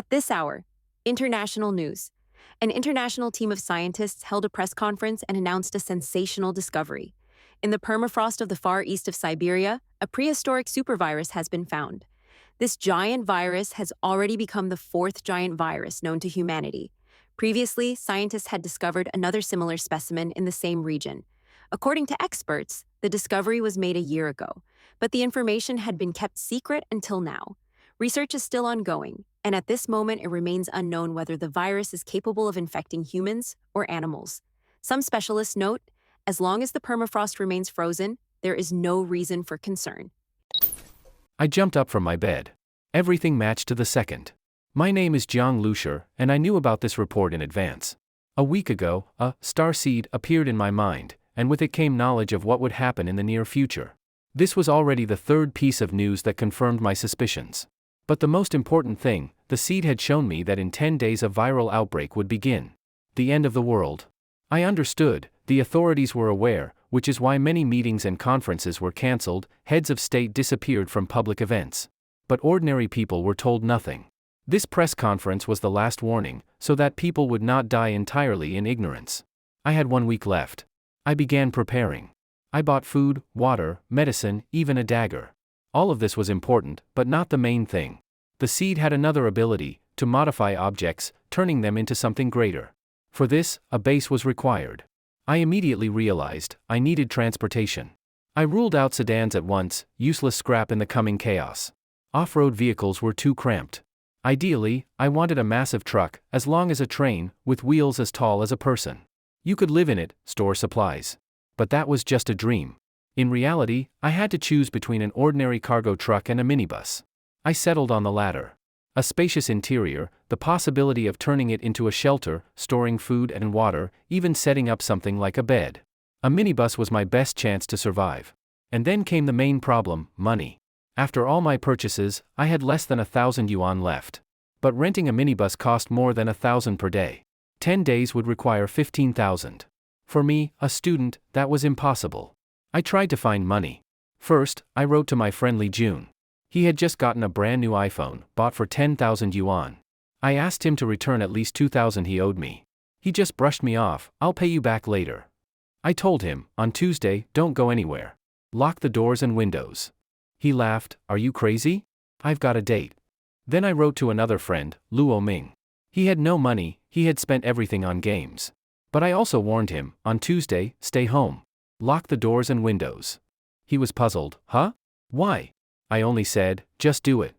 At this hour, international news. An international team of scientists held a press conference and announced a sensational discovery. In the permafrost of the far east of Siberia, a prehistoric supervirus has been found. This giant virus has already become the fourth giant virus known to humanity. Previously, scientists had discovered another similar specimen in the same region. According to experts, the discovery was made a year ago, but the information had been kept secret until now. Research is still ongoing, and at this moment it remains unknown whether the virus is capable of infecting humans or animals. Some specialists note, as long as the permafrost remains frozen, there is no reason for concern. I jumped up from my bed. Everything matched to the second. My name is Jiang Lucier, and I knew about this report in advance. A week ago, a star seed appeared in my mind, and with it came knowledge of what would happen in the near future. This was already the third piece of news that confirmed my suspicions. But the most important thing, the seed had shown me that in 10 days a viral outbreak would begin. The end of the world. I understood, the authorities were aware, which is why many meetings and conferences were cancelled, heads of state disappeared from public events. But ordinary people were told nothing. This press conference was the last warning, so that people would not die entirely in ignorance. I had 1 week left. I began preparing. I bought food, water, medicine, even a dagger. All of this was important, but not the main thing. The seed had another ability, to modify objects, turning them into something greater. For this, a base was required. I immediately realized, I needed transportation. I ruled out sedans at once, useless scrap in the coming chaos. Off-road vehicles were too cramped. Ideally, I wanted a massive truck, as long as a train, with wheels as tall as a person. You could live in it, store supplies. But that was just a dream. In reality, I had to choose between an ordinary cargo truck and a minibus. I settled on the latter. A spacious interior, the possibility of turning it into a shelter, storing food and water, even setting up something like a bed. A minibus was my best chance to survive. And then came the main problem, money. After all my purchases, I had less than 1,000 yuan left. But renting a minibus cost more than 1,000 per day. 10 days would require 15,000. For me, a student, that was impossible. I tried to find money. First, I wrote to my friend Li Jun. He had just gotten a brand new iPhone, bought for 10,000 yuan. I asked him to return at least 2,000 he owed me. He just brushed me off, I'll pay you back later. I told him, on Tuesday, don't go anywhere. Lock the doors and windows. He laughed, are you crazy? I've got a date. Then I wrote to another friend, Luo Ming. He had no money, he had spent everything on games. But I also warned him, on Tuesday, stay home. Lock the doors and windows. He was puzzled, huh? Why? I only said, just do it.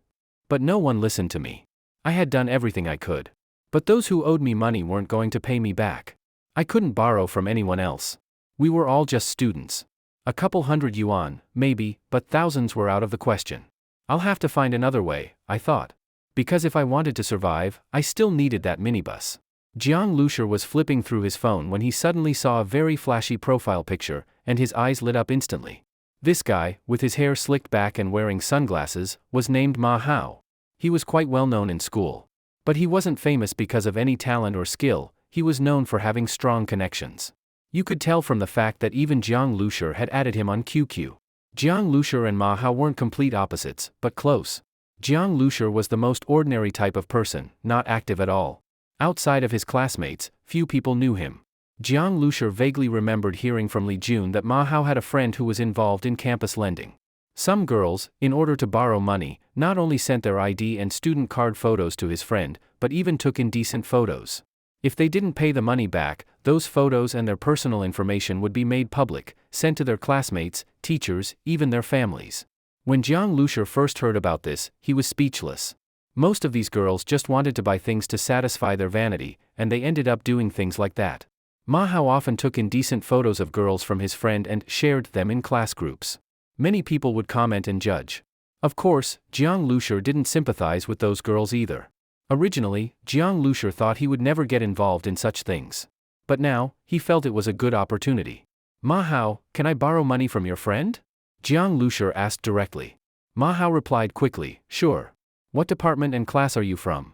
But no one listened to me. I had done everything I could. But those who owed me money weren't going to pay me back. I couldn't borrow from anyone else. We were all just students. A couple hundred yuan, maybe, but thousands were out of the question. I'll have to find another way, I thought. Because if I wanted to survive, I still needed that minibus. Jiang Lucier was flipping through his phone when he suddenly saw a very flashy profile picture, and his eyes lit up instantly. This guy, with his hair slicked back and wearing sunglasses, was named Ma Hao. He was quite well known in school. But he wasn't famous because of any talent or skill, he was known for having strong connections. You could tell from the fact that even Jiang Lucier had added him on QQ. Jiang Lucier and Ma Hao weren't complete opposites, but close. Jiang Lucier was the most ordinary type of person, not active at all. Outside of his classmates, few people knew him. Jiang Lucier vaguely remembered hearing from Li Jun that Ma Hao had a friend who was involved in campus lending. Some girls, in order to borrow money, not only sent their ID and student card photos to his friend, but even took indecent photos. If they didn't pay the money back, those photos and their personal information would be made public, sent to their classmates, teachers, even their families. When Jiang Lucier first heard about this, he was speechless. Most of these girls just wanted to buy things to satisfy their vanity, and they ended up doing things like that. Ma Hao often took indecent photos of girls from his friend and shared them in class groups. Many people would comment and judge. Of course, Jiang Lucier didn't sympathize with those girls either. Originally, Jiang Lucier thought he would never get involved in such things. But now, he felt it was a good opportunity. Ma Hao, can I borrow money from your friend? Jiang Lucier asked directly. Ma Hao replied quickly, sure. What department and class are you from?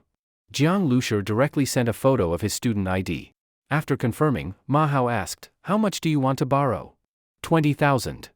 Jiang Lucier directly sent a photo of his student ID. After confirming, Ma Hao asked, how much do you want to borrow? 20,000.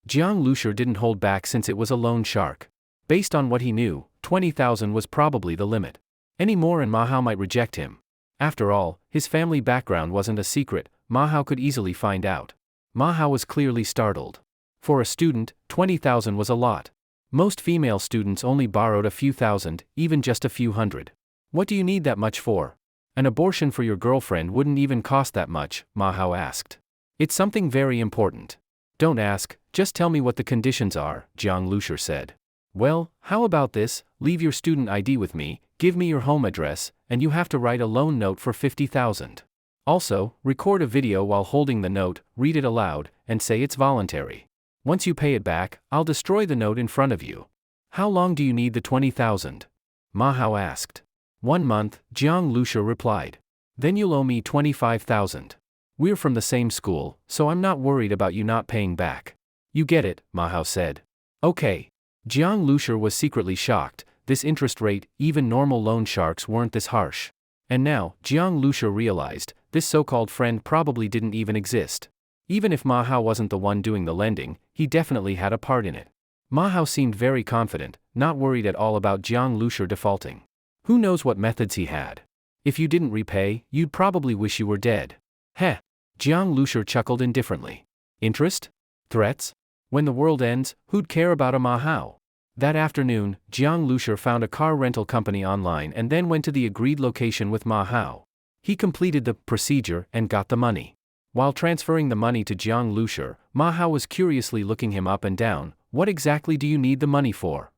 Jiang Lucier didn't hold back since it was a loan shark. Based on what he knew, 20,000 was probably the limit. Any more and Ma Hao might reject him. After all, his family background wasn't a secret, Ma Hao could easily find out. Ma Hao was clearly startled. For a student, 20,000 was a lot. Most female students only borrowed a few thousand, even just a few hundred. What do you need that much for? An abortion for your girlfriend wouldn't even cost that much, Ma Hao asked. It's something very important. Don't ask, just tell me what the conditions are, Jiang Lushur said. Well, how about this, leave your student ID with me, give me your home address, and you have to write a loan note for 50,000. Also, record a video while holding the note, read it aloud, and say it's voluntary. Once you pay it back, I'll destroy the note in front of you. How long do you need the 20,000? Ma Hao asked. 1 month, Jiang Lushur replied. Then you'll owe me 25,000. We're from the same school, so I'm not worried about you not paying back. You get it, Ma Hao said. Okay. Jiang Lushur was secretly shocked. This interest rate, even normal loan sharks weren't this harsh. And now, Jiang Lushur realized, this so-called friend probably didn't even exist. Even if Ma Hao wasn't the one doing the lending, he definitely had a part in it. Ma Hao seemed very confident, not worried at all about Jiang Lushur defaulting. Who knows what methods he had? If you didn't repay, you'd probably wish you were dead. Heh. Jiang Lushur chuckled indifferently. Interest? Threats? When the world ends, who'd care about a Ma Hao? That afternoon, Jiang Lushur found a car rental company online and then went to the agreed location with Ma Hao. He completed the procedure and got the money. While transferring the money to Jiang Lushur, Ma Hao was curiously looking him up and down. What exactly do you need the money for?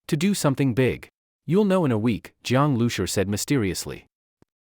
To do something big. You'll know in a week, Jiang Lushur said mysteriously.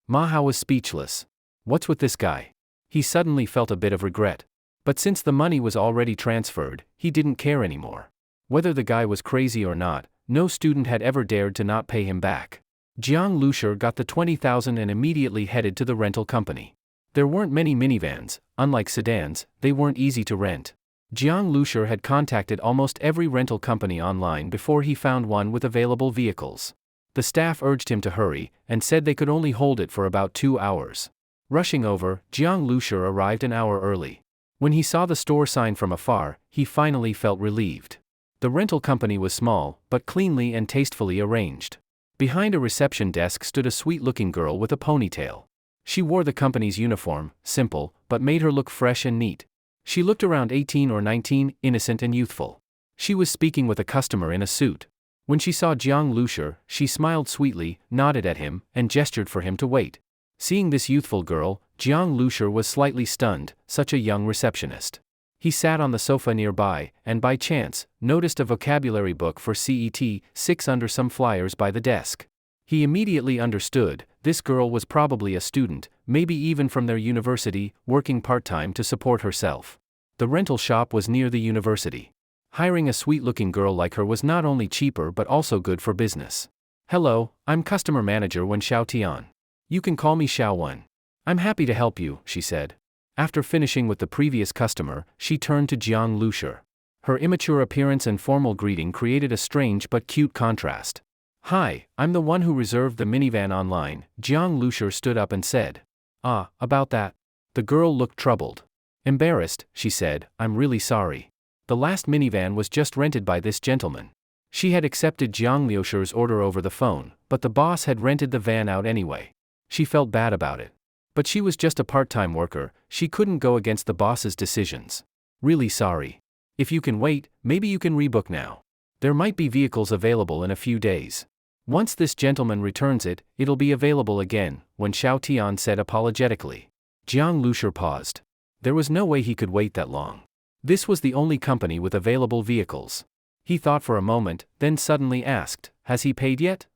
Ma Hao was speechless. What's with this guy? He suddenly felt a bit of regret. But since the money was already transferred, he didn't care anymore. Whether the guy was crazy or not, no student had ever dared to not pay him back. Jiang Lushur got the 20,000 and immediately headed to the rental company. There weren't many minivans, unlike sedans, they weren't easy to rent. Jiang Lushur had contacted almost every rental company online before he found one with available vehicles. The staff urged him to hurry, and said they could only hold it for about 2 hours. Rushing over, Jiang Lushur arrived an hour early. When he saw the store sign from afar, he finally felt relieved. The rental company was small, but cleanly and tastefully arranged. Behind a reception desk stood a sweet-looking girl with a ponytail. She wore the company's uniform, simple, but made her look fresh and neat. She looked around 18 or 19, innocent and youthful. She was speaking with a customer in a suit. When she saw Jiang Lushur, she smiled sweetly, nodded at him, and gestured for him to wait. Seeing this youthful girl, Jiang Lushur was slightly stunned, such a young receptionist. He sat on the sofa nearby, and by chance, noticed a vocabulary book for CET 6 under some flyers by the desk. He immediately understood, this girl was probably a student, maybe even from their university, working part-time to support herself. The rental shop was near the university. Hiring a sweet-looking girl like her was not only cheaper but also good for business. Hello, I'm customer manager Wen Xiaotian. You can call me Xiaowen. I'm happy to help you, she said. After finishing with the previous customer, she turned to Jiang Lushur. Her immature appearance and formal greeting created a strange but cute contrast. Hi, I'm the one who reserved the minivan online, Jiang Lushur stood up and said. Ah, about that. The girl looked troubled. Embarrassed, she said, I'm really sorry. The last minivan was just rented by this gentleman. She had accepted Jiang Lushur's order over the phone, but the boss had rented the van out anyway. She felt bad about it. But she was just a part-time worker, she couldn't go against the boss's decisions. Really sorry. If you can wait, maybe you can rebook now. There might be vehicles available in a few days. Once this gentleman returns it, it'll be available again, Wen Xiaotian said apologetically. Jiang Lushur paused. There was no way he could wait that long. This was the only company with available vehicles. He thought for a moment, then suddenly asked, has he paid yet?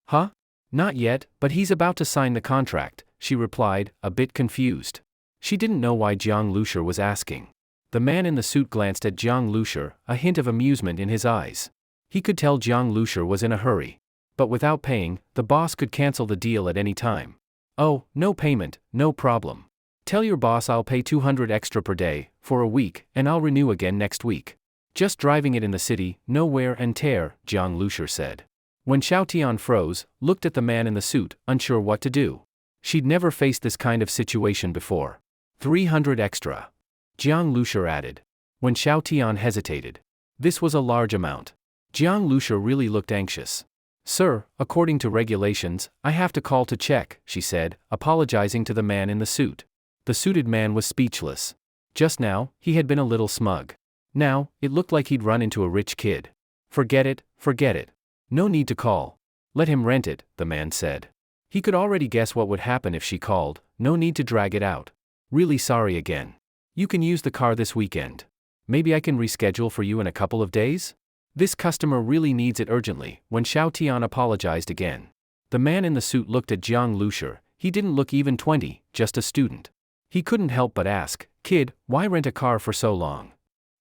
Huh? Not yet, but he's about to sign the contract, she replied, a bit confused. She didn't know why Jiang Lushur was asking. The man in the suit glanced at Jiang Lushur, a hint of amusement in his eyes. He could tell Jiang Lushur was in a hurry. But without paying, the boss could cancel the deal at any time. Oh, no payment, no problem. Tell your boss I'll pay 200 extra per day, for a week, and I'll renew again next week. Just driving it in the city, no wear and tear, Jiang Lushur said. When Xiaotian froze, looked at the man in the suit, unsure what to do. She'd never faced this kind of situation before. 300 extra. Jiang Lushur added. When Xiaotian hesitated. This was a large amount. Jiang Lushur really looked anxious. "Sir, according to regulations, I have to call to check," she said, apologizing to the man in the suit. The suited man was speechless. Just now, he had been a little smug. Now, it looked like he'd run into a rich kid. Forget it, forget it. No need to call. Let him rent it," the man said. He could already guess what would happen if she called. No need to drag it out. "Really sorry again. You can use the car this weekend. Maybe I can reschedule for you in a couple of days? This customer really needs it urgently," when Xiao Tian apologized again. The man in the suit looked at Jiang Lushi. He didn't look even 20, just a student. He couldn't help but ask, "Kid, why rent a car for so long?"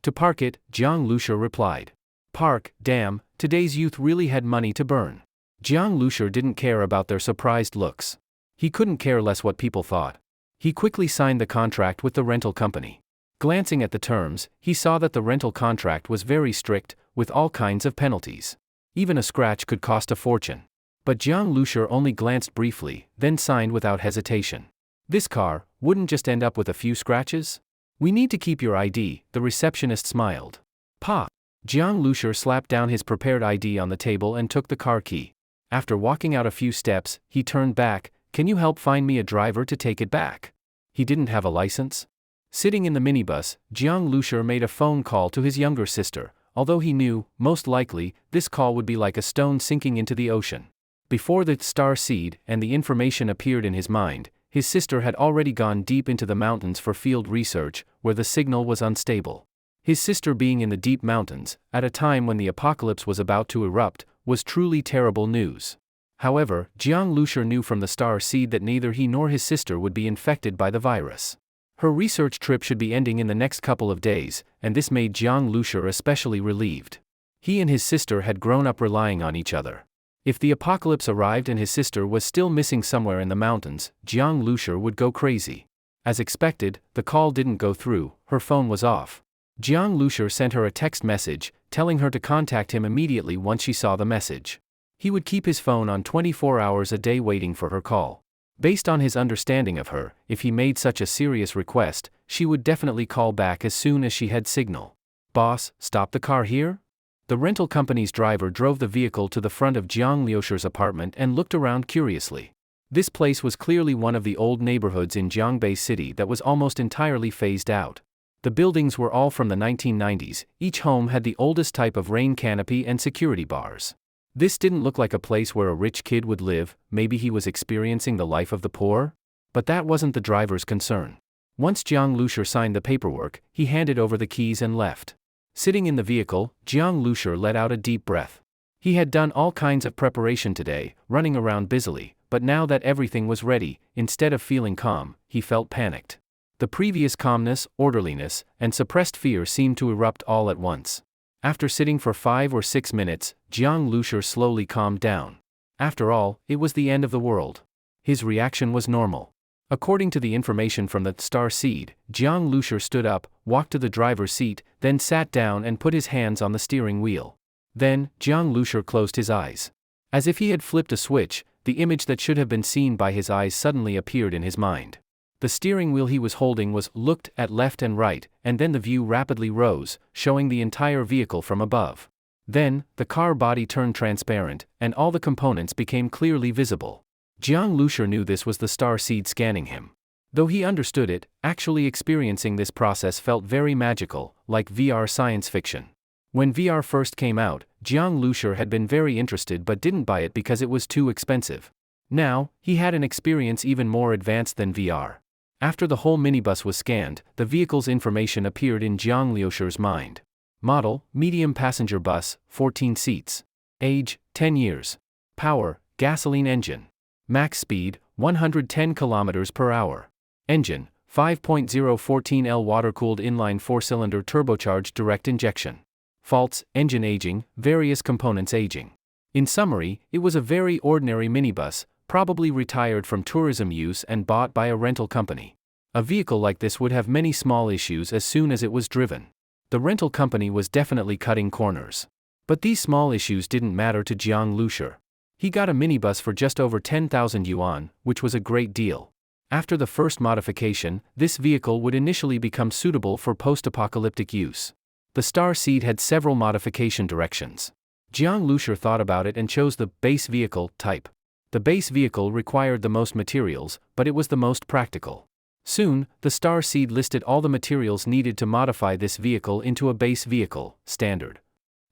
"To park it," Jiang Lushi replied. "Park, damn, today's youth really had money to burn." Jiang Lushi didn't care about their surprised looks. He couldn't care less what people thought. He quickly signed the contract with the rental company. Glancing at the terms, he saw that the rental contract was very strict, with all kinds of penalties. Even a scratch could cost a fortune. But Jiang Lushi only glanced briefly, then signed without hesitation. "This car wouldn't just end up with a few scratches? We need to keep your ID," the receptionist smiled. "Pa!" Jiang Lushi slapped down his prepared ID on the table and took the car key. After walking out a few steps, he turned back. "Can you help find me a driver to take it back?" He didn't have a license. Sitting in the minibus, Jiang Lushi made a phone call to his younger sister, although he knew, most likely, this call would be like a stone sinking into the ocean. Before the star seed and the information appeared in his mind, his sister had already gone deep into the mountains for field research, where the signal was unstable. His sister being in the deep mountains, at a time when the apocalypse was about to erupt, was truly terrible news. However, Jiang Lushi knew from the star seed that neither he nor his sister would be infected by the virus. Her research trip should be ending in the next couple of days, and this made Jiang Lushi especially relieved. He and his sister had grown up relying on each other. If the apocalypse arrived and his sister was still missing somewhere in the mountains, Jiang Lushi would go crazy. As expected, the call didn't go through, her phone was off. Jiang Lushi sent her a text message, telling her to contact him immediately once she saw the message. He would keep his phone on 24 hours a day waiting for her call. Based on his understanding of her, if he made such a serious request, she would definitely call back as soon as she had signal. "Boss, stop the car here?" The rental company's driver drove the vehicle to the front of Jiang Luxi's apartment and looked around curiously. This place was clearly one of the old neighborhoods in Jiangbei City that was almost entirely phased out. The buildings were all from the 1990s, each home had the oldest type of rain canopy and security bars. This didn't look like a place where a rich kid would live. Maybe he was experiencing the life of the poor? But that wasn't the driver's concern. Once Jiang Lushi signed the paperwork, he handed over the keys and left. Sitting in the vehicle, Jiang Lushi let out a deep breath. He had done all kinds of preparation today, running around busily, but now that everything was ready, instead of feeling calm, he felt panicked. The previous calmness, orderliness, and suppressed fear seemed to erupt all at once. After sitting for 5 or 6 minutes, Jiang Lushi slowly calmed down. After all, it was the end of the world. His reaction was normal. According to the information from the star seed, Jiang Lushi stood up, walked to the driver's seat, then sat down and put his hands on the steering wheel. Then, Jiang Lushi closed his eyes. As if he had flipped a switch, the image that should have been seen by his eyes suddenly appeared in his mind. The steering wheel he was holding was looked at left and right, and then the view rapidly rose, showing the entire vehicle from above. Then, the car body turned transparent, and all the components became clearly visible. Jiang Lushi knew this was the star seed scanning him. Though he understood it, actually experiencing this process felt very magical, like VR science fiction. When VR first came out, Jiang Lushi had been very interested but didn't buy it because it was too expensive. Now, he had an experience even more advanced than VR. After the whole minibus was scanned, the vehicle's information appeared in Jiang Luxi's mind. Model, medium passenger bus, 14 seats. Age, 10 years. Power, gasoline engine. Max speed, 110 km per hour. Engine, 5.014L water-cooled inline 4-cylinder turbocharged direct injection. Faults, engine aging, various components aging. In summary, it was a very ordinary minibus, probably retired from tourism use and bought by a rental company. A vehicle like this would have many small issues as soon as it was driven. The rental company was definitely cutting corners. But these small issues didn't matter to Jiang Lushi. He got a minibus for just over 10,000 yuan, which was a great deal. After the first modification, this vehicle would initially become suitable for post-apocalyptic use. The star seed had several modification directions. Jiang Lushur thought about it and chose the base vehicle type. The base vehicle required the most materials, but it was the most practical. Soon, the star seed listed all the materials needed to modify this vehicle into a base vehicle, standard.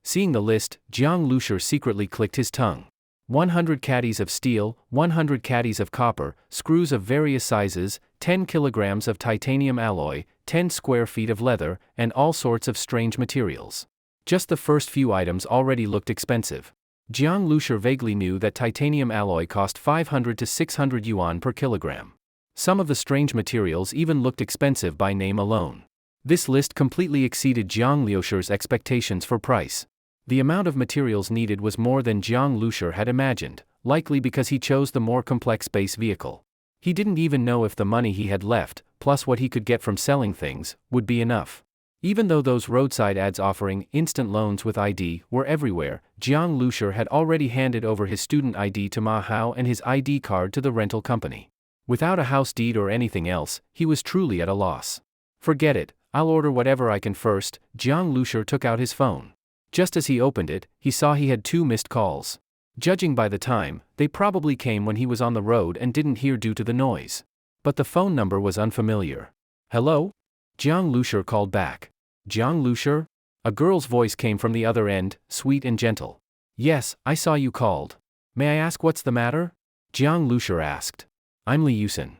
Seeing the list, Jiang Lushur secretly clicked his tongue. 100 caddies of steel, 100 caddies of copper, screws of various sizes, 10 kilograms of titanium alloy, 10 square feet of leather, and all sorts of strange materials. Just the first few items already looked expensive. Jiang Lushur vaguely knew that titanium alloy cost 500 to 600 yuan per kilogram. Some of the strange materials even looked expensive by name alone. This list completely exceeded Jiang Lushur's expectations for price. The amount of materials needed was more than Jiang Lushur had imagined, likely because he chose the more complex base vehicle. He didn't even know if the money he had left, plus what he could get from selling things, would be enough. Even though those roadside ads offering instant loans with ID were everywhere, Jiang Lushur had already handed over his student ID to Ma Hao and his ID card to the rental company. Without a house deed or anything else, he was truly at a loss. Forget it, I'll order whatever I can first. Jiang Lushur took out his phone. Just as he opened it, he saw he had 2 missed calls. Judging by the time, they probably came when he was on the road and didn't hear due to the noise. But the phone number was unfamiliar. Hello? Jiang Lushur called back. Jiang Lushur? A girl's voice came from the other end, sweet and gentle. Yes, I saw you called. May I ask what's the matter? Jiang Lushur asked. I'm Li Yusin.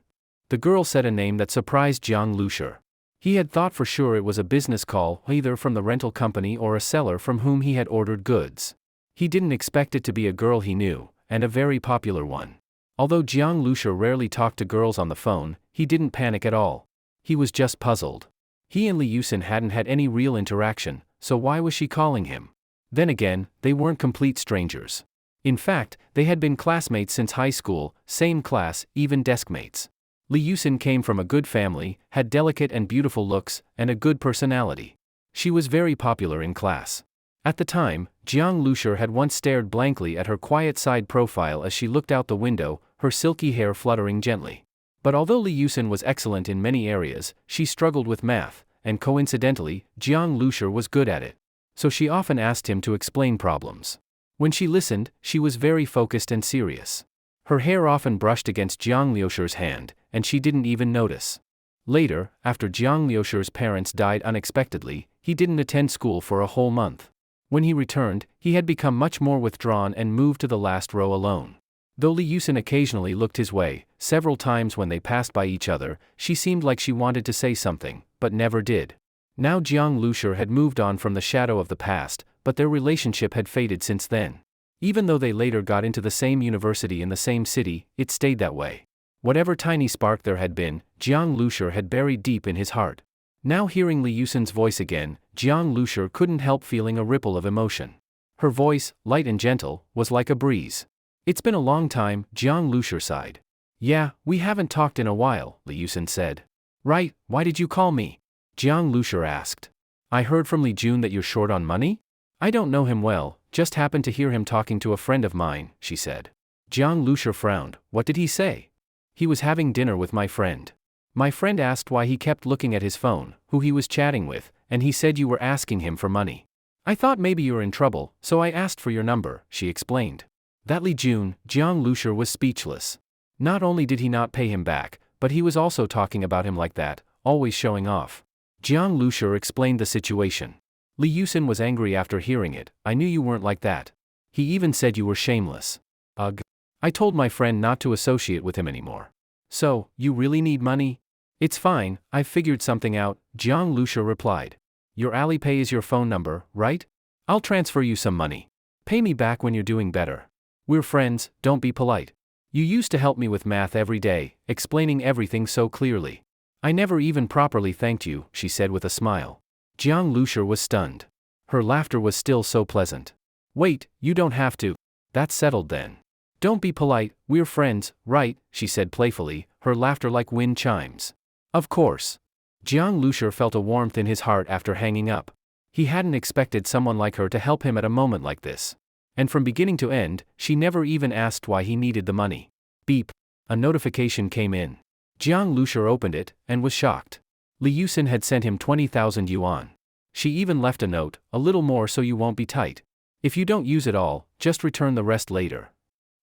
The girl said a name that surprised Jiang Lushur. He had thought for sure it was a business call, either from the rental company or a seller from whom he had ordered goods. He didn't expect it to be a girl he knew, and a very popular one. Although Jiang Lushur rarely talked to girls on the phone, he didn't panic at all. He was just puzzled. He and Li Yusin hadn't had any real interaction, so why was she calling him? Then again, they weren't complete strangers. In fact, they had been classmates since high school, same class, even deskmates. Li Yusin came from a good family, had delicate and beautiful looks, and a good personality. She was very popular in class. At the time, Jiang Lushur had once stared blankly at her quiet side profile as she looked out the window, her silky hair fluttering gently. But although Li Yusin was excellent in many areas, she struggled with math, and coincidentally, Jiang Lushur was good at it. So she often asked him to explain problems. When she listened, she was very focused and serious. Her hair often brushed against Jiang Lushur's hand, and she didn't even notice. Later, after Jiang Lushur's parents died unexpectedly, he didn't attend school for a whole month. When he returned, he had become much more withdrawn and moved to the last row alone. Though Li Yusin occasionally looked his way, several times when they passed by each other, she seemed like she wanted to say something, but never did. Now Jiang Lushur had moved on from the shadow of the past, but their relationship had faded since then. Even though they later got into the same university in the same city, it stayed that way. Whatever tiny spark there had been, Jiang Lushur had buried deep in his heart. Now hearing Li Yusin's voice again, Jiang Lushur couldn't help feeling a ripple of emotion. Her voice, light and gentle, was like a breeze. It's been a long time, Jiang Lushur sighed. Yeah, we haven't talked in a while, Li Yusin said. Right, why did you call me? Jiang Lushur asked. I heard from Li Jun that you're short on money? I don't know him well, just happened to hear him talking to a friend of mine, she said. Jiang Lushur frowned. What did he say? He was having dinner with my friend. My friend asked why he kept looking at his phone, who he was chatting with, and he said you were asking him for money. I thought maybe you were in trouble, so I asked for your number, she explained. That Li Jun, Jiang Lushur was speechless. Not only did he not pay him back, but he was also talking about him like that, always showing off. Jiang Lushur explained the situation. Li Yusin was angry after hearing it. I knew you weren't like that. He even said you were shameless. Ugh. I told my friend not to associate with him anymore. So, you really need money? It's fine, I've figured something out, Jiang Lushur replied. Your Alipay is your phone number, right? I'll transfer you some money. Pay me back when you're doing better. We're friends, don't be polite. You used to help me with math every day, explaining everything so clearly. I never even properly thanked you, she said with a smile. Jiang Lushur was stunned. Her laughter was still so pleasant. Wait, you don't have to. That's settled then. Don't be polite, we're friends, right? She said playfully, her laughter like wind chimes. Of course. Jiang Lushur felt a warmth in his heart after hanging up. He hadn't expected someone like her to help him at a moment like this. And from beginning to end, she never even asked why he needed the money. Beep. A notification came in. Jiang Lushur opened it, and was shocked. Li Yusin had sent him 20,000 yuan. She even left a note, a little more so you won't be tight. If you don't use it all, just return the rest later.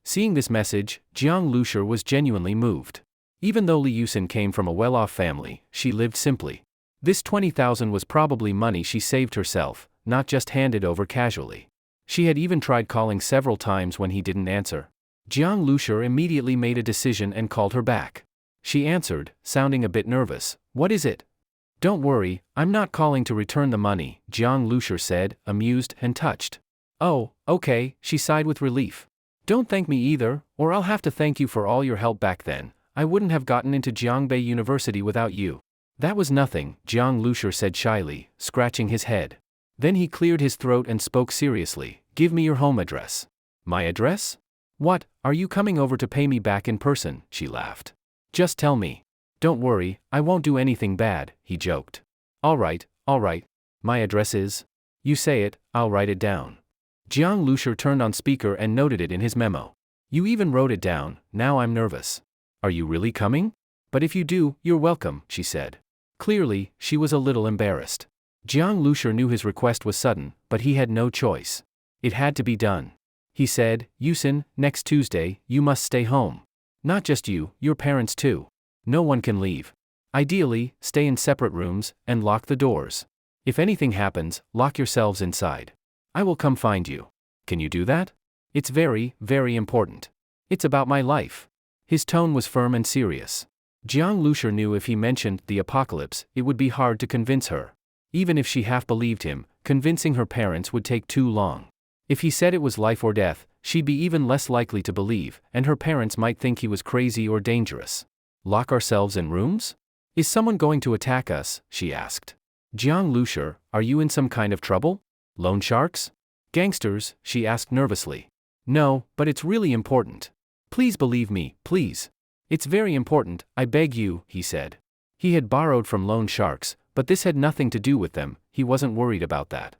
Seeing this message, Jiang Lushur was genuinely moved. Even though Li Yusin came from a well-off family, she lived simply. This 20,000 was probably money she saved herself, not just handed over casually. She had even tried calling several times when he didn't answer. Jiang Lushur immediately made a decision and called her back. She answered, sounding a bit nervous. What is it? Don't worry, I'm not calling to return the money, Jiang Lushur said, amused and touched. Oh, okay, she sighed with relief. Don't thank me either, or I'll have to thank you for all your help back then. I wouldn't have gotten into Jiangbei University without you. That was nothing, Jiang Lushur said shyly, scratching his head. Then he cleared his throat and spoke seriously. Give me your home address. My address? What, are you coming over to pay me back in person? She laughed. Just tell me. Don't worry, I won't do anything bad, he joked. All right. My address is? You say it, I'll write it down. Jiang Lushur turned on speaker and noted it in his memo. You even wrote it down, now I'm nervous. Are you really coming? But if you do, you're welcome, she said. Clearly, she was a little embarrassed. Jiang Lushur knew his request was sudden, but he had no choice. It had to be done. He said, Yusin, next Tuesday, you must stay home. Not just you, your parents too. No one can leave. Ideally, stay in separate rooms, and lock the doors. If anything happens, lock yourselves inside. I will come find you. Can you do that? It's very, very important. It's about my life. His tone was firm and serious. Jiang Lushur knew if he mentioned the apocalypse, it would be hard to convince her. Even if she half believed him, convincing her parents would take too long. If he said it was life or death, she'd be even less likely to believe, and her parents might think he was crazy or dangerous. Lock ourselves in rooms? Is someone going to attack us? She asked. Jiang Lushur, are you in some kind of trouble? Loan sharks? Gangsters? She asked nervously. No, but it's really important. Please believe me, please. It's very important, I beg you, he said. He had borrowed from loan sharks, but this had nothing to do with them, he wasn't worried about that.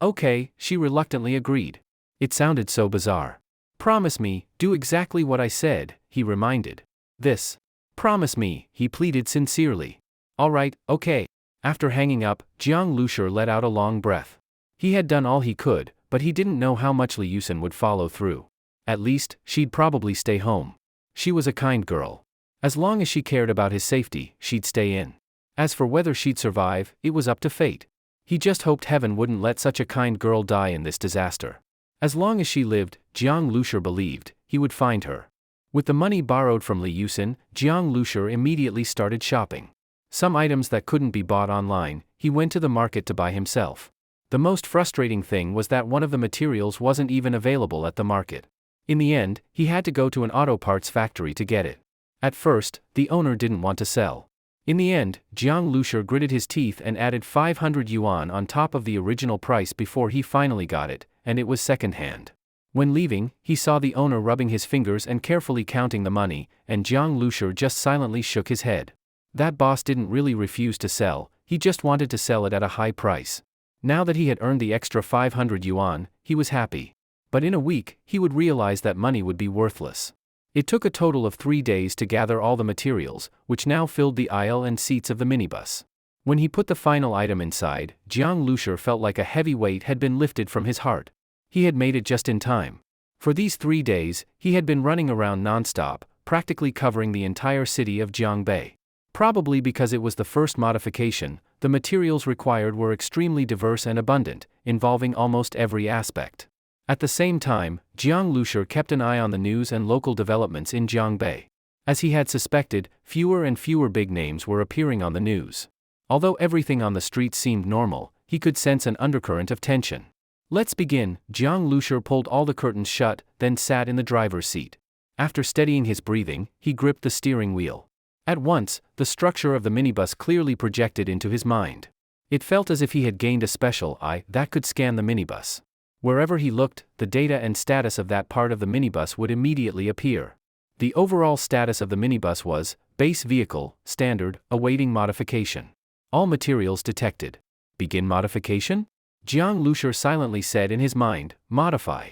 Okay, she reluctantly agreed. It sounded so bizarre. Promise me, do exactly what I said, he reminded. This. Promise me, he pleaded sincerely. Alright, okay. After hanging up, Jiang Lushur let out a long breath. He had done all he could, but he didn't know how much Li Yusin would follow through. At least, she'd probably stay home. She was a kind girl. As long as she cared about his safety, she'd stay in. As for whether she'd survive, it was up to fate. He just hoped heaven wouldn't let such a kind girl die in this disaster. As long as she lived, Jiang Lushur believed, he would find her. With the money borrowed from Li Yusin, Jiang Lushur immediately started shopping. Some items that couldn't be bought online, he went to the market to buy himself. The most frustrating thing was that one of the materials wasn't even available at the market. In the end, he had to go to an auto parts factory to get it. At first, the owner didn't want to sell. In the end, Jiang Lushur gritted his teeth and added 500 yuan on top of the original price before he finally got it, and it was second-hand. When leaving, he saw the owner rubbing his fingers and carefully counting the money, and Jiang Lushur just silently shook his head. That boss didn't really refuse to sell, he just wanted to sell it at a high price. Now that he had earned the extra 500 yuan, he was happy. But in a week, he would realize that money would be worthless. It took a total of 3 days to gather all the materials, which now filled the aisle and seats of the minibus. When he put the final item inside, Jiang Lushur felt like a heavy weight had been lifted from his heart. He had made it just in time. For these 3 days, he had been running around non-stop, practically covering the entire city of Jiangbei. Probably because it was the first modification, the materials required were extremely diverse and abundant, involving almost every aspect. At the same time, Jiang Lushur kept an eye on the news and local developments in Jiangbei. As he had suspected, fewer and fewer big names were appearing on the news. Although everything on the streets seemed normal, he could sense an undercurrent of tension. Let's begin. Jiang Lushur pulled all the curtains shut, then sat in the driver's seat. After steadying his breathing, he gripped the steering wheel. At once, the structure of the minibus clearly projected into his mind. It felt as if he had gained a special eye that could scan the minibus. Wherever he looked, the data and status of that part of the minibus would immediately appear. The overall status of the minibus was, base vehicle, standard, awaiting modification. All materials detected. Begin modification? Jiang Lushur silently said in his mind, modify.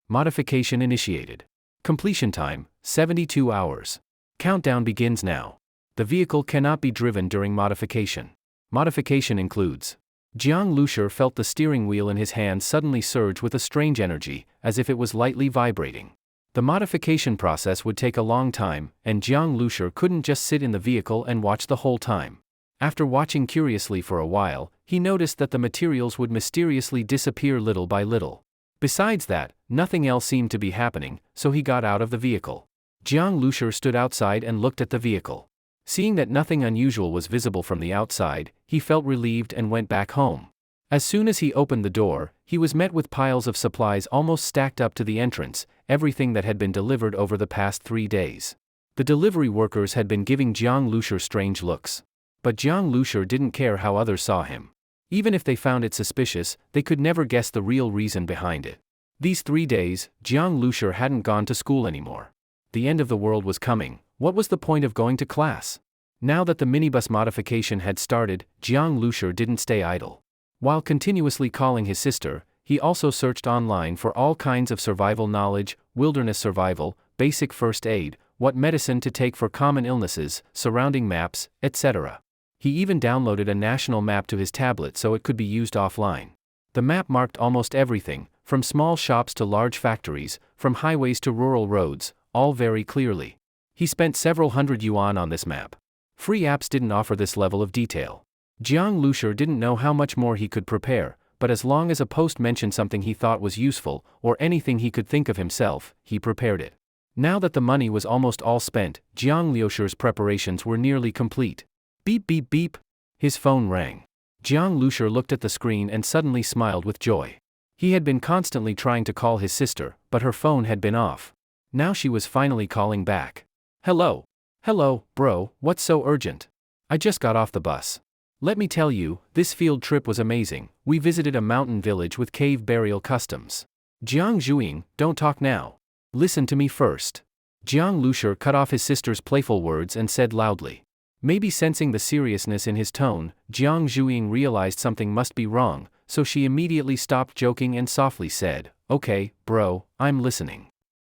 Modification initiated. Completion time, 72 hours. Countdown begins now. The vehicle cannot be driven during modification. Modification includes Jiang Lushur felt the steering wheel in his hand suddenly surge with a strange energy, as if it was lightly vibrating. The modification process would take a long time, and Jiang Lushur couldn't just sit in the vehicle and watch the whole time. After watching curiously for a while, he noticed that the materials would mysteriously disappear little by little. Besides that, nothing else seemed to be happening, so he got out of the vehicle. Jiang Lushur stood outside and looked at the vehicle. Seeing that nothing unusual was visible from the outside, he felt relieved and went back home. As soon as he opened the door, he was met with piles of supplies almost stacked up to the entrance, everything that had been delivered over the past 3 days. The delivery workers had been giving Jiang Lushur strange looks. But Jiang Lushur didn't care how others saw him. Even if they found it suspicious, they could never guess the real reason behind it. These 3 days, Jiang Lushur hadn't gone to school anymore. The end of the world was coming. What was the point of going to class? Now that the minibus modification had started, Jiang Lushur didn't stay idle. While continuously calling his sister, he also searched online for all kinds of survival knowledge, wilderness survival, basic first aid, what medicine to take for common illnesses, surrounding maps, etc. He even downloaded a national map to his tablet so it could be used offline. The map marked almost everything, from small shops to large factories, from highways to rural roads, all very clearly. He spent several hundred yuan on this map. Free apps didn't offer this level of detail. Jiang Lushur didn't know how much more he could prepare, but as long as a post mentioned something he thought was useful, or anything he could think of himself, he prepared it. Now that the money was almost all spent, Jiang Lushur's preparations were nearly complete. Beep beep beep. His phone rang. Jiang Lushur looked at the screen and suddenly smiled with joy. He had been constantly trying to call his sister, but her phone had been off. Now she was finally calling back. Hello. Hello, bro, what's so urgent? I just got off the bus. Let me tell you, this field trip was amazing. We visited a mountain village with cave burial customs. Jiang Zhuing, don't talk now. Listen to me first. Jiang Lushur cut off his sister's playful words and said loudly. Maybe sensing the seriousness in his tone, Jiang Zhuing realized something must be wrong, so she immediately stopped joking and softly said, Okay, bro, I'm listening.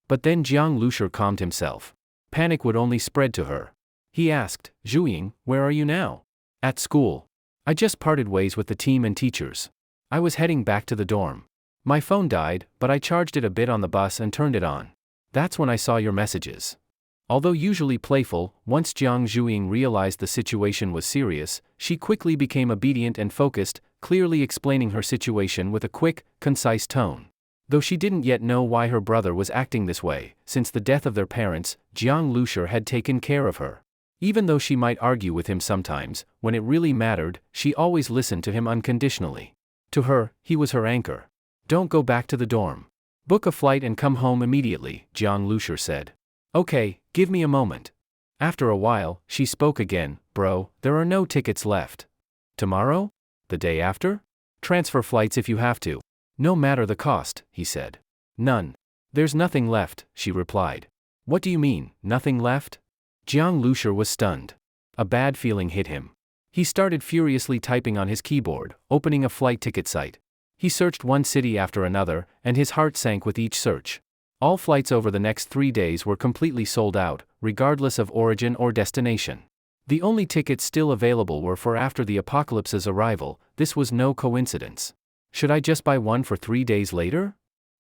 But then Jiang Lushur calmed himself. Panic would only spread to her. He asked, Zhuing, where are you now? At school. I just parted ways with the team and teachers. I was heading back to the dorm. My phone died, but I charged it a bit on the bus and turned it on. That's when I saw your messages. Although usually playful, once Jiang Zhuing realized the situation was serious, she quickly became obedient and focused, clearly explaining her situation with a quick, concise tone. Though she didn't yet know why her brother was acting this way, since the death of their parents, Jiang Lushur had taken care of her. Even though she might argue with him sometimes, when it really mattered, she always listened to him unconditionally. To her, he was her anchor. Don't go back to the dorm. Book a flight and come home immediately, Jiang Lushur said. Okay, give me a moment. After a while, she spoke again, bro, there are no tickets left. Tomorrow? The day after? Transfer flights if you have to. No matter the cost, he said. None. There's nothing left, she replied. What do you mean, nothing left? Jiang Lushur was stunned. A bad feeling hit him. He started furiously typing on his keyboard, opening a flight ticket site. He searched one city after another, and his heart sank with each search. All flights over the next 3 days were completely sold out, regardless of origin or destination. The only tickets still available were for after the apocalypse's arrival. This was no coincidence. Should I just buy one for 3 days later?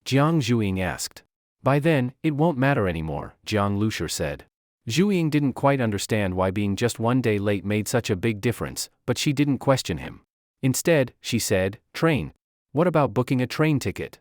Jiang Zhuing asked. By then, it won't matter anymore, Jiang Lushur said. Zhuing didn't quite understand why being just 1 day late made such a big difference, but she didn't question him. Instead, she said, train. What about booking a train ticket?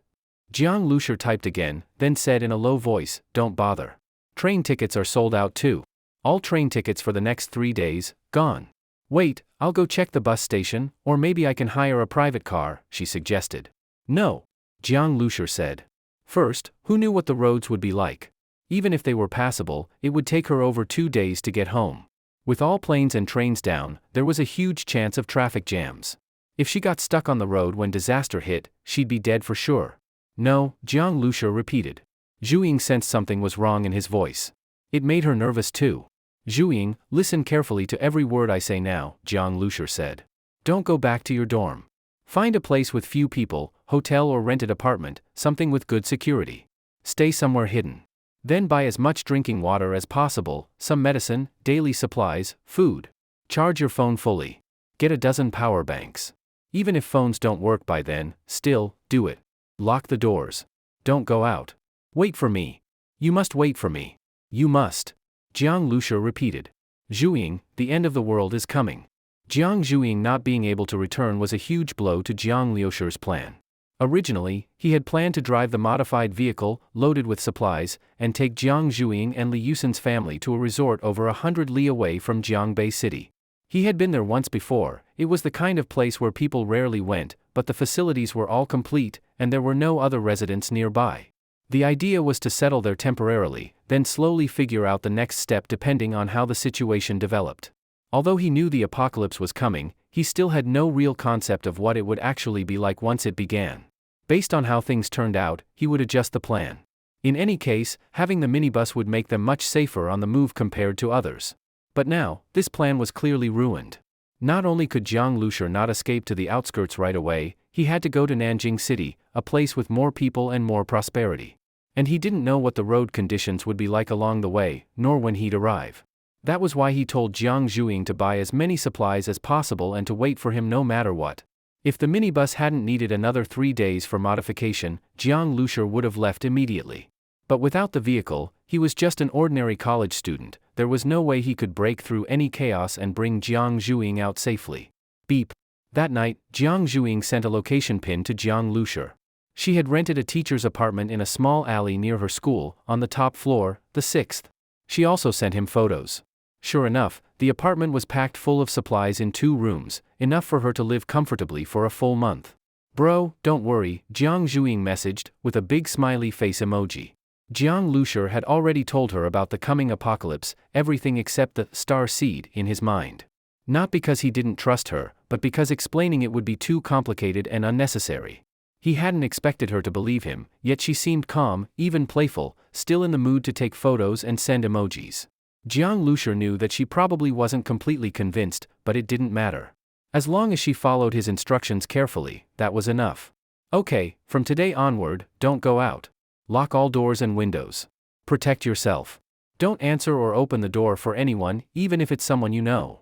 Jiang Lushur typed again, then said in a low voice, don't bother. Train tickets are sold out too. All train tickets for the next 3 days, gone. Wait, I'll go check the bus station, or maybe I can hire a private car, she suggested. No. Jiang Lushur said. First, who knew what the roads would be like? Even if they were passable, it would take her over 2 days to get home. With all planes and trains down, there was a huge chance of traffic jams. If she got stuck on the road when disaster hit, she'd be dead for sure. No, Jiang Lushur repeated. Zhuing sensed something was wrong in his voice. It made her nervous too. Zhuing, listen carefully to every word I say now, Jiang Lushur said. Don't go back to your dorm. Find a place with few people, hotel or rented apartment, something with good security. Stay somewhere hidden. Then buy as much drinking water as possible, some medicine, daily supplies, food. Charge your phone fully. Get a dozen power banks. Even if phones don't work by then, still, do it. Lock the doors. Don't go out. Wait for me. You must wait for me. You must. Jiang Lushi repeated. Zhuiying, the end of the world is coming. Jiang Zhuiying not being able to return was a huge blow to Jiang Liushi's plan. Originally, he had planned to drive the modified vehicle, loaded with supplies, and take Jiang Zhuiying and Li Yusen's family to a resort over 100 li away from Jiangbei City. He had been there once before. It was the kind of place where people rarely went, but the facilities were all complete, and there were no other residents nearby. The idea was to settle there temporarily, then slowly figure out the next step depending on how the situation developed. Although he knew the apocalypse was coming, he still had no real concept of what it would actually be like once it began. Based on how things turned out, he would adjust the plan. In any case, having the minibus would make them much safer on the move compared to others. But now, this plan was clearly ruined. Not only could Jiang Lushi not escape to the outskirts right away, he had to go to Nanjing City, a place with more people and more prosperity. And he didn't know what the road conditions would be like along the way, nor when he'd arrive. That was why he told Jiang Zhuiying to buy as many supplies as possible and to wait for him no matter what. If the minibus hadn't needed another 3 days for modification, Jiang Lushi would have left immediately. But without the vehicle, he was just an ordinary college student. There was no way he could break through any chaos and bring Jiang Zhuiying out safely. Beep. That night, Jiang Zhuiying sent a location pin to Jiang Lushi. She had rented a teacher's apartment in a small alley near her school, on the top floor, the 6th. She also sent him photos. Sure enough, the apartment was packed full of supplies in 2 rooms, enough for her to live comfortably for a full month. Bro, don't worry, Jiang Zhuiying messaged, with a big smiley face emoji. Jiang Lushi had already told her about the coming apocalypse, everything except the star seed in his mind. Not because he didn't trust her, but because explaining it would be too complicated and unnecessary. He hadn't expected her to believe him, yet she seemed calm, even playful, still in the mood to take photos and send emojis. Jiang Lushi knew that she probably wasn't completely convinced, but it didn't matter. As long as she followed his instructions carefully, that was enough. Okay, from today onward, don't go out. Lock all doors and windows. Protect yourself. Don't answer or open the door for anyone, even if it's someone you know.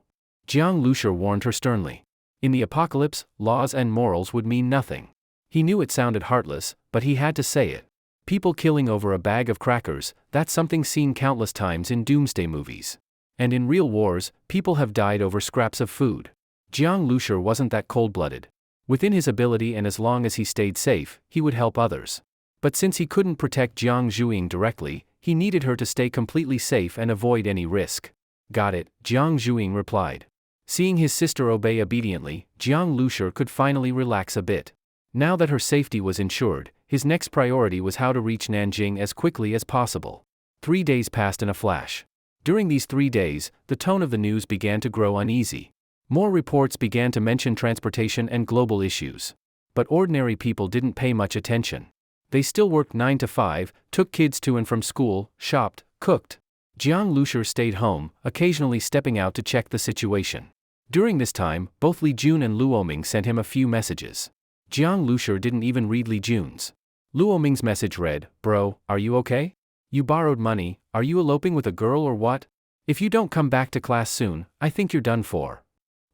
Jiang Lushi warned her sternly. In the apocalypse, laws and morals would mean nothing. He knew it sounded heartless, but he had to say it. People killing over a bag of crackers, that's something seen countless times in doomsday movies. And in real wars, people have died over scraps of food. Jiang Lushi wasn't that cold-blooded. Within his ability and as long as he stayed safe, he would help others. But since he couldn't protect Jiang Zhuiying directly, he needed her to stay completely safe and avoid any risk. Got it, Jiang Zhuiying replied. Seeing his sister obey obediently, Jiang Lushi could finally relax a bit. Now that her safety was ensured, his next priority was how to reach Nanjing as quickly as possible. 3 days passed in a flash. During these 3 days, the tone of the news began to grow uneasy. More reports began to mention transportation and global issues. But ordinary people didn't pay much attention. They still worked 9 to 5, took kids to and from school, shopped, cooked. Jiang Lushi stayed home, occasionally stepping out to check the situation. During this time, both Li Jun and Luo Ming sent him a few messages. Jiang Lushi didn't even read Li Jun's. Luo Ming's message read, "Bro, are you okay? You borrowed money, are you eloping with a girl or what? If you don't come back to class soon, I think you're done for.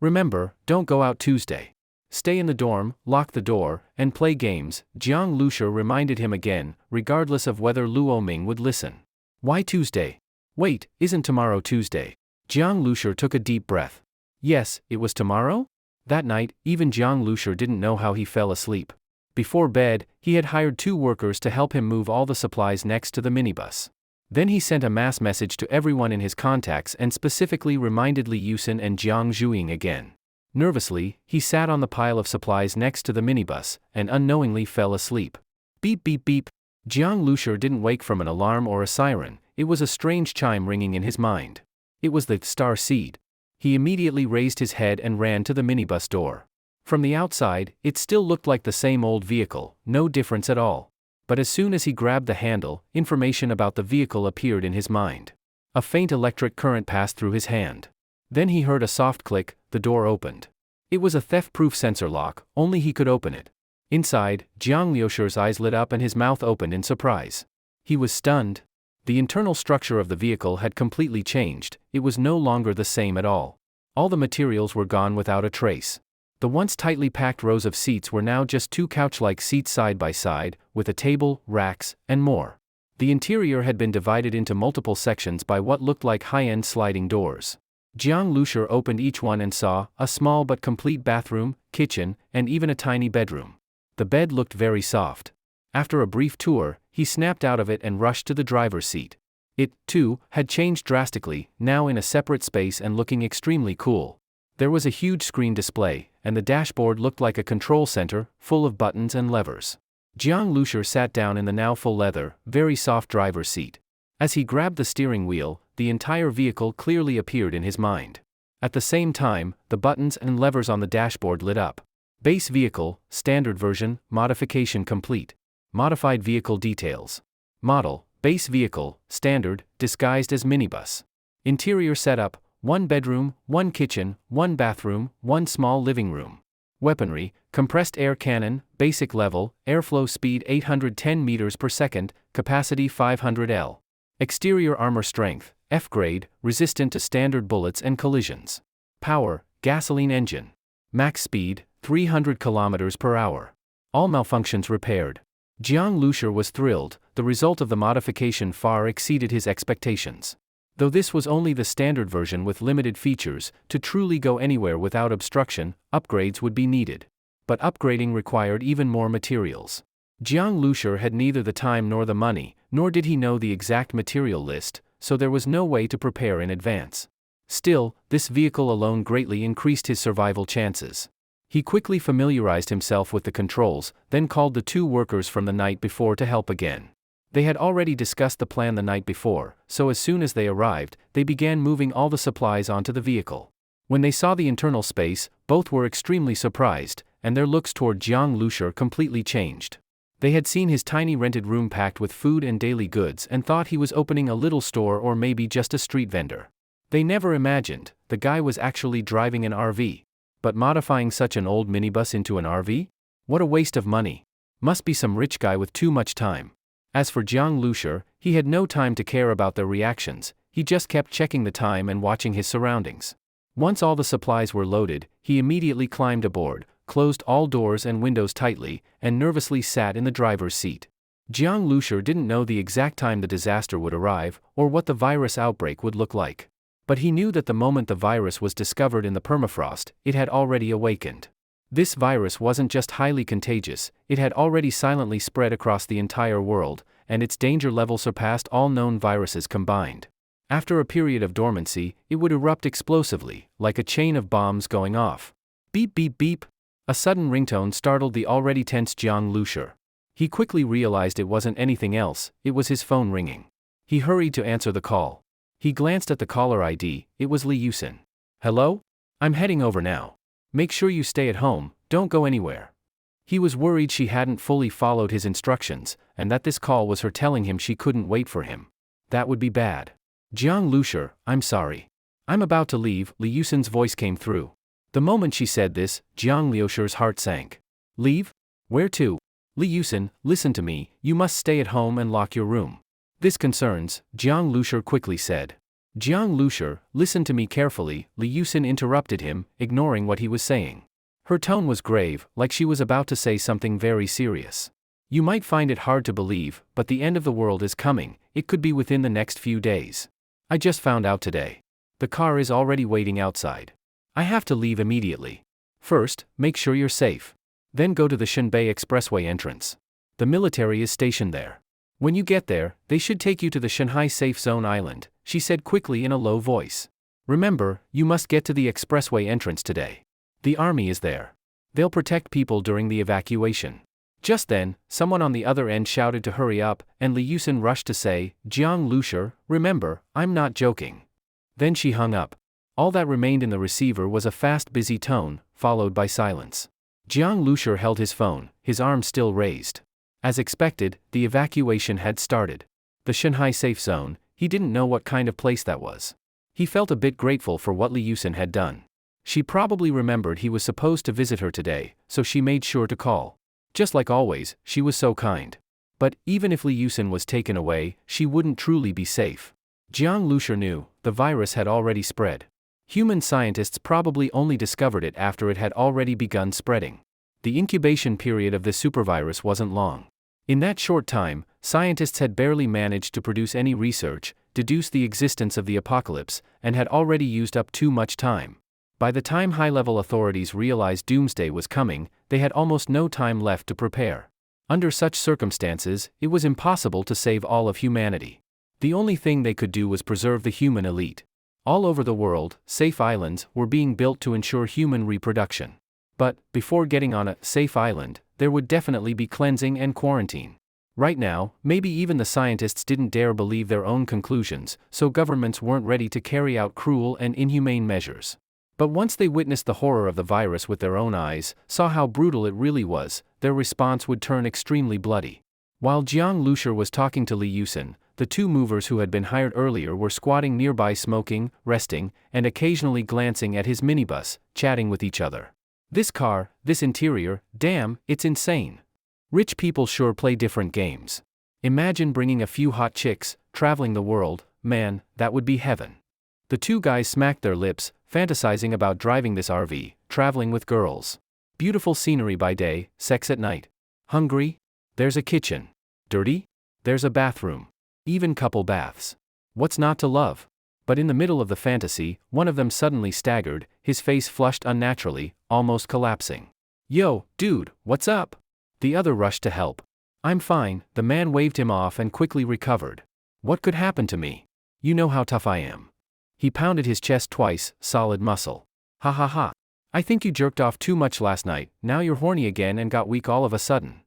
Remember, don't go out Tuesday. Stay in the dorm, lock the door, and play games." Jiang Lushi reminded him again, regardless of whether Luo Ming would listen. Why Tuesday? Wait, isn't tomorrow Tuesday? Jiang Lushi took a deep breath. Yes, it was tomorrow? That night, even Jiang Lushi didn't know how he fell asleep. Before bed, he had hired 2 workers to help him move all the supplies next to the minibus. Then he sent a mass message to everyone in his contacts and specifically reminded Li Yusen and Jiang Zhuiying again. Nervously, he sat on the pile of supplies next to the minibus, and unknowingly fell asleep. Beep beep beep. Jiang Lushi didn't wake from an alarm or a siren, it was a strange chime ringing in his mind. It was the star seed. He immediately raised his head and ran to the minibus door. From the outside, it still looked like the same old vehicle, no difference at all. But as soon as he grabbed the handle, information about the vehicle appeared in his mind. A faint electric current passed through his hand. Then he heard a soft click, the door opened. It was a theft-proof sensor lock, only he could open it. Inside, Jiang Liushi's eyes lit up and his mouth opened in surprise. He was stunned. The internal structure of the vehicle had completely changed, it was no longer the same at all. All the materials were gone without a trace. The once tightly packed rows of seats were now just two couch-like seats side by side, with a table, racks, and more. The interior had been divided into multiple sections by what looked like high-end sliding doors. Jiang Lushur opened each one and saw a small but complete bathroom, kitchen, and even a tiny bedroom. The bed looked very soft. After a brief tour, he snapped out of it and rushed to the driver's seat. It, too, had changed drastically, now in a separate space and looking extremely cool. There was a huge screen display, and the dashboard looked like a control center, full of buttons and levers. Jiang Lushur sat down in the now full leather, very soft driver's seat. As he grabbed the steering wheel, the entire vehicle clearly appeared in his mind. At the same time, the buttons and levers on the dashboard lit up. Base vehicle, standard version, modification complete. Modified vehicle details. Model, base vehicle, standard, disguised as minibus. Interior setup, 1 bedroom, 1 kitchen, 1 bathroom, 1 small living room. Weaponry, compressed air cannon, basic level, airflow speed 810 meters per second, capacity 500 L. Exterior armor strength, F grade, resistant to standard bullets and collisions. Power, gasoline engine. Max speed, 300 kilometers per hour. All malfunctions repaired. Jiang Lushur was thrilled. The result of the modification far exceeded his expectations. Though this was only the standard version with limited features, to truly go anywhere without obstruction, upgrades would be needed. But upgrading required even more materials. Jiang Lushur had neither the time nor the money, nor did he know the exact material list, so there was no way to prepare in advance. Still, this vehicle alone greatly increased his survival chances. He quickly familiarized himself with the controls, then called the 2 workers from the night before to help again. They had already discussed the plan the night before, so as soon as they arrived, they began moving all the supplies onto the vehicle. When they saw the internal space, both were extremely surprised, and their looks toward Jiang Lushur completely changed. They had seen his tiny rented room packed with food and daily goods and thought he was opening a little store or maybe just a street vendor. They never imagined the guy was actually driving an RV. But modifying such an old minibus into an RV? What a waste of money. Must be some rich guy with too much time. As for Jiang Lushur, he had no time to care about their reactions, he just kept checking the time and watching his surroundings. Once all the supplies were loaded, he immediately climbed aboard, closed all doors and windows tightly, and nervously sat in the driver's seat. Jiang Lushur didn't know the exact time the disaster would arrive, or what the virus outbreak would look like. But he knew that the moment the virus was discovered in the permafrost, it had already awakened. This virus wasn't just highly contagious, it had already silently spread across the entire world, and its danger level surpassed all known viruses combined. After a period of dormancy, it would erupt explosively, like a chain of bombs going off. Beep beep beep! A sudden ringtone startled the already tense Jiang Lushur. He quickly realized it wasn't anything else, it was his phone ringing. He hurried to answer the call. He glanced at the caller ID, it was Li Yusin. Hello? I'm heading over now. Make sure you stay at home, don't go anywhere. He was worried she hadn't fully followed his instructions, and that this call was her telling him she couldn't wait for him. That would be bad. Jiang Lushur, I'm sorry. I'm about to leave, Li Yusin's voice came through. The moment she said this, Jiang Lushur's heart sank. Leave? Where to? Li Yusin, listen to me, you must stay at home and lock your room. This concerns, Jiang Lushur quickly said. Jiang Lushur, listen to me carefully, Li Yusin interrupted him, ignoring what he was saying. Her tone was grave, like she was about to say something very serious. You might find it hard to believe, but the end of the world is coming, it could be within the next few days. I just found out today. The car is already waiting outside. I have to leave immediately. First, make sure you're safe. Then go to the Shanbei Expressway entrance. The military is stationed there. When you get there, they should take you to the Shanghai Safe Zone Island, she said quickly in a low voice. Remember, you must get to the expressway entrance today. The army is there. They'll protect people during the evacuation. Just then, someone on the other end shouted to hurry up, and Li Yusin rushed to say, Jiang Lushur, remember, I'm not joking. Then she hung up. All that remained in the receiver was a fast busy tone, followed by silence. Jiang Lushur held his phone, his arm still raised. As expected, the evacuation had started. The Shanghai Safe Zone, he didn't know what kind of place that was. He felt a bit grateful for what Li Yusin had done. She probably remembered he was supposed to visit her today, so she made sure to call. Just like always, she was so kind. But, even if Li Yusin was taken away, she wouldn't truly be safe. Jiang Lushur knew, the virus had already spread. Human scientists probably only discovered it after it had already begun spreading. The incubation period of the supervirus wasn't long. In that short time, scientists had barely managed to produce any research, deduce the existence of the apocalypse, and had already used up too much time. By the time high-level authorities realized doomsday was coming, they had almost no time left to prepare. Under such circumstances, it was impossible to save all of humanity. The only thing they could do was preserve the human elite. All over the world, safe islands were being built to ensure human reproduction. But, before getting on a safe island, there would definitely be cleansing and quarantine. Right now, maybe even the scientists didn't dare believe their own conclusions, so governments weren't ready to carry out cruel and inhumane measures. But once they witnessed the horror of the virus with their own eyes, saw how brutal it really was, their response would turn extremely bloody. While Jiang Lushur was talking to Li Yusen, the two movers who had been hired earlier were squatting nearby smoking, resting, and occasionally glancing at his minibus, chatting with each other. This car, this interior, damn, it's insane. Rich people sure play different games. Imagine bringing a few hot chicks, traveling the world, man, that would be heaven. The two guys smacked their lips, fantasizing about driving this RV, traveling with girls. Beautiful scenery by day, sex at night. Hungry? There's a kitchen. Dirty? There's a bathroom. Even couple baths. What's not to love? But in the middle of the fantasy, one of them suddenly staggered, his face flushed unnaturally, almost collapsing. Yo, dude, what's up? The other rushed to help. I'm fine, the man waved him off and quickly recovered. What could happen to me? You know how tough I am. He pounded his chest twice, solid muscle. Ha ha ha. I think you jerked off too much last night, now you're horny again and got weak all of a sudden.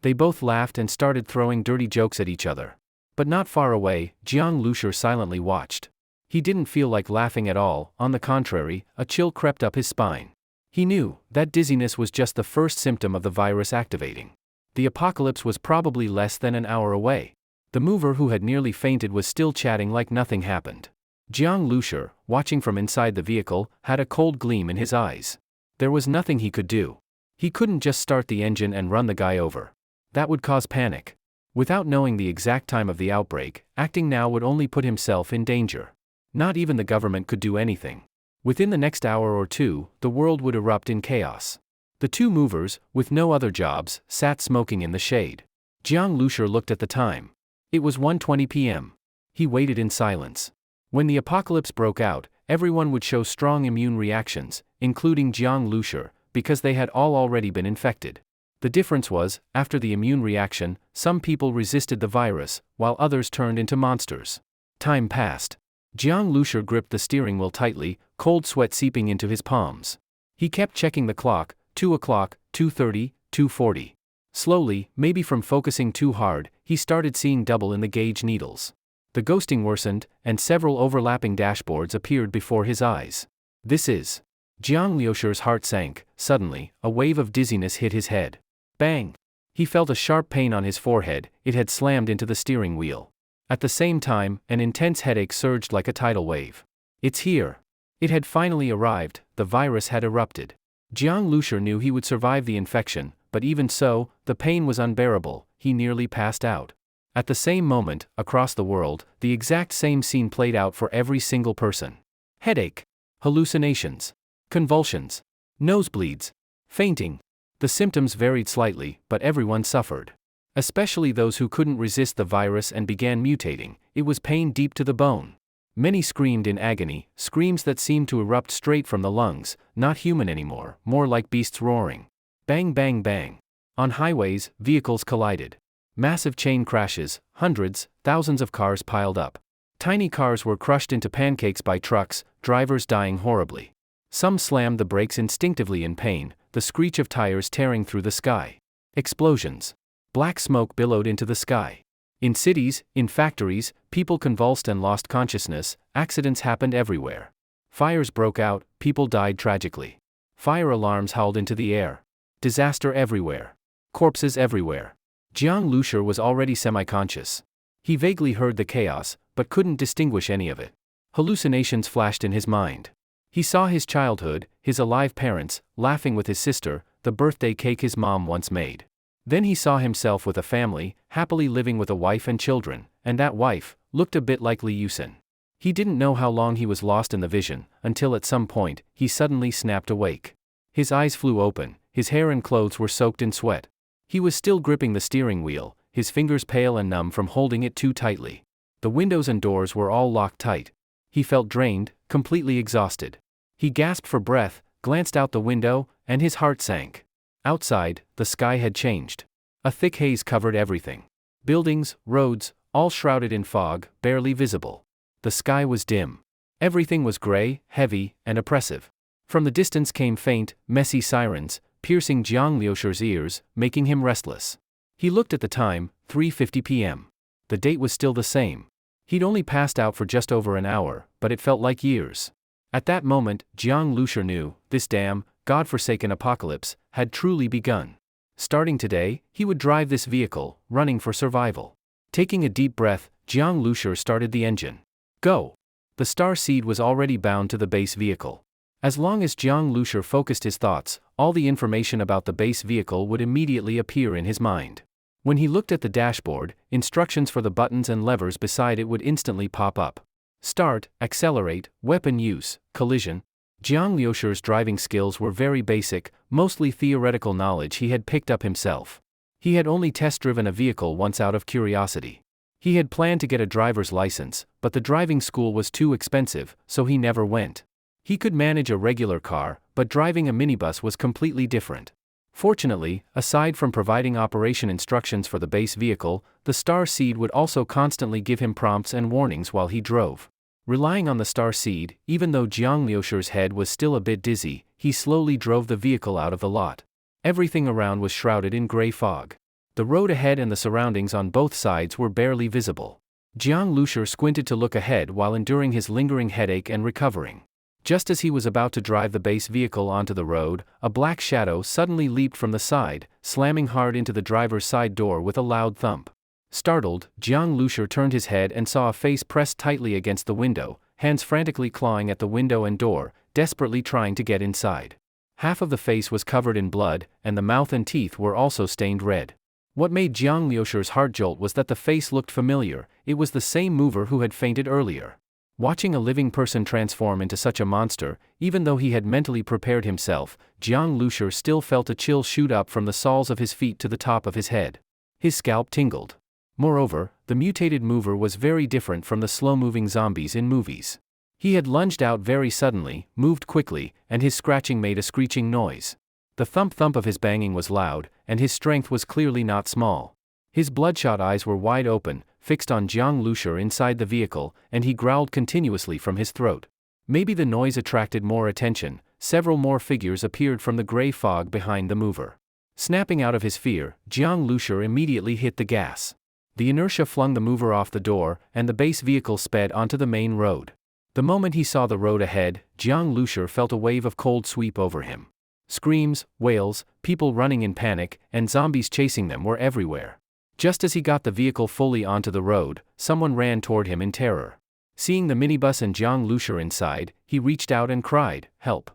They both laughed and started throwing dirty jokes at each other. But not far away, Jiang Lushur silently watched. He didn't feel like laughing at all, on the contrary, a chill crept up his spine. He knew that dizziness was just the first symptom of the virus activating. The apocalypse was probably less than an hour away. The mover who had nearly fainted was still chatting like nothing happened. Jiang Lushur, watching from inside the vehicle, had a cold gleam in his eyes. There was nothing he could do. He couldn't just start the engine and run the guy over. That would cause panic. Without knowing the exact time of the outbreak, acting now would only put himself in danger. Not even the government could do anything. Within the next hour or two, the world would erupt in chaos. The two movers, with no other jobs, sat smoking in the shade. Jiang Lushur looked at the time. It was 1:20 p.m. He waited in silence. When the apocalypse broke out, everyone would show strong immune reactions, including Jiang Lushur, because they had all already been infected. The difference was, after the immune reaction, some people resisted the virus, while others turned into monsters. Time passed. Jiang Lushur gripped the steering wheel tightly, cold sweat seeping into his palms. He kept checking the clock, 2 o'clock, 2:30, 2:40. Slowly, maybe from focusing too hard, he started seeing double in the gauge needles. The ghosting worsened, and several overlapping dashboards appeared before his eyes. This is... Jiang Lushur's heart sank. Suddenly, a wave of dizziness hit his head. Bang! He felt a sharp pain on his forehead, it had slammed into the steering wheel. At the same time, an intense headache surged like a tidal wave. It's here. It had finally arrived, the virus had erupted. Jiang Lushur knew he would survive the infection, but even so, the pain was unbearable, he nearly passed out. At the same moment, across the world, the exact same scene played out for every single person. Headache. Hallucinations. Convulsions. Nosebleeds. Fainting. The symptoms varied slightly, but everyone suffered. Especially those who couldn't resist the virus and began mutating, it was pain deep to the bone. Many screamed in agony, screams that seemed to erupt straight from the lungs, not human anymore, more like beasts roaring. Bang bang bang. On highways, vehicles collided. Massive chain crashes, hundreds, thousands of cars piled up. Tiny cars were crushed into pancakes by trucks, drivers dying horribly. Some slammed the brakes instinctively in pain, the screech of tires tearing through the sky. Explosions. Black smoke billowed into the sky. In cities, in factories, people convulsed and lost consciousness, accidents happened everywhere. Fires broke out, people died tragically. Fire alarms howled into the air. Disaster everywhere. Corpses everywhere. Jiang Lushur was already semi-conscious. He vaguely heard the chaos, but couldn't distinguish any of it. Hallucinations flashed in his mind. He saw his childhood, his alive parents, laughing with his sister, the birthday cake his mom once made. Then he saw himself with a family, happily living with a wife and children, and that wife looked a bit like Li Yusen. He didn't know how long he was lost in the vision, until at some point, he suddenly snapped awake. His eyes flew open, his hair and clothes were soaked in sweat. He was still gripping the steering wheel, his fingers pale and numb from holding it too tightly. The windows and doors were all locked tight. He felt drained, completely exhausted. He gasped for breath, glanced out the window, and his heart sank. Outside, the sky had changed. A thick haze covered everything. Buildings, roads, all shrouded in fog, barely visible. The sky was dim. Everything was gray, heavy, and oppressive. From the distance came faint, messy sirens, piercing Jiang Liusher's ears, making him restless. He looked at the time, 3:50 p.m. The date was still the same. He'd only passed out for just over an hour, but it felt like years. At that moment, Jiang Liusher knew, this damn, God-forsaken apocalypse, had truly begun. Starting today, he would drive this vehicle, running for survival. Taking a deep breath, Jiang Liusher started the engine. Go! The Star Seed was already bound to the base vehicle. As long as Jiang Liusher focused his thoughts, all the information about the base vehicle would immediately appear in his mind. When he looked at the dashboard, instructions for the buttons and levers beside it would instantly pop up. Start, accelerate, weapon use, collision. Jiang Liusher's driving skills were very basic, mostly theoretical knowledge he had picked up himself. He had only test-driven a vehicle once out of curiosity. He had planned to get a driver's license, but the driving school was too expensive, so he never went. He could manage a regular car, but driving a minibus was completely different. Fortunately, aside from providing operation instructions for the base vehicle, the Star Seed would also constantly give him prompts and warnings while he drove. Relying on the Star Seed, even though Jiang Liusher's head was still a bit dizzy, he slowly drove the vehicle out of the lot. Everything around was shrouded in gray fog. The road ahead and the surroundings on both sides were barely visible. Jiang Liusher squinted to look ahead while enduring his lingering headache and recovering. Just as he was about to drive the base vehicle onto the road, a black shadow suddenly leaped from the side, slamming hard into the driver's side door with a loud thump. Startled, Jiang Liusher turned his head and saw a face pressed tightly against the window, hands frantically clawing at the window and door, desperately trying to get inside. Half of the face was covered in blood, and the mouth and teeth were also stained red. What made Jiang Liusher's heart jolt was that the face looked familiar. It was the same mover who had fainted earlier. Watching a living person transform into such a monster, even though he had mentally prepared himself, Jiang Liusher still felt a chill shoot up from the soles of his feet to the top of his head. His scalp tingled. Moreover, the mutated mover was very different from the slow-moving zombies in movies. He had lunged out very suddenly, moved quickly, and his scratching made a screeching noise. The thump-thump of his banging was loud, and his strength was clearly not small. His bloodshot eyes were wide open, fixed on Jiang Liusher inside the vehicle, and he growled continuously from his throat. Maybe the noise attracted more attention. Several more figures appeared from the gray fog behind the mover. Snapping out of his fear, Jiang Liusher immediately hit the gas. The inertia flung the mover off the door, and the base vehicle sped onto the main road. The moment he saw the road ahead, Jiang Liusher felt a wave of cold sweep over him. Screams, wails, people running in panic, and zombies chasing them were everywhere. Just as he got the vehicle fully onto the road, someone ran toward him in terror. Seeing the minibus and Jiang Liusher inside, he reached out and cried, "Help!"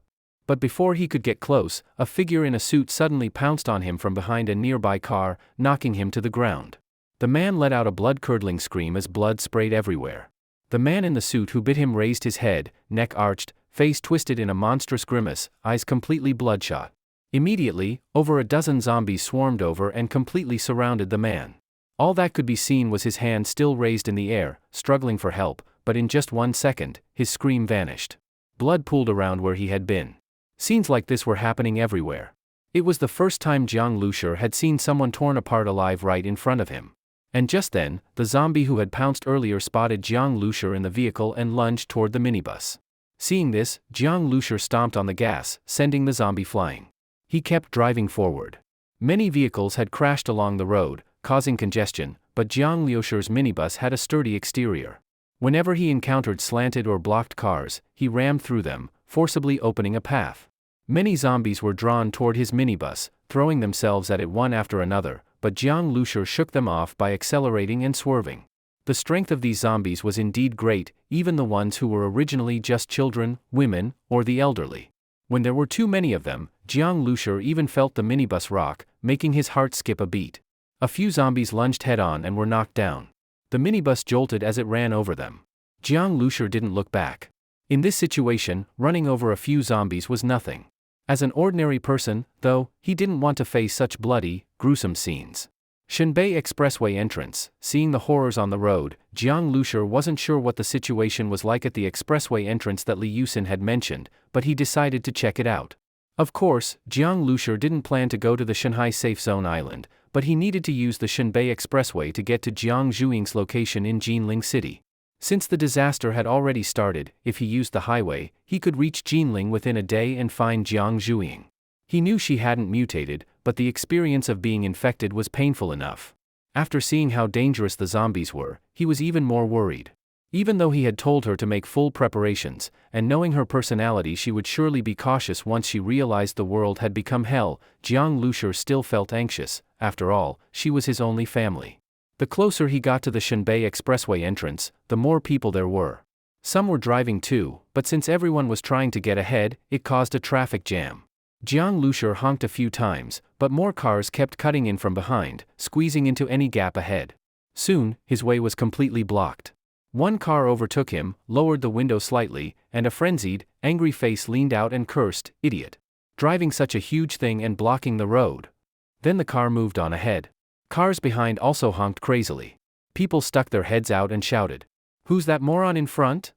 But before he could get close, a figure in a suit suddenly pounced on him from behind a nearby car, knocking him to the ground. The man let out a blood-curdling scream as blood sprayed everywhere. The man in the suit who bit him raised his head, neck arched, face twisted in a monstrous grimace, eyes completely bloodshot. Immediately, over a dozen zombies swarmed over and completely surrounded the man. All that could be seen was his hand still raised in the air, struggling for help, but in just 1 second, his scream vanished. Blood pooled around where he had been. Scenes like this were happening everywhere. It was the first time Jiang Liusher had seen someone torn apart alive right in front of him. And just then, the zombie who had pounced earlier spotted Jiang Liusher in the vehicle and lunged toward the minibus. Seeing this, Jiang Liusher stomped on the gas, sending the zombie flying. He kept driving forward. Many vehicles had crashed along the road, causing congestion, but Jiang Liusher's minibus had a sturdy exterior. Whenever he encountered slanted or blocked cars, he rammed through them, forcibly opening a path. Many zombies were drawn toward his minibus, throwing themselves at it one after another, but Jiang Liusher shook them off by accelerating and swerving. The strength of these zombies was indeed great, even the ones who were originally just children, women, or the elderly. When there were too many of them, Jiang Liusher even felt the minibus rock, making his heart skip a beat. A few zombies lunged head-on and were knocked down. The minibus jolted as it ran over them. Jiang Lushur didn't look back. In this situation, running over a few zombies was nothing. As an ordinary person, though, he didn't want to face such bloody, gruesome scenes. Shenbei Expressway entrance. Seeing the horrors on the road, Jiang Lushur wasn't sure what the situation was like at the expressway entrance that Li Yusin had mentioned, but he decided to check it out. Of course, Jiang Lushur didn't plan to go to the Shanghai Safe Zone Island, but he needed to use the Shenbei Expressway to get to Jiang Zhuing's location in Jinling City. Since the disaster had already started, if he used the highway, he could reach Jinling within a day and find Jiang Zhuing. He knew she hadn't mutated, but the experience of being infected was painful enough. After seeing how dangerous the zombies were, he was even more worried. Even though he had told her to make full preparations, and knowing her personality she would surely be cautious once she realized the world had become hell, Jiang Lushur still felt anxious. After all, she was his only family. The closer he got to the Shenbei Expressway entrance, the more people there were. Some were driving too, but since everyone was trying to get ahead, it caused a traffic jam. Jiang Lushur honked a few times, but more cars kept cutting in from behind, squeezing into any gap ahead. Soon, his way was completely blocked. One car overtook him, lowered the window slightly, and a frenzied, angry face leaned out and cursed, "Idiot. Driving such a huge thing and blocking the road." Then the car moved on ahead. Cars behind also honked crazily. People stuck their heads out and shouted, "Who's that moron in front?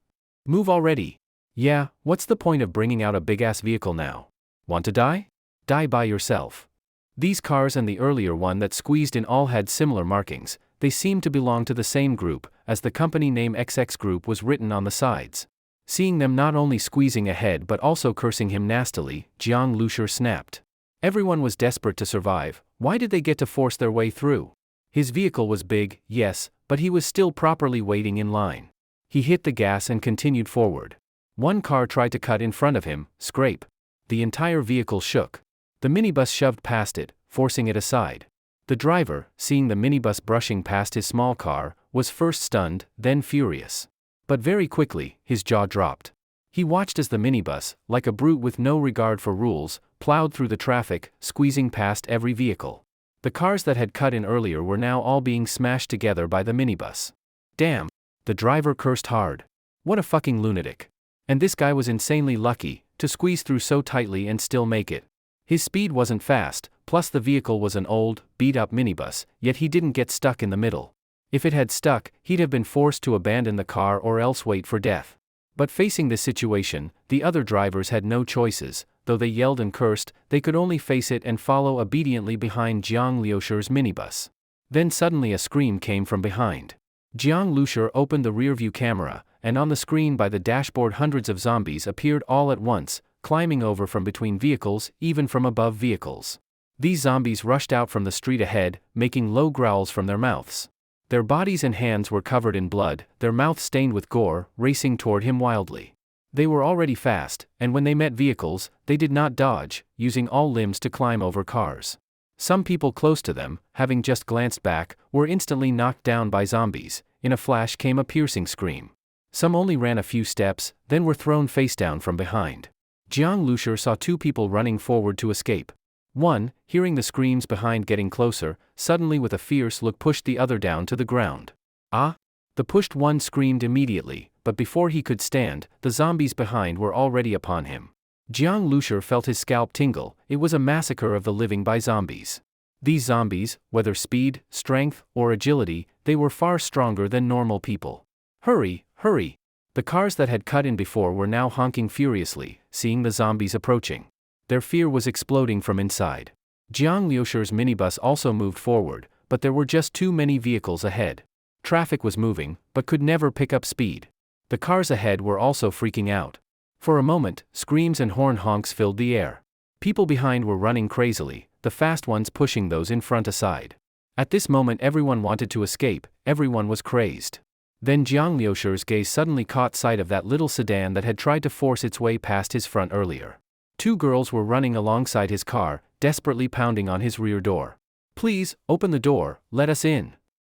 Move already." Yeah, what's the point of bringing out a big-ass vehicle now? Want to die? Die by yourself. These cars and the earlier one that squeezed in all had similar markings. They seemed to belong to the same group, as the company name XX Group was written on the sides. Seeing them not only squeezing ahead but also cursing him nastily, Jiang Lushur snapped. Everyone was desperate to survive. Why did they get to force their way through? His vehicle was big, yes, but he was still properly waiting in line. He hit the gas and continued forward. One car tried to cut in front of him, scrape. The entire vehicle shook. The minibus shoved past it, forcing it aside. The driver, seeing the minibus brushing past his small car, was first stunned, then furious. But very quickly, his jaw dropped. He watched as the minibus, like a brute with no regard for rules, plowed through the traffic, squeezing past every vehicle. The cars that had cut in earlier were now all being smashed together by the minibus. Damn! The driver cursed hard. What a fucking lunatic. And this guy was insanely lucky to squeeze through so tightly and still make it. His speed wasn't fast, plus the vehicle was an old, beat-up minibus, yet he didn't get stuck in the middle. If it had stuck, he'd have been forced to abandon the car or else wait for death. But facing this situation, the other drivers had no choices. Though they yelled and cursed, they could only face it and follow obediently behind Jiang Lushur's minibus. Then suddenly a scream came from behind. Jiang Lushur opened the rearview camera, and on the screen by the dashboard hundreds of zombies appeared all at once, climbing over from between vehicles, even from above vehicles. These zombies rushed out from the street ahead, making low growls from their mouths. Their bodies and hands were covered in blood, their mouths stained with gore, racing toward him wildly. They were already fast, and when they met vehicles, they did not dodge, using all limbs to climb over cars. Some people close to them, having just glanced back, were instantly knocked down by zombies. In a flash came a piercing scream. Some only ran a few steps, then were thrown face down from behind. Jiang Lushur saw two people running forward to escape. One, hearing the screams behind getting closer, suddenly with a fierce look pushed the other down to the ground. Ah! The pushed one screamed immediately, but before he could stand, the zombies behind were already upon him. Jiang Lushur felt his scalp tingle. It was a massacre of the living by zombies. These zombies, whether speed, strength, or agility, they were far stronger than normal people. Hurry, hurry! The cars that had cut in before were now honking furiously, seeing the zombies approaching. Their fear was exploding from inside. Jiang Lushur's minibus also moved forward, but there were just too many vehicles ahead. Traffic was moving, but could never pick up speed. The cars ahead were also freaking out. For a moment, screams and horn honks filled the air. People behind were running crazily, the fast ones pushing those in front aside. At this moment everyone wanted to escape, everyone was crazed. Then Jiang Lushur's gaze suddenly caught sight of that little sedan that had tried to force its way past his front earlier. Two girls were running alongside his car, desperately pounding on his rear door. "Please, open the door, let us in.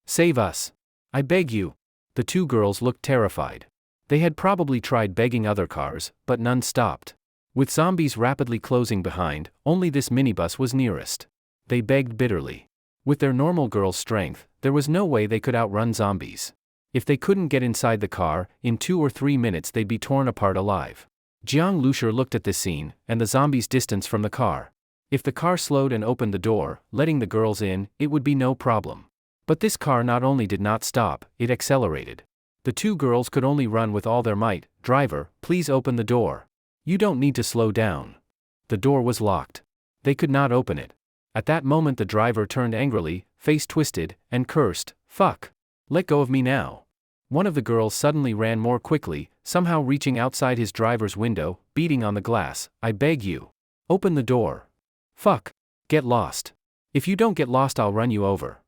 Save us. I beg you." The two girls looked terrified. They had probably tried begging other cars, but none stopped. With zombies rapidly closing behind, only this minibus was nearest. They begged bitterly. With their normal girl strength, there was no way they could outrun zombies. If they couldn't get inside the car, in 2 or 3 minutes they'd be torn apart alive. Jiang Lushur looked at this scene, and the zombies' distance from the car. If the car slowed and opened the door, letting the girls in, it would be no problem. But this car not only did not stop, it accelerated. The 2 girls could only run with all their might. "Driver, please open the door. You don't need to slow down." The door was locked. They could not open it. At that moment the driver turned angrily, face twisted, and cursed, "Fuck. Let go of me now." One of the girls suddenly ran more quickly, somehow reaching outside his driver's window, beating on the glass. "I beg you. Open the door. Fuck. Get lost. If you don't get lost I'll run you over."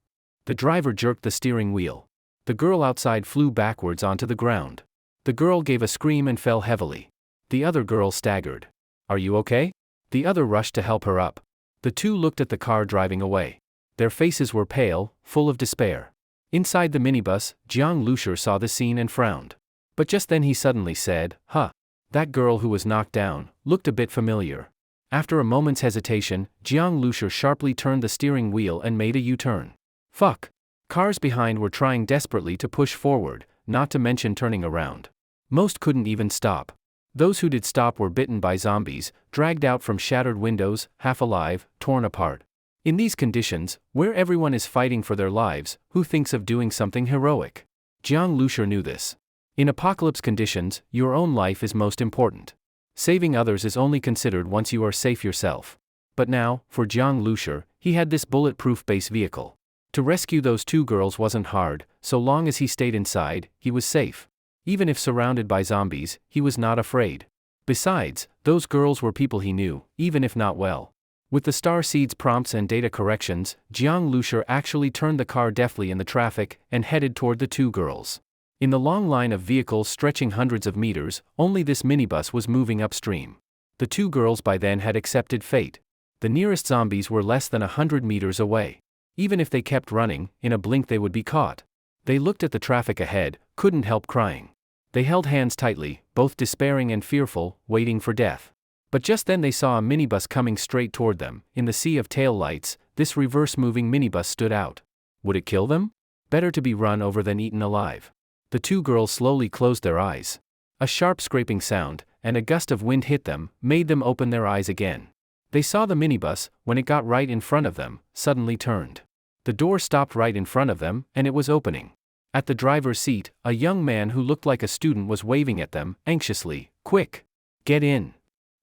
The driver jerked the steering wheel. The girl outside flew backwards onto the ground. The girl gave a scream and fell heavily. The other girl staggered. "Are you okay?" The other rushed to help her up. The 2 looked at the car driving away. Their faces were pale, full of despair. Inside the minibus, Jiang Lushur saw the scene and frowned. But just then he suddenly said, "Huh. That girl who was knocked down looked a bit familiar." After a moment's hesitation, Jiang Lushur sharply turned the steering wheel and made a U-turn. Fuck. Cars behind were trying desperately to push forward, not to mention turning around. Most couldn't even stop. Those who did stop were bitten by zombies, dragged out from shattered windows, half alive, torn apart. In these conditions, where everyone is fighting for their lives, who thinks of doing something heroic? Jiang Lushur knew this. In apocalypse conditions, your own life is most important. Saving others is only considered once you are safe yourself. But now, for Jiang Lushur, he had this bulletproof base vehicle. To rescue those 2 girls wasn't hard. So long as he stayed inside, he was safe. Even if surrounded by zombies, he was not afraid. Besides, those girls were people he knew, even if not well. With the star seeds prompts and data corrections, Jiang Lushur actually turned the car deftly in the traffic and headed toward the 2 girls. In the long line of vehicles stretching hundreds of meters, only this minibus was moving upstream. The 2 girls by then had accepted fate. The nearest zombies were less than 100 meters away. Even if they kept running, in a blink they would be caught. They looked at the traffic ahead, couldn't help crying. They held hands tightly, both despairing and fearful, waiting for death. But just then they saw a minibus coming straight toward them. In the sea of tail lights, this reverse-moving minibus stood out. Would it kill them? Better to be run over than eaten alive. The 2 girls slowly closed their eyes. A sharp scraping sound, and a gust of wind hit them, made them open their eyes again. They saw the minibus, when it got right in front of them, suddenly turned. The door stopped right in front of them, and it was opening. At the driver's seat, a young man who looked like a student was waving at them, anxiously. "Quick! Get in!"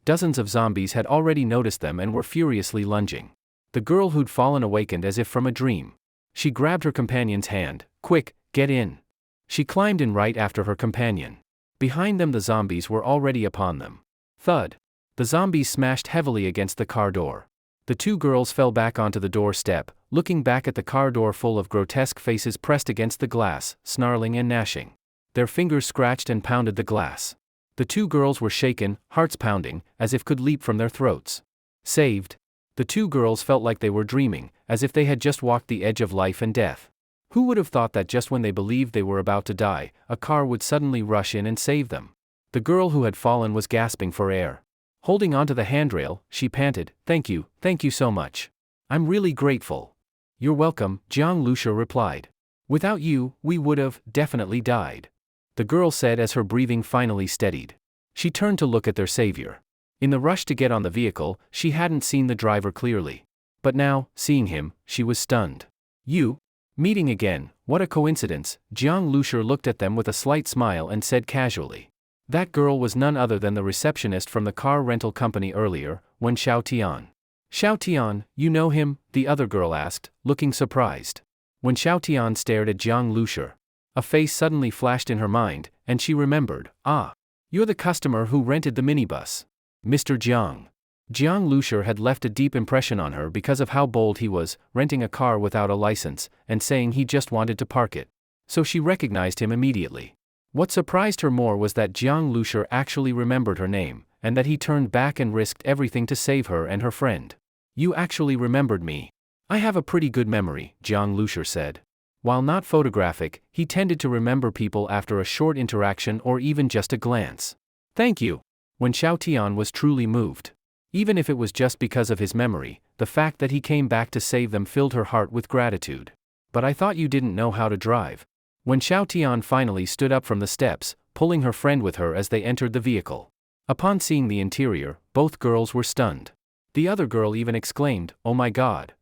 Dozens of zombies had already noticed them and were furiously lunging. The girl who'd fallen awakened as if from a dream. She grabbed her companion's hand. "Quick, get in!" She climbed in right after her companion. Behind them the zombies were already upon them. Thud! The zombies smashed heavily against the car door. The 2 girls fell back onto the doorstep, looking back at the car door full of grotesque faces pressed against the glass, snarling and gnashing. Their fingers scratched and pounded the glass. The 2 girls were shaken, hearts pounding, as if could leap from their throats. Saved. The 2 girls felt like they were dreaming, as if they had just walked the edge of life and death. Who would have thought that just when they believed they were about to die, a car would suddenly rush in and save them? The girl who had fallen was gasping for air. Holding onto the handrail, she panted, thank you so much. I'm really grateful." "You're welcome," Jiang Lushur replied. "Without you, we would have definitely died," the girl said as her breathing finally steadied. She turned to look at their savior. In the rush to get on the vehicle, she hadn't seen the driver clearly. But now, seeing him, she was stunned. "You? Meeting again, what a coincidence." Jiang Lushur looked at them with a slight smile and said casually. That girl was none other than the receptionist from the car rental company earlier, Wen Xiaotian. "Xiaotian, you know him?" the other girl asked, looking surprised. When Xiaotian stared at Jiang Lushur, a face suddenly flashed in her mind, and she remembered. "Ah, you're the customer who rented the minibus. Mr. Jiang." Jiang Lushur had left a deep impression on her because of how bold he was, renting a car without a license, and saying he just wanted to park it. So she recognized him immediately. What surprised her more was that Jiang Lushur actually remembered her name, and that he turned back and risked everything to save her and her friend. "You actually remembered me." "I have a pretty good memory," Jiang Lushur said. While not photographic, he tended to remember people after a short interaction or even just a glance. "Thank you." When Xiaotian was truly moved. Even if it was just because of his memory, the fact that he came back to save them filled her heart with gratitude. "But I thought you didn't know how to drive." When Xiao Tian finally stood up from the steps, pulling her friend with her as they entered the vehicle. Upon seeing the interior, both girls were stunned. The other girl even exclaimed, "Oh my god!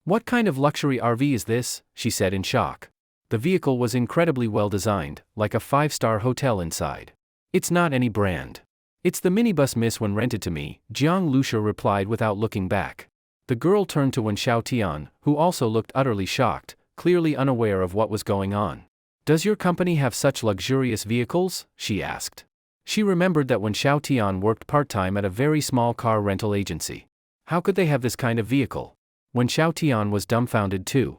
What kind of luxury RV is this?" she said in shock. The vehicle was incredibly well designed, like a 5-star hotel inside. "It's not any brand. It's the minibus miss when rented to me," Jiang Lucia replied without looking back. The girl turned to Wen Xiaotian, who also looked utterly shocked, clearly unaware of what was going on. "Does your company have such luxurious vehicles?" she asked. She remembered that Wen Xiaotian worked part-time at a very small car rental agency. How could they have this kind of vehicle? Wen Xiaotian was dumbfounded too.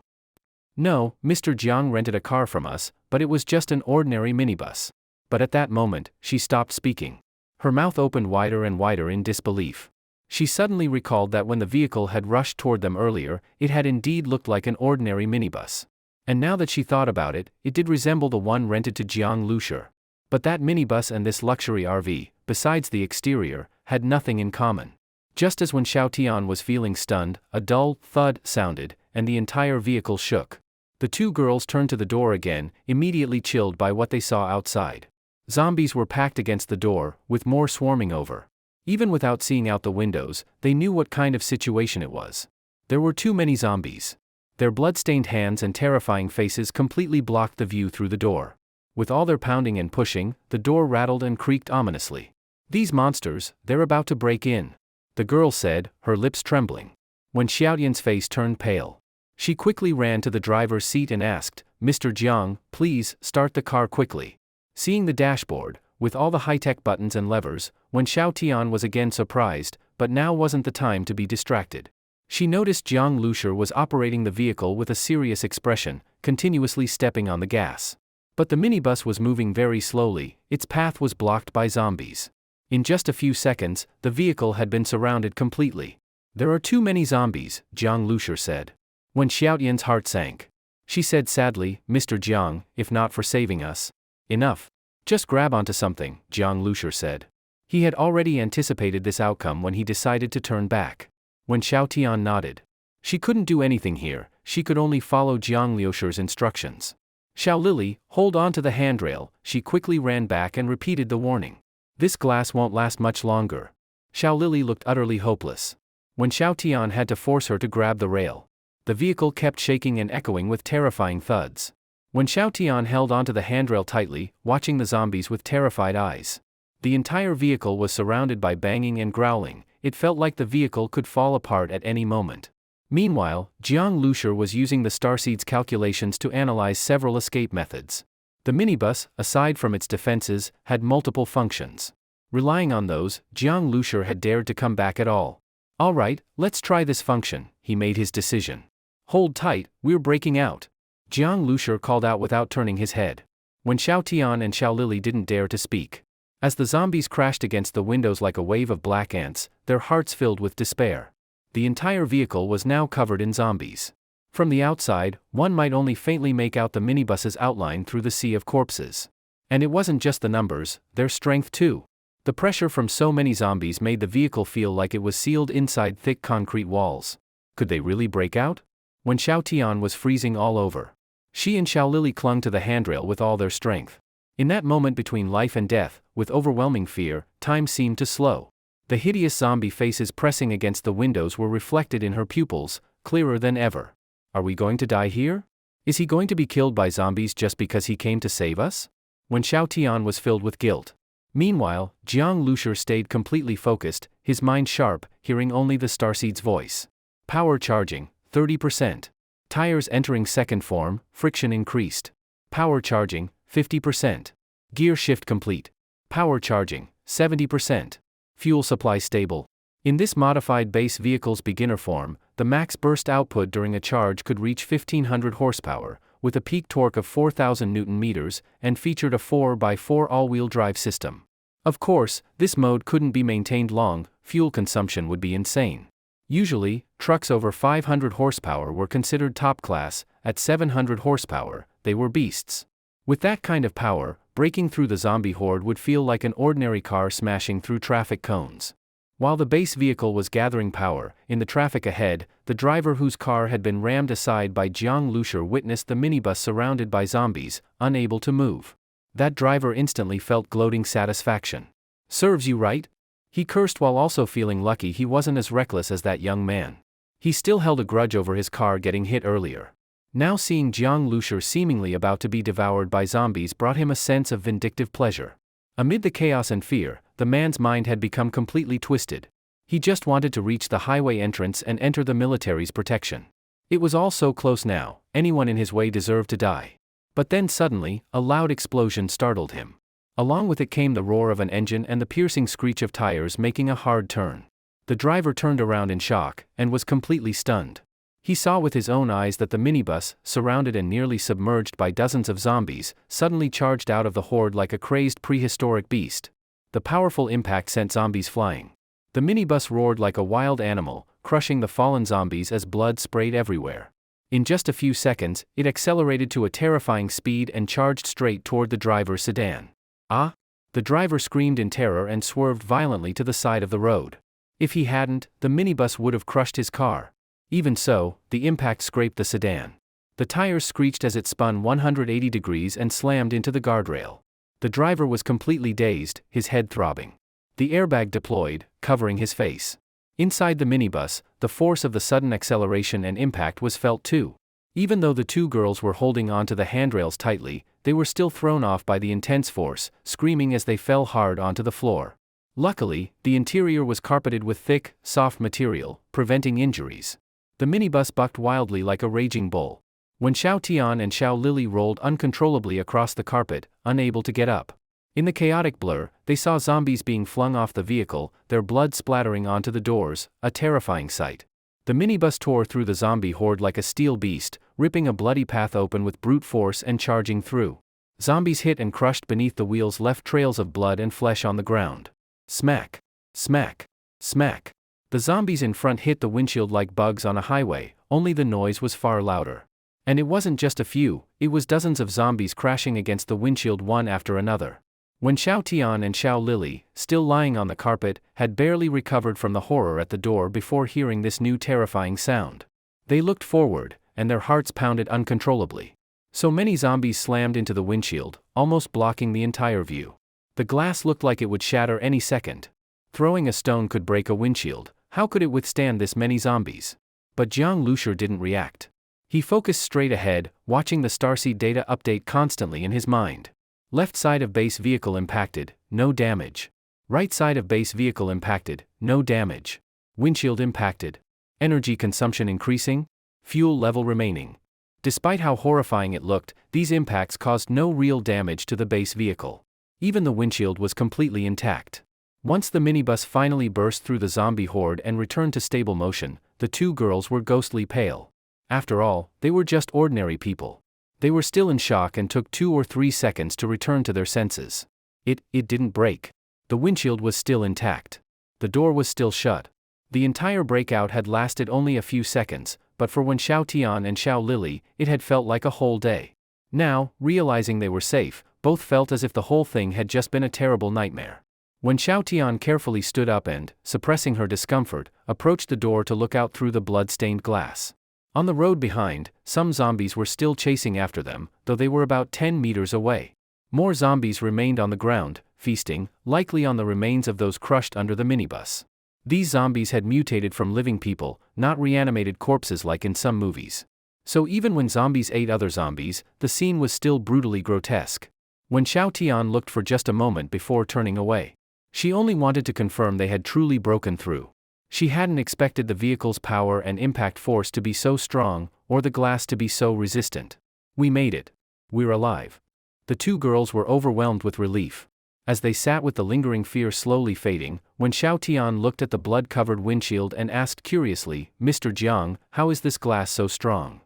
"No, Mr. Jiang rented a car from us, but it was just an ordinary minibus." But at that moment, she stopped speaking. Her mouth opened wider and wider in disbelief. She suddenly recalled that when the vehicle had rushed toward them earlier, it had indeed looked like an ordinary minibus. And now that she thought about it, it did resemble the one rented to Jiang Lucia. But that minibus and this luxury RV, besides the exterior, had nothing in common. Just as when Xiaotian was feeling stunned, a dull thud sounded, and the entire vehicle shook. The two girls turned to the door again, immediately chilled by what they saw outside. Zombies were packed against the door, with more swarming over. Even without seeing out the windows, they knew what kind of situation it was. There were too many zombies. Their blood-stained hands and terrifying faces completely blocked the view through the door. With all their pounding and pushing, the door rattled and creaked ominously. "These monsters, they're about to break in," the girl said, her lips trembling. When Xiaotian's face turned pale, she quickly ran to the driver's seat and asked, "Mr. Jiang, please, start the car quickly." Seeing the dashboard, with all the high-tech buttons and levers, Wen Xiaotian was again surprised, but now wasn't the time to be distracted. She noticed Jiang Lucia was operating the vehicle with a serious expression, continuously stepping on the gas. But the minibus was moving very slowly, its path was blocked by zombies. In just a few seconds, the vehicle had been surrounded completely. "There are too many zombies," Jiang Lucia said. When Xiaotian's heart sank. She said sadly, "Mr. Jiang, if not for saving us." "Enough. Just grab onto something," Jiang Lucia said. He had already anticipated this outcome when he decided to turn back. When Xiaotian nodded. She couldn't do anything here, she could only follow Jiang Lucia's instructions. "Xiao Lily, hold on to the handrail," she quickly ran back and repeated the warning. "This glass won't last much longer." Xiao Lily looked utterly hopeless. When Xiaotian had to force her to grab the rail, the vehicle kept shaking and echoing with terrifying thuds. When Xiaotian held onto the handrail tightly, watching the zombies with terrified eyes. The entire vehicle was surrounded by banging and growling, it felt like the vehicle could fall apart at any moment. Meanwhile, Jiang Lucia was using the starseed's calculations to analyze several escape methods. The minibus, aside from its defenses, had multiple functions. Relying on those, Jiang Lucia had dared to come back at all. "All right, let's try this function," he made his decision. "Hold tight, we're breaking out," Jiang Lucia called out without turning his head. When Xiaotian and Xiao Lily didn't dare to speak. As the zombies crashed against the windows like a wave of black ants, their hearts filled with despair. The entire vehicle was now covered in zombies. From the outside, one might only faintly make out the minibus's outline through the sea of corpses. And it wasn't just the numbers, their strength too. The pressure from so many zombies made the vehicle feel like it was sealed inside thick concrete walls. Could they really break out? When Xiaotian was freezing all over. She and Xiao Lily clung to the handrail with all their strength. In that moment between life and death, with overwhelming fear, time seemed to slow. The hideous zombie faces pressing against the windows were reflected in her pupils, clearer than ever. Are we going to die here? Is he going to be killed by zombies just because he came to save us? When Xiaotian was filled with guilt. Meanwhile, Jiang Lucia stayed completely focused, his mind sharp, hearing only the starseed's voice. Power charging, 30%. Tires entering second form, friction increased. Power charging, 50%. Gear shift complete. Power charging, 70%. Fuel supply stable. In this modified base vehicle's beginner form, the max burst output during a charge could reach 1500 horsepower, with a peak torque of 4000 Nm, and featured a 4x4 all-wheel drive system. Of course, this mode couldn't be maintained long, fuel consumption would be insane. Usually, trucks over 500 horsepower were considered top class, at 700 horsepower, they were beasts. With that kind of power, breaking through the zombie horde would feel like an ordinary car smashing through traffic cones. While the base vehicle was gathering power, in the traffic ahead, the driver whose car had been rammed aside by Jiang Lushur witnessed the minibus surrounded by zombies, unable to move. That driver instantly felt gloating satisfaction. "Serves you right?" He cursed while also feeling lucky he wasn't as reckless as that young man. He still held a grudge over his car getting hit earlier. Now seeing Jiang Lushur seemingly about to be devoured by zombies brought him a sense of vindictive pleasure. Amid the chaos and fear, the man's mind had become completely twisted. He just wanted to reach the highway entrance and enter the military's protection. It was all so close now, anyone in his way deserved to die. But then suddenly, a loud explosion startled him. Along with it came the roar of an engine and the piercing screech of tires making a hard turn. The driver turned around in shock, and was completely stunned. He saw with his own eyes that the minibus, surrounded and nearly submerged by dozens of zombies, suddenly charged out of the horde like a crazed prehistoric beast. The powerful impact sent zombies flying. The minibus roared like a wild animal, crushing the fallen zombies as blood sprayed everywhere. In just a few seconds, it accelerated to a terrifying speed and charged straight toward the driver's sedan. "Ah!" The driver screamed in terror and swerved violently to the side of the road. If he hadn't, the minibus would have crushed his car. Even so, the impact scraped the sedan. The tires screeched as it spun 180 degrees and slammed into the guardrail. The driver was completely dazed, his head throbbing. The airbag deployed, covering his face. Inside the minibus, the force of the sudden acceleration and impact was felt too. Even though the two girls were holding onto the handrails tightly, they were still thrown off by the intense force, screaming as they fell hard onto the floor. Luckily, the interior was carpeted with thick, soft material, preventing injuries. The minibus bucked wildly like a raging bull. When Xiao Tian and Xiao Lili rolled uncontrollably across the carpet, unable to get up. In the chaotic blur, they saw zombies being flung off the vehicle, their blood splattering onto the doors, a terrifying sight. The minibus tore through the zombie horde like a steel beast, ripping a bloody path open with brute force and charging through. Zombies hit and crushed beneath the wheels left trails of blood and flesh on the ground. Smack! Smack! Smack! The zombies in front hit the windshield like bugs on a highway, only the noise was far louder. And it wasn't just a few, it was dozens of zombies crashing against the windshield one after another. When Xiao Tian and Xiao Lili, still lying on the carpet, had barely recovered from the horror at the door before hearing this new terrifying sound. They looked forward, and their hearts pounded uncontrollably. So many zombies slammed into the windshield, almost blocking the entire view. The glass looked like it would shatter any second. Throwing a stone could break a windshield. How could it withstand this many zombies? But Jiang Lushur didn't react. He focused straight ahead, watching the starseed data update constantly in his mind. Left side of base vehicle impacted, no damage. Right side of base vehicle impacted, no damage. Windshield impacted. Energy consumption increasing, fuel level remaining. Despite how horrifying it looked, these impacts caused no real damage to the base vehicle. Even the windshield was completely intact. Once the minibus finally burst through the zombie horde and returned to stable motion, the two girls were ghostly pale. After all, they were just ordinary people. They were still in shock and took 2 or 3 seconds to return to their senses. It didn't break. The windshield was still intact. The door was still shut. The entire breakout had lasted only a few seconds, but for when Xiao Tian and Xiao Lili, it had felt like a whole day. Now, realizing they were safe, both felt as if the whole thing had just been a terrible nightmare. When Xiao Tian carefully stood up and, suppressing her discomfort, approached the door to look out through the blood-stained glass. On the road behind, some zombies were still chasing after them, though they were about 10 meters away. More zombies remained on the ground, feasting, likely on the remains of those crushed under the minibus. These zombies had mutated from living people, not reanimated corpses like in some movies. So even when zombies ate other zombies, the scene was still brutally grotesque. When Xiao Tian looked for just a moment before turning away. She only wanted to confirm they had truly broken through. She hadn't expected the vehicle's power and impact force to be so strong, or the glass to be so resistant. "We made it. We're alive." The two girls were overwhelmed with relief. As they sat with the lingering fear slowly fading, when Xiao Tian looked at the blood-covered windshield and asked curiously, "Mr. Jiang, how is this glass so strong?"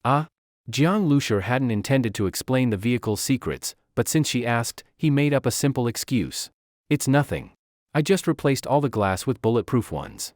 Ah? Jiang Lushur hadn't intended to explain the vehicle's secrets, but since she asked, he made up a simple excuse. "It's nothing. I just replaced all the glass with bulletproof ones."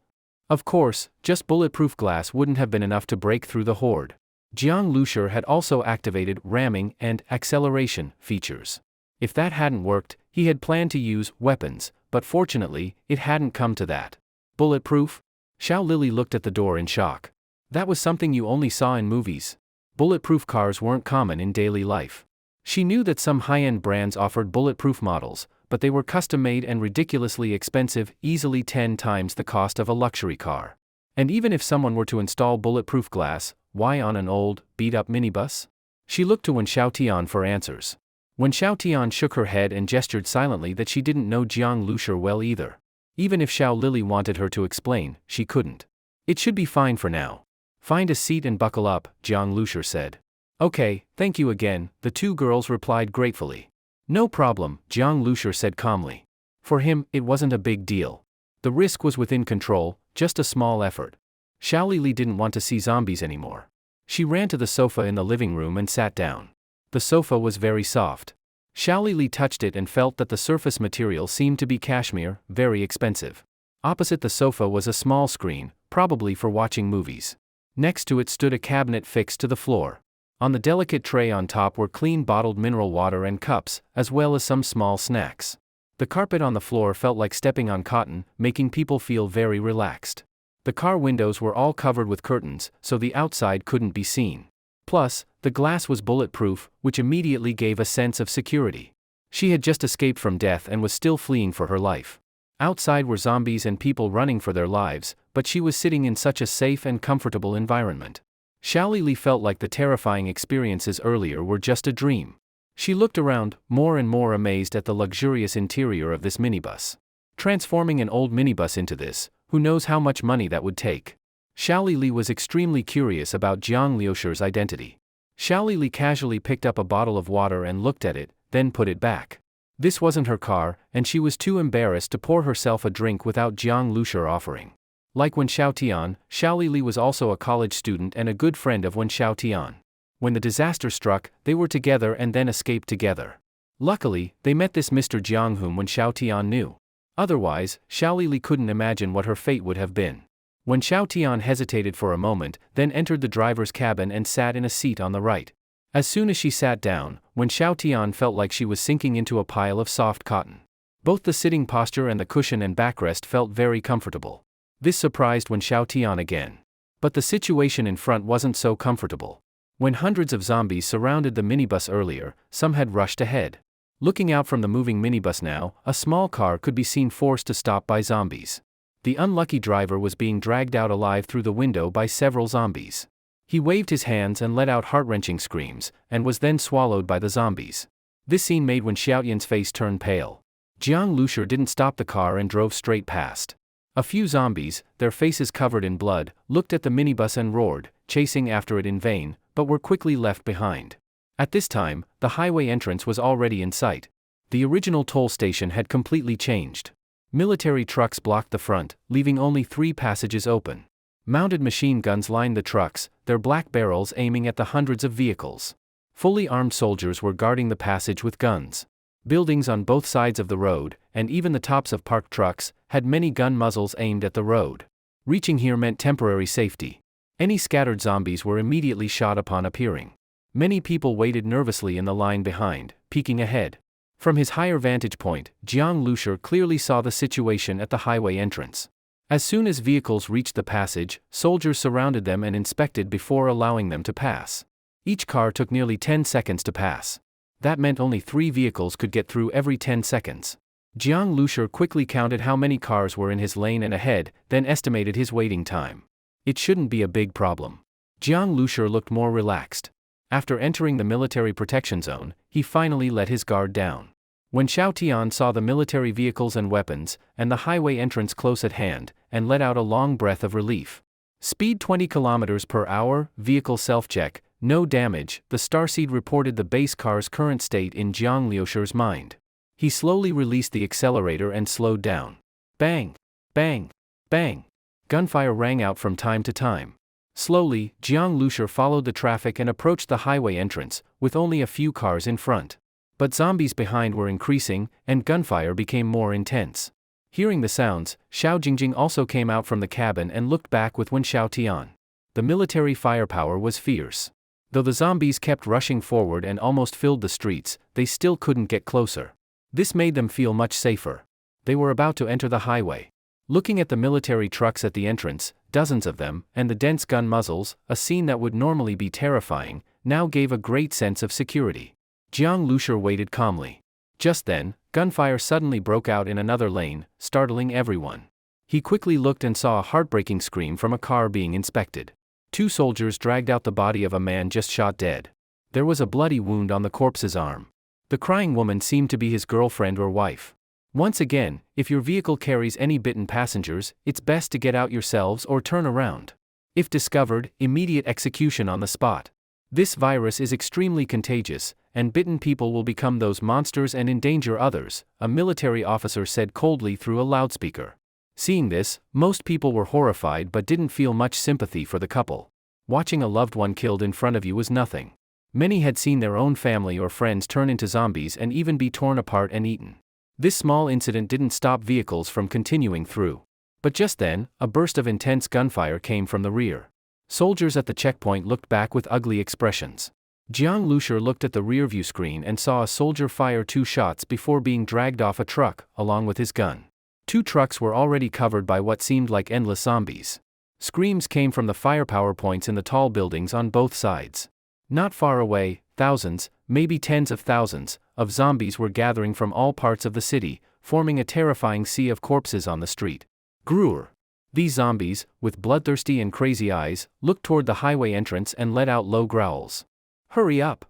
Of course, just bulletproof glass wouldn't have been enough to break through the horde. Jiang Lushur had also activated ramming and acceleration features. If that hadn't worked, he had planned to use weapons, but fortunately, it hadn't come to that. Bulletproof? Xiao Lili looked at the door in shock. That was something you only saw in movies. Bulletproof cars weren't common in daily life. She knew that some high-end brands offered bulletproof models, but they were custom-made and ridiculously expensive, easily 10 times the cost of a luxury car. And even if someone were to install bulletproof glass, why on an old, beat-up minibus? She looked to Wen Xiaotian for answers. Wen Xiaotian shook her head and gestured silently that she didn't know Jiang Lushur well either. Even if Xiao Lili wanted her to explain, she couldn't. It should be fine for now. Find a seat and buckle up, Jiang Lushur said. Okay, thank you again, the two girls replied gratefully. No problem, Jiang Lushur said calmly. For him, it wasn't a big deal. The risk was within control, just a small effort. Xiao Lili didn't want to see zombies anymore. She ran to the sofa in the living room and sat down. The sofa was very soft. Xiao Lili touched it and felt that the surface material seemed to be cashmere, very expensive. Opposite the sofa was a small screen, probably for watching movies. Next to it stood a cabinet fixed to the floor. On the delicate tray on top were clean bottled mineral water and cups, as well as some small snacks. The carpet on the floor felt like stepping on cotton, making people feel very relaxed. The car windows were all covered with curtains, so the outside couldn't be seen. Plus, the glass was bulletproof, which immediately gave a sense of security. She had just escaped from death and was still fleeing for her life. Outside were zombies and people running for their lives, but she was sitting in such a safe and comfortable environment. Xiao Lili felt like the terrifying experiences earlier were just a dream. She looked around, more and more amazed at the luxurious interior of this minibus. Transforming an old minibus into this, who knows how much money that would take? Xiao Lili was extremely curious about Jiang Lushur's identity. Xiao Lili casually picked up a bottle of water and looked at it, then put it back. This wasn't her car, and she was too embarrassed to pour herself a drink without Jiang Lushur offering. Like Wen Xiaotian, Xiao Lili was also a college student and a good friend of Wen Xiaotian. When the disaster struck, they were together and then escaped together. Luckily, they met this Mr. Jiang whom Wen Xiaotian knew. Otherwise, Xiao Lili couldn't imagine what her fate would have been. Wen Xiaotian hesitated for a moment, then entered the driver's cabin and sat in a seat on the right. As soon as she sat down, Wen Xiaotian felt like she was sinking into a pile of soft cotton. Both the sitting posture and the cushion and backrest felt very comfortable. This surprised Wen Xiaotian again. But the situation in front wasn't so comfortable. When hundreds of zombies surrounded the minibus earlier, some had rushed ahead. Looking out from the moving minibus now, a small car could be seen forced to stop by zombies. The unlucky driver was being dragged out alive through the window by several zombies. He waved his hands and let out heart-wrenching screams, and was then swallowed by the zombies. This scene made Wen Xiaotian's face turn pale. Jiang Lushur didn't stop the car and drove straight past. A few zombies, their faces covered in blood, looked at the minibus and roared, chasing after it in vain, but were quickly left behind. At this time, the highway entrance was already in sight. The original toll station had completely changed. Military trucks blocked the front, leaving only 3 passages open. Mounted machine guns lined the trucks, their black barrels aiming at the hundreds of vehicles. Fully armed soldiers were guarding the passage with guns. Buildings on both sides of the road, and even the tops of parked trucks, had many gun muzzles aimed at the road. Reaching here meant temporary safety. Any scattered zombies were immediately shot upon appearing. Many people waited nervously in the line behind, peeking ahead. From his higher vantage point, Jiang Lushur clearly saw the situation at the highway entrance. As soon as vehicles reached the passage, soldiers surrounded them and inspected before allowing them to pass. Each car took nearly 10 seconds to pass. That meant only 3 vehicles could get through every 10 seconds. Jiang Lushur quickly counted how many cars were in his lane and ahead, then estimated his waiting time. It shouldn't be a big problem. Jiang Lushur looked more relaxed. After entering the military protection zone, he finally let his guard down. When Xiaotian saw the military vehicles and weapons, and the highway entrance close at hand, and let out a long breath of relief. Speed 20 km per hour, vehicle self-check, no damage, the starseed reported the base car's current state in Jiang Lushur's mind. He slowly released the accelerator and slowed down. Bang! Bang! Bang! Gunfire rang out from time to time. Slowly, Jiang Lushur followed the traffic and approached the highway entrance, with only a few cars in front. But zombies behind were increasing, and gunfire became more intense. Hearing the sounds, Xiao Jingjing also came out from the cabin and looked back with Wen Xiaotian. The military firepower was fierce. Though the zombies kept rushing forward and almost filled the streets, they still couldn't get closer. This made them feel much safer. They were about to enter the highway. Looking at the military trucks at the entrance, dozens of them, and the dense gun muzzles, a scene that would normally be terrifying, now gave a great sense of security. Jiang Lushur waited calmly. Just then, gunfire suddenly broke out in another lane, startling everyone. He quickly looked and saw a heartbreaking scream from a car being inspected. 2 soldiers dragged out the body of a man just shot dead. There was a bloody wound on the corpse's arm. The crying woman seemed to be his girlfriend or wife. Once again, if your vehicle carries any bitten passengers, it's best to get out yourselves or turn around. If discovered, immediate execution on the spot. This virus is extremely contagious, and bitten people will become those monsters and endanger others, a military officer said coldly through a loudspeaker. Seeing this, most people were horrified but didn't feel much sympathy for the couple. Watching a loved one killed in front of you was nothing. Many had seen their own family or friends turn into zombies and even be torn apart and eaten. This small incident didn't stop vehicles from continuing through. But just then, a burst of intense gunfire came from the rear. Soldiers at the checkpoint looked back with ugly expressions. Jiang Lushur looked at the rearview screen and saw a soldier fire 2 shots before being dragged off a truck, along with his gun. 2 trucks were already covered by what seemed like endless zombies. Screams came from the firepower points in the tall buildings on both sides. Not far away, thousands, maybe tens of thousands, of zombies were gathering from all parts of the city, forming a terrifying sea of corpses on the street. Grrr! These zombies, with bloodthirsty and crazy eyes, looked toward the highway entrance and let out low growls. Hurry up!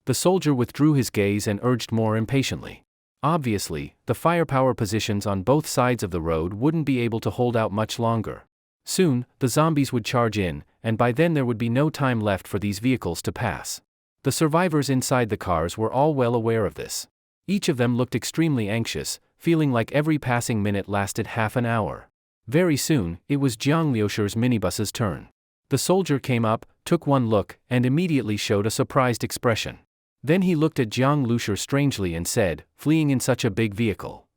The soldier withdrew his gaze and urged more impatiently. Obviously, the firepower positions on both sides of the road wouldn't be able to hold out much longer. Soon, the zombies would charge in, and by then there would be no time left for these vehicles to pass. The survivors inside the cars were all well aware of this. Each of them looked extremely anxious, feeling like every passing minute lasted half an hour. Very soon, it was Jiang Lushur's minibus's turn. The soldier came up, took one look, and immediately showed a surprised expression. Then he looked at Jiang Lushur strangely and said, "Fleeing in such a big vehicle."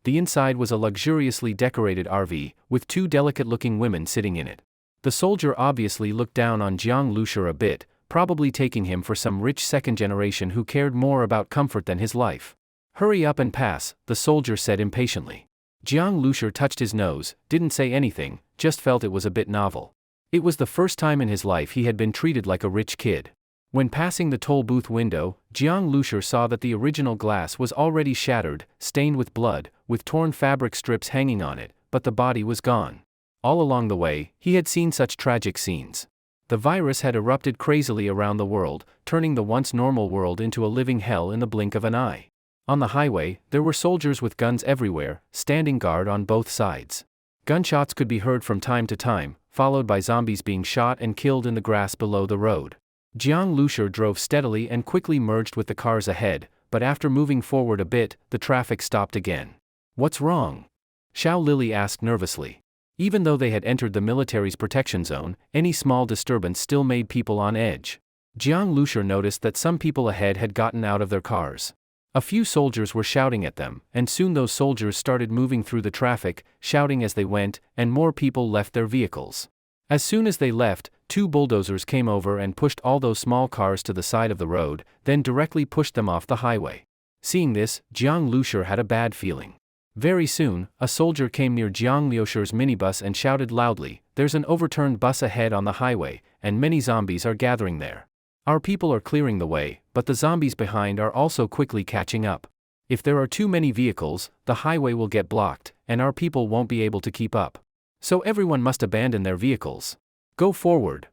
The inside was a luxuriously decorated RV, with 2 delicate-looking women sitting in it. The soldier obviously looked down on Jiang Lushur a bit, probably taking him for some rich second generation who cared more about comfort than his life. "Hurry up and pass," the soldier said impatiently. Jiang Lushur touched his nose, didn't say anything, just felt it was a bit novel. It was the first time in his life he had been treated like a rich kid. When passing the toll booth window, Jiang Lushur saw that the original glass was already shattered, stained with blood, with torn fabric strips hanging on it, but the body was gone. All along the way, he had seen such tragic scenes. The virus had erupted crazily around the world, turning the once normal world into a living hell in the blink of an eye. On the highway, there were soldiers with guns everywhere, standing guard on both sides. Gunshots could be heard from time to time, followed by zombies being shot and killed in the grass below the road. Jiang Lushur drove steadily and quickly merged with the cars ahead, but after moving forward a bit, the traffic stopped again. "What's wrong?" Xiao Lili asked nervously. Even though they had entered the military's protection zone, any small disturbance still made people on edge. Jiang Lushur noticed that some people ahead had gotten out of their cars. A few soldiers were shouting at them, and soon those soldiers started moving through the traffic, shouting as they went, and more people left their vehicles. As soon as they left, 2 bulldozers came over and pushed all those small cars to the side of the road, then directly pushed them off the highway. Seeing this, Jiang Lushur had a bad feeling. Very soon, a soldier came near Jiang Lushur's minibus and shouted loudly, "There's an overturned bus ahead on the highway, and many zombies are gathering there. Our people are clearing the way, but the zombies behind are also quickly catching up. If there are too many vehicles, the highway will get blocked, and our people won't be able to keep up. So everyone must abandon their vehicles. Go forward.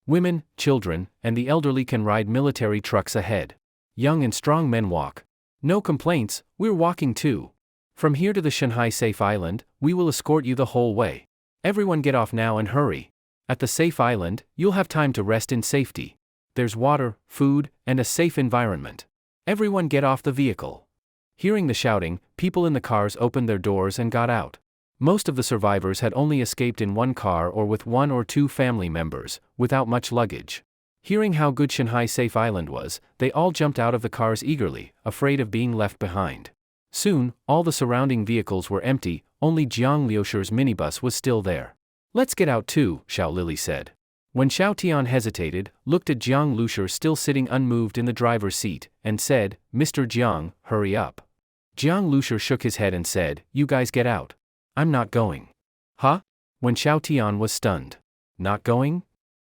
Women, children, and the elderly can ride military trucks ahead. Young and strong men walk. No complaints, we're walking too. From here to the Shanghai Safe Island, we will escort you the whole way. Everyone get off now and hurry. At the Safe Island, you'll have time to rest in safety. There's water, food, and a safe environment. Everyone get off the vehicle." Hearing the shouting, people in the cars opened their doors and got out. Most of the survivors had only escaped in one car or with 1 or 2 family members, without much luggage. Hearing how good Shanghai Safe Island was, they all jumped out of the cars eagerly, afraid of being left behind. Soon, all the surrounding vehicles were empty, only Jiang Lushur's minibus was still there. "Let's get out too," Xiao Lili said. When Xiao Tian hesitated, looked at Jiang Lushur still sitting unmoved in the driver's seat, and said, "Mr. Jiang, hurry up." Jiang Lushur shook his head and said, "You guys get out. I'm not going." Huh? When Xiao Tian was stunned. Not going?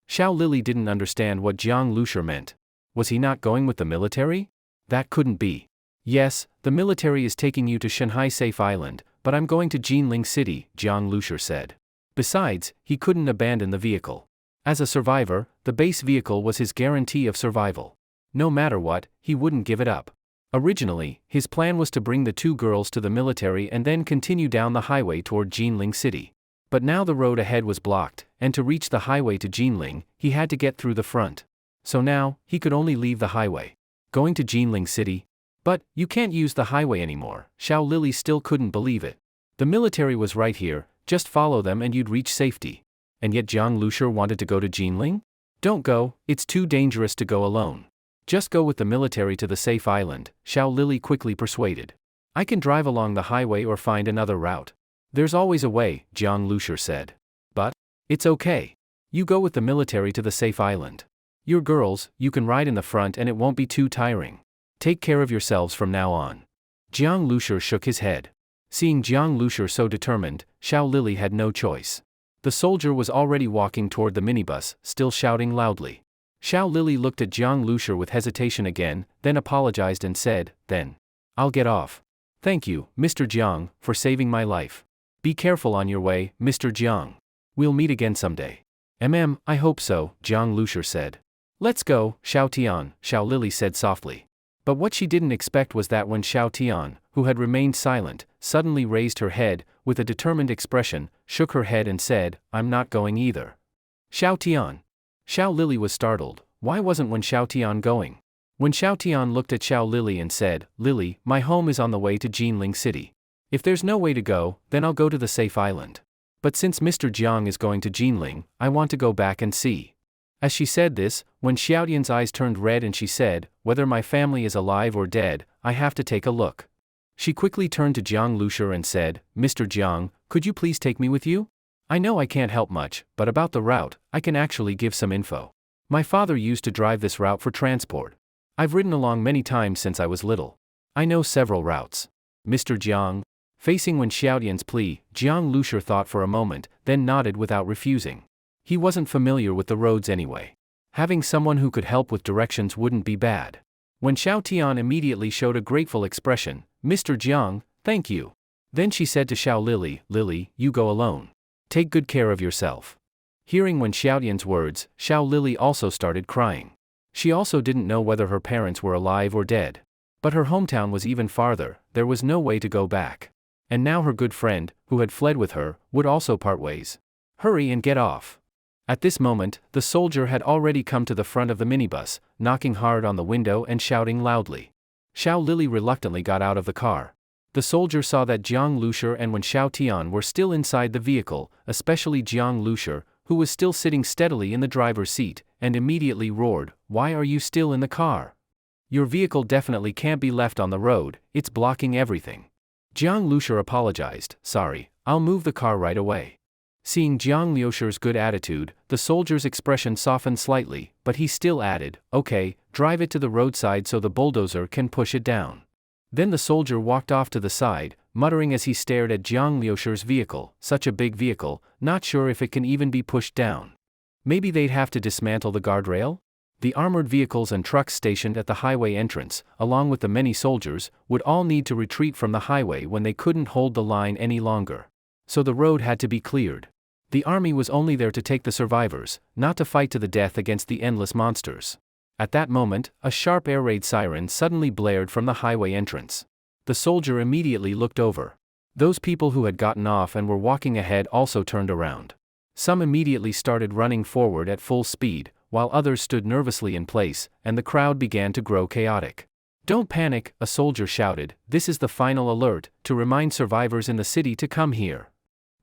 Xiao Lili didn't understand what Jiang Lushur meant. Was he not going with the military? That couldn't be. Yes, the military is taking you to Shanghai Safe Island, but I'm going to Jinling City, Jiang Lushur said. Besides, he couldn't abandon the vehicle. As a survivor, the base vehicle was his guarantee of survival. No matter what, he wouldn't give it up. Originally, his plan was to bring the two girls to the military and then continue down the highway toward Jinling City. But now the road ahead was blocked, and to reach the highway to Jinling, he had to get through the front. So now, he could only leave the highway. Going to Jinling City? But, you can't use the highway anymore. Xiao Lili still couldn't believe it. The military was right here, just follow them and you'd reach safety. And yet Jiang Lushur wanted to go to Jinling? Don't go, it's too dangerous to go alone. Just go with the military to the safe island, Xiao Lili quickly persuaded. I can drive along the highway or find another route. There's always a way, Jiang Lushur said. But, it's okay. You go with the military to the safe island. You're girls, you can ride in the front and it won't be too tiring. Take care of yourselves from now on. Jiang Lushur shook his head. Seeing Jiang Lushur so determined, Xiao Lili had no choice. The soldier was already walking toward the minibus, still shouting loudly. Xiao Lili looked at Jiang Lushur with hesitation again, then apologized and said, "Then, I'll get off. Thank you, Mr. Jiang, for saving my life. Be careful on your way, Mr. Jiang. We'll meet again someday." I hope so, Jiang Lushur said. "Let's go, Xiao Tian," Xiao Lili said softly. But what she didn't expect was that when Xiao Tian, who had remained silent, suddenly raised her head, with a determined expression, shook her head and said, "I'm not going either." Xiao Tian. Xiao Lili was startled. Why wasn't Xiao Tian going? When Xiao Tian looked at Xiao Lili and said, "Lili, my home is on the way to Jinling City. If there's no way to go, then I'll go to the safe island. But since Mr. Jiang is going to Jinling, I want to go back and see." As she said this, when Xiaotian's eyes turned red and she said, "Whether my family is alive or dead, I have to take a look." She quickly turned to Jiang Lushur and said, "Mr. Jiang, could you please take me with you? I know I can't help much, but about the route, I can actually give some info. My father used to drive this route for transport. I've ridden along many times since I was little. I know several routes. Mr. Jiang." Facing Xiaotian's plea, Jiang Lushur thought for a moment, then nodded without refusing. He wasn't familiar with the roads anyway. Having someone who could help with directions wouldn't be bad. When Xiao Tian immediately showed a grateful expression, "Mr. Jiang, thank you." Then she said to Xiao Lili, "Lili, you go alone. Take good care of yourself." Hearing Xiaotian's words, Xiao Lili also started crying. She also didn't know whether her parents were alive or dead. But her hometown was even farther, there was no way to go back. And now her good friend, who had fled with her, would also part ways. Hurry and get off. At this moment, the soldier had already come to the front of the minibus, knocking hard on the window and shouting loudly. Xiao Lili reluctantly got out of the car. The soldier saw that Jiang Lushur and Xiao Tian were still inside the vehicle, especially Jiang Lushur, who was still sitting steadily in the driver's seat, and immediately roared, "Why are you still in the car? Your vehicle definitely can't be left on the road, it's blocking everything." Jiang Lushur apologized, "Sorry, I'll move the car right away." Seeing Jiang Lushur's good attitude, the soldier's expression softened slightly, but he still added, "Okay, drive it to the roadside so the bulldozer can push it down." Then the soldier walked off to the side, muttering as he stared at Jiang Lushur's vehicle, "Such a big vehicle, not sure if it can even be pushed down. Maybe they'd have to dismantle the guardrail?" The armored vehicles and trucks stationed at the highway entrance, along with the many soldiers, would all need to retreat from the highway when they couldn't hold the line any longer. So the road had to be cleared. The army was only there to take the survivors, not to fight to the death against the endless monsters. At that moment, a sharp air raid siren suddenly blared from the highway entrance. The soldier immediately looked over. Those people who had gotten off and were walking ahead also turned around. Some immediately started running forward at full speed, while others stood nervously in place, and the crowd began to grow chaotic. "Don't panic," a soldier shouted, "this is the final alert, to remind survivors in the city to come here."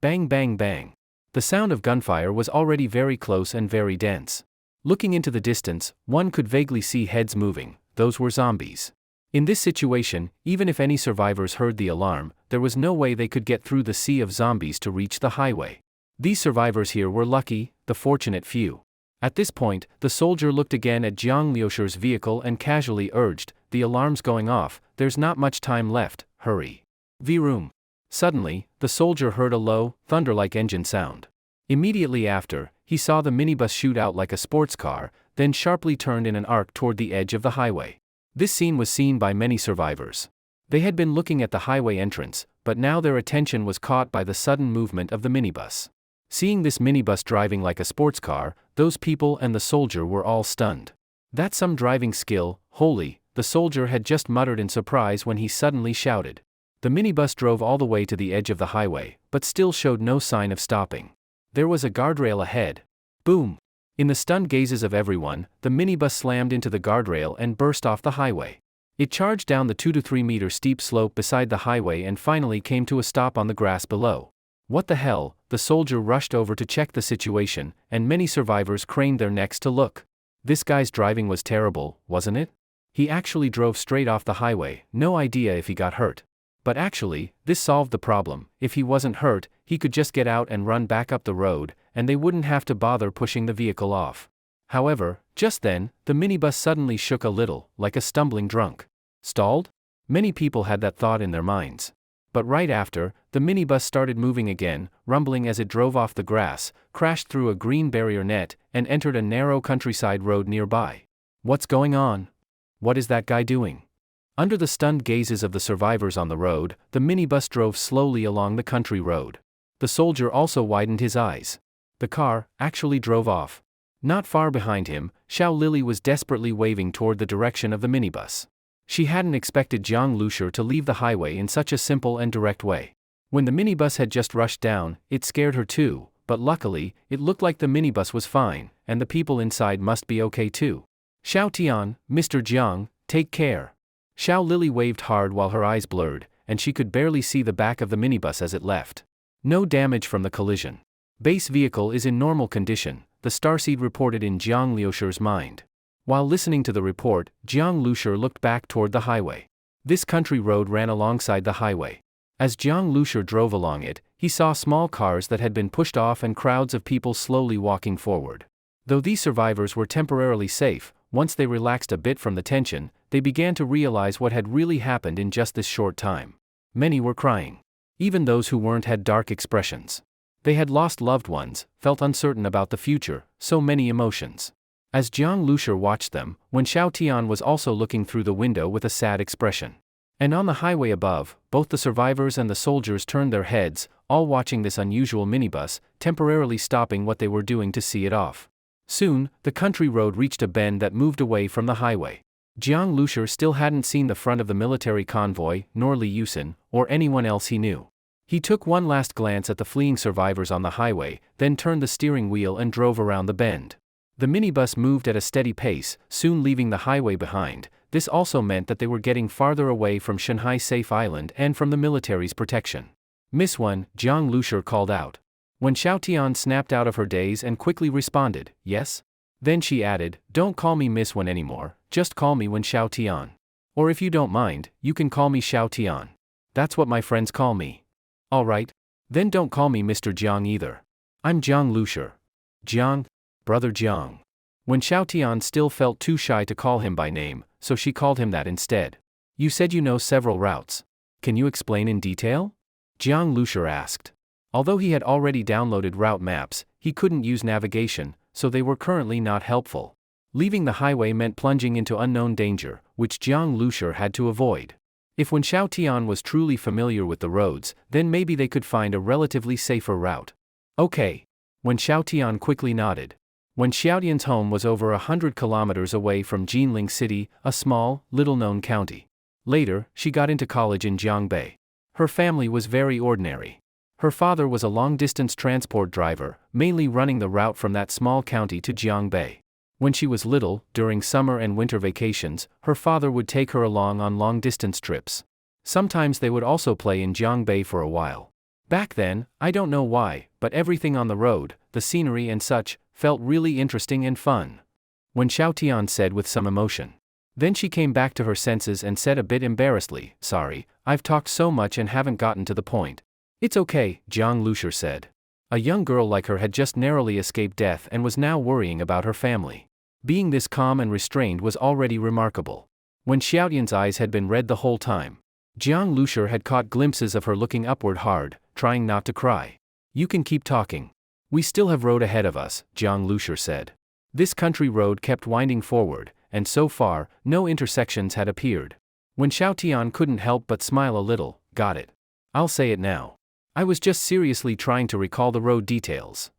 Bang bang bang. The sound of gunfire was already very close and very dense. Looking into the distance, one could vaguely see heads moving, those were zombies. In this situation, even if any survivors heard the alarm, there was no way they could get through the sea of zombies to reach the highway. These survivors here were lucky, the fortunate few. At this point, the soldier looked again at Jiang Lushur's vehicle and casually urged, "The alarm's going off, there's not much time left, hurry. Vroom. Suddenly, the soldier heard a low, thunder-like engine sound. Immediately after, he saw the minibus shoot out like a sports car, then sharply turned in an arc toward the edge of the highway. This scene was seen by many survivors. They had been looking at the highway entrance, but now their attention was caught by the sudden movement of the minibus. Seeing this minibus driving like a sports car, those people and the soldier were all stunned. "That's some driving skill, holy," the soldier had just muttered in surprise when he suddenly shouted. The minibus drove all the way to the edge of the highway, but still showed no sign of stopping. There was a guardrail ahead. Boom! In the stunned gazes of everyone, the minibus slammed into the guardrail and burst off the highway. It charged down the 2 to 3 meter steep slope beside the highway and finally came to a stop on the grass below. What the hell? The soldier rushed over to check the situation, and many survivors craned their necks to look. This guy's driving was terrible, wasn't it? He actually drove straight off the highway, no idea if he got hurt. But actually, this solved the problem. If he wasn't hurt, he could just get out and run back up the road, and they wouldn't have to bother pushing the vehicle off. However, just then, the minibus suddenly shook a little, like a stumbling drunk. Stalled? Many people had that thought in their minds. But right after, the minibus started moving again, rumbling as it drove off the grass, crashed through a green barrier net, and entered a narrow countryside road nearby. What's going on? What is that guy doing? Under the stunned gazes of the survivors on the road, the minibus drove slowly along the country road. The soldier also widened his eyes. The car actually drove off. Not far behind him, Xiao Lily was desperately waving toward the direction of the minibus. She hadn't expected Jiang Lushi to leave the highway in such a simple and direct way. When the minibus had just rushed down, it scared her too, but luckily, it looked like the minibus was fine, and the people inside must be okay too. "Xiao Tian, Mr. Jiang, take care." Xiao Lily waved hard while her eyes blurred, and she could barely see the back of the minibus as it left. No damage from the collision. Base vehicle is in normal condition, the starseed reported in Jiang Liushi's mind. While listening to the report, Jiang Lushi looked back toward the highway. This country road ran alongside the highway. As Jiang Lushi drove along it, he saw small cars that had been pushed off and crowds of people slowly walking forward. Though these survivors were temporarily safe, once they relaxed a bit from the tension, they began to realize what had really happened in just this short time. Many were crying. Even those who weren't had dark expressions. They had lost loved ones, felt uncertain about the future, so many emotions. As Jiang Lushi watched them, Wen Xiaotian was also looking through the window with a sad expression. And on the highway above, both the survivors and the soldiers turned their heads, all watching this unusual minibus, temporarily stopping what they were doing to see it off. Soon, the country road reached a bend that moved away from the highway. Jiang Lushi still hadn't seen the front of the military convoy, nor Li Yusin, or anyone else he knew. He took one last glance at the fleeing survivors on the highway, then turned the steering wheel and drove around the bend. The minibus moved at a steady pace, soon leaving the highway behind. This also meant that they were getting farther away from Shanghai Safe Island and from the military's protection. "Miss Wen," Jiang Lushi called out. When Xiaotian snapped out of her daze and quickly responded, "Yes?" Then she added, "Don't call me Miss Wen anymore, just call me Wen Xiaotian. Or if you don't mind, you can call me Xiaotian. That's what my friends call me." "Alright. Then don't call me Mr. Jiang either. I'm Jiang Lushi." "Jiang? Brother Jiang." When Xiaotian still felt too shy to call him by name, so she called him that instead. "You said you know several routes. Can you explain in detail?" Jiang Lushi asked. Although he had already downloaded route maps, he couldn't use navigation, so they were currently not helpful. Leaving the highway meant plunging into unknown danger, which Jiang Lushi had to avoid. If Wen Xiaotian was truly familiar with the roads, then maybe they could find a relatively safer route. "Okay." Wen Xiaotian quickly nodded. Wen Xiaotian's home was over 100 kilometers away from Jinling City, a small, little-known county. Later, she got into college in Jiangbei. Her family was very ordinary. Her father was a long-distance transport driver, mainly running the route from that small county to Jiangbei. When she was little, during summer and winter vacations, her father would take her along on long-distance trips. Sometimes they would also play in Jiangbei for a while. Back then, I don't know why, but everything on the road, the scenery and such, felt really interesting and fun. Wen Xiaotian said with some emotion. Then she came back to her senses and said a bit embarrassedly, "Sorry, I've talked so much and haven't gotten to the point." "It's okay," Jiang Lushi said. A young girl like her had just narrowly escaped death and was now worrying about her family. Being this calm and restrained was already remarkable. When Xiaotian's eyes had been red the whole time. Jiang Lushur had caught glimpses of her looking upward hard, trying not to cry. You can keep talking. We still have road ahead of us, Jiang Lushur said. This country road kept winding forward, and so far, no intersections had appeared. When Xiao Tian couldn't help but smile a little, got it. I'll say it now. I was just seriously trying to recall the road details.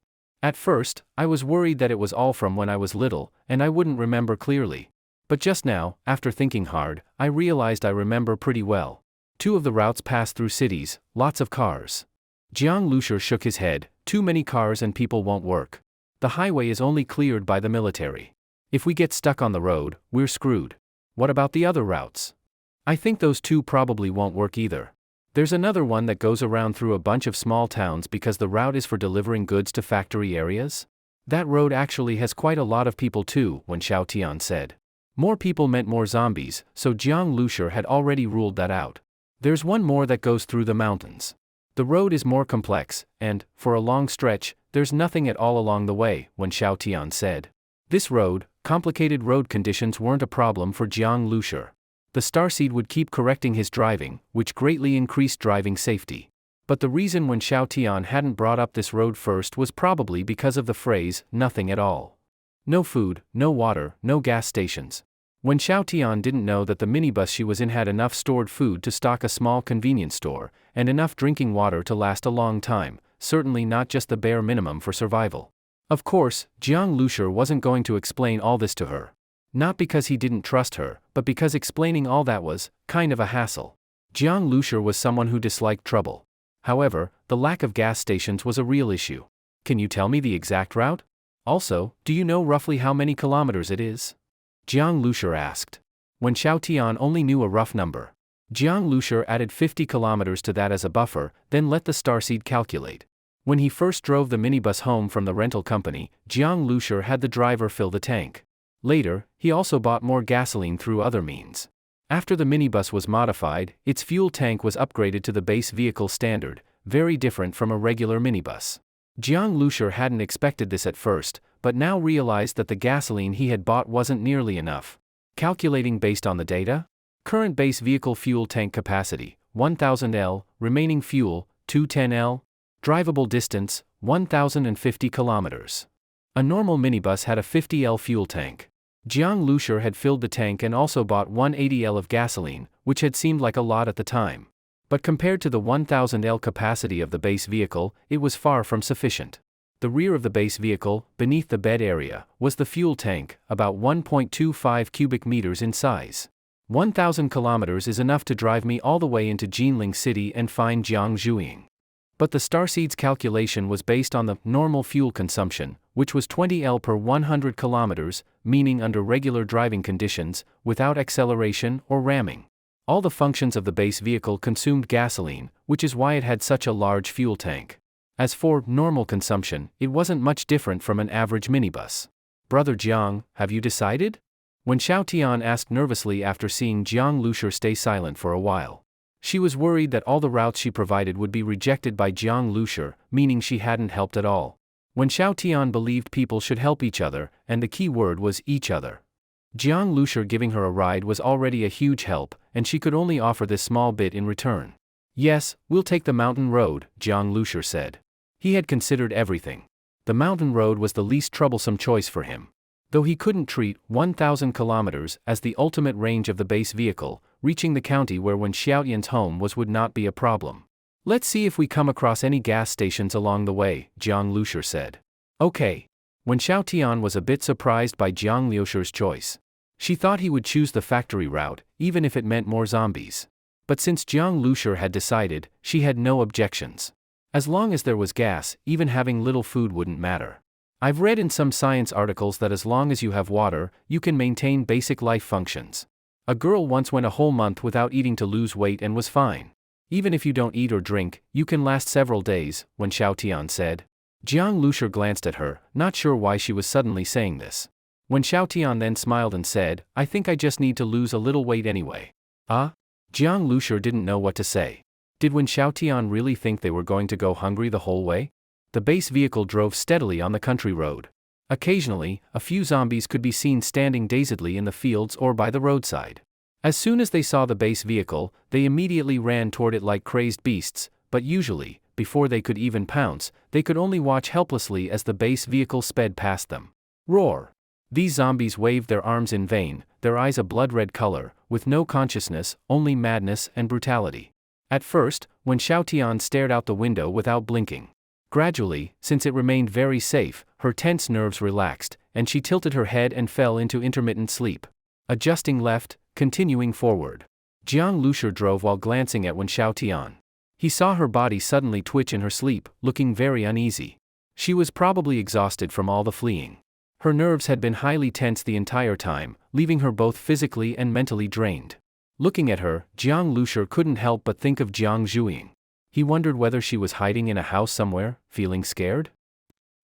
At first, I was worried that it was all from when I was little, and I wouldn't remember clearly. But just now, after thinking hard, I realized I remember pretty well. 2 of the routes pass through cities, lots of cars. Jiang Lushur shook his head. Too many cars and people won't work. The highway is only cleared by the military. If we get stuck on the road, we're screwed. What about the other routes? I think those 2 probably won't work either. There's another one that goes around through a bunch of small towns because the route is for delivering goods to factory areas. That road actually has quite a lot of people too, when Xiao Tian said. More people meant more zombies, so Jiang Lushur had already ruled that out. There's one more that goes through the mountains. The road is more complex, and, for a long stretch, there's nothing at all along the way, when Xiao Tian said. This road, complicated road conditions weren't a problem for Jiang Lushur. The starseed would keep correcting his driving, which greatly increased driving safety. But the reason when Xiao Tian hadn't brought up this road first was probably because of the phrase, nothing at all. No food, no water, no gas stations. When Xiao Tian didn't know that the minibus she was in had enough stored food to stock a small convenience store, and enough drinking water to last a long time, certainly not just the bare minimum for survival. Of course, Jiang Lushur wasn't going to explain all this to her. Not because he didn't trust her, but because explaining all that was, kind of a hassle. Jiang Lushur was someone who disliked trouble. However, the lack of gas stations was a real issue. Can you tell me the exact route? Also, do you know roughly how many kilometers it is? Jiang Lushur asked. When Xiao Tian only knew a rough number. Jiang Lushur added 50 kilometers to that as a buffer, then let the starseed calculate. When he first drove the minibus home from the rental company, Jiang Lushur had the driver fill the tank. Later, he also bought more gasoline through other means. After the minibus was modified, its fuel tank was upgraded to the base vehicle standard, very different from a regular minibus. Jiang Lushur hadn't expected this at first, but now realized that the gasoline he had bought wasn't nearly enough. Calculating based on the data? Current base vehicle fuel tank capacity, 1000 L, remaining fuel, 210 L. Drivable distance, 1050 kilometers. A normal minibus had a 50 L fuel tank. Jiang Lushur had filled the tank and also bought 180 L of gasoline, which had seemed like a lot at the time. But compared to the 1000 L capacity of the base vehicle, it was far from sufficient. The rear of the base vehicle, beneath the bed area, was the fuel tank, about 1.25 cubic meters in size. 1000 kilometers is enough to drive me all the way into Jinling City and find Jiang Zhuiying. But the starseed's calculation was based on the normal fuel consumption, which was 20 L per 100 kilometers, meaning under regular driving conditions, without acceleration or ramming. All the functions of the base vehicle consumed gasoline, which is why it had such a large fuel tank. As for normal consumption, it wasn't much different from an average minibus. Brother Jiang, have you decided? When Xiao Tian asked nervously after seeing Jiang Lushur stay silent for a while. She was worried that all the routes she provided would be rejected by Jiang Lushur, meaning she hadn't helped at all. When Xiao Tian believed people should help each other, and the key word was each other. Jiang Lushur giving her a ride was already a huge help, and she could only offer this small bit in return. Yes, we'll take the mountain road, Jiang Lushur said. He had considered everything. The mountain road was the least troublesome choice for him. Though he couldn't treat 1000 kilometers as the ultimate range of the base vehicle, reaching the county where when Xiaotian's home was would not be a problem. Let's see if we come across any gas stations along the way, Jiang Lushur said. Okay. When Xiao Tian was a bit surprised by Jiang Lushur's choice. She thought he would choose the factory route, even if it meant more zombies. But since Jiang Lushur had decided, she had no objections. As long as there was gas, even having little food wouldn't matter. I've read in some science articles that as long as you have water, you can maintain basic life functions. A girl once went a whole month without eating to lose weight and was fine. Even if you don't eat or drink, you can last several days, when Xiao Tian said. Jiang Lushur glanced at her, not sure why she was suddenly saying this. When Xiao Tian then smiled and said, I think I just need to lose a little weight anyway. Jiang Lushur didn't know what to say. Did when Xiao Tian really think they were going to go hungry the whole way? The base vehicle drove steadily on the country road. Occasionally, a few zombies could be seen standing dazedly in the fields or by the roadside. As soon as they saw the base vehicle, they immediately ran toward it like crazed beasts, but usually, before they could even pounce, they could only watch helplessly as the base vehicle sped past them. Roar! These zombies waved their arms in vain, their eyes a blood-red color, with no consciousness, only madness and brutality. At first, when Xiaotian stared out the window without blinking. Gradually, since it remained very safe, her tense nerves relaxed, and she tilted her head and fell into intermittent sleep. Adjusting left, continuing forward. Jiang Lushur drove while glancing at Wen Xiaotian. He saw her body suddenly twitch in her sleep, looking very uneasy. She was probably exhausted from all the fleeing. Her nerves had been highly tense the entire time, leaving her both physically and mentally drained. Looking at her, Jiang Lushur couldn't help but think of Jiang Zhuiying. He wondered whether she was hiding in a house somewhere, feeling scared?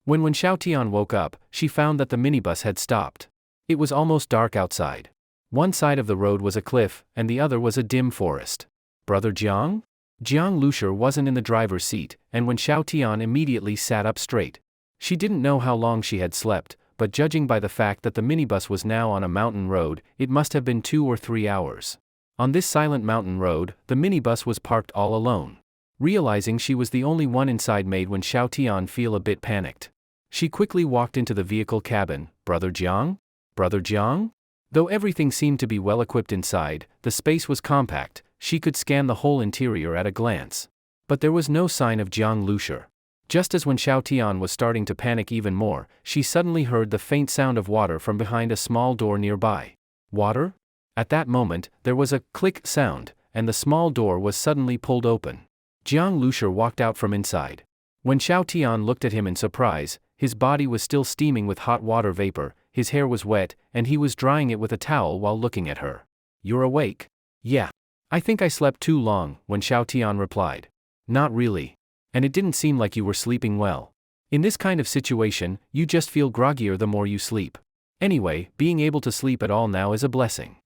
When Xiaotian woke up, she found that the minibus had stopped. It was almost dark outside. One side of the road was a cliff, and the other was a dim forest. Brother Jiang? Jiang Lushur wasn't in the driver's seat, and Wen Xiaotian immediately sat up straight. She didn't know how long she had slept, but judging by the fact that the minibus was now on a mountain road, it must have been 2 or 3 hours. On this silent mountain road, the minibus was parked all alone. Realizing she was the only one inside made Wen Xiaotian feel a bit panicked. She quickly walked into the vehicle cabin. Brother Jiang? Brother Jiang? Though everything seemed to be well equipped inside, the space was compact, she could scan the whole interior at a glance. But there was no sign of Jiang Lushur. Just as Wen Xiaotian was starting to panic even more, she suddenly heard the faint sound of water from behind a small door nearby. Water? At that moment, there was a click sound, and the small door was suddenly pulled open. Jiang Lushur walked out from inside. When Xiaotian looked at him in surprise, his body was still steaming with hot water vapor, his hair was wet, and he was drying it with a towel while looking at her. You're awake? Yeah. I think I slept too long, Wen Xiaotian replied. Not really. And it didn't seem like you were sleeping well. In this kind of situation, you just feel groggier the more you sleep. Anyway, being able to sleep at all now is a blessing.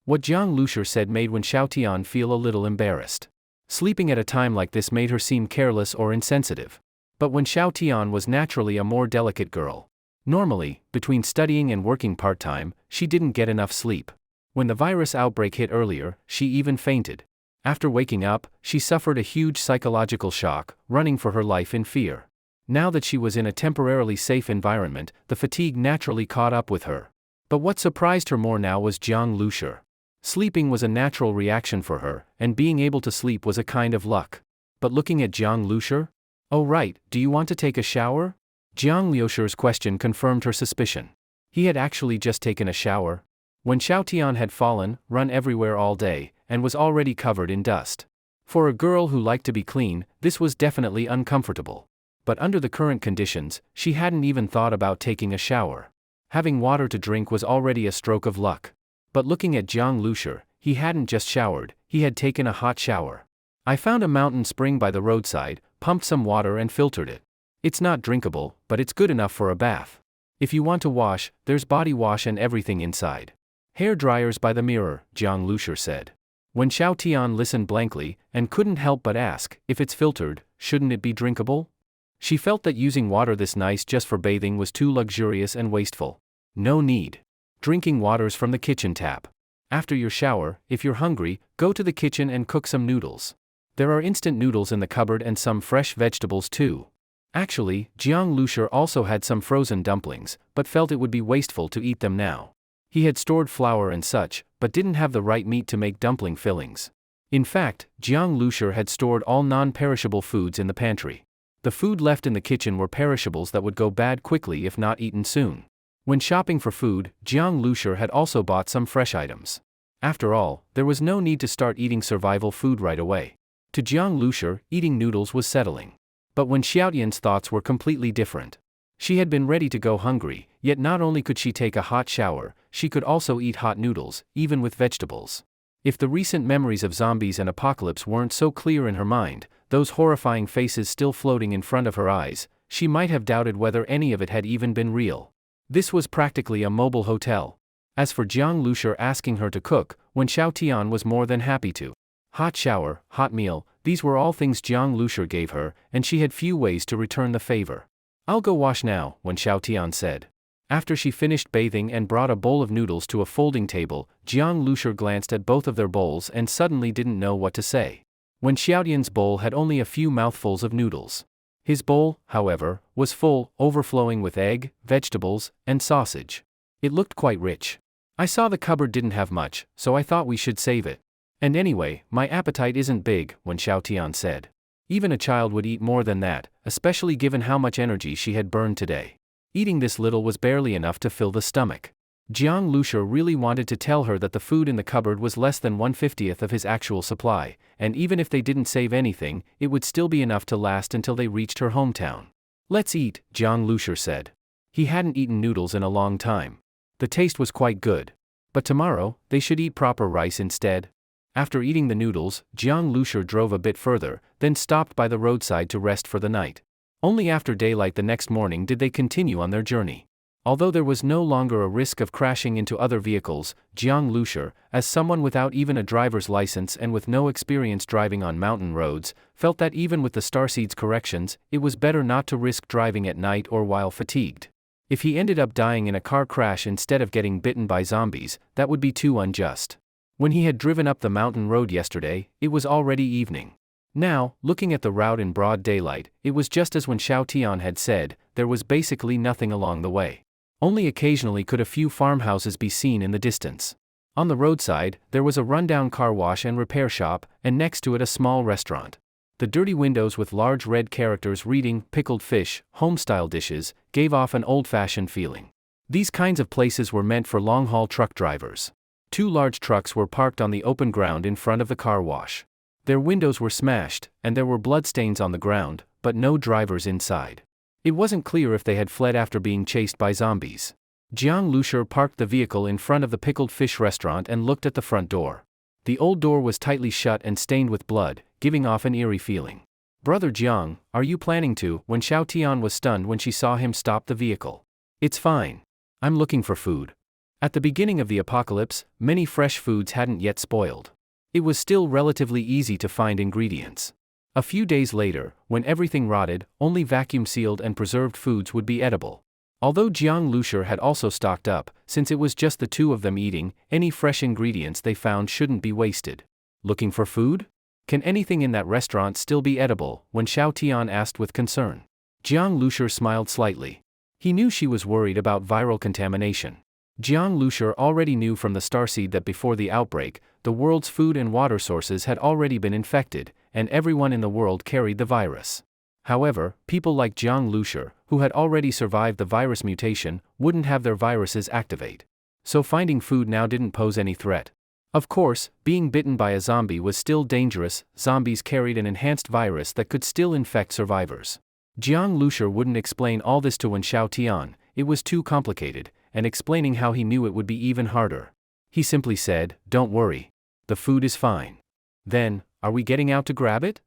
What Jiang Lushur said made Wen Xiaotian feel a little embarrassed. Sleeping at a time like this made her seem careless or insensitive. But Wen Xiaotian was naturally a more delicate girl. Normally, between studying and working part-time, she didn't get enough sleep. When the virus outbreak hit earlier, she even fainted. After waking up, she suffered a huge psychological shock, running for her life in fear. Now that she was in a temporarily safe environment, the fatigue naturally caught up with her. But what surprised her more now was Jiang Lushur. Sleeping was a natural reaction for her, and being able to sleep was a kind of luck. But looking at Jiang Lushur? Oh right, do you want to take a shower? Jiang Lushur's question confirmed her suspicion. He had actually just taken a shower. When Xiaotian had fallen, run everywhere all day, and was already covered in dust. For a girl who liked to be clean, this was definitely uncomfortable. But under the current conditions, she hadn't even thought about taking a shower. Having water to drink was already a stroke of luck. But looking at Jiang Lushur, he hadn't just showered, he had taken a hot shower. I found a mountain spring by the roadside, pumped some water and filtered it. It's not drinkable, but it's good enough for a bath. If you want to wash, there's body wash and everything inside. Hair dryers by the mirror, Jiang Lushur said. When Xiaotian listened blankly, and couldn't help but ask, if it's filtered, shouldn't it be drinkable? She felt that using water this nice just for bathing was too luxurious and wasteful. No need. Drinking water's from the kitchen tap. After your shower, if you're hungry, go to the kitchen and cook some noodles. There are instant noodles in the cupboard and some fresh vegetables too. Actually, Jiang Lushur also had some frozen dumplings, but felt it would be wasteful to eat them now. He had stored flour and such, but didn't have the right meat to make dumpling fillings. In fact, Jiang Lushur had stored all non-perishable foods in the pantry. The food left in the kitchen were perishables that would go bad quickly if not eaten soon. When shopping for food, Jiang Lushur had also bought some fresh items. After all, there was no need to start eating survival food right away. To Jiang Lushur, eating noodles was settling. But when Xiaotian's thoughts were completely different. She had been ready to go hungry, yet not only could she take a hot shower, she could also eat hot noodles, even with vegetables. If the recent memories of zombies and apocalypse weren't so clear in her mind, those horrifying faces still floating in front of her eyes, she might have doubted whether any of it had even been real. This was practically a mobile hotel. As for Jiang Lushur asking her to cook, Wen Xiaotian was more than happy to. Hot shower, hot meal, these were all things Jiang Lushur gave her, and she had few ways to return the favor. I'll go wash now, Wen Xiaotian said. After she finished bathing and brought a bowl of noodles to a folding table, Jiang Lushur glanced at both of their bowls and suddenly didn't know what to say. When Xiaotian's bowl had only a few mouthfuls of noodles. His bowl, however, was full, overflowing with egg, vegetables, and sausage. It looked quite rich. I saw the cupboard didn't have much, so I thought we should save it. And anyway, my appetite isn't big, Wen Xiaotian said. Even a child would eat more than that, especially given how much energy she had burned today. Eating this little was barely enough to fill the stomach. Jiang Lushur really wanted to tell her that the food in the cupboard was less than 1/50th of his actual supply, and even if they didn't save anything, it would still be enough to last until they reached her hometown. Let's eat, Jiang Lushur said. He hadn't eaten noodles in a long time. The taste was quite good. But tomorrow, they should eat proper rice instead. After eating the noodles, Jiang Lushur drove a bit further, then stopped by the roadside to rest for the night. Only after daylight the next morning did they continue on their journey. Although there was no longer a risk of crashing into other vehicles, Jiang Lushur, as someone without even a driver's license and with no experience driving on mountain roads, felt that even with the starseed's corrections, it was better not to risk driving at night or while fatigued. If he ended up dying in a car crash instead of getting bitten by zombies, that would be too unjust. When he had driven up the mountain road yesterday, it was already evening. Now, looking at the route in broad daylight, it was just as when Xiao Tian had said, there was basically nothing along the way. Only occasionally could a few farmhouses be seen in the distance. On the roadside, there was a rundown car wash and repair shop, and next to it a small restaurant. The dirty windows with large red characters reading "pickled fish, home-style dishes" gave off an old-fashioned feeling. These kinds of places were meant for long-haul truck drivers. 2 large trucks were parked on the open ground in front of the car wash. Their windows were smashed, and there were bloodstains on the ground, but no drivers inside. It wasn't clear if they had fled after being chased by zombies. Jiang Lushur parked the vehicle in front of the pickled fish restaurant and looked at the front door. The old door was tightly shut and stained with blood, giving off an eerie feeling. Brother Jiang, are you planning to? When Xiao Tian was stunned when she saw him stop the vehicle. It's fine. I'm looking for food. At the beginning of the apocalypse, many fresh foods hadn't yet spoiled. It was still relatively easy to find ingredients. A few days later, when everything rotted, only vacuum-sealed and preserved foods would be edible. Although Jiang Lushur had also stocked up, since it was just the two of them eating, any fresh ingredients they found shouldn't be wasted. Looking for food? Can anything in that restaurant still be edible? When Xiao Tian asked with concern. Jiang Lushur smiled slightly. He knew she was worried about viral contamination. Jiang Lushur already knew from the starseed that before the outbreak, the world's food and water sources had already been infected, and everyone in the world carried the virus. However, people like Jiang Lushur, who had already survived the virus mutation, wouldn't have their viruses activate. So finding food now didn't pose any threat. Of course, being bitten by a zombie was still dangerous. Zombies carried an enhanced virus that could still infect survivors. Jiang Lushur wouldn't explain all this to Wen Xiaotian, it was too complicated, and explaining how he knew it would be even harder. He simply said, "Don't worry. The food is fine." Then, are we getting out to grab it?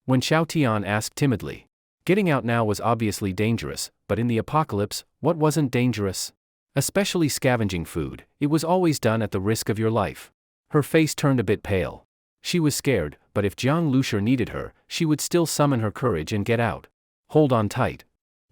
Wen Xiaotian asked timidly. Getting out now was obviously dangerous, but in the apocalypse, what wasn't dangerous? Especially scavenging food, it was always done at the risk of your life. Her face turned a bit pale. She was scared, but if Jiang Lushur needed her, she would still summon her courage and get out. Hold on tight.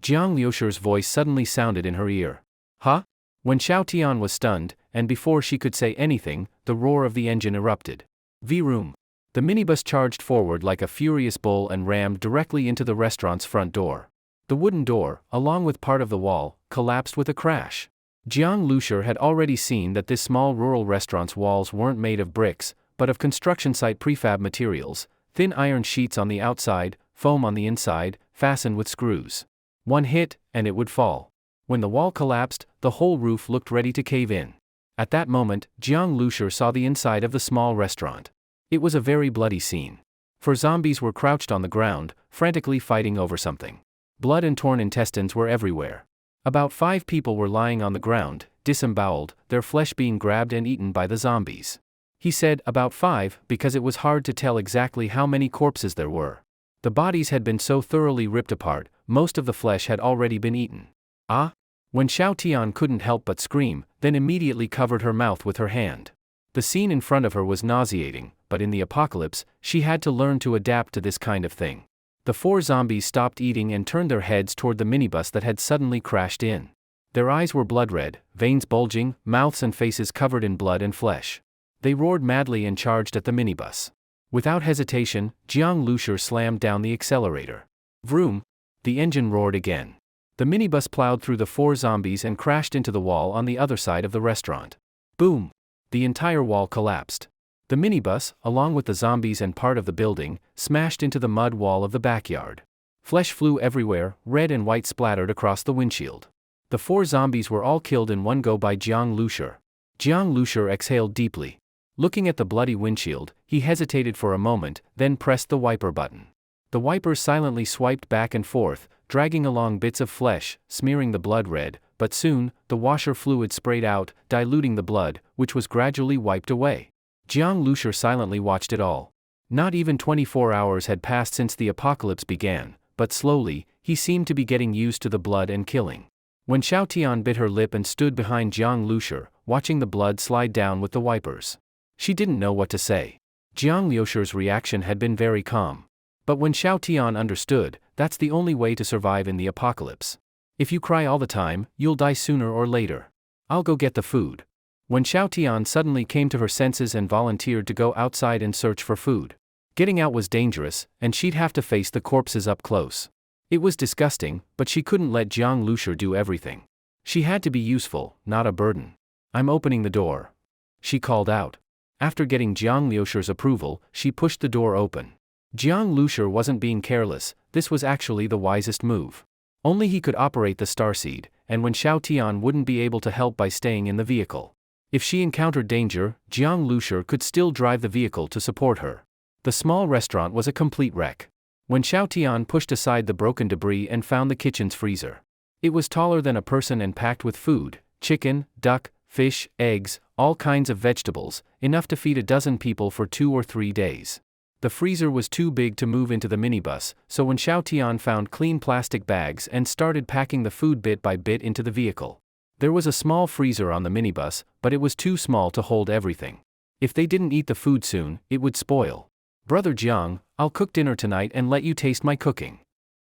Jiang Lushur's voice suddenly sounded in her ear. Huh? When Xiao Tian was stunned, and before she could say anything, the roar of the engine erupted. Vroom. The minibus charged forward like a furious bull and rammed directly into the restaurant's front door. The wooden door, along with part of the wall, collapsed with a crash. Jiang Lushur had already seen that this small rural restaurant's walls weren't made of bricks, but of construction site prefab materials, thin iron sheets on the outside, foam on the inside, fastened with screws. One hit, and it would fall. When the wall collapsed, the whole roof looked ready to cave in. At that moment, Jiang Lushur saw the inside of the small restaurant. It was a very bloody scene. For zombies were crouched on the ground, frantically fighting over something. Blood and torn intestines were everywhere. About 5 people were lying on the ground, disemboweled, their flesh being grabbed and eaten by the zombies. He said about 5 because it was hard to tell exactly how many corpses there were. The bodies had been so thoroughly ripped apart, most of the flesh had already been eaten. Ah? When Xiao Tian couldn't help but scream, then immediately covered her mouth with her hand. The scene in front of her was nauseating, but in the apocalypse, she had to learn to adapt to this kind of thing. The 4 zombies stopped eating and turned their heads toward the minibus that had suddenly crashed in. Their eyes were blood red, veins bulging, mouths and faces covered in blood and flesh. They roared madly and charged at the minibus. Without hesitation, Jiang Lushur slammed down the accelerator. Vroom! The engine roared again. The minibus plowed through the 4 zombies and crashed into the wall on the other side of the restaurant. Boom! The entire wall collapsed. The minibus, along with the zombies and part of the building, smashed into the mud wall of the backyard. Flesh flew everywhere, red and white splattered across the windshield. The 4 zombies were all killed in one go by Jiang Lushur. Jiang Lushur exhaled deeply. Looking at the bloody windshield, he hesitated for a moment, then pressed the wiper button. The wipers silently swiped back and forth, dragging along bits of flesh, smearing the blood red, but soon, the washer fluid sprayed out, diluting the blood, which was gradually wiped away. Jiang Lushur silently watched it all. Not even 24 hours had passed since the apocalypse began, but slowly, he seemed to be getting used to the blood and killing. When Xiao Tian bit her lip and stood behind Jiang Lushur, watching the blood slide down with the wipers. She didn't know what to say. Jiang Lushur's reaction had been very calm. But when Xiao Tian understood, that's the only way to survive in the apocalypse. If you cry all the time, you'll die sooner or later. I'll go get the food. When Xiao Tian suddenly came to her senses and volunteered to go outside and search for food. Getting out was dangerous, and she'd have to face the corpses up close. It was disgusting, but she couldn't let Jiang Lushur do everything. She had to be useful, not a burden. I'm opening the door. She called out. After getting Jiang Lushur's approval, she pushed the door open. Jiang Lushur wasn't being careless, this was actually the wisest move. Only he could operate the starseed, and when Xiao Tian wouldn't be able to help by staying in the vehicle. If she encountered danger, Jiang Lushur could still drive the vehicle to support her. The small restaurant was a complete wreck. When Xiao Tian pushed aside the broken debris and found the kitchen's freezer. It was taller than a person and packed with food, chicken, duck, fish, eggs, all kinds of vegetables, enough to feed a dozen people for 2 or 3 days. The freezer was too big to move into the minibus, so when Xiao Tian found clean plastic bags and started packing the food bit by bit into the vehicle. There was a small freezer on the minibus, but it was too small to hold everything. If they didn't eat the food soon, it would spoil. Brother Jiang, I'll cook dinner tonight and let you taste my cooking.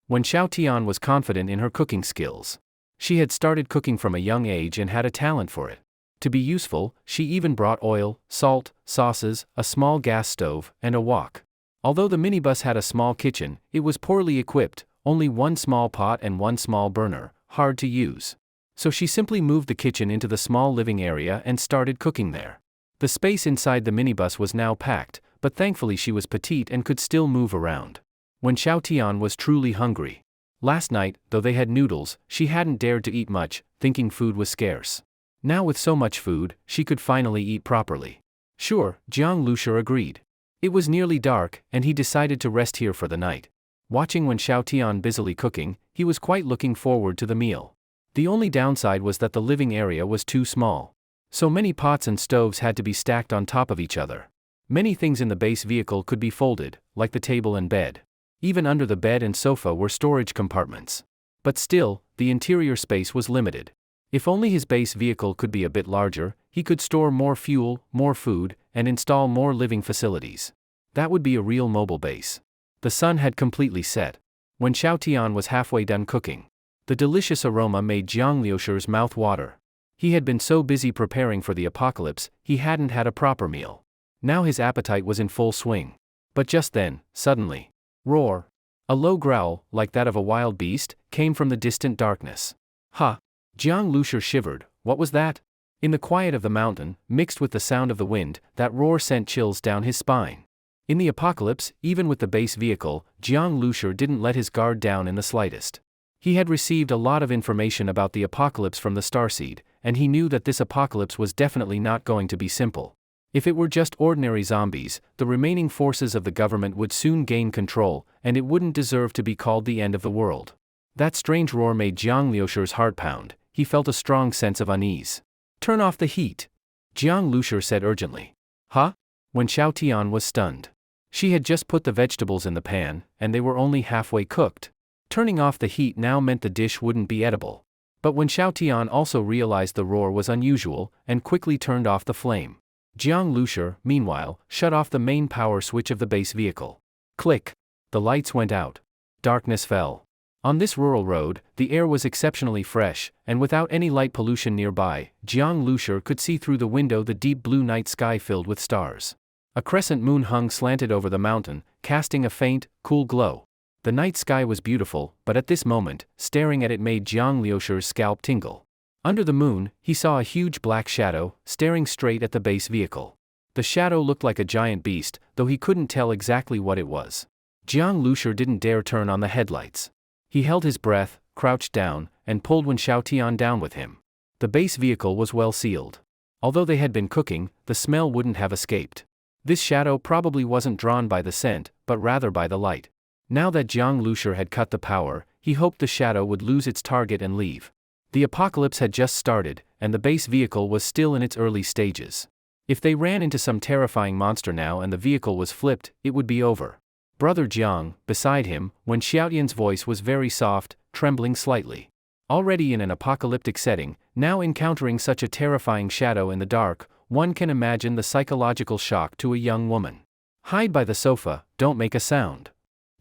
When Xiao Tian was confident in her cooking skills. She had started cooking from a young age and had a talent for it. To be useful, she even brought oil, salt, sauces, a small gas stove, and a wok. Although the minibus had a small kitchen, it was poorly equipped, only 1 small pot and 1 small burner, hard to use. So she simply moved the kitchen into the small living area and started cooking there. The space inside the minibus was now packed, but thankfully she was petite and could still move around. When Xiao Tian was truly hungry. Last night, though they had noodles, she hadn't dared to eat much, thinking food was scarce. Now with so much food, she could finally eat properly. Sure, Jiang Lushur agreed. It was nearly dark, and he decided to rest here for the night. Watching when Xiao Tian busily cooking, he was quite looking forward to the meal. The only downside was that the living area was too small. So many pots and stoves had to be stacked on top of each other. Many things in the base vehicle could be folded, like the table and bed. Even under the bed and sofa were storage compartments. But still, the interior space was limited. If only his base vehicle could be a bit larger, he could store more fuel, more food, and install more living facilities. That would be a real mobile base. The sun had completely set. When Xiao Tian was halfway done cooking, the delicious aroma made Jiang Lushur's mouth water. He had been so busy preparing for the apocalypse, he hadn't had a proper meal. Now his appetite was in full swing. But just then, suddenly, roar! A low growl, like that of a wild beast, came from the distant darkness. Ha! Jiang Lushur shivered. What was that? In the quiet of the mountain, mixed with the sound of the wind, that roar sent chills down his spine. In the apocalypse, even with the base vehicle, Jiang Lushur didn't let his guard down in the slightest. He had received a lot of information about the apocalypse from the starseed, and he knew that this apocalypse was definitely not going to be simple. If it were just ordinary zombies, the remaining forces of the government would soon gain control, and it wouldn't deserve to be called the end of the world. That strange roar made Jiang Lushur's heart pound. He felt a strong sense of unease. Turn off the heat, Jiang Lushur said urgently. Huh? When Xiao Tian was stunned. She had just put the vegetables in the pan, and they were only halfway cooked. Turning off the heat now meant the dish wouldn't be edible. But when Xiao Tian also realized the roar was unusual, and quickly turned off the flame. Jiang Lushur, meanwhile, shut off the main power switch of the base vehicle. Click! The lights went out. Darkness fell. On this rural road, the air was exceptionally fresh, and without any light pollution nearby, Jiang Lushur could see through the window the deep blue night sky filled with stars. A crescent moon hung slanted over the mountain, casting a faint, cool glow. The night sky was beautiful, but at this moment, staring at it made Jiang Lushur's scalp tingle. Under the moon, he saw a huge black shadow, staring straight at the base vehicle. The shadow looked like a giant beast, though he couldn't tell exactly what it was. Jiang Lushur didn't dare turn on the headlights. He held his breath, crouched down, and pulled Wen Xiaotian down with him. The base vehicle was well sealed. Although they had been cooking, the smell wouldn't have escaped. This shadow probably wasn't drawn by the scent, but rather by the light. Now that Jiang Lushur had cut the power, he hoped the shadow would lose its target and leave. The apocalypse had just started, and the base vehicle was still in its early stages. If they ran into some terrifying monster now and the vehicle was flipped, it would be over. Brother Jiang, beside him, Wen Xiaotian's voice was very soft, trembling slightly. Already in an apocalyptic setting, now encountering such a terrifying shadow in the dark, one can imagine the psychological shock to a young woman. Hide by the sofa, don't make a sound.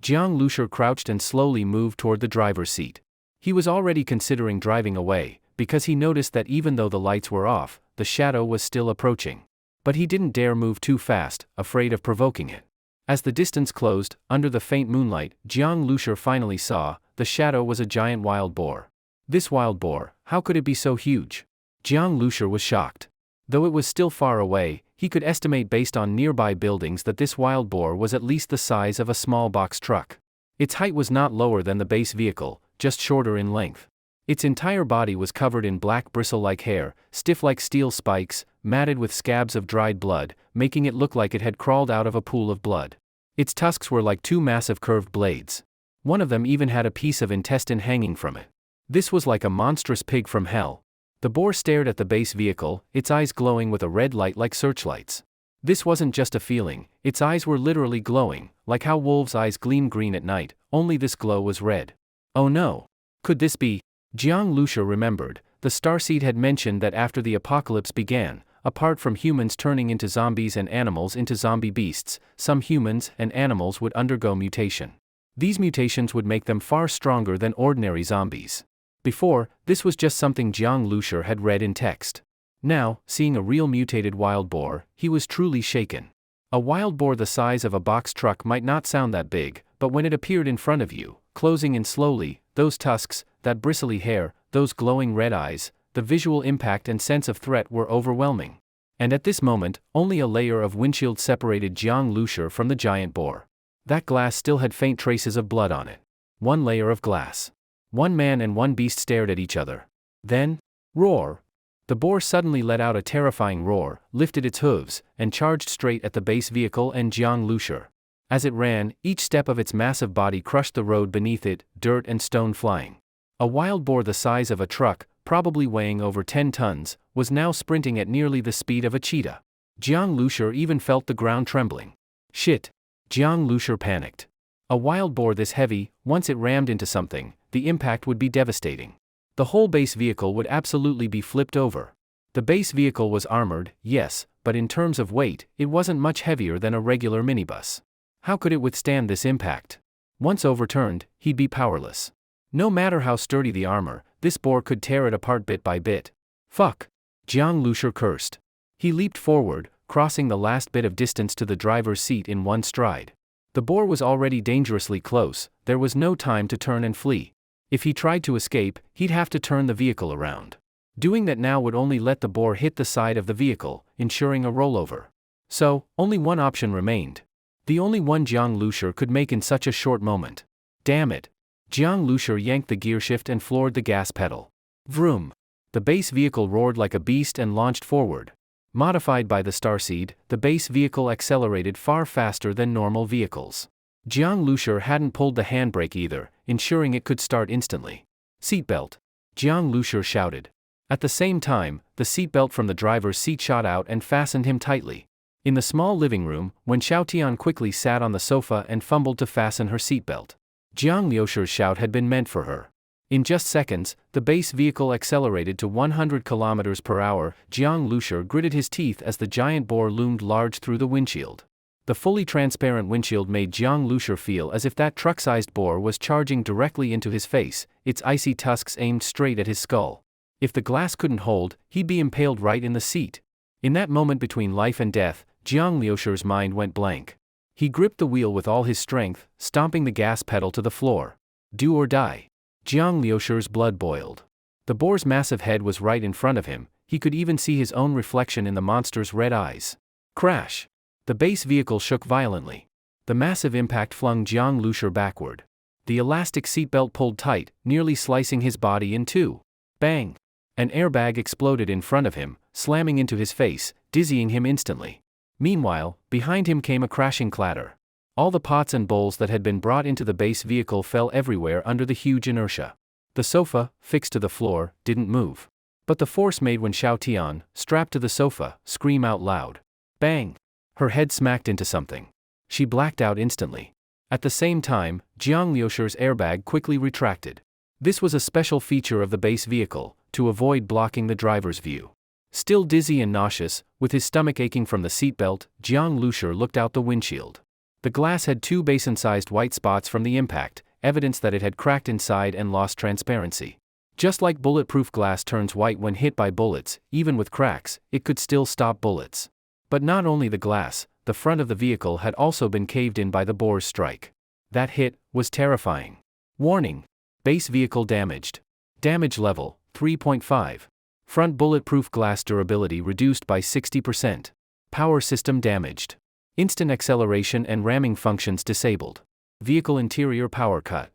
Jiang Lushur crouched and slowly moved toward the driver's seat. He was already considering driving away, because he noticed that even though the lights were off, the shadow was still approaching. But he didn't dare move too fast, afraid of provoking it. As the distance closed, under the faint moonlight, Jiang Lushur finally saw, the shadow was a giant wild boar. This wild boar, how could it be so huge? Jiang Lushur was shocked. Though it was still far away, he could estimate based on nearby buildings that this wild boar was at least the size of a small box truck. Its height was not lower than the base vehicle, just shorter in length. Its entire body was covered in black bristle-like hair, stiff like steel spikes, matted with scabs of dried blood, making it look like it had crawled out of a pool of blood. Its tusks were like two massive curved blades. One of them even had a piece of intestine hanging from it. This was like a monstrous pig from hell. The boar stared at the base vehicle, its eyes glowing with a red light like searchlights. This wasn't just a feeling, its eyes were literally glowing, like how wolves' eyes gleam green at night, only this glow was red. Oh no! Could this be? Jiang Lushur remembered, the starseed had mentioned that after the apocalypse began, apart from humans turning into zombies and animals into zombie beasts, some humans and animals would undergo mutation. These mutations would make them far stronger than ordinary zombies. Before, this was just something Jiang Lushur had read in text. Now, seeing a real mutated wild boar, he was truly shaken. A wild boar the size of a box truck might not sound that big, but when it appeared in front of you, closing in slowly, those tusks, that bristly hair, those glowing red eyes, the visual impact and sense of threat were overwhelming. And at this moment, only a layer of windshield separated Jiang Lushur from the giant boar. That glass still had faint traces of blood on it. One layer of glass. One man and one beast stared at each other. Then, roar! The boar suddenly let out a terrifying roar, lifted its hooves, and charged straight at the base vehicle and Jiang Lushur. As it ran, each step of its massive body crushed the road beneath it, dirt and stone flying. A wild boar the size of a truck, probably weighing over 10 tons, was now sprinting at nearly the speed of a cheetah. Jiang Lushur even felt the ground trembling. Shit! Jiang Lushur panicked. A wild boar this heavy, once it rammed into something, the impact would be devastating. The whole base vehicle would absolutely be flipped over. The base vehicle was armored, yes, but in terms of weight, it wasn't much heavier than a regular minibus. How could it withstand this impact? Once overturned, he'd be powerless. No matter how sturdy the armor, this boar could tear it apart bit by bit. Fuck! Jiang Lushur cursed. He leaped forward, crossing the last bit of distance to the driver's seat in one stride. The boar was already dangerously close, there was no time to turn and flee. If he tried to escape, he'd have to turn the vehicle around. Doing that now would only let the boar hit the side of the vehicle, ensuring a rollover. So, only one option remained. The only one Jiang Lushur could make in such a short moment. Damn it! Jiang Lushur yanked the gearshift and floored the gas pedal. Vroom! The base vehicle roared like a beast and launched forward. Modified by the starseed, the base vehicle accelerated far faster than normal vehicles. Jiang Lushur hadn't pulled the handbrake either, ensuring it could start instantly. Seatbelt! Jiang Lushur shouted. At the same time, the seatbelt from the driver's seat shot out and fastened him tightly. In the small living room, Wen Xiaotian quickly sat on the sofa and fumbled to fasten her seatbelt. Jiang Lushur's shout had been meant for her. In just seconds, the base vehicle accelerated to 100 km per hour. Jiang Lushur gritted his teeth as the giant boar loomed large through the windshield. The fully transparent windshield made Jiang Lushi feel as if that truck-sized boar was charging directly into his face, its icy tusks aimed straight at his skull. If the glass couldn't hold, he'd be impaled right in the seat. In that moment between life and death, Jiang Lushi's mind went blank. He gripped the wheel with all his strength, stomping the gas pedal to the floor. Do or die. Jiang Lushi's blood boiled. The boar's massive head was right in front of him, he could even see his own reflection in the monster's red eyes. Crash! The base vehicle shook violently. The massive impact flung Jiang Lushi backward. The elastic seatbelt pulled tight, nearly slicing his body in two. Bang! An airbag exploded in front of him, slamming into his face, dizzying him instantly. Meanwhile, behind him came a crashing clatter. All the pots and bowls that had been brought into the base vehicle fell everywhere under the huge inertia. The sofa, fixed to the floor, didn't move. But the force made when Xiao Tian, strapped to the sofa, scream out loud. Bang! Her head smacked into something. She blacked out instantly. At the same time, Jiang Lushi's airbag quickly retracted. This was a special feature of the base vehicle, to avoid blocking the driver's view. Still dizzy and nauseous, with his stomach aching from the seatbelt, Jiang Lushi looked out the windshield. The glass had 2 basin-sized white spots from the impact, evidence that it had cracked inside and lost transparency. Just like bulletproof glass turns white when hit by bullets, even with cracks, it could still stop bullets. But not only the glass, the front of the vehicle had also been caved in by the boar's strike. That hit was terrifying. Warning! Base vehicle damaged. Damage level, 3.5. Front bulletproof glass durability reduced by 60%. Power system damaged. Instant acceleration and ramming functions disabled. Vehicle interior power cut.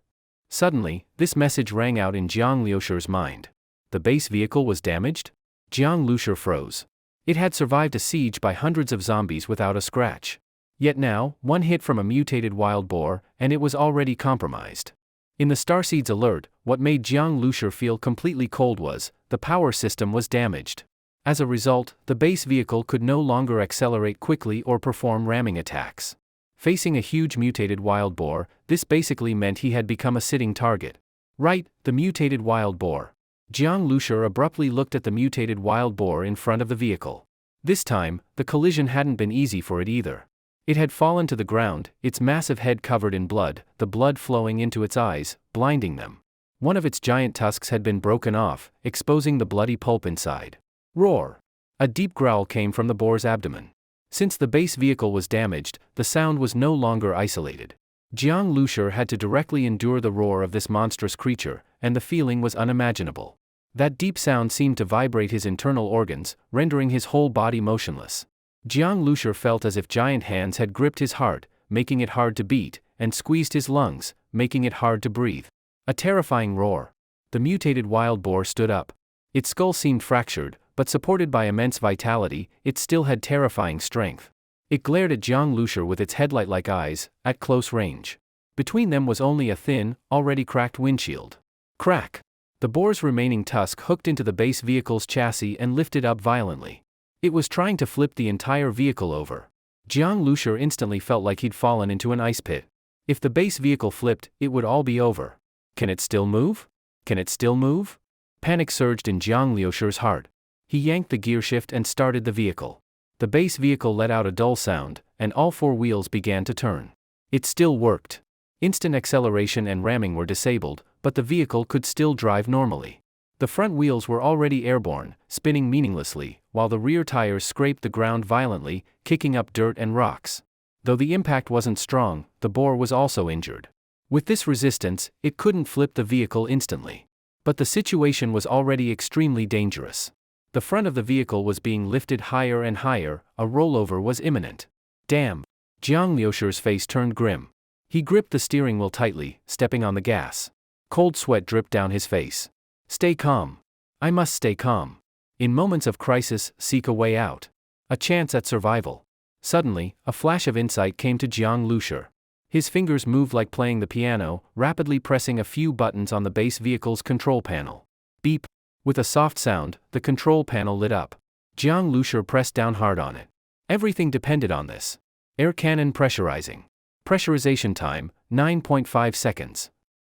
Suddenly, this message rang out in Jiang Lushi's mind. The base vehicle was damaged? Jiang Lushi froze. It had survived a siege by hundreds of zombies without a scratch. Yet now, one hit from a mutated wild boar, and it was already compromised. In the Starseed's alert, what made Jiang Lushi feel completely cold was, the power system was damaged. As a result, the base vehicle could no longer accelerate quickly or perform ramming attacks. Facing a huge mutated wild boar, this basically meant he had become a sitting target. Right, the mutated wild boar. Jiang Lushi abruptly looked at the mutated wild boar in front of the vehicle. This time, the collision hadn't been easy for it either. It had fallen to the ground, its massive head covered in blood, the blood flowing into its eyes, blinding them. One of its giant tusks had been broken off, exposing the bloody pulp inside. Roar! A deep growl came from the boar's abdomen. Since the base vehicle was damaged, the sound was no longer isolated. Jiang Lushi had to directly endure the roar of this monstrous creature, and the feeling was unimaginable. That deep sound seemed to vibrate his internal organs, rendering his whole body motionless. Jiang Lushi felt as if giant hands had gripped his heart, making it hard to beat, and squeezed his lungs, making it hard to breathe. A terrifying roar. The mutated wild boar stood up. Its skull seemed fractured, but supported by immense vitality, it still had terrifying strength. It glared at Jiang Lushi with its headlight-like eyes, at close range. Between them was only a thin, already cracked windshield. Crack! The boar's remaining tusk hooked into the base vehicle's chassis and lifted up violently. It was trying to flip the entire vehicle over. Jiang Lushi instantly felt like he'd fallen into an ice pit. If the base vehicle flipped, it would all be over. Can it still move? Can it still move? Panic surged in Jiang Lushi's heart. He yanked the gearshift and started the vehicle. The base vehicle let out a dull sound, and all 4 wheels began to turn. It still worked. Instant acceleration and ramming were disabled, but the vehicle could still drive normally. The front wheels were already airborne, spinning meaninglessly, while the rear tires scraped the ground violently, kicking up dirt and rocks. Though the impact wasn't strong, the boar was also injured. With this resistance, it couldn't flip the vehicle instantly. But the situation was already extremely dangerous. The front of the vehicle was being lifted higher and higher, a rollover was imminent. Damn! Jiang Lushi's face turned grim. He gripped the steering wheel tightly, stepping on the gas. Cold sweat dripped down his face. Stay calm. I must stay calm. In moments of crisis, seek a way out. A chance at survival. Suddenly, a flash of insight came to Jiang Lushi. His fingers moved like playing the piano, rapidly pressing a few buttons on the base vehicle's control panel. Beep! With a soft sound, the control panel lit up. Jiang Lushi pressed down hard on it. Everything depended on this. Air cannon pressurizing. Pressurization time, 9.5 seconds.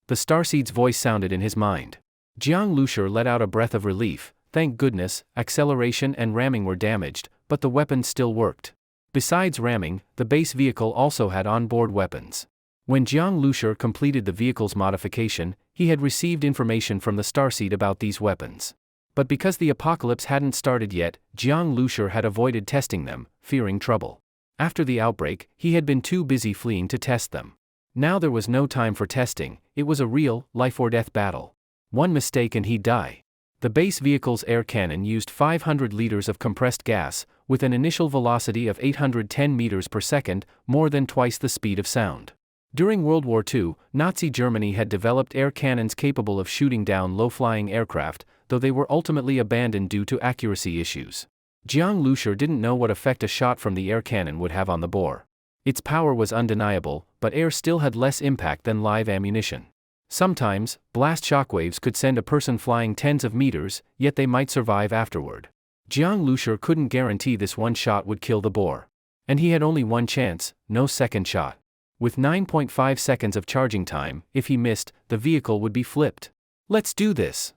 The Starseed's voice sounded in his mind. Jiang Lushi let out a breath of relief. Thank goodness, acceleration and ramming were damaged, but the weapon still worked. Besides ramming, the base vehicle also had onboard weapons. When Jiang Lushur completed the vehicle's modification, he had received information from the starseed about these weapons. But because the apocalypse hadn't started yet, Jiang Lushur had avoided testing them, fearing trouble. After the outbreak, he had been too busy fleeing to test them. Now there was no time for testing, it was a real, life-or-death battle. One mistake and he'd die. The base vehicle's air cannon used 500 liters of compressed gas, with an initial velocity of 810 meters per second, more than twice the speed of sound. During World War II, Nazi Germany had developed air cannons capable of shooting down low-flying aircraft, though they were ultimately abandoned due to accuracy issues. Jiang Lushur didn't know what effect a shot from the air cannon would have on the boar. Its power was undeniable, but air still had less impact than live ammunition. Sometimes, blast shockwaves could send a person flying tens of meters, yet they might survive afterward. Jiang Lushur couldn't guarantee this one shot would kill the boar. And he had only one chance, no second shot. With 9.5 seconds of charging time, if he missed, the vehicle would be flipped. Let's do this.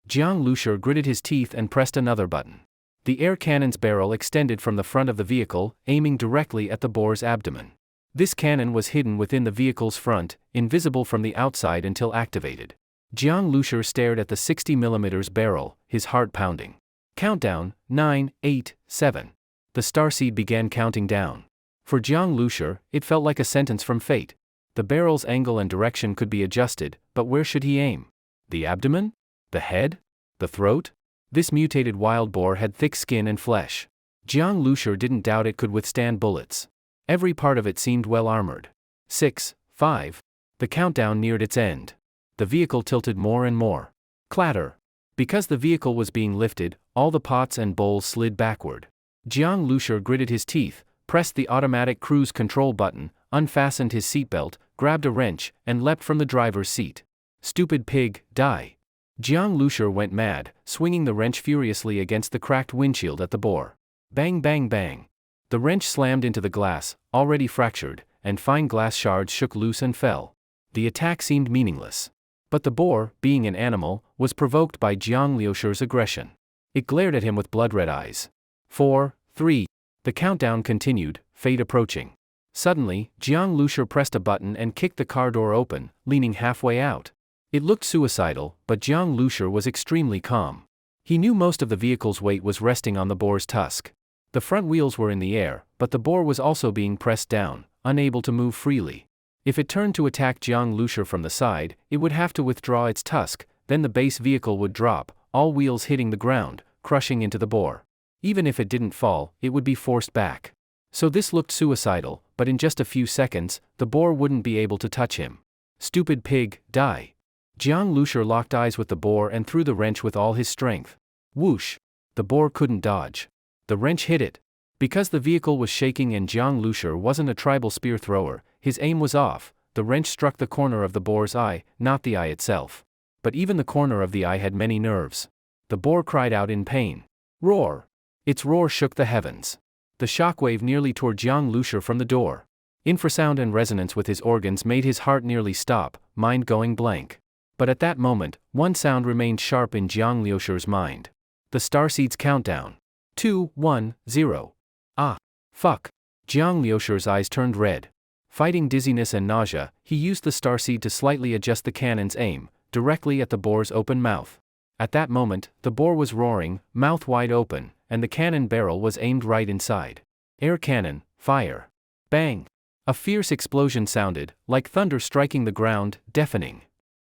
Jiang Lushur gritted his teeth and pressed another button. The air cannon's barrel extended from the front of the vehicle, aiming directly at the boar's abdomen. This cannon was hidden within the vehicle's front, invisible from the outside until activated. Jiang Lushur stared at the 60mm barrel, his heart pounding. Countdown, 9, 8, 7. The starseed began counting down. For Jiang Lushur, it felt like a sentence from fate. The barrel's angle and direction could be adjusted, but where should he aim? The abdomen? The head? The throat? This mutated wild boar had thick skin and flesh. Jiang Lushur didn't doubt it could withstand bullets. Every part of it seemed well armored. 6, 5. The countdown neared its end. The vehicle tilted more and more. Clatter. Because the vehicle was being lifted, all the pots and bowls slid backward. Jiang Lushur gritted his teeth, pressed the automatic cruise control button, unfastened his seatbelt, grabbed a wrench, and leapt from the driver's seat. Stupid pig, die. Jiang Lushur went mad, swinging the wrench furiously against the cracked windshield at the boar. Bang bang bang. The wrench slammed into the glass, already fractured, and fine glass shards shook loose and fell. The attack seemed meaningless. But the boar, being an animal, was provoked by Jiang Lushur's aggression. It glared at him with blood-red eyes. 4, 3. The countdown continued, fate approaching. Suddenly, Jiang Lushur pressed a button and kicked the car door open, leaning halfway out. It looked suicidal, but Jiang Lushur was extremely calm. He knew most of the vehicle's weight was resting on the boar's tusk. The front wheels were in the air, but the boar was also being pressed down, unable to move freely. If it turned to attack Jiang Lushur from the side, it would have to withdraw its tusk, then the base vehicle would drop, all wheels hitting the ground, crushing into the boar. Even if it didn't fall, it would be forced back. So this looked suicidal, but in just a few seconds, the boar wouldn't be able to touch him. Stupid pig, die. Jiang Lushur locked eyes with the boar and threw the wrench with all his strength. Whoosh! The boar couldn't dodge. The wrench hit it. Because the vehicle was shaking and Jiang Lushur wasn't a tribal spear thrower, his aim was off. The wrench struck the corner of the boar's eye, not the eye itself. But even the corner of the eye had many nerves. The boar cried out in pain. Roar! Its roar shook the heavens. The shockwave nearly tore Jiang Lushur from the door. Infrasound and resonance with his organs made his heart nearly stop, mind going blank. But at that moment, one sound remained sharp in Jiang Lushur's mind. The starseed's countdown. 2, 1, 0. Ah! Fuck! Jiang Lushur's eyes turned red. Fighting dizziness and nausea, he used the starseed to slightly adjust the cannon's aim, directly at the boar's open mouth. At that moment, the boar was roaring, mouth wide open, and the cannon barrel was aimed right inside. Air cannon, fire. Bang! A fierce explosion sounded, like thunder striking the ground, deafening.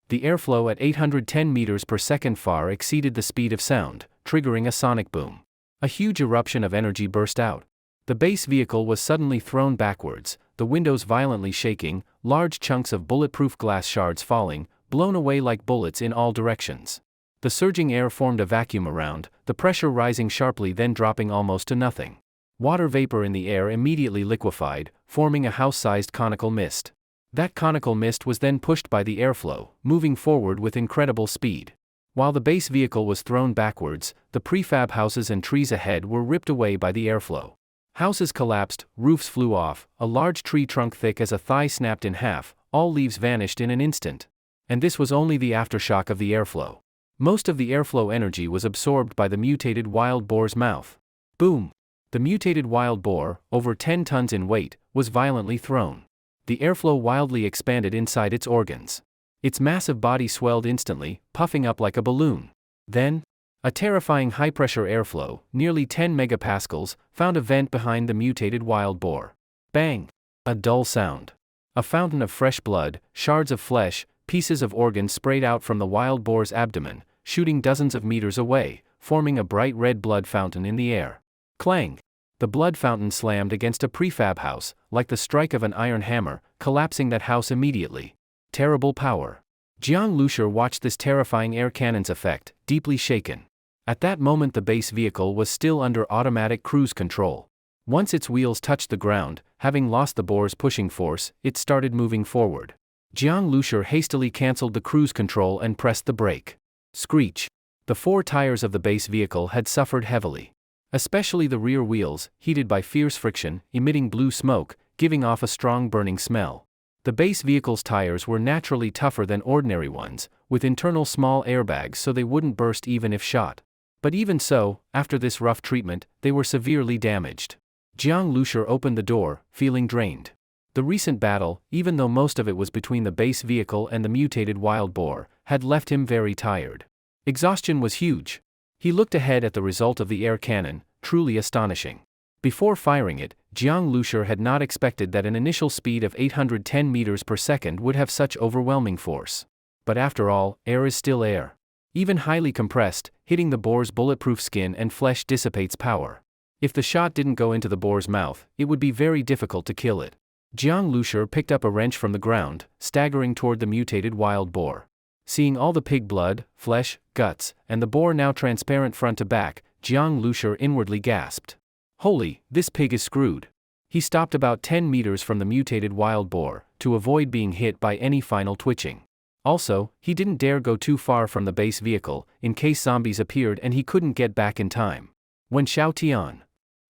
The airflow at 810 meters per second far exceeded the speed of sound, triggering a sonic boom. A huge eruption of energy burst out. The base vehicle was suddenly thrown backwards, the windows violently shaking, large chunks of bulletproof glass shards falling, blown away like bullets in all directions. The surging air formed a vacuum around, the pressure rising sharply then dropping almost to nothing. Water vapor in the air immediately liquefied, forming a house-sized conical mist. That conical mist was then pushed by the airflow, moving forward with incredible speed. While the base vehicle was thrown backwards, the prefab houses and trees ahead were ripped away by the airflow. Houses collapsed, roofs flew off, a large tree trunk thick as a thigh snapped in half, all leaves vanished in an instant. And this was only the aftershock of the airflow. Most of the airflow energy was absorbed by the mutated wild boar's mouth. Boom! The mutated wild boar, over 10 tons in weight, was violently thrown. The airflow wildly expanded inside its organs. Its massive body swelled instantly, puffing up like a balloon. Then, a terrifying high-pressure airflow, nearly 10 megapascals, found a vent behind the mutated wild boar. Bang! A dull sound. A fountain of fresh blood, shards of flesh, pieces of organ sprayed out from the wild boar's abdomen, shooting dozens of meters away, forming a bright red blood fountain in the air. Clang! The blood fountain slammed against a prefab house, like the strike of an iron hammer, collapsing that house immediately. Terrible power. Jiang Lushur watched this terrifying air cannon's effect, deeply shaken. At that moment the base vehicle was still under automatic cruise control. Once its wheels touched the ground, having lost the boar's pushing force, it started moving forward. Jiang Lushur hastily cancelled the cruise control and pressed the brake. Screech. The 4 tires of the base vehicle had suffered heavily. Especially the rear wheels, heated by fierce friction, emitting blue smoke, giving off a strong burning smell. The base vehicle's tires were naturally tougher than ordinary ones, with internal small airbags so they wouldn't burst even if shot. But even so, after this rough treatment, they were severely damaged. Jiang Lushur opened the door, feeling drained. The recent battle, even though most of it was between the base vehicle and the mutated wild boar, had left him very tired. Exhaustion was huge. He looked ahead at the result of the air cannon, truly astonishing. Before firing it, Jiang Lushur had not expected that an initial speed of 810 meters per second would have such overwhelming force. But after all, air is still air. Even highly compressed, hitting the boar's bulletproof skin and flesh dissipates power. If the shot didn't go into the boar's mouth, it would be very difficult to kill it. Jiang Lushur picked up a wrench from the ground, staggering toward the mutated wild boar. Seeing all the pig blood, flesh, guts, and the boar now transparent front to back, Jiang Lushur inwardly gasped. Holy, this pig is screwed. He stopped about 10 meters from the mutated wild boar, to avoid being hit by any final twitching. Also, he didn't dare go too far from the base vehicle, in case zombies appeared and he couldn't get back in time. When Xiao Tian.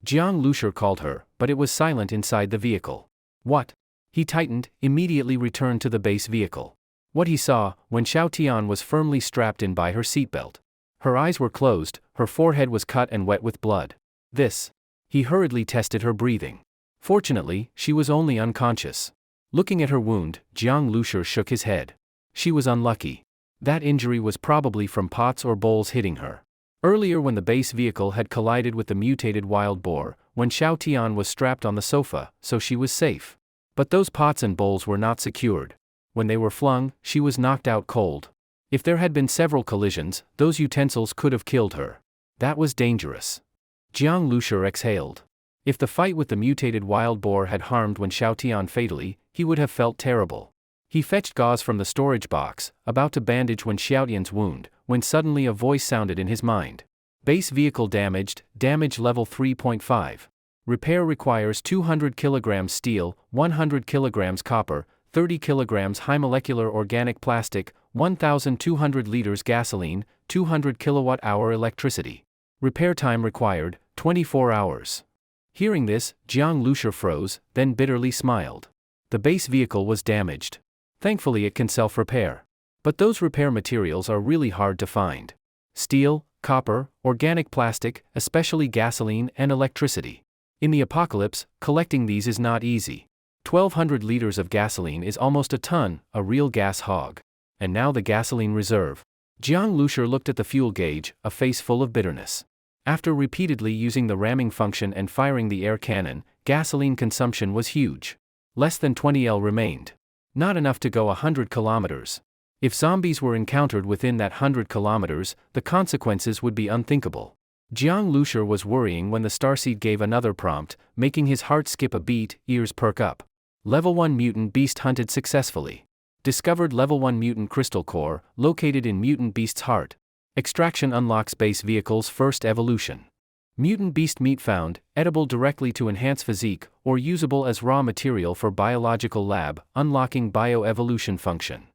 Jiang Lushur called her, but it was silent inside the vehicle. What? He tightened, immediately returned to the base vehicle. What he saw, when Xiao Tian was firmly strapped in by her seatbelt. Her eyes were closed, her forehead was cut and wet with blood. This. He hurriedly tested her breathing. Fortunately, she was only unconscious. Looking at her wound, Jiang Lushur shook his head. She was unlucky. That injury was probably from pots or bowls hitting her. Earlier when the base vehicle had collided with the mutated wild boar, when Xiao Tian was strapped on the sofa, so she was safe. But those pots and bowls were not secured. When they were flung, she was knocked out cold. If there had been several collisions, those utensils could have killed her. That was dangerous. Jiang Lushur exhaled. If the fight with the mutated wild boar had harmed Wen Xiaotian fatally, he would have felt terrible. He fetched gauze from the storage box, about to bandage Wen Xiaotian's wound, when suddenly a voice sounded in his mind. Base vehicle damaged, damage level 3.5. Repair requires 200 kilograms steel, 100 kilograms copper, 30 kilograms high molecular organic plastic, 1,200 liters gasoline, 200 kilowatt-hour electricity. Repair time required, 24 hours. Hearing this, Jiang Lushur froze, then bitterly smiled. The base vehicle was damaged. Thankfully it can self-repair. But those repair materials are really hard to find. Steel, copper, organic plastic, especially gasoline and electricity. In the apocalypse, collecting these is not easy. 1,200 liters of gasoline is almost a ton, a real gas hog. And now the gasoline reserve. Jiang Lushur looked at the fuel gauge, a face full of bitterness. After repeatedly using the ramming function and firing the air cannon, gasoline consumption was huge. Less than 20 L remained. Not enough to go 100 kilometers. If zombies were encountered within that 100 kilometers, the consequences would be unthinkable. Jiang Lushur was worrying when the starseed gave another prompt, making his heart skip a beat, ears perk up. Level 1 mutant beast hunted successfully. Discovered level 1 mutant crystal core, located in mutant beast's heart. Extraction unlocks base vehicle's first evolution. Mutant beast meat found, edible directly to enhance physique, or usable as raw material for biological lab, unlocking bioevolution function.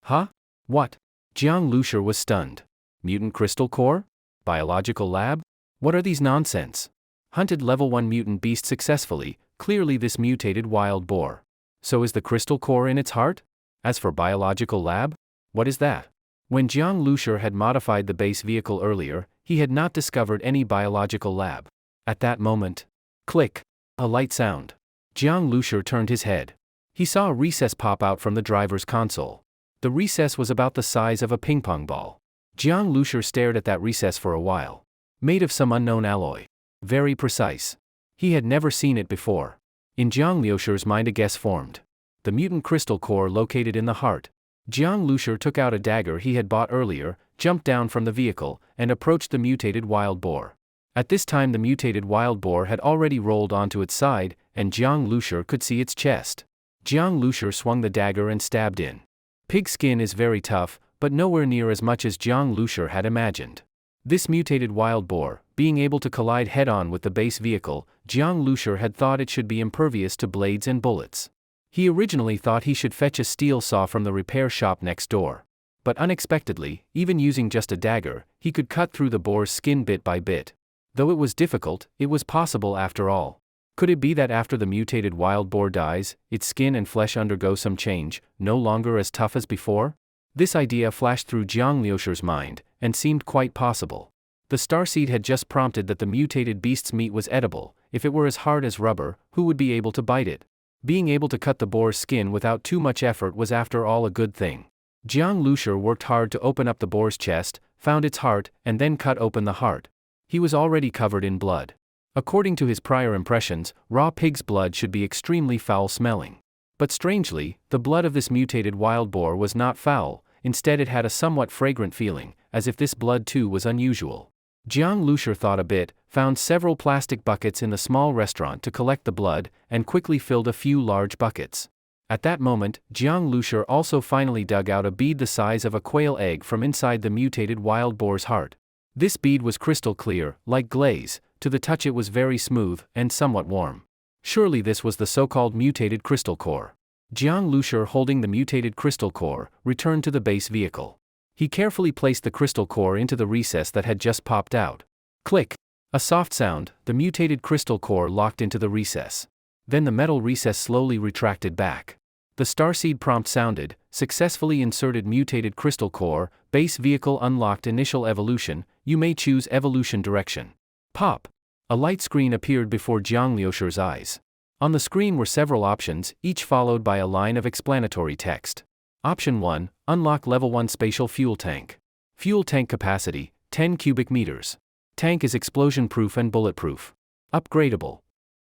Huh? What? Jiang Lushur was stunned. Mutant crystal core? Biological lab? What are these nonsense? Hunted level 1 mutant beast successfully, clearly this mutated wild boar. So is the crystal core in its heart? As for biological lab? What is that? When Jiang Lushur had modified the base vehicle earlier, he had not discovered any biological lab. At that moment, Click. A light sound. Jiang Lushur turned his head. He saw a recess pop out from the driver's console. The recess was about the size of a ping-pong ball. Jiang Lushur stared at that recess for a while. Made of some unknown alloy. Very precise. He had never seen it before. In Jiang Lushur's mind a guess formed. The mutant crystal core located in the heart. Jiang Lushur took out a dagger he had bought earlier, jumped down from the vehicle, and approached the mutated wild boar. At this time the mutated wild boar had already rolled onto its side, and Jiang Lushur could see its chest. Jiang Lushur swung the dagger and stabbed in. Pig skin is very tough, but nowhere near as much as Jiang Lushur had imagined. This mutated wild boar, being able to collide head-on with the base vehicle, Jiang Lushur had thought it should be impervious to blades and bullets. He originally thought he should fetch a steel saw from the repair shop next door. But unexpectedly, even using just a dagger, he could cut through the boar's skin bit by bit. Though it was difficult, it was possible after all. Could it be that after the mutated wild boar dies, its skin and flesh undergo some change, no longer as tough as before? This idea flashed through Jiang Lushur's mind, and seemed quite possible. The starseed had just prompted that the mutated beast's meat was edible. If it were as hard as rubber, who would be able to bite it? Being able to cut the boar's skin without too much effort was after all a good thing. Jiang Lushur worked hard to open up the boar's chest, found its heart, and then cut open the heart. He was already covered in blood. According to his prior impressions, raw pig's blood should be extremely foul-smelling. But strangely, the blood of this mutated wild boar was not foul. Instead it had a somewhat fragrant feeling, as if this blood too was unusual. Jiang Lushur thought a bit, found several plastic buckets in the small restaurant to collect the blood, and quickly filled a few large buckets. At that moment, Jiang Lushur also finally dug out a bead the size of a quail egg from inside the mutated wild boar's heart. This bead was crystal clear, like glaze. To the touch it was very smooth, and somewhat warm. Surely this was the so-called mutated crystal core. Jiang Lushur, holding the mutated crystal core, returned to the base vehicle. He carefully placed the crystal core into the recess that had just popped out. Click! A soft sound, the mutated crystal core locked into the recess. Then the metal recess slowly retracted back. The starseed prompt sounded, successfully inserted mutated crystal core, base vehicle unlocked initial evolution, you may choose evolution direction. Pop! A light screen appeared before Jiang Lushur's eyes. On the screen were several options, each followed by a line of explanatory text. Option 1, unlock level 1 spatial fuel tank. Fuel tank capacity, 10 cubic meters. Tank is explosion-proof and bulletproof. Upgradable.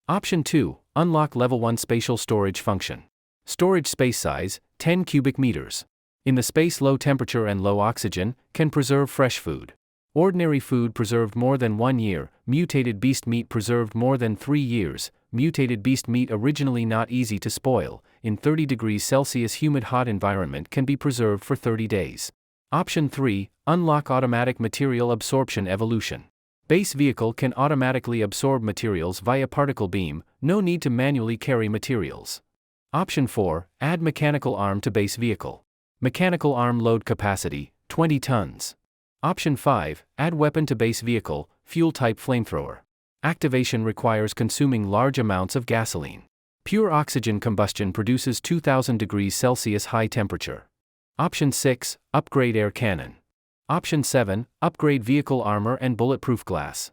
Option 2, unlock level 1 spatial storage function. Storage space size, 10 cubic meters. In the space low temperature and low oxygen, can preserve fresh food. Ordinary food preserved more than 1 year, mutated beast meat preserved more than 3 years, mutated beast meat originally not easy to spoil, in 30 degrees Celsius humid hot environment can be preserved for 30 days. Option 3, unlock automatic material absorption evolution. Base vehicle can automatically absorb materials via particle beam, no need to manually carry materials. Option 4, add mechanical arm to base vehicle. Mechanical arm load capacity, 20 tons. Option 5, add weapon to base vehicle, fuel type flamethrower. Activation requires consuming large amounts of gasoline. Pure oxygen combustion produces 2000 degrees Celsius high temperature. Option 6, upgrade air cannon. Option 7, upgrade vehicle armor and bulletproof glass.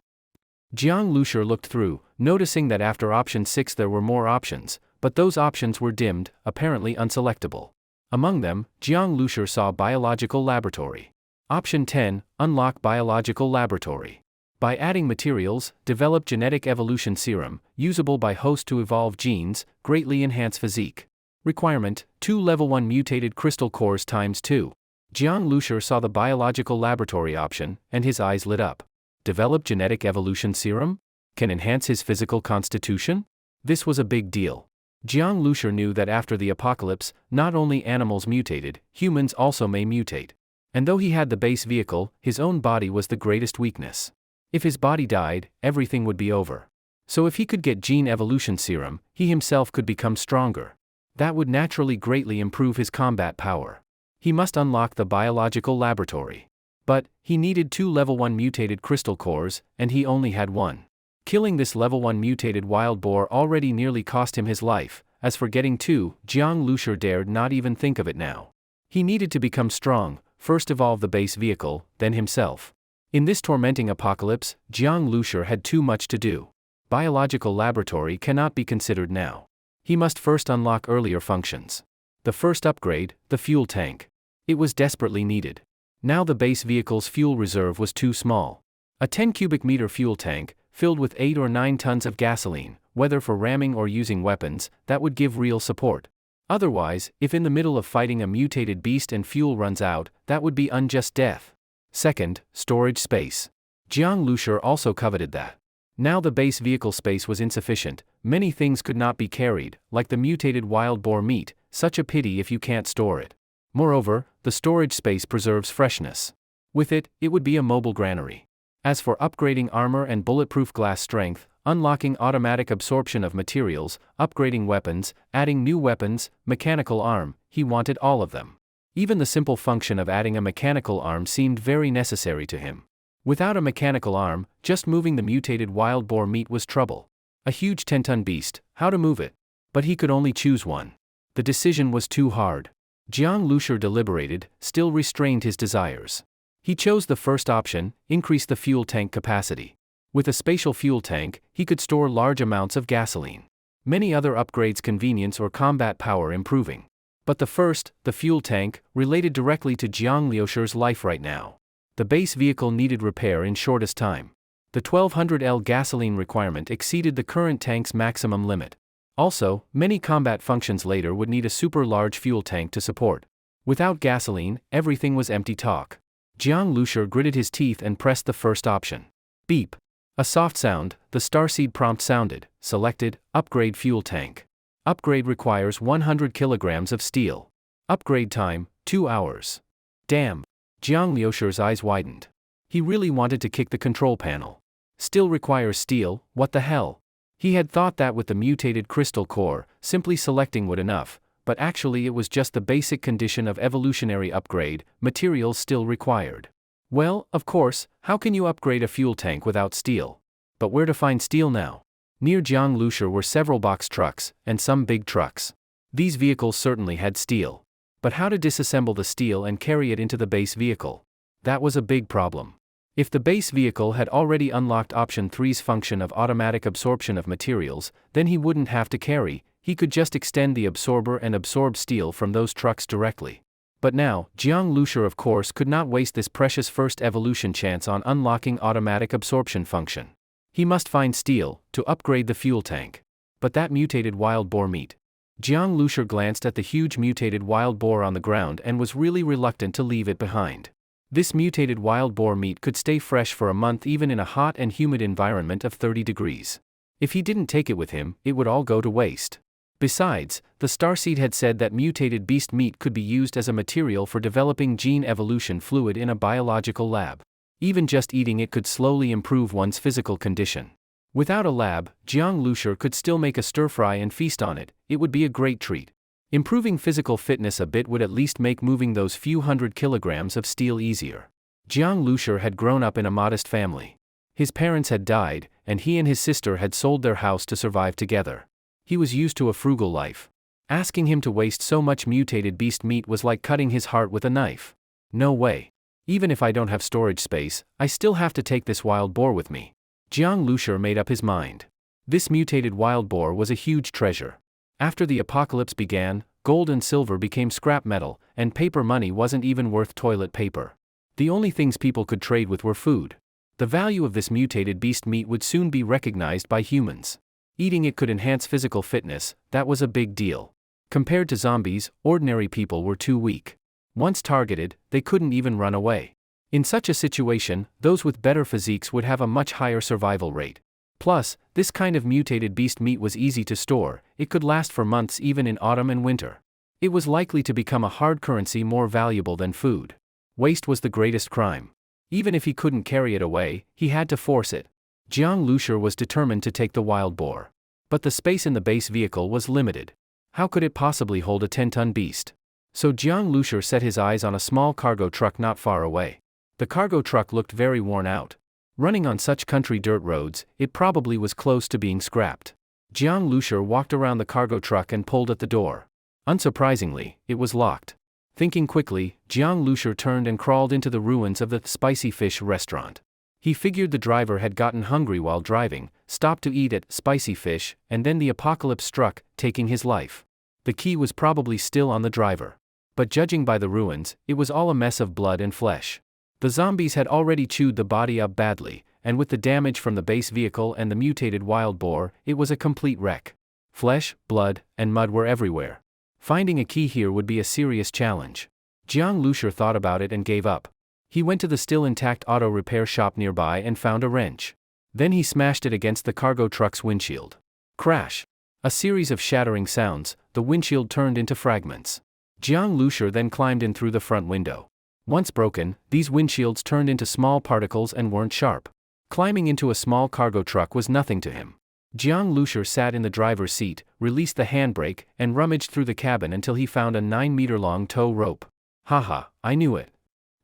Jiang Lushur looked through, noticing that after option 6 there were more options, but those options were dimmed, apparently unselectable. Among them, Jiang Lushur saw biological laboratory. Option 10, unlock biological laboratory. By adding materials, develop genetic evolution serum, usable by host to evolve genes, greatly enhance physique. Requirement, 2 level 1 mutated crystal cores times 2. Jiang Lushur saw the biological laboratory option, and his eyes lit up. Develop genetic evolution serum? Can enhance his physical constitution? This was a big deal. Jiang Lushur knew that after the apocalypse, not only animals mutated, humans also may mutate. And though he had the base vehicle, his own body was the greatest weakness. If his body died, everything would be over. So if he could get gene evolution serum, he himself could become stronger. That would naturally greatly improve his combat power. He must unlock the biological laboratory. But, he needed 2 level 1 mutated crystal cores, and he only had 1. Killing this level 1 mutated wild boar already nearly cost him his life. As for getting 2, Jiang Lushur dared not even think of it now. He needed to become strong, first evolve the base vehicle, then himself. In this tormenting apocalypse, Jiang Lushur had too much to do. biological laboratory cannot be considered now. He must first unlock earlier functions. The first upgrade, the fuel tank. It was desperately needed. Now the base vehicle's fuel reserve was too small. A 10 cubic meter fuel tank, filled with 8 or 9 tons of gasoline, whether for ramming or using weapons, that would give real support. Otherwise, if in the middle of fighting a mutated beast and fuel runs out, that would be unjust death. Second, storage space. Jiang Lushur also coveted that. Now the base vehicle space was insufficient, many things could not be carried, like the mutated wild boar meat, such a pity if you can't store it. Moreover, the storage space preserves freshness. With it, it would be a mobile granary. As for upgrading armor and bulletproof glass strength, unlocking automatic absorption of materials, upgrading weapons, adding new weapons, mechanical arm, he wanted all of them. Even the simple function of adding a mechanical arm seemed very necessary to him. Without a mechanical arm, just moving the mutated wild boar meat was trouble. A huge 10-ton beast, how to move it? But he could only choose one. The decision was too hard. Jiang Lushur deliberated, still restrained his desires. He chose the first option, increase the fuel tank capacity. With a spatial fuel tank, he could store large amounts of gasoline. Many other upgrades convenience or combat power improving. But the first, the fuel tank, related directly to Jiang Lushur's life right now. The base vehicle needed repair in shortest time. The 1200 L gasoline requirement exceeded the current tank's maximum limit. Also, many combat functions later would need a super large fuel tank to support. Without gasoline, everything was empty talk. Jiang Lushur gritted his teeth and pressed the first option. Beep. A soft sound, the starseed prompt sounded, selected, upgrade fuel tank. Upgrade requires 100 kilograms of steel. Upgrade time, 2 hours. Damn. Jiang Lushur's eyes widened. He really wanted to kick the control panel. Still requires steel, what the hell? He had thought that with the mutated crystal core, simply selecting would enough, but actually it was just the basic condition of evolutionary upgrade, materials still required. Well, of course, how can you upgrade a fuel tank without steel? But where to find steel now? Near Jiang Lushur were several box trucks, and some big trucks. These vehicles certainly had steel. But how to disassemble the steel and carry it into the base vehicle? That was a big problem. If the base vehicle had already unlocked option 3's function of automatic absorption of materials, then he wouldn't have to carry, he could just extend the absorber and absorb steel from those trucks directly. But now, Jiang Lushur of course could not waste this precious first evolution chance on unlocking automatic absorption function. He must find steel, to upgrade the fuel tank. But that mutated wild boar meat. Jiang Lushur glanced at the huge mutated wild boar on the ground and was really reluctant to leave it behind. This mutated wild boar meat could stay fresh for a month even in a hot and humid environment of 30 degrees. If he didn't take it with him, it would all go to waste. Besides, the starseed had said that mutated beast meat could be used as a material for developing gene evolution fluid in a biological lab. Even just eating it could slowly improve one's physical condition. Without a lab, Jiang Lushur could still make a stir-fry and feast on it, it would be a great treat. Improving physical fitness a bit would at least make moving those few hundred kilograms of steel easier. Jiang Lushur had grown up in a modest family. His parents had died, and he and his sister had sold their house to survive together. He was used to a frugal life. Asking him to waste so much mutated beast meat was like cutting his heart with a knife. No way. Even if I don't have storage space, I still have to take this wild boar with me. Jiang Lushur made up his mind. This mutated wild boar was a huge treasure. After the apocalypse began, gold and silver became scrap metal, and paper money wasn't even worth toilet paper. The only things people could trade with were food. The value of this mutated beast meat would soon be recognized by humans. Eating it could enhance physical fitness, that was a big deal. Compared to zombies, ordinary people were too weak. Once targeted, they couldn't even run away. In such a situation, those with better physiques would have a much higher survival rate. Plus, this kind of mutated beast meat was easy to store, it could last for months even in autumn and winter. It was likely to become a hard currency more valuable than food. Waste was the greatest crime. Even if he couldn't carry it away, he had to force it. Jiang Lushur was determined to take the wild boar. But the space in the base vehicle was limited. How could it possibly hold a 10-ton beast? So Jiang Lushur set his eyes on a small cargo truck not far away. The cargo truck looked very worn out. Running on such country dirt roads, it probably was close to being scrapped. Jiang Lushur walked around the cargo truck and pulled at the door. Unsurprisingly, it was locked. Thinking quickly, Jiang Lushur turned and crawled into the ruins of the spicy fish restaurant. He figured the driver had gotten hungry while driving, stopped to eat at Spicy Fish, and then the apocalypse struck, taking his life. The key was probably still on the driver. But judging by the ruins, it was all a mess of blood and flesh. The zombies had already chewed the body up badly, and with the damage from the base vehicle and the mutated wild boar, it was a complete wreck. Flesh, blood, and mud were everywhere. Finding a key here would be a serious challenge. Jiang Lushur thought about it and gave up. He went to the still intact auto repair shop nearby and found a wrench. Then he smashed it against the cargo truck's windshield. Crash! A series of shattering sounds, the windshield turned into fragments. Jiang Lushur then climbed in through the front window. Once broken, these windshields turned into small particles and weren't sharp. Climbing into a small cargo truck was nothing to him. Jiang Lushur sat in the driver's seat, released the handbrake, and rummaged through the cabin until he found a 9-meter-long tow rope. Haha, I knew it.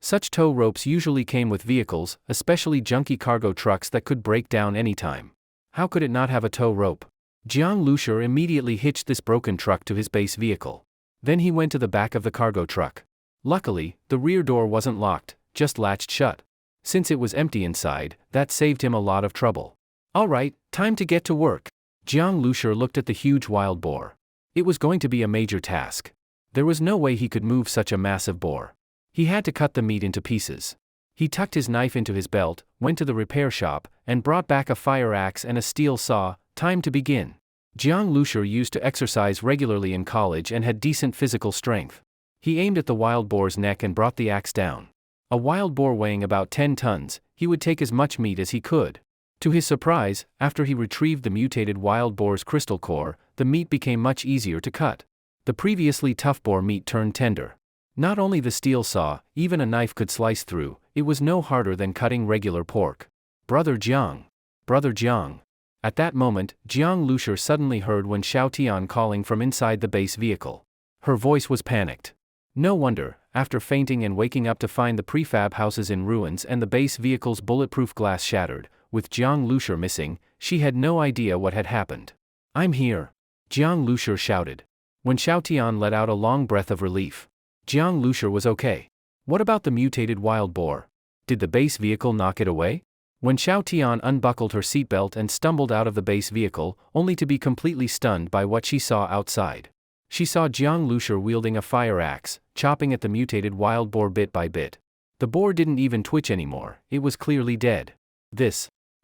Such tow ropes usually came with vehicles, especially junky cargo trucks that could break down anytime. How could it not have a tow rope? Jiang Lushur immediately hitched this broken truck to his base vehicle. Then he went to the back of the cargo truck. Luckily, the rear door wasn't locked, just latched shut. Since it was empty inside, that saved him a lot of trouble. Alright, time to get to work. Jiang Lushur looked at the huge wild boar. It was going to be a major task. There was no way he could move such a massive boar. He had to cut the meat into pieces. He tucked his knife into his belt, went to the repair shop, and brought back a fire axe and a steel saw. Time to begin. Jiang Lushur used to exercise regularly in college and had decent physical strength. He aimed at the wild boar's neck and brought the axe down. A wild boar weighing about 10 tons, he would take as much meat as he could. To his surprise, after he retrieved the mutated wild boar's crystal core, the meat became much easier to cut. The previously tough boar meat turned tender. Not only the steel saw, even a knife could slice through. It was no harder than cutting regular pork. Brother Jiang. Brother Jiang. At that moment, Jiang Lushur suddenly heard Wen Xiaotian calling from inside the base vehicle. Her voice was panicked. No wonder, after fainting and waking up to find the prefab houses in ruins and the base vehicle's bulletproof glass shattered, with Jiang Lushur missing, she had no idea what had happened. I'm here. Jiang Lushur shouted. Wen Xiaotian let out a long breath of relief. Jiang Lushur was okay. What about the mutated wild boar? Did the base vehicle knock it away? Wen Xiaotian unbuckled her seatbelt and stumbled out of the base vehicle, only to be completely stunned by what she saw outside. She saw Jiang Lushur wielding a fire axe, chopping at the mutated wild boar bit by bit. The boar didn't even twitch anymore, it was clearly dead.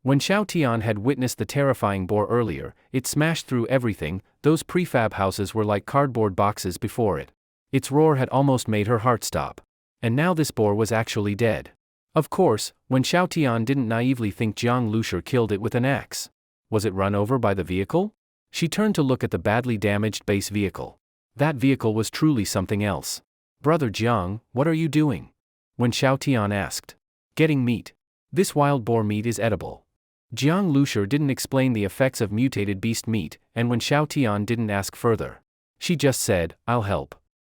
When Xiaotian had witnessed the terrifying boar earlier, it smashed through everything. Those prefab houses were like cardboard boxes before it. Its roar had almost made her heart stop. And now this boar was actually dead. Of course, Wen Xiaotian didn't naively think Jiang Lushur killed it with an axe. Was it run over by the vehicle? She turned to look at the badly damaged base vehicle. That vehicle was truly something else. Brother Jiang, what are you doing? Wen Xiaotian asked. Getting meat. This wild boar meat is edible. Jiang Lushur didn't explain the effects of mutated beast meat, and Wen Xiaotian didn't ask further. She just said, I'll help.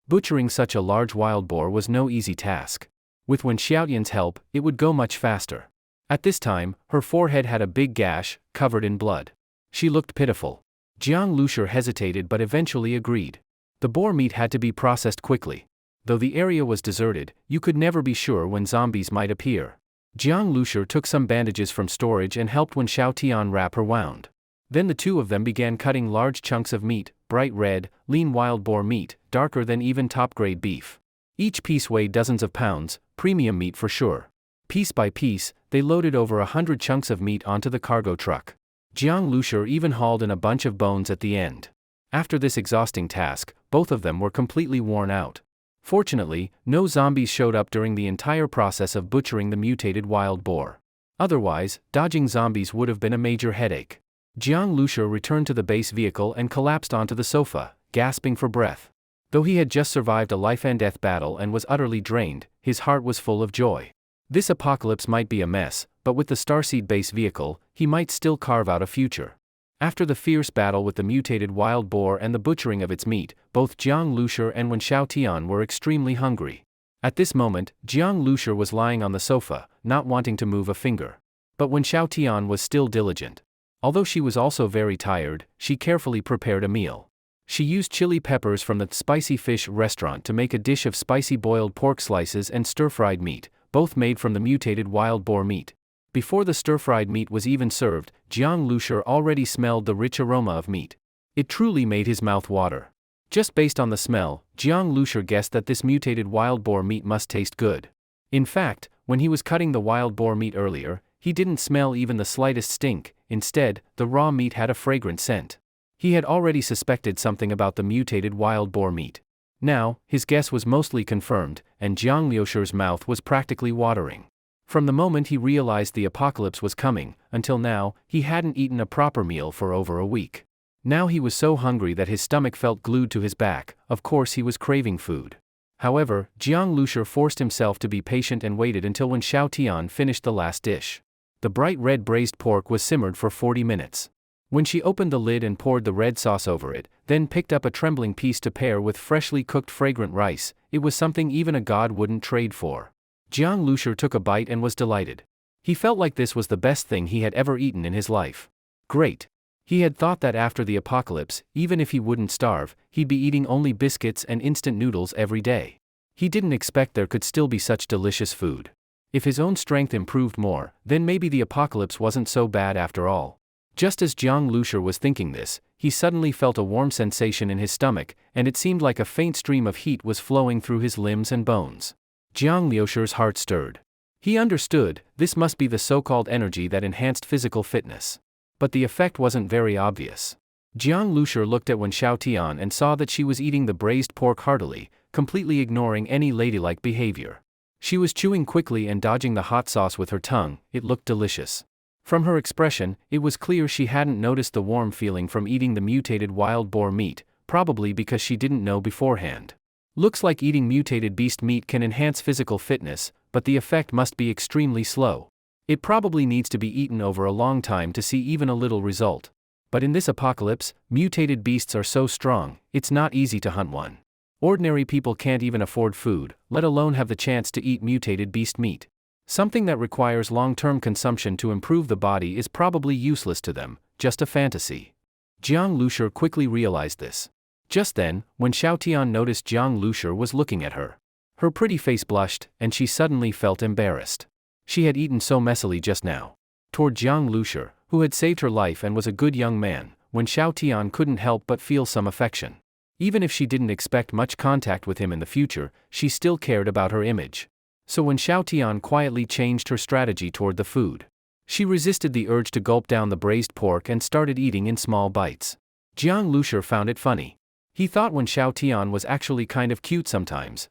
Butchering such a large wild boar was no easy task. With Wen Xiaotian's help, it would go much faster. At this time, her forehead had a big gash, covered in blood. She looked pitiful. Jiang Lushur hesitated but eventually agreed. The boar meat had to be processed quickly. Though the area was deserted, you could never be sure when zombies might appear. Jiang Lushur took some bandages from storage and helped Wen Xiaotian wrap her wound. Then the two of them began cutting large chunks of meat, bright red, lean wild boar meat, darker than even top-grade beef. Each piece weighed dozens of pounds, premium meat for sure. Piece by piece, they loaded over 100 chunks of meat onto the cargo truck. Jiang Lushur even hauled in a bunch of bones at the end. After this exhausting task, both of them were completely worn out. Fortunately, no zombies showed up during the entire process of butchering the mutated wild boar. Otherwise, dodging zombies would have been a major headache. Jiang Lushur returned to the base vehicle and collapsed onto the sofa, gasping for breath. Though he had just survived a life-and-death battle and was utterly drained, his heart was full of joy. This apocalypse might be a mess, but with the Starseed base vehicle, he might still carve out a future. After the fierce battle with the mutated wild boar and the butchering of its meat, both Jiang Lushur and Wen Xiaotian were extremely hungry. At this moment, Jiang Lushur was lying on the sofa, not wanting to move a finger. But Wen Xiaotian was still diligent. Although she was also very tired, she carefully prepared a meal. She used chili peppers from the Spicy Fish restaurant to make a dish of spicy boiled pork slices and stir-fried meat, both made from the mutated wild boar meat. Before the stir-fried meat was even served, Jiang Lushur already smelled the rich aroma of meat. It truly made his mouth water. Just based on the smell, Jiang Lushur guessed that this mutated wild boar meat must taste good. In fact, when he was cutting the wild boar meat earlier, he didn't smell even the slightest stink. Instead, the raw meat had a fragrant scent. He had already suspected something about the mutated wild boar meat. Now, his guess was mostly confirmed, and Jiang Lushur's mouth was practically watering. From the moment he realized the apocalypse was coming, until now, he hadn't eaten a proper meal for over a week. Now he was so hungry that his stomach felt glued to his back. Of course he was craving food. However, Jiang Lushur forced himself to be patient and waited until when Xiao Tian finished the last dish. The bright red braised pork was simmered for 40 minutes. When she opened the lid and poured the red sauce over it, then picked up a trembling piece to pair with freshly cooked fragrant rice, it was something even a god wouldn't trade for. Jiang Lushur took a bite and was delighted. He felt like this was the best thing he had ever eaten in his life. Great. He had thought that after the apocalypse, even if he wouldn't starve, he'd be eating only biscuits and instant noodles every day. He didn't expect there could still be such delicious food. If his own strength improved more, then maybe the apocalypse wasn't so bad after all. Just as Jiang Lushur was thinking this, he suddenly felt a warm sensation in his stomach, and it seemed like a faint stream of heat was flowing through his limbs and bones. Jiang Lushur's heart stirred. He understood, this must be the so-called energy that enhanced physical fitness. But the effect wasn't very obvious. Jiang Lushur looked at Wen Xiaotian and saw that she was eating the braised pork heartily, completely ignoring any ladylike behavior. She was chewing quickly and dodging the hot sauce with her tongue. It looked delicious. From her expression, it was clear she hadn't noticed the warm feeling from eating the mutated wild boar meat, probably because she didn't know beforehand. Looks like eating mutated beast meat can enhance physical fitness, but the effect must be extremely slow. It probably needs to be eaten over a long time to see even a little result. But in this apocalypse, mutated beasts are so strong, it's not easy to hunt one. Ordinary people can't even afford food, let alone have the chance to eat mutated beast meat. Something that requires long-term consumption to improve the body is probably useless to them, just a fantasy. Jiang Lushur quickly realized this. Just then, when Xiaotian noticed Jiang Lushur was looking at her. Her pretty face blushed, and she suddenly felt embarrassed. She had eaten so messily just now. Toward Jiang Lushur, who had saved her life and was a good young man, Wen Xiaotian couldn't help but feel some affection. Even if she didn't expect much contact with him in the future, she still cared about her image. So when Xiaotian quietly changed her strategy toward the food, she resisted the urge to gulp down the braised pork and started eating in small bites. Jiang Lushur found it funny. He thought Wen Xiaotian was actually kind of cute sometimes.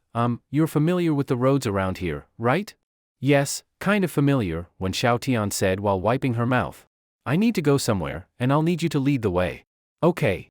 You're familiar with the roads around here, right? Yes, kind of familiar, Wen Xiaotian said while wiping her mouth. I need to go somewhere, and I'll need you to lead the way. Okay.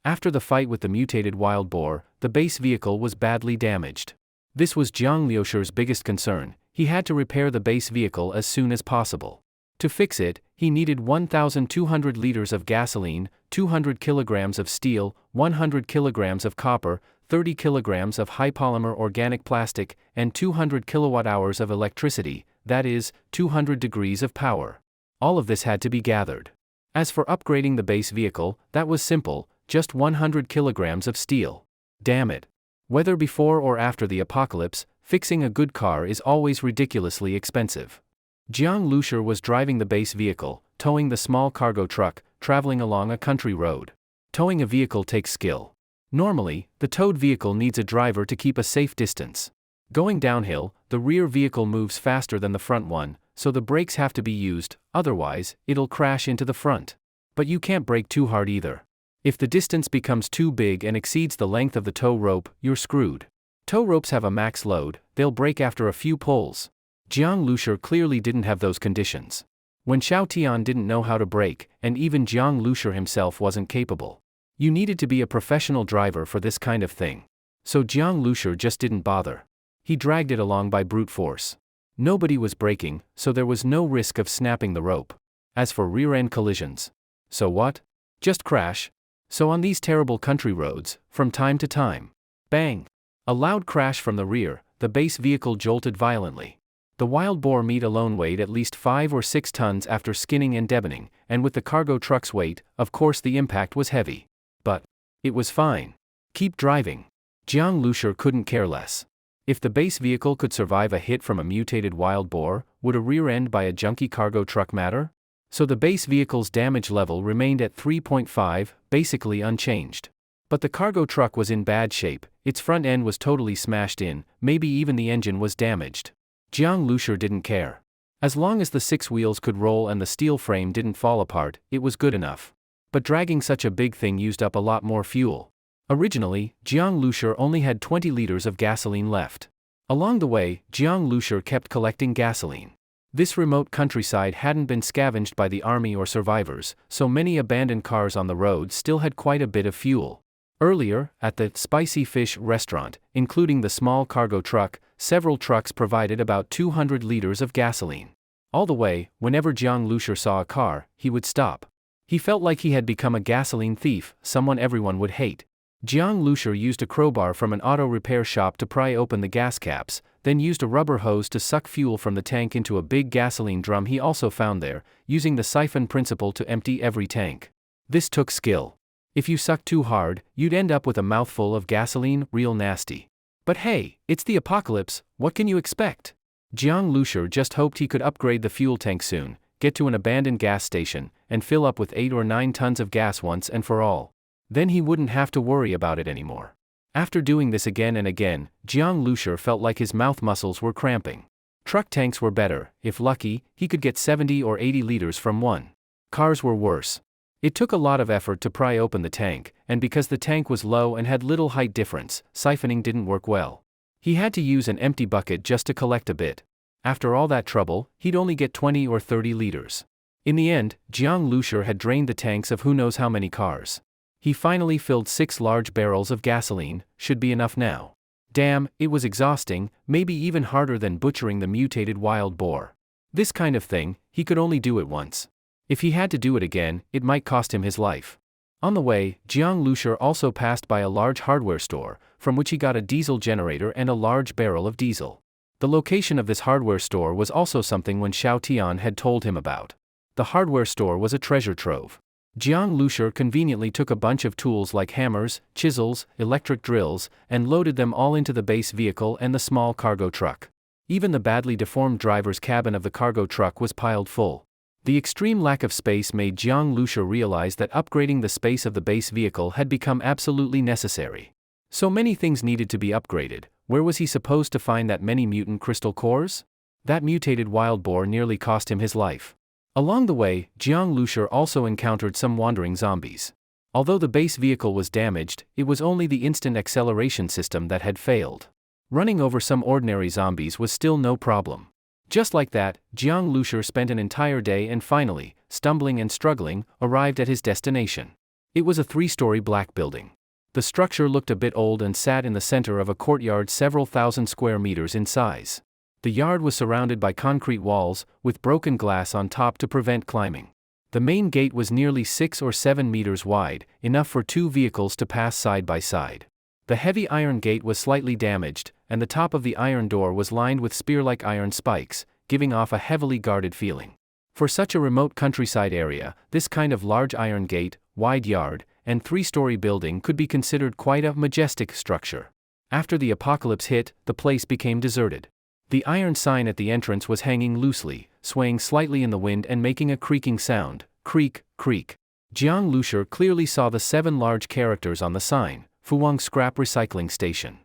After the fight with the mutated wild boar, the base vehicle was badly damaged. This was Jiang Lushur's biggest concern. He had to repair the base vehicle as soon as possible. To fix it, he needed 1,200 liters of gasoline, 200 kilograms of steel, 100 kilograms of copper, 30 kilograms of high-polymer organic plastic, and 200 kilowatt-hours of electricity, that is, 200 degrees of power. All of this had to be gathered. As for upgrading the base vehicle, that was simple, just 100 kilograms of steel. Damn it. Whether before or after the apocalypse, fixing a good car is always ridiculously expensive. Jiang Lushur was driving the base vehicle, towing the small cargo truck, traveling along a country road. Towing a vehicle takes skill. Normally, the towed vehicle needs a driver to keep a safe distance. Going downhill, the rear vehicle moves faster than the front one, so the brakes have to be used, otherwise, it'll crash into the front. But you can't brake too hard either. If the distance becomes too big and exceeds the length of the tow rope, you're screwed. Tow ropes have a max load, they'll break after a few pulls. Jiang Lushur clearly didn't have those conditions. Wen Xiaotian didn't know how to brake, and even Jiang Lushur himself wasn't capable. You needed to be a professional driver for this kind of thing. So Jiang Lushur just didn't bother. He dragged it along by brute force. Nobody was braking, so there was no risk of snapping the rope. As for rear-end collisions, so what? Just crash. So on these terrible country roads, from time to time, bang! A loud crash from the rear, the base vehicle jolted violently. The wild boar meat alone weighed at least 5 or 6 tons after skinning and deboning, and with the cargo truck's weight, of course the impact was heavy. But it was fine. Keep driving. Jiang Lushur couldn't care less. If the base vehicle could survive a hit from a mutated wild boar, would a rear end by a junky cargo truck matter? So the base vehicle's damage level remained at 3.5, basically unchanged. But the cargo truck was in bad shape, its front end was totally smashed in, maybe even the engine was damaged. Jiang Lushur didn't care. As long as the 6 wheels could roll and the steel frame didn't fall apart, it was good enough. But dragging such a big thing used up a lot more fuel. Originally, Jiang Lushur only had 20 liters of gasoline left. Along the way, Jiang Lushur kept collecting gasoline. This remote countryside hadn't been scavenged by the army or survivors, so many abandoned cars on the road still had quite a bit of fuel. Earlier, at the Spicy Fish restaurant, including the small cargo truck, several trucks provided about 200 liters of gasoline. All the way, whenever Jiang Lushur saw a car, he would stop. He felt like he had become a gasoline thief, someone everyone would hate. Jiang Lushur used a crowbar from an auto repair shop to pry open the gas caps, then used a rubber hose to suck fuel from the tank into a big gasoline drum he also found there, using the siphon principle to empty every tank. This took skill. If you sucked too hard, you'd end up with a mouthful of gasoline, real nasty. But hey, it's the apocalypse, what can you expect? Jiang Lushur just hoped he could upgrade the fuel tank soon, get to an abandoned gas station, and fill up with 8 or 9 tons of gas once and for all. Then he wouldn't have to worry about it anymore. After doing this again and again, Jiang Lushur felt like his mouth muscles were cramping. Truck tanks were better, if lucky, he could get 70 or 80 liters from one. Cars were worse. It took a lot of effort to pry open the tank, and because the tank was low and had little height difference, siphoning didn't work well. He had to use an empty bucket just to collect a bit. After all that trouble, he'd only get 20 or 30 liters. In the end, Jiang Lushur had drained the tanks of who knows how many cars. He finally filled 6 large barrels of gasoline, should be enough now. Damn, it was exhausting, maybe even harder than butchering the mutated wild boar. This kind of thing, he could only do it once. If he had to do it again, it might cost him his life. On the way, Jiang Lushur also passed by a large hardware store, from which he got a diesel generator and a large barrel of diesel. The location of this hardware store was also something Wen Xiaotian had told him about. The hardware store was a treasure trove. Jiang Lushur conveniently took a bunch of tools like hammers, chisels, electric drills, and loaded them all into the base vehicle and the small cargo truck. Even the badly deformed driver's cabin of the cargo truck was piled full. The extreme lack of space made Jiang Lushur realize that upgrading the space of the base vehicle had become absolutely necessary. So many things needed to be upgraded. Where was he supposed to find that many mutant crystal cores? That mutated wild boar nearly cost him his life. Along the way, Jiang Lushur also encountered some wandering zombies. Although the base vehicle was damaged, it was only the instant acceleration system that had failed. Running over some ordinary zombies was still no problem. Just like that, Jiang Lushur spent an entire day and finally, stumbling and struggling, arrived at his destination. It was a 3-story black building. The structure looked a bit old and sat in the center of a courtyard several thousand square meters in size. The yard was surrounded by concrete walls, with broken glass on top to prevent climbing. The main gate was nearly 6 or 7 meters wide, enough for 2 vehicles to pass side by side. The heavy iron gate was slightly damaged, and the top of the iron door was lined with spear-like iron spikes, giving off a heavily guarded feeling. For such a remote countryside area, this kind of large iron gate, wide yard, and 3-story building could be considered quite a majestic structure. After the apocalypse hit, the place became deserted. The iron sign at the entrance was hanging loosely, swaying slightly in the wind and making a creaking sound, creak, creak. Jiang Lushur clearly saw the 7 large characters on the sign, Fuwang Scrap Recycling Station.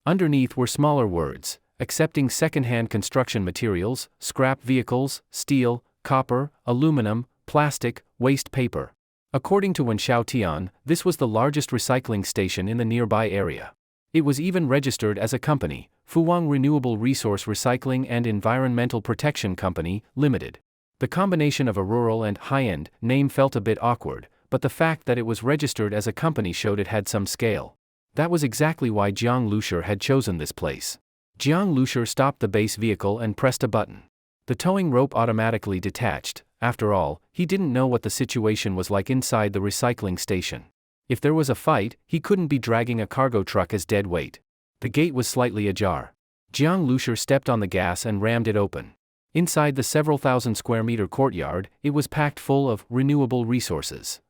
Underneath were smaller words, accepting second-hand construction materials, scrap vehicles, steel, copper, aluminum, plastic, waste paper. According to Wen Xiaotian, this was the largest recycling station in the nearby area. It was even registered as a company, Fuwang Renewable Resource Recycling and Environmental Protection Company, Limited. The combination of a rural and high-end name felt a bit awkward, but the fact that it was registered as a company showed it had some scale. That was exactly why Jiang Lushur had chosen this place. Jiang Lushur stopped the base vehicle and pressed a button. The towing rope automatically detached. After all, he didn't know what the situation was like inside the recycling station. If there was a fight, he couldn't be dragging a cargo truck as dead weight. The gate was slightly ajar. Jiang Lushur stepped on the gas and rammed it open. Inside the several thousand square meter courtyard, it was packed full of renewable resources.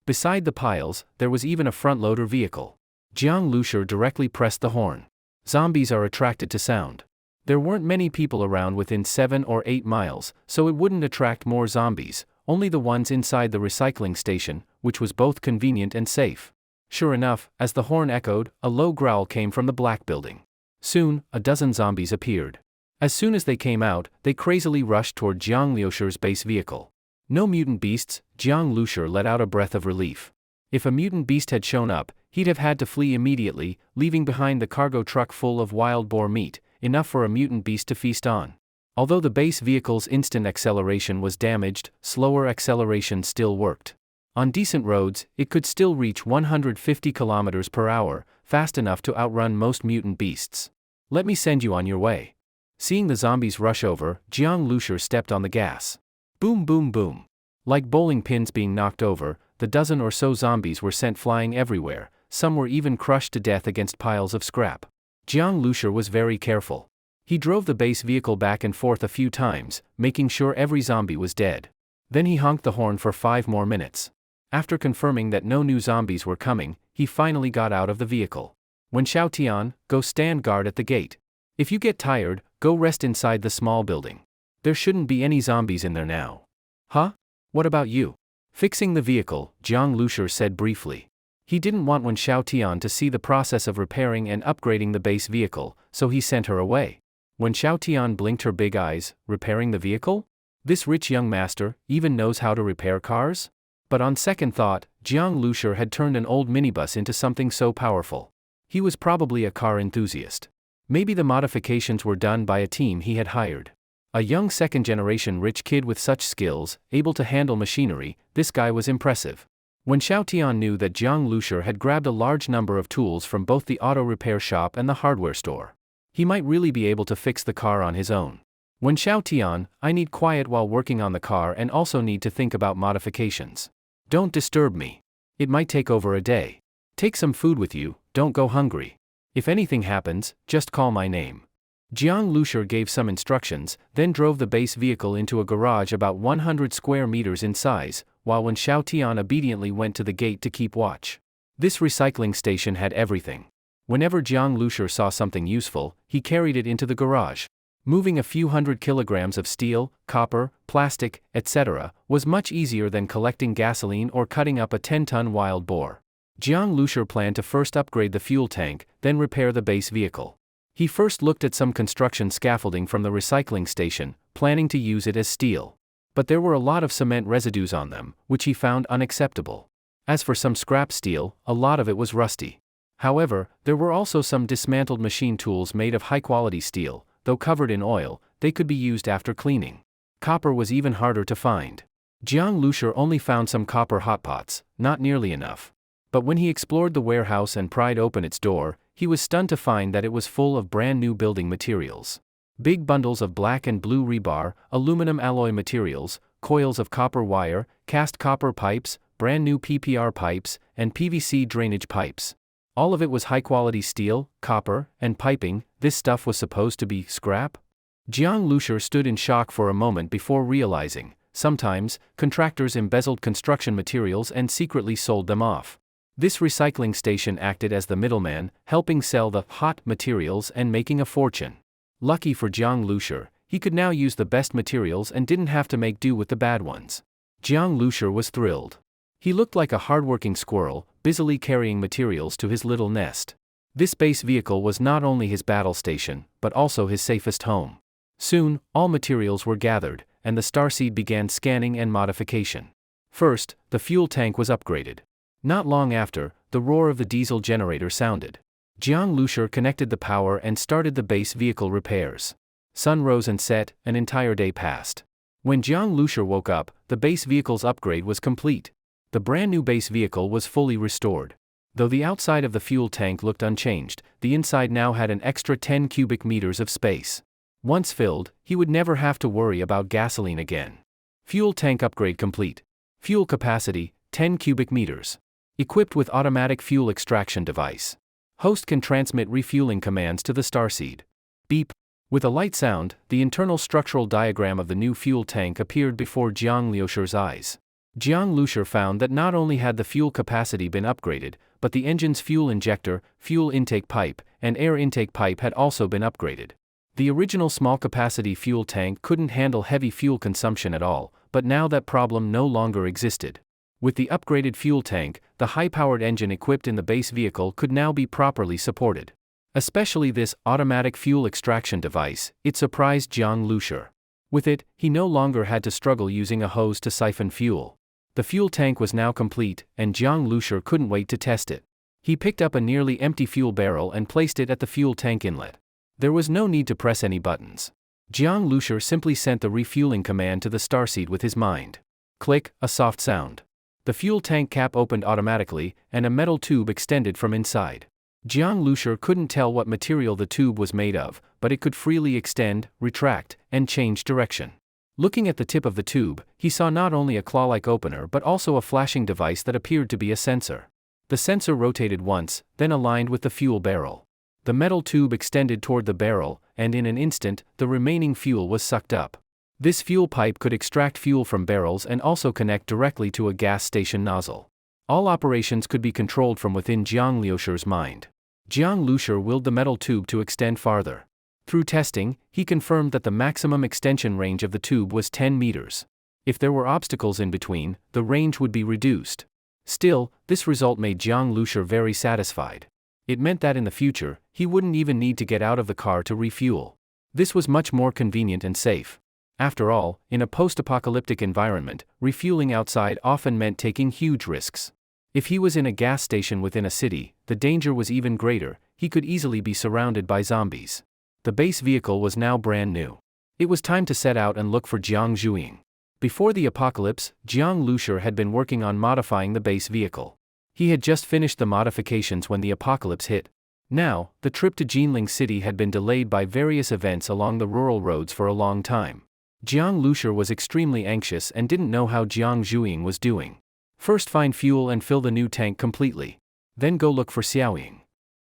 Beside the piles, there was even a front-loader vehicle. Jiang Lushur directly pressed the horn. Zombies are attracted to sound. There weren't many people around within 7 or 8 miles, so it wouldn't attract more zombies, only the ones inside the recycling station, which was both convenient and safe. Sure enough, as the horn echoed, a low growl came from the black building. Soon, a dozen zombies appeared. As soon as they came out, they crazily rushed toward Jiang Liusher's base vehicle. No mutant beasts. Jiang Liusher let out a breath of relief. If a mutant beast had shown up, he'd have had to flee immediately, leaving behind the cargo truck full of wild boar meat, enough for a mutant beast to feast on. Although the base vehicle's instant acceleration was damaged, slower acceleration still worked. On decent roads, it could still reach 150 kilometers per hour, fast enough to outrun most mutant beasts. Let me send you on your way. Seeing the zombies rush over, Jiang Liusher stepped on the gas. Boom boom boom. Like bowling pins being knocked over, the dozen or so zombies were sent flying everywhere, some were even crushed to death against piles of scrap. Jiang Liusher was very careful. He drove the base vehicle back and forth a few times, making sure every zombie was dead. Then he honked the horn for 5 more minutes. After confirming that no new zombies were coming, he finally got out of the vehicle. When Xiaotian, go stand guard at the gate. If you get tired, go rest inside the small building. There shouldn't be any zombies in there now. Huh? What about you? Fixing the vehicle, Jiang Liusher said briefly. He didn't want Wen Xiaotian to see the process of repairing and upgrading the base vehicle, so he sent her away. When Xiaotian blinked her big eyes, repairing the vehicle? This rich young master even knows how to repair cars? But on second thought, Jiang Liusher had turned an old minibus into something so powerful. He was probably a car enthusiast. Maybe the modifications were done by a team he had hired. A young second-generation rich kid with such skills, able to handle machinery, this guy was impressive. When Xiaotian knew that Jiang Liusher had grabbed a large number of tools from both the auto repair shop and the hardware store, he might really be able to fix the car on his own. When Xiaotian, I need quiet while working on the car and also need to think about modifications. Don't disturb me. It might take over a day. Take some food with you, don't go hungry. If anything happens, just call my name. Jiang Liusher gave some instructions, then drove the base vehicle into a garage about 100 square meters in size, while Wen Xiaotian obediently went to the gate to keep watch. This recycling station had everything. Whenever Jiang Liusher saw something useful, he carried it into the garage. Moving a few hundred kilograms of steel, copper, plastic, etc., was much easier than collecting gasoline or cutting up a 10-ton wild boar. Jiang Liusher planned to first upgrade the fuel tank, then repair the base vehicle. He first looked at some construction scaffolding from the recycling station, planning to use it as steel. But there were a lot of cement residues on them, which he found unacceptable. As for some scrap steel, a lot of it was rusty. However, there were also some dismantled machine tools made of high-quality steel. Though covered in oil, they could be used after cleaning. Copper was even harder to find. Jiang Liusher only found some copper hotpots, not nearly enough. But when he explored the warehouse and pried open its door, he was stunned to find that it was full of brand new building materials. Big bundles of black and blue rebar, aluminum alloy materials, coils of copper wire, cast copper pipes, brand new PPR pipes, and PVC drainage pipes. All of it was high-quality steel, copper, and piping. This stuff was supposed to be scrap? Jiang Liusher stood in shock for a moment before realizing, sometimes, contractors embezzled construction materials and secretly sold them off. This recycling station acted as the middleman, helping sell the hot materials and making a fortune. Lucky for Jiang Liusher, he could now use the best materials and didn't have to make do with the bad ones. Jiang Liusher was thrilled. He looked like a hardworking squirrel, busily carrying materials to his little nest. This base vehicle was not only his battle station, but also his safest home. Soon, all materials were gathered, and the starseed began scanning and modification. First, the fuel tank was upgraded. Not long after, the roar of the diesel generator sounded. Jiang Liusher connected the power and started the base vehicle repairs. Sun rose and set, an entire day passed. When Jiang Liusher woke up, the base vehicle's upgrade was complete. The brand new base vehicle was fully restored. Though the outside of the fuel tank looked unchanged, the inside now had an extra 10 cubic meters of space. Once filled, he would never have to worry about gasoline again. Fuel tank upgrade complete. Fuel capacity, 10 cubic meters. Equipped with automatic fuel extraction device. Host can transmit refueling commands to the starseed. Beep. With a light sound, the internal structural diagram of the new fuel tank appeared before Jiang Liusher's eyes. Jiang Lushur found that not only had the fuel capacity been upgraded, but the engine's fuel injector, fuel intake pipe, and air intake pipe had also been upgraded. The original small-capacity fuel tank couldn't handle heavy fuel consumption at all, but now that problem no longer existed. With the upgraded fuel tank, the high-powered engine equipped in the base vehicle could now be properly supported. Especially this automatic fuel extraction device, it surprised Jiang Lushur. With it, he no longer had to struggle using a hose to siphon fuel. The fuel tank was now complete, and Jiang Lushur couldn't wait to test it. He picked up a nearly empty fuel barrel and placed it at the fuel tank inlet. There was no need to press any buttons. Jiang Lushur simply sent the refueling command to the starseed with his mind. Click, a soft sound. The fuel tank cap opened automatically, and a metal tube extended from inside. Jiang Lushur couldn't tell what material the tube was made of, but it could freely extend, retract, and change direction. Looking at the tip of the tube, he saw not only a claw-like opener but also a flashing device that appeared to be a sensor. The sensor rotated once, then aligned with the fuel barrel. The metal tube extended toward the barrel, and in an instant, the remaining fuel was sucked up. This fuel pipe could extract fuel from barrels and also connect directly to a gas station nozzle. All operations could be controlled from within Jiang Lushur's mind. Jiang Lushur willed the metal tube to extend farther. Through testing, he confirmed that the maximum extension range of the tube was 10 meters. If there were obstacles in between, the range would be reduced. Still, this result made Jiang Lushur very satisfied. It meant that in the future, he wouldn't even need to get out of the car to refuel. This was much more convenient and safe. After all, in a post-apocalyptic environment, refueling outside often meant taking huge risks. If he was in a gas station within a city, the danger was even greater. He could easily be surrounded by zombies. The base vehicle was now brand new. It was time to set out and look for Jiang Zhuiying. Before the apocalypse, Jiang Lushur had been working on modifying the base vehicle. He had just finished the modifications when the apocalypse hit. Now, the trip to Jinling City had been delayed by various events along the rural roads for a long time. Jiang Lushur was extremely anxious and didn't know how Jiang Zhuiying was doing. First find fuel and fill the new tank completely. Then go look for Xiaoying.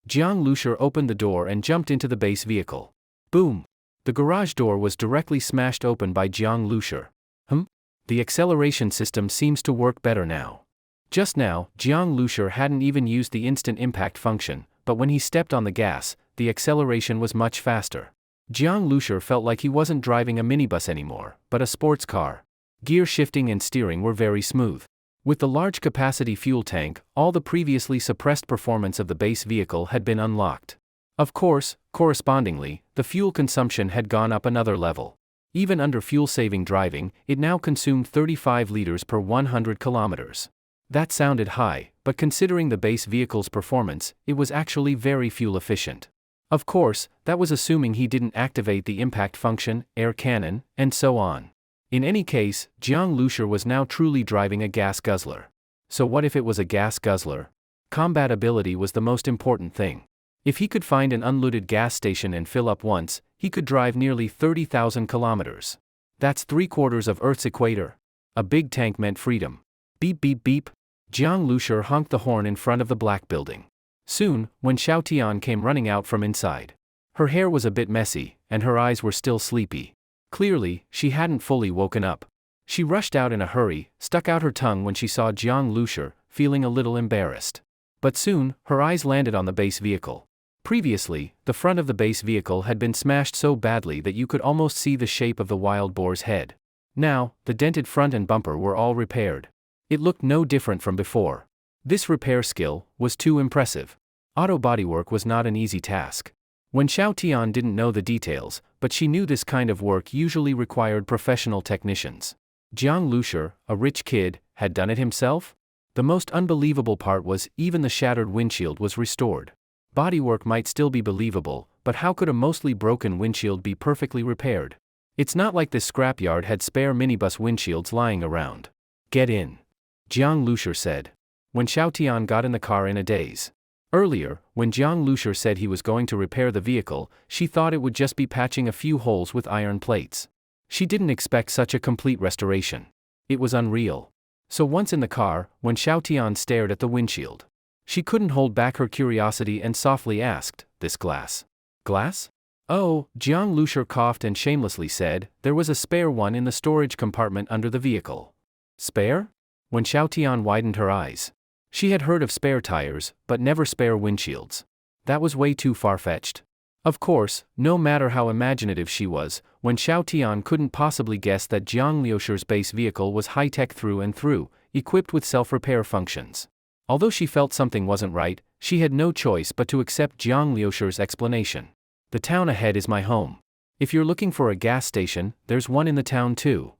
Jiang Lushur opened the door and jumped into the base vehicle. Boom! The garage door was directly smashed open by Jiang Lushur. The acceleration system seems to work better now. Just now, Jiang Lushur hadn't even used the instant impact function, but when he stepped on the gas, the acceleration was much faster. Jiang Lushur felt like he wasn't driving a minibus anymore, but a sports car. Gear shifting and steering were very smooth. With the large capacity fuel tank, all the previously suppressed performance of the base vehicle had been unlocked. Of course, correspondingly, the fuel consumption had gone up another level. Even under fuel-saving driving, it now consumed 35 liters per 100 kilometers. That sounded high, but considering the base vehicle's performance, it was actually very fuel efficient. Of course, that was assuming he didn't activate the impact function, air cannon, and so on. In any case, Jiang Lushur was now truly driving a gas guzzler. So what if it was a gas guzzler? Combat ability was the most important thing. If he could find an unlooted gas station and fill up once, he could drive nearly 30,000 kilometers. That's 3/4 of Earth's equator. A big tank meant freedom. Beep beep beep. Jiang Lushur honked the horn in front of the black building. Soon, when Xiao Tian came running out from inside. Her hair was a bit messy, and her eyes were still sleepy. Clearly, she hadn't fully woken up. She rushed out in a hurry, stuck out her tongue when she saw Jiang Lushur, feeling a little embarrassed. But soon, her eyes landed on the base vehicle. Previously, the front of the base vehicle had been smashed so badly that you could almost see the shape of the wild boar's head. Now, the dented front and bumper were all repaired. It looked no different from before. This repair skill was too impressive. Auto bodywork was not an easy task. When Xiao Tian didn't know the details, but she knew this kind of work usually required professional technicians. Jiang Lushur, a rich kid, had done it himself? The most unbelievable part was even the shattered windshield was restored. Bodywork might still be believable, but how could a mostly broken windshield be perfectly repaired? It's not like this scrapyard had spare minibus windshields lying around. Get in, Jiang Lushur said. When Xiao Tian got in the car in a daze. Earlier, when Jiang Lushur said he was going to repair the vehicle, she thought it would just be patching a few holes with iron plates. She didn't expect such a complete restoration. It was unreal. So once in the car, when Xiao Tian stared at the windshield, she couldn't hold back her curiosity and softly asked, "This glass? Glass?" "Oh," Jiang Lushur coughed and shamelessly said, "there was a spare one in the storage compartment under the vehicle." "Spare? When Xiaotian widened her eyes. She had heard of spare tires, but never spare windshields. That was way too far-fetched. Of course, no matter how imaginative she was, when Xiaotian couldn't possibly guess that Jiang Liusher's base vehicle was high-tech through and through, equipped with self-repair functions. Although she felt something wasn't right, she had no choice but to accept Jiang Liusher's explanation. The town ahead is my home. If you're looking for a gas station, there's one in the town too.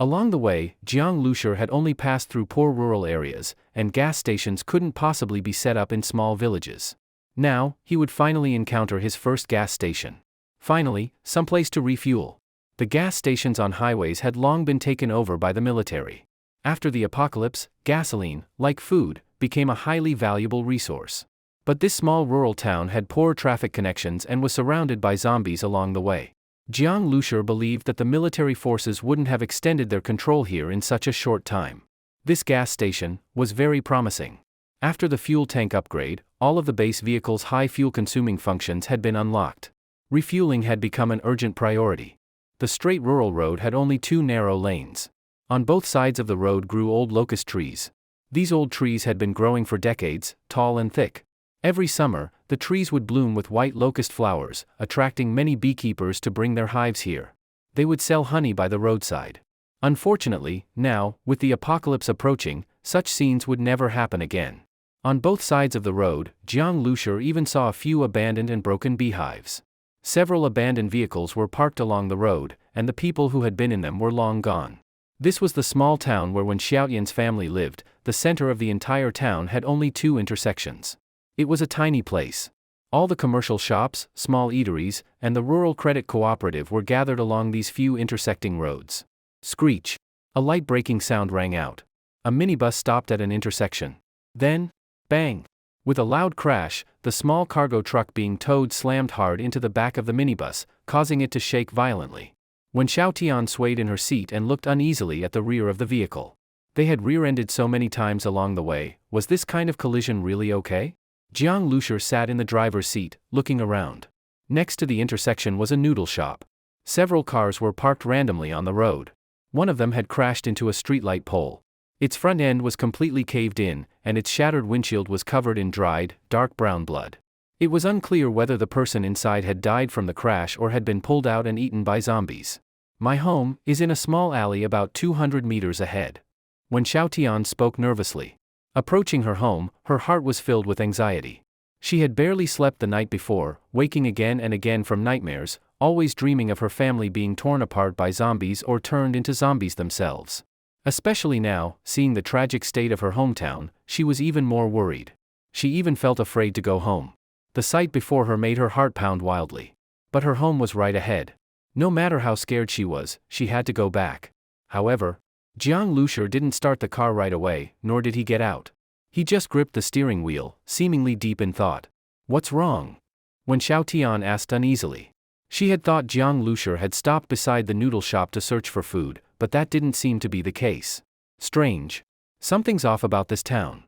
Along the way, Jiang Liusher had only passed through poor rural areas, and gas stations couldn't possibly be set up in small villages. Now, he would finally encounter his first gas station. Finally, someplace to refuel. The gas stations on highways had long been taken over by the military. After the apocalypse, gasoline, like food, became a highly valuable resource. But this small rural town had poor traffic connections and was surrounded by zombies along the way. Jiang Liusher believed that the military forces wouldn't have extended their control here in such a short time. This gas station was very promising. After the fuel tank upgrade, all of the base vehicle's high fuel-consuming functions had been unlocked. Refueling had become an urgent priority. The straight rural road had only 2 narrow lanes. On both sides of the road grew old locust trees. These old trees had been growing for decades, tall and thick. Every summer, the trees would bloom with white locust flowers, attracting many beekeepers to bring their hives here. They would sell honey by the roadside. Unfortunately, now, with the apocalypse approaching, such scenes would never happen again. On both sides of the road, Jiang Liusher even saw a few abandoned and broken beehives. Several abandoned vehicles were parked along the road, and the people who had been in them were long gone. This was the small town where when Xiaotian's family lived, the center of the entire town had only 2 intersections. It was a tiny place. All the commercial shops, small eateries, and the rural credit cooperative were gathered along these few intersecting roads. Screech. A light braking sound rang out. A minibus stopped at an intersection. Then, bang! With a loud crash, the small cargo truck being towed slammed hard into the back of the minibus, causing it to shake violently. When Xiaotian swayed in her seat and looked uneasily at the rear of the vehicle. They had rear-ended so many times along the way, was this kind of collision really okay? Jiang Liusher sat in the driver's seat, looking around. Next to the intersection was a noodle shop. Several cars were parked randomly on the road. One of them had crashed into a streetlight pole. Its front end was completely caved in, and its shattered windshield was covered in dried, dark brown blood. It was unclear whether the person inside had died from the crash or had been pulled out and eaten by zombies. My home is in a small alley about 200 meters ahead. When Xiaotian spoke nervously. Approaching her home, her heart was filled with anxiety. She had barely slept the night before, waking again and again from nightmares, always dreaming of her family being torn apart by zombies or turned into zombies themselves. Especially now, seeing the tragic state of her hometown, she was even more worried. She even felt afraid to go home. The sight before her made her heart pound wildly. But her home was right ahead. No matter how scared she was, she had to go back. However, Jiang Liusher didn't start the car right away, nor did he get out. He just gripped the steering wheel, seemingly deep in thought. What's wrong? When Xiaotian asked uneasily. She had thought Jiang Liusher had stopped beside the noodle shop to search for food, but that didn't seem to be the case. Strange. Something's off about this town.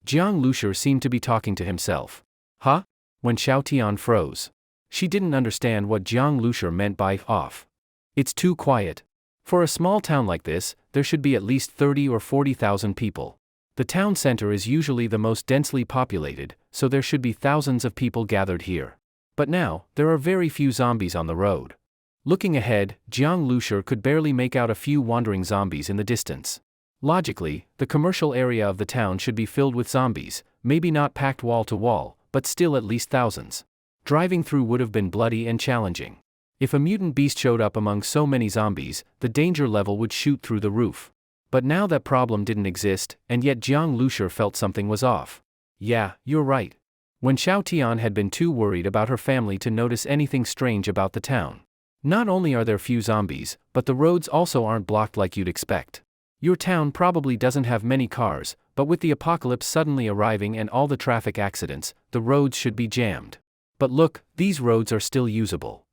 Jiang Liusher seemed to be talking to himself. Huh? When Xiaotian froze. She didn't understand what Jiang Liusher meant by off. It's too quiet. For a small town like this, there should be at least 30 or 40,000 people. The town center is usually the most densely populated, so there should be thousands of people gathered here. But now, there are very few zombies on the road. Looking ahead, Jiang Liusher could barely make out a few wandering zombies in the distance. Logically, the commercial area of the town should be filled with zombies, maybe not packed wall to wall, but still at least thousands. Driving through would have been bloody and challenging. If a mutant beast showed up among so many zombies, the danger level would shoot through the roof. But now that problem didn't exist, and yet Jiang Liusher felt something was off. Yeah, you're right. When Xiaotian had been too worried about her family to notice anything strange about the town. Not only are there few zombies, but the roads also aren't blocked like you'd expect. Your town probably doesn't have many cars, but with the apocalypse suddenly arriving and all the traffic accidents, the roads should be jammed. But look, these roads are still usable.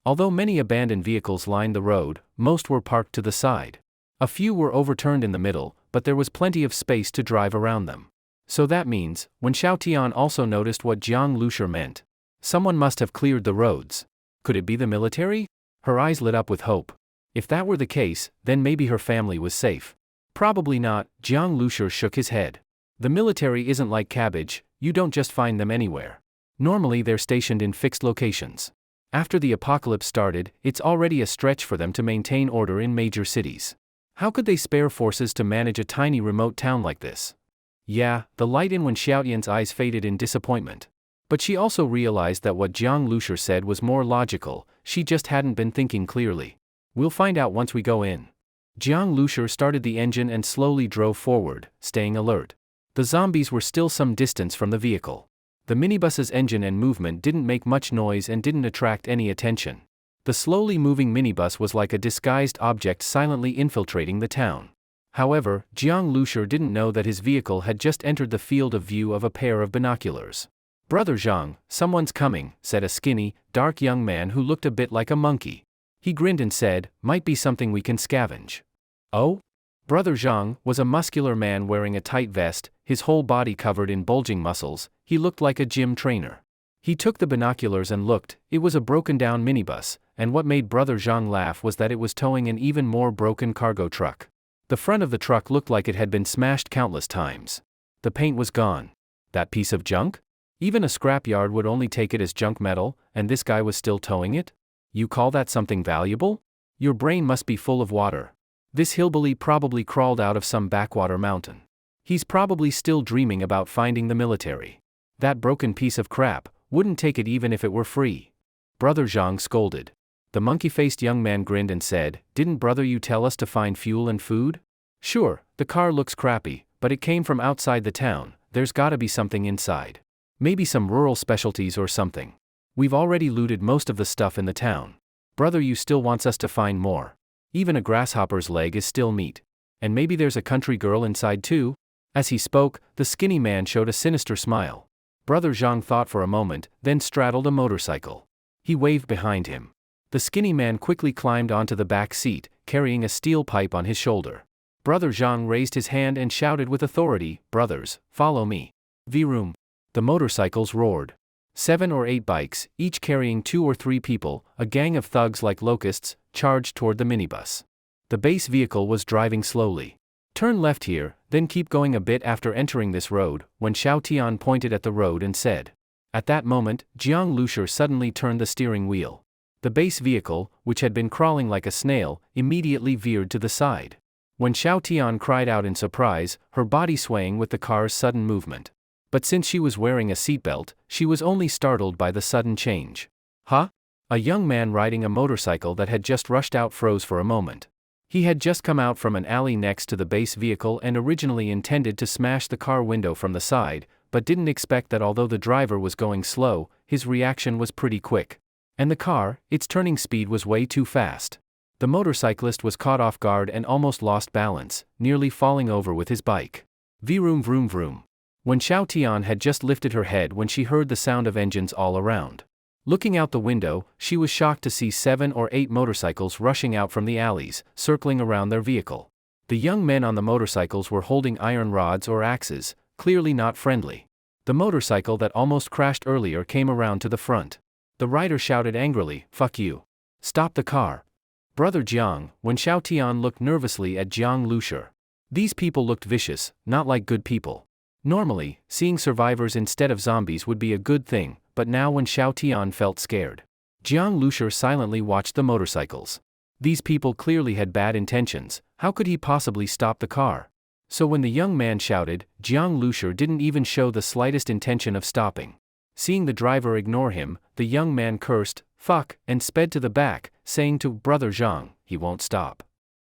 Although many abandoned vehicles lined the road, most were parked to the side. A few were overturned in the middle, but there was plenty of space to drive around them. So that means, when Xiaotian also noticed what Jiang Liusher meant. Someone must have cleared the roads. Could it be the military? Her eyes lit up with hope. If that were the case, then maybe her family was safe. Probably not, Jiang Lushur shook his head. The military isn't like cabbage, you don't just find them anywhere. Normally they're stationed in fixed locations. After the apocalypse started, it's already a stretch for them to maintain order in major cities. How could they spare forces to manage a tiny remote town like this? Yeah, the light in Wen Xiaotian's eyes faded in disappointment. But she also realized that what Jiang Lushur said was more logical, she just hadn't been thinking clearly. We'll find out once we go in. Jiang Lushur started the engine and slowly drove forward, staying alert. The zombies were still some distance from the vehicle. The minibus's engine and movement didn't make much noise and didn't attract any attention. The slowly moving minibus was like a disguised object silently infiltrating the town. However, Jiang Lushur didn't know that his vehicle had just entered the field of view of a pair of binoculars. "Brother Zhang, someone's coming," said a skinny, dark young man who looked a bit like a monkey. He grinned and said, "Might be something we can scavenge." "Oh?" Brother Zhang was a muscular man wearing a tight vest, his whole body covered in bulging muscles. He looked like a gym trainer. He took the binoculars and looked. It was a broken-down minibus, and what made Brother Zhang laugh was that it was towing an even more broken cargo truck. The front of the truck looked like it had been smashed countless times. The paint was gone. That piece of junk? Even a scrapyard would only take it as junk metal, and this guy was still towing it? You call that something valuable? Your brain must be full of water. This hillbilly probably crawled out of some backwater mountain. He's probably still dreaming about finding the military. That broken piece of crap, wouldn't take it even if it were free. Brother Zhang scolded. The monkey-faced young man grinned and said, "Didn't brother you tell us to find fuel and food? Sure, the car looks crappy, but it came from outside the town, there's gotta be something inside. Maybe some rural specialties or something. We've already looted most of the stuff in the town. Brother you still wants us to find more. Even a grasshopper's leg is still meat. And maybe there's a country girl inside too?" As he spoke, the skinny man showed a sinister smile. Brother Zhang thought for a moment, then straddled a motorcycle. He waved behind him. The skinny man quickly climbed onto the back seat, carrying a steel pipe on his shoulder. Brother Zhang raised his hand and shouted with authority, "Brothers, follow me." Vroom. The motorcycles roared. 7 or 8 bikes, each carrying 2 or 3 people, a gang of thugs like locusts, charged toward the minibus. The base vehicle was driving slowly. "Turn left here, then keep going a bit after entering this road," when Xiao Tian pointed at the road and said. At that moment, Jiang Lushur suddenly turned the steering wheel. The base vehicle, which had been crawling like a snail, immediately veered to the side. When Xiao Tian cried out in surprise, her body swaying with the car's sudden movement. But since she was wearing a seatbelt, she was only startled by the sudden change. "Huh?" A young man riding a motorcycle that had just rushed out froze for a moment. He had just come out from an alley next to the base vehicle and originally intended to smash the car window from the side, but didn't expect that although the driver was going slow, his reaction was pretty quick. And the car, its turning speed was way too fast. The motorcyclist was caught off guard and almost lost balance, nearly falling over with his bike. Vroom vroom vroom. When Xiao Tian had just lifted her head when she heard the sound of engines all around. Looking out the window, she was shocked to see 7 or 8 motorcycles rushing out from the alleys, circling around their vehicle. The young men on the motorcycles were holding iron rods or axes, clearly not friendly. The motorcycle that almost crashed earlier came around to the front. The rider shouted angrily, "Fuck you. Stop the car." Brother Jiang, when Xiao Tian looked nervously at Jiang Lushur. These people looked vicious, not like good people. Normally, seeing survivors instead of zombies would be a good thing, but now when Xiao Tian felt scared. Jiang Lushur silently watched the motorcycles. These people clearly had bad intentions, how could he possibly stop the car? So when the young man shouted, Jiang Lushur didn't even show the slightest intention of stopping. Seeing the driver ignore him, the young man cursed, "Fuck," and sped to the back, saying to Brother Zhang, "He won't stop."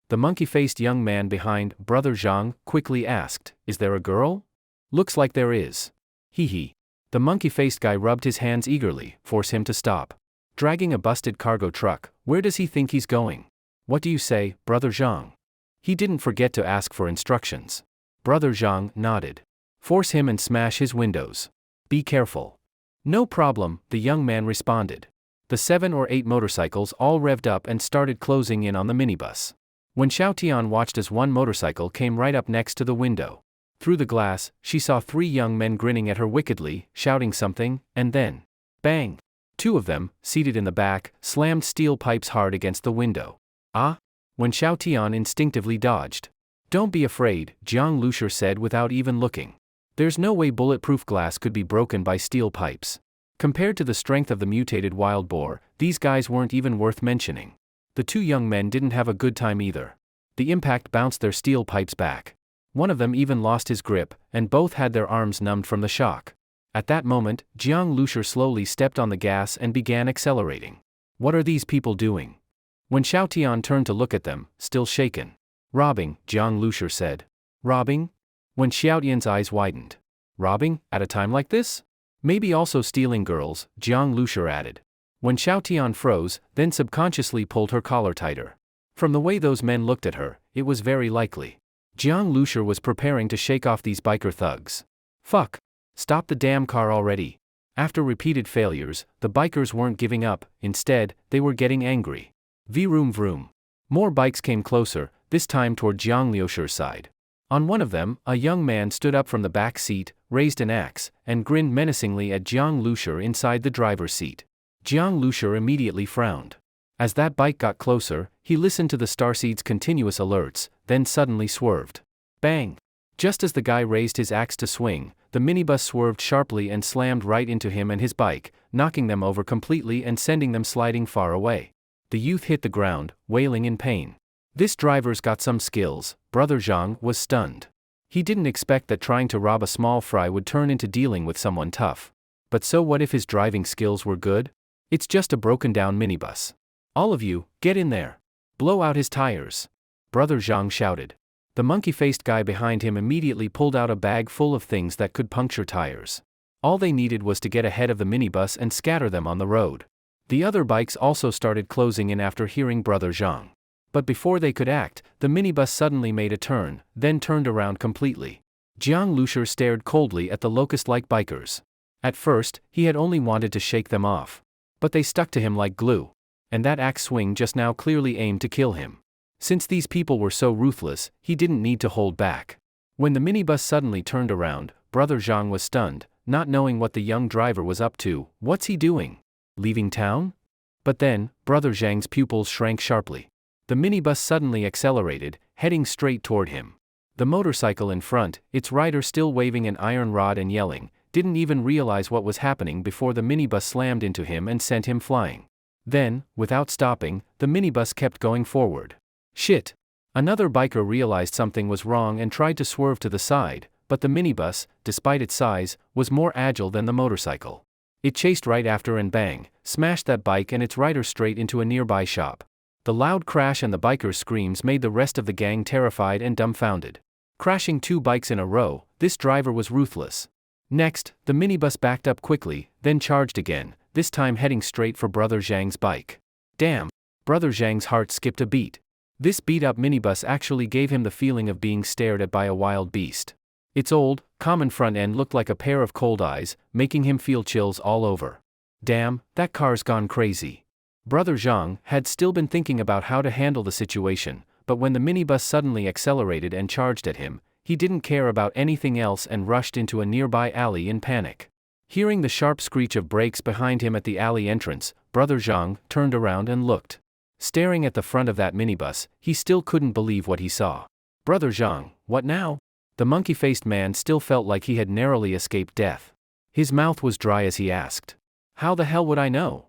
The monkey-faced young man behind Brother Zhang quickly asked, "Is there a girl?" "Looks like there is." Hee hee. The monkey-faced guy rubbed his hands eagerly, force him to stop. Dragging a busted cargo truck, where does he think he's going? What do you say, Brother Zhang? He didn't forget to ask for instructions. Brother Zhang nodded. Force him and smash his windows. Be careful. No problem, the young man responded. The 7 or 8 motorcycles all revved up and started closing in on the minibus. When Xiao Tian watched as one motorcycle came right up next to the window. Through the glass, she saw 3 young men grinning at her wickedly, shouting something, and then, bang! 2 of them, seated in the back, slammed steel pipes hard against the window. Ah! When Xiao Tian instinctively dodged. Don't be afraid, Jiang Lushur said without even looking. There's no way bulletproof glass could be broken by steel pipes. Compared to the strength of the mutated wild boar, these guys weren't even worth mentioning. The two young men didn't have a good time either. The impact bounced their steel pipes back. One of them even lost his grip, and both had their arms numbed from the shock. At that moment, Jiang Lushur slowly stepped on the gas and began accelerating. What are these people doing? When Xiao Tian turned to look at them, still shaken. Robbing, Jiang Lushur said. Robbing? When Xiao Tian's eyes widened. Robbing, at a time like this? Maybe also stealing girls, Jiang Lushur added. When Xiao Tian froze, then subconsciously pulled her collar tighter. From the way those men looked at her, it was very likely. Jiang Lushur was preparing to shake off these biker thugs. Fuck. Stop the damn car already. After repeated failures, the bikers weren't giving up, instead, they were getting angry. Vroom vroom. More bikes came closer, this time toward Jiang Lushur's side. On one of them, a young man stood up from the back seat, raised an axe, and grinned menacingly at Jiang Lushur inside the driver's seat. Jiang Lushur immediately frowned. As that bike got closer, he listened to the starseed's continuous alerts, then suddenly swerved. Bang! Just as the guy raised his axe to swing, the minibus swerved sharply and slammed right into him and his bike, knocking them over completely and sending them sliding far away. The youth hit the ground, wailing in pain. This driver's got some skills, Brother Zhang was stunned. He didn't expect that trying to rob a small fry would turn into dealing with someone tough. But so what if his driving skills were good? It's just a broken down minibus. All of you, get in there. Blow out his tires. Brother Zhang shouted. The monkey-faced guy behind him immediately pulled out a bag full of things that could puncture tires. All they needed was to get ahead of the minibus and scatter them on the road. The other bikes also started closing in after hearing Brother Zhang. But before they could act, the minibus suddenly made a turn, then turned around completely. Jiang Lushur stared coldly at the locust-like bikers. At first, he had only wanted to shake them off. But they stuck to him like glue. And that axe swing just now clearly aimed to kill him. Since these people were so ruthless, he didn't need to hold back. When the minibus suddenly turned around, Brother Zhang was stunned, not knowing what the young driver was up to. What's he doing? Leaving town? But then, Brother Zhang's pupils shrank sharply. The minibus suddenly accelerated, heading straight toward him. The motorcycle in front, its rider still waving an iron rod and yelling, didn't even realize what was happening before the minibus slammed into him and sent him flying. Then, without stopping, the minibus kept going forward. Shit! Another biker realized something was wrong and tried to swerve to the side, but the minibus, despite its size, was more agile than the motorcycle. It chased right after and bang, smashed that bike and its rider straight into a nearby shop. The loud crash and the biker's screams made the rest of the gang terrified and dumbfounded. Crashing two bikes in a row, this driver was ruthless. Next, the minibus backed up quickly, then charged again, this time heading straight for Brother Zhang's bike. Damn! Brother Zhang's heart skipped a beat. This beat-up minibus actually gave him the feeling of being stared at by a wild beast. Its old, common front end looked like a pair of cold eyes, making him feel chills all over. Damn, that car's gone crazy. Brother Zhang had still been thinking about how to handle the situation, but when the minibus suddenly accelerated and charged at him, he didn't care about anything else and rushed into a nearby alley in panic. Hearing the sharp screech of brakes behind him at the alley entrance, Brother Zhang turned around and looked. Staring at the front of that minibus, he still couldn't believe what he saw. Brother Zhang, what now? The monkey-faced man still felt like he had narrowly escaped death. His mouth was dry as he asked. How the hell would I know?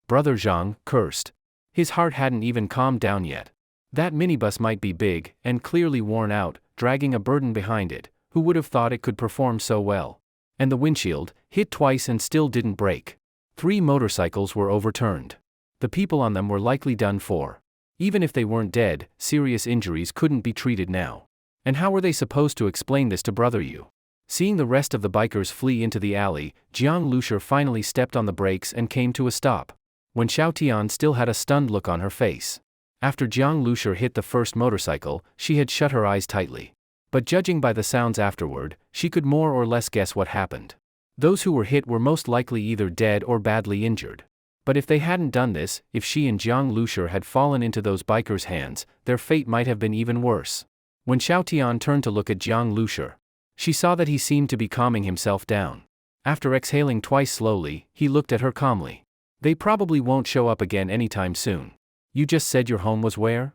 Brother Zhang cursed. His heart hadn't even calmed down yet. That minibus might be big, and clearly worn out, dragging a burden behind it. Who would have thought it could perform so well? And the windshield, hit twice and still didn't break. 3 motorcycles were overturned. The people on them were likely done for. Even if they weren't dead, serious injuries couldn't be treated now. And how were they supposed to explain this to Brother Yu? Seeing the rest of the bikers flee into the alley, Jiang Lushur finally stepped on the brakes and came to a stop. When Xiao Tian still had a stunned look on her face. After Jiang Lushur hit the first motorcycle, she had shut her eyes tightly. But judging by the sounds afterward, she could more or less guess what happened. Those who were hit were most likely either dead or badly injured. But if they hadn't done this, if she and Jiang Lushur had fallen into those bikers' hands, their fate might have been even worse. When Xiao Tian turned to look at Jiang Lushur, she saw that he seemed to be calming himself down. After exhaling twice slowly, he looked at her calmly. They probably won't show up again anytime soon. You just said your home was where?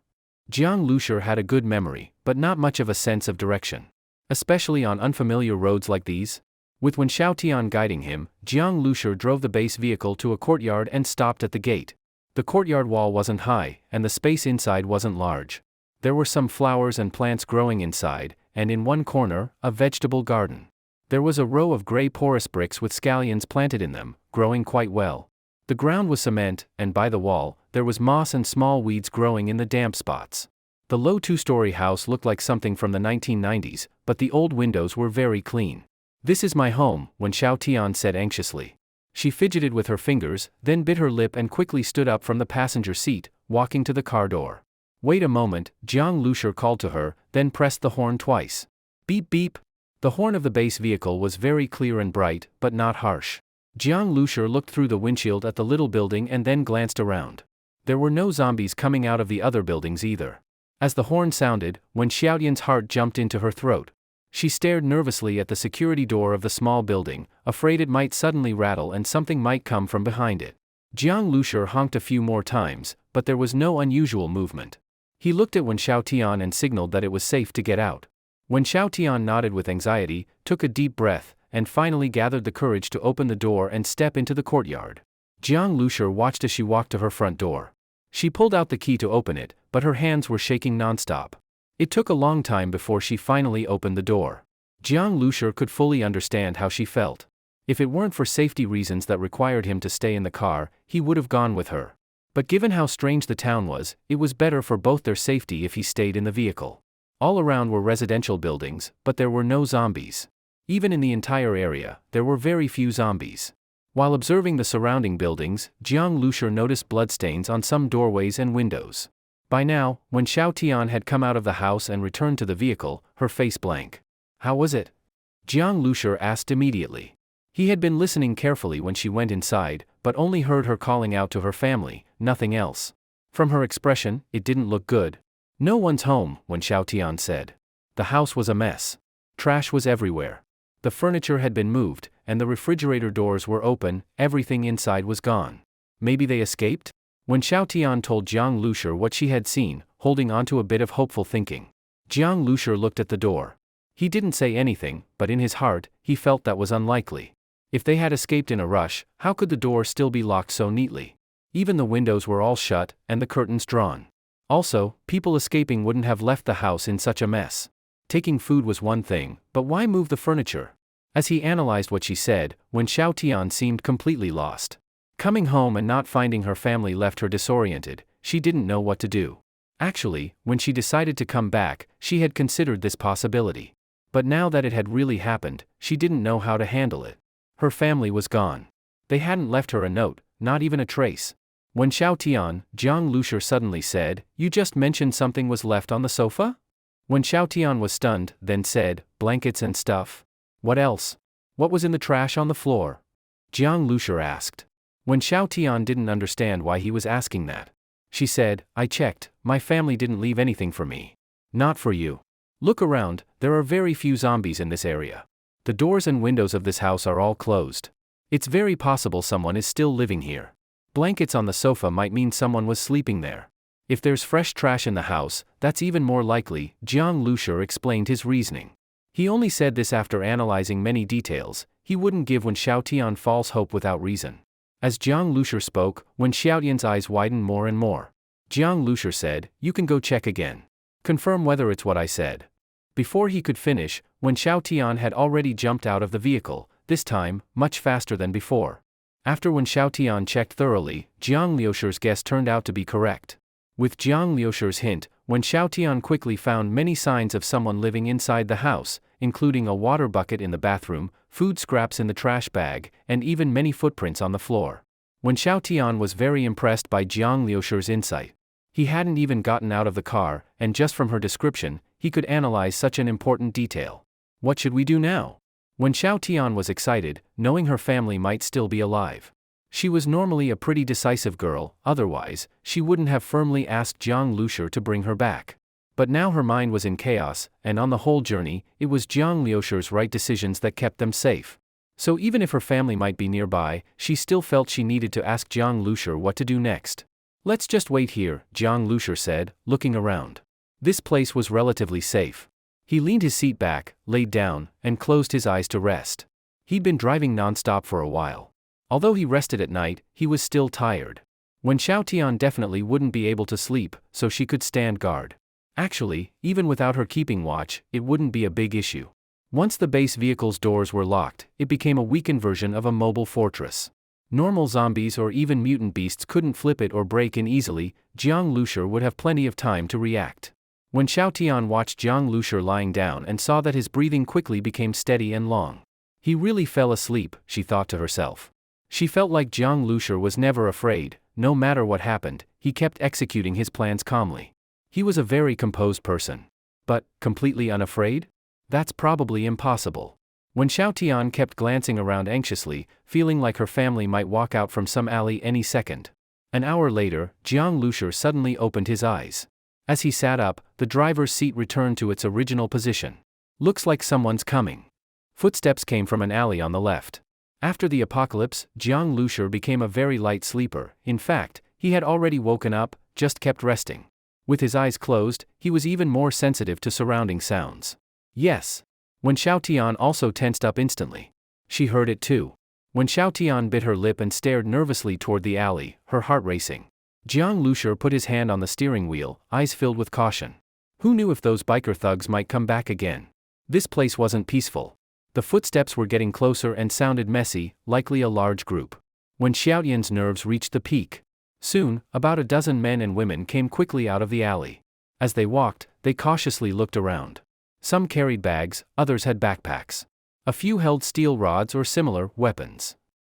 Jiang Lushur had a good memory, but not much of a sense of direction. Especially on unfamiliar roads like these. With Wen Xiaotian guiding him, Jiang Lushur drove the base vehicle to a courtyard and stopped at the gate. The courtyard wall wasn't high, and the space inside wasn't large. There were some flowers and plants growing inside, and in one corner, a vegetable garden. There was a row of gray porous bricks with scallions planted in them, growing quite well. The ground was cement, and by the wall, there was moss and small weeds growing in the damp spots. The low two-story house looked like something from the 1990s, but the old windows were very clean. "This is my home," Wen Xiaotian said anxiously. She fidgeted with her fingers, then bit her lip and quickly stood up from the passenger seat, walking to the car door. "Wait a moment," Jiang Lushur called to her, then pressed the horn twice. Beep beep. The horn of the base vehicle was very clear and bright, but not harsh. Jiang Lushur looked through the windshield at the little building and then glanced around. There were no zombies coming out of the other buildings either. As the horn sounded, Wen Xiaotian's heart jumped into her throat. She stared nervously at the security door of the small building, afraid it might suddenly rattle and something might come from behind it. Jiang Lushur honked a few more times, but there was no unusual movement. He looked at Wen Xiaotian and signaled that it was safe to get out. Wen Xiaotian nodded with anxiety, took a deep breath, and finally gathered the courage to open the door and step into the courtyard. Jiang Lushur watched as she walked to her front door. She pulled out the key to open it, but her hands were shaking nonstop. It took a long time before she finally opened the door. Jiang Lushur could fully understand how she felt. If it weren't for safety reasons that required him to stay in the car, he would have gone with her. But given how strange the town was, it was better for both their safety if he stayed in the vehicle. All around were residential buildings, but there were no zombies. Even in the entire area, there were very few zombies. While observing the surrounding buildings, Jiang Lushur noticed bloodstains on some doorways and windows. By now, when Xiaotian had come out of the house and returned to the vehicle, her face blank. "How was it?" Jiang Lushur asked immediately. He had been listening carefully when she went inside, but only heard her calling out to her family, nothing else. From her expression, it didn't look good. "No one's home," Wen Xiaotian said. The house was a mess. Trash was everywhere. The furniture had been moved, and the refrigerator doors were open, everything inside was gone. Maybe they escaped? When Xiaotian told Jiang Lushur what she had seen, holding onto a bit of hopeful thinking. Jiang Lushur looked at the door. He didn't say anything, but in his heart, he felt that was unlikely. If they had escaped in a rush, how could the door still be locked so neatly? Even the windows were all shut, and the curtains drawn. Also, people escaping wouldn't have left the house in such a mess. Taking food was one thing, but why move the furniture? As he analyzed what she said, Wen Xiaotian seemed completely lost. Coming home and not finding her family left her disoriented, she didn't know what to do. Actually, when she decided to come back, she had considered this possibility. But now that it had really happened, she didn't know how to handle it. Her family was gone. They hadn't left her a note, not even a trace. When Xiaotian, Jiang Lushur suddenly said, "You just mentioned something was left on the sofa?" When Xiaotian was stunned, then said, "Blankets and stuff. What else? What was in the trash on the floor?" Jiang Lushur asked. When Xiaotian didn't understand why he was asking that. She said, "I checked, my family didn't leave anything for me. Not for you. Look around, there are very few zombies in this area. The doors and windows of this house are all closed. It's very possible someone is still living here. Blankets on the sofa might mean someone was sleeping there. If there's fresh trash in the house, that's even more likely," Jiang Lushur explained his reasoning. He only said this after analyzing many details. He wouldn't give Wen Xiaotian false hope without reason. As Jiang Lushur spoke, Wen Xiaotian's eyes widened more and more. Jiang Lushur said, "You can go check again. Confirm whether it's what I said." Before he could finish, Wen Xiaotian had already jumped out of the vehicle, this time, much faster than before. After Wen Xiaotian checked thoroughly, Jiang Lushur's guess turned out to be correct. With Jiang Lushur's hint, Wen Xiaotian quickly found many signs of someone living inside the house, including a water bucket in the bathroom, food scraps in the trash bag, and even many footprints on the floor. Wen Xiaotian was very impressed by Jiang Lushur's insight. He hadn't even gotten out of the car, and just from her description, he could analyze such an important detail. "What should we do now?" Wen Xiaotian was excited, knowing her family might still be alive. She was normally a pretty decisive girl, otherwise, she wouldn't have firmly asked Jiang Lushur to bring her back. But now her mind was in chaos, and on the whole journey, it was Jiang Lushur's right decisions that kept them safe. So even if her family might be nearby, she still felt she needed to ask Jiang Lushur what to do next. Let's just wait here, Jiang Lushur said, looking around. This place was relatively safe. He leaned his seat back, laid down, and closed his eyes to rest. He'd been driving nonstop for a while. Although he rested at night, he was still tired. Wen Xiaotian definitely wouldn't be able to sleep, so she could stand guard. Actually, even without her keeping watch, it wouldn't be a big issue. Once the base vehicle's doors were locked, it became a weakened version of a mobile fortress. Normal zombies or even mutant beasts couldn't flip it or break in easily. Jiang Lushur would have plenty of time to react. When Xiaotian watched Jiang Lushur lying down and saw that his breathing quickly became steady and long. He really fell asleep, she thought to herself. She felt like Jiang Lushur was never afraid. No matter what happened, he kept executing his plans calmly. He was a very composed person. But, completely unafraid? That's probably impossible. When Xiaotian kept glancing around anxiously, feeling like her family might walk out from some alley any second. An hour later, Jiang Lushur suddenly opened his eyes. As he sat up, the driver's seat returned to its original position. Looks like someone's coming. Footsteps came from an alley on the left. After the apocalypse, Jiang Lushur became a very light sleeper. In fact, he had already woken up, just kept resting. With his eyes closed, he was even more sensitive to surrounding sounds. Yes. When Xiaotian also tensed up instantly. She heard it too. When Xiaotian bit her lip and stared nervously toward the alley, her heart racing. Jiang Lushur put his hand on the steering wheel, eyes filled with caution. Who knew if those biker thugs might come back again? This place wasn't peaceful. The footsteps were getting closer and sounded messy, likely a large group. When Xiaotian's nerves reached the peak. Soon, about a dozen men and women came quickly out of the alley. As they walked, they cautiously looked around. Some carried bags, others had backpacks. A few held steel rods or similar weapons.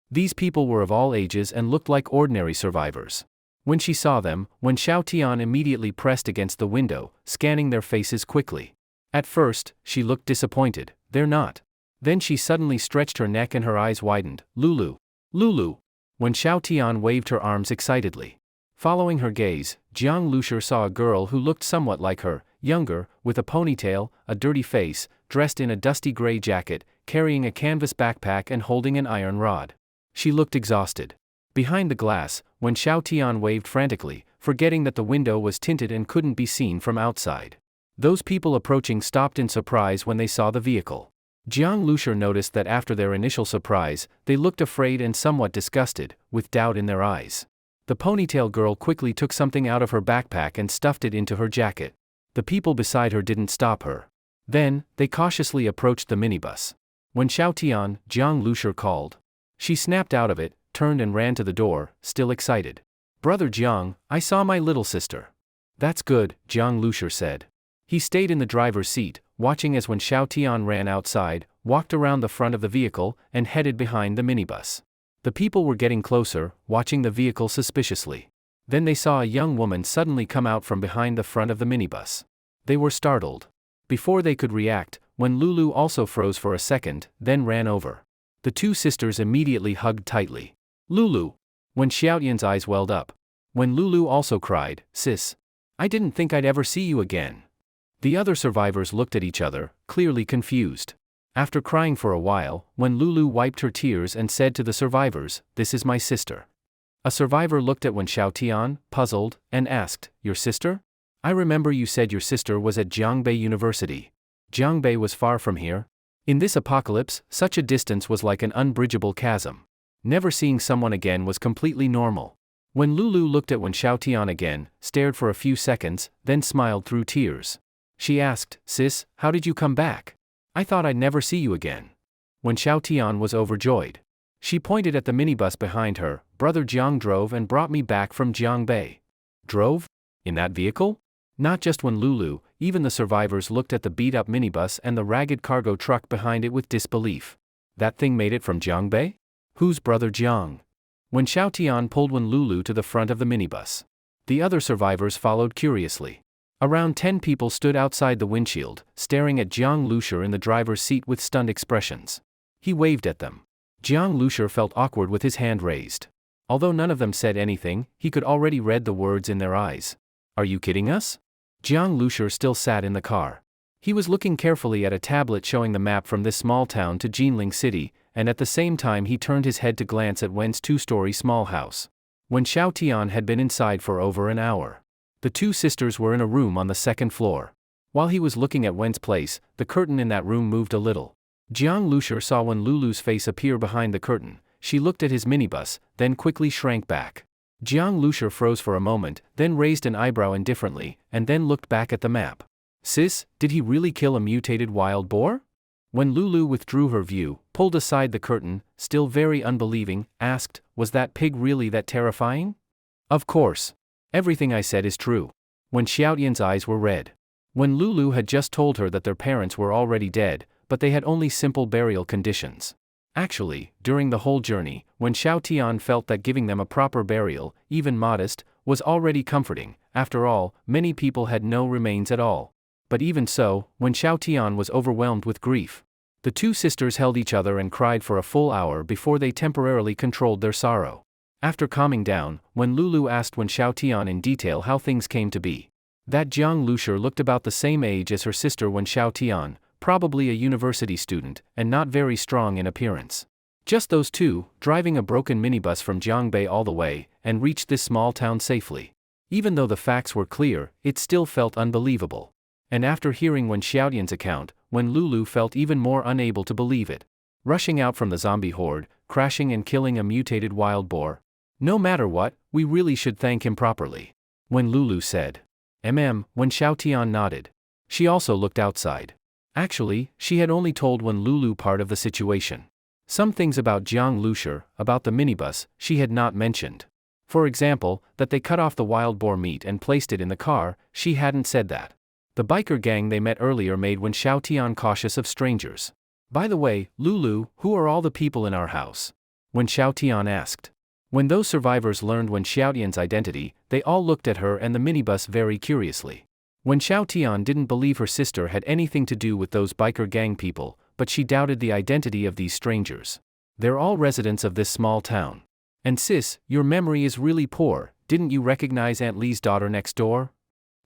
These people were of all ages and looked like ordinary survivors. When she saw them, Wen Xiaotian immediately pressed against the window, scanning their faces quickly. At first, she looked disappointed. They're not. Then she suddenly stretched her neck and her eyes widened. Lulu. Lulu. When Xiaotian waved her arms excitedly. Following her gaze, Jiang Lushur saw a girl who looked somewhat like her, younger, with a ponytail, a dirty face, dressed in a dusty gray jacket, carrying a canvas backpack and holding an iron rod. She looked exhausted. Behind the glass, when Xiaotian waved frantically, forgetting that the window was tinted and couldn't be seen from outside. Those people approaching stopped in surprise when they saw the vehicle. Jiang Lushur noticed that after their initial surprise, they looked afraid and somewhat disgusted, with doubt in their eyes. The ponytail girl quickly took something out of her backpack and stuffed it into her jacket. The people beside her didn't stop her. Then, they cautiously approached the minibus. When Xiaotian, Jiang Lushur called. She snapped out of it, turned and ran to the door, still excited. Brother Jiang, I saw my little sister. That's good, Jiang Lushur said. He stayed in the driver's seat, watching as when Xiaotian ran outside, walked around the front of the vehicle, and headed behind the minibus. The people were getting closer, watching the vehicle suspiciously. Then they saw a young woman suddenly come out from behind the front of the minibus. They were startled. Before they could react, when Lulu also froze for a second, then ran over. The two sisters immediately hugged tightly. Lulu. When Xiaotian's eyes welled up. When Lulu also cried, Sis. I didn't think I'd ever see you again. The other survivors looked at each other, clearly confused. After crying for a while, when Lulu wiped her tears and said to the survivors, This is my sister. A survivor looked at Wen Xiaotian, puzzled, and asked, Your sister? I remember you said your sister was at Jiangbei University. Jiangbei was far from here. In this apocalypse, such a distance was like an unbridgeable chasm. Never seeing someone again was completely normal. When Lulu looked at Wen Xiaotian again, stared for a few seconds, then smiled through tears. She asked, Sis, how did you come back? I thought I'd never see you again. When Xiaotian was overjoyed. She pointed at the minibus behind her. Brother Jiang drove and brought me back from Jiangbei. Drove? In that vehicle? Not just when Lulu, even the survivors looked at the beat-up minibus and the ragged cargo truck behind it with disbelief. That thing made it from Jiangbei? Who's Brother Jiang? When Xiaotian pulled Wen Lulu to the front of the minibus. The other survivors followed curiously. Around 10 people stood outside the windshield, staring at Jiang Lushur in the driver's seat with stunned expressions. He waved at them. Jiang Lushur felt awkward with his hand raised. Although none of them said anything, he could already read the words in their eyes. Are you kidding us? Jiang Lushur still sat in the car. He was looking carefully at a tablet showing the map from this small town to Jinling City, and at the same time he turned his head to glance at Wen's two-story small house. when Xiao Tian had been inside for over an hour. The two sisters were in a room on the second floor. While he was looking at Wen's place, the curtain in that room moved a little. Jiang Lushur saw Wen Lulu's face appear behind the curtain. She looked at his minibus, then quickly shrank back. Jiang Lushur froze for a moment, then raised an eyebrow indifferently, and then looked back at the map. Sis, did he really kill a mutated wild boar? When Lulu withdrew her view, pulled aside the curtain, still very unbelieving, asked, was that pig really that terrifying? Of course. Everything I said is true. When Xiaotian's eyes were red. When Lulu had just told her that their parents were already dead, but they had only simple burial conditions. Actually, during the whole journey, when Xiao Tian felt that giving them a proper burial, even modest, was already comforting. After all, many people had no remains at all. But even so, when Xiao Tian was overwhelmed with grief, the two sisters held each other and cried for a full hour before they temporarily controlled their sorrow. After calming down, when Lulu asked Wen Xiaotian in detail how things came to be, that Jiang Lushur looked about the same age as her sister Wen Xiaotian, probably a university student, and not very strong in appearance. Just those two, driving a broken minibus from Jiangbei all the way, and reached this small town safely. Even though the facts were clear, it still felt unbelievable. And after hearing Wen Xiaotian's account, Wen Lulu felt even more unable to believe it. Rushing out from the zombie horde, crashing and killing a mutated wild boar. No matter what, we really should thank him properly. Wen Lulu said. When Xiaotian nodded. She also looked outside. Actually, she had only told Wen Lulu part of the situation. Some things about Jiang Lushur, about the minibus, she had not mentioned. For example, that they cut off the wild boar meat and placed it in the car, she hadn't said that. The biker gang they met earlier made Wen Xiaotian cautious of strangers. By the way, Lulu, who are all the people in our house? Wen Xiaotian asked. When those survivors learned Wen Xiaotian's identity, they all looked at her and the minibus very curiously. Wen Xiaotian didn't believe her sister had anything to do with those biker gang people, but she doubted the identity of these strangers. They're all residents of this small town. And sis, your memory is really poor, didn't you recognize Aunt Lee's daughter next door?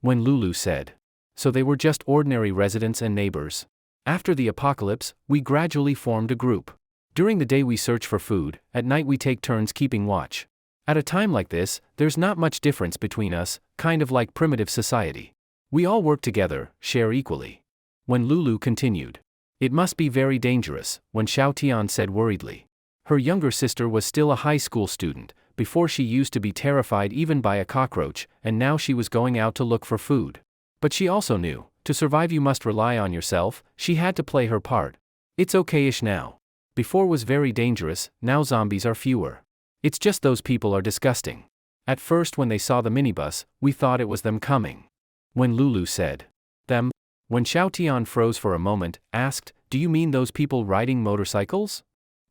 Wen Lulu said. So they were just ordinary residents and neighbors. After the apocalypse, we gradually formed a group. During the day we search for food, at night we take turns keeping watch. At a time like this, there's not much difference between us, kind of like primitive society. We all work together, share equally. When Lulu continued. It must be very dangerous, Wen Xiaotian said worriedly. Her younger sister was still a high school student, before she used to be terrified even by a cockroach, and now she was going out to look for food. But she also knew, to survive you must rely on yourself, she had to play her part. It's okay-ish now. Before was very dangerous, now zombies are fewer. It's just those people are disgusting. At first when they saw the minibus, we thought it was them coming. When Lulu said. Them? When Xiaotian froze for a moment, asked, do you mean those people riding motorcycles?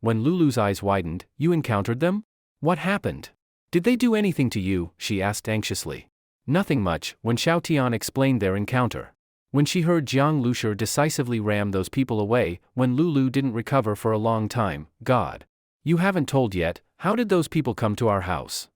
When Lulu's eyes widened, you encountered them? What happened? Did they do anything to you? She asked anxiously. Nothing much, when Xiaotian explained their encounter. When she heard Jiang Lushur decisively ram those people away, when Lulu didn't recover for a long time, God. You haven't told yet, how did those people come to our house?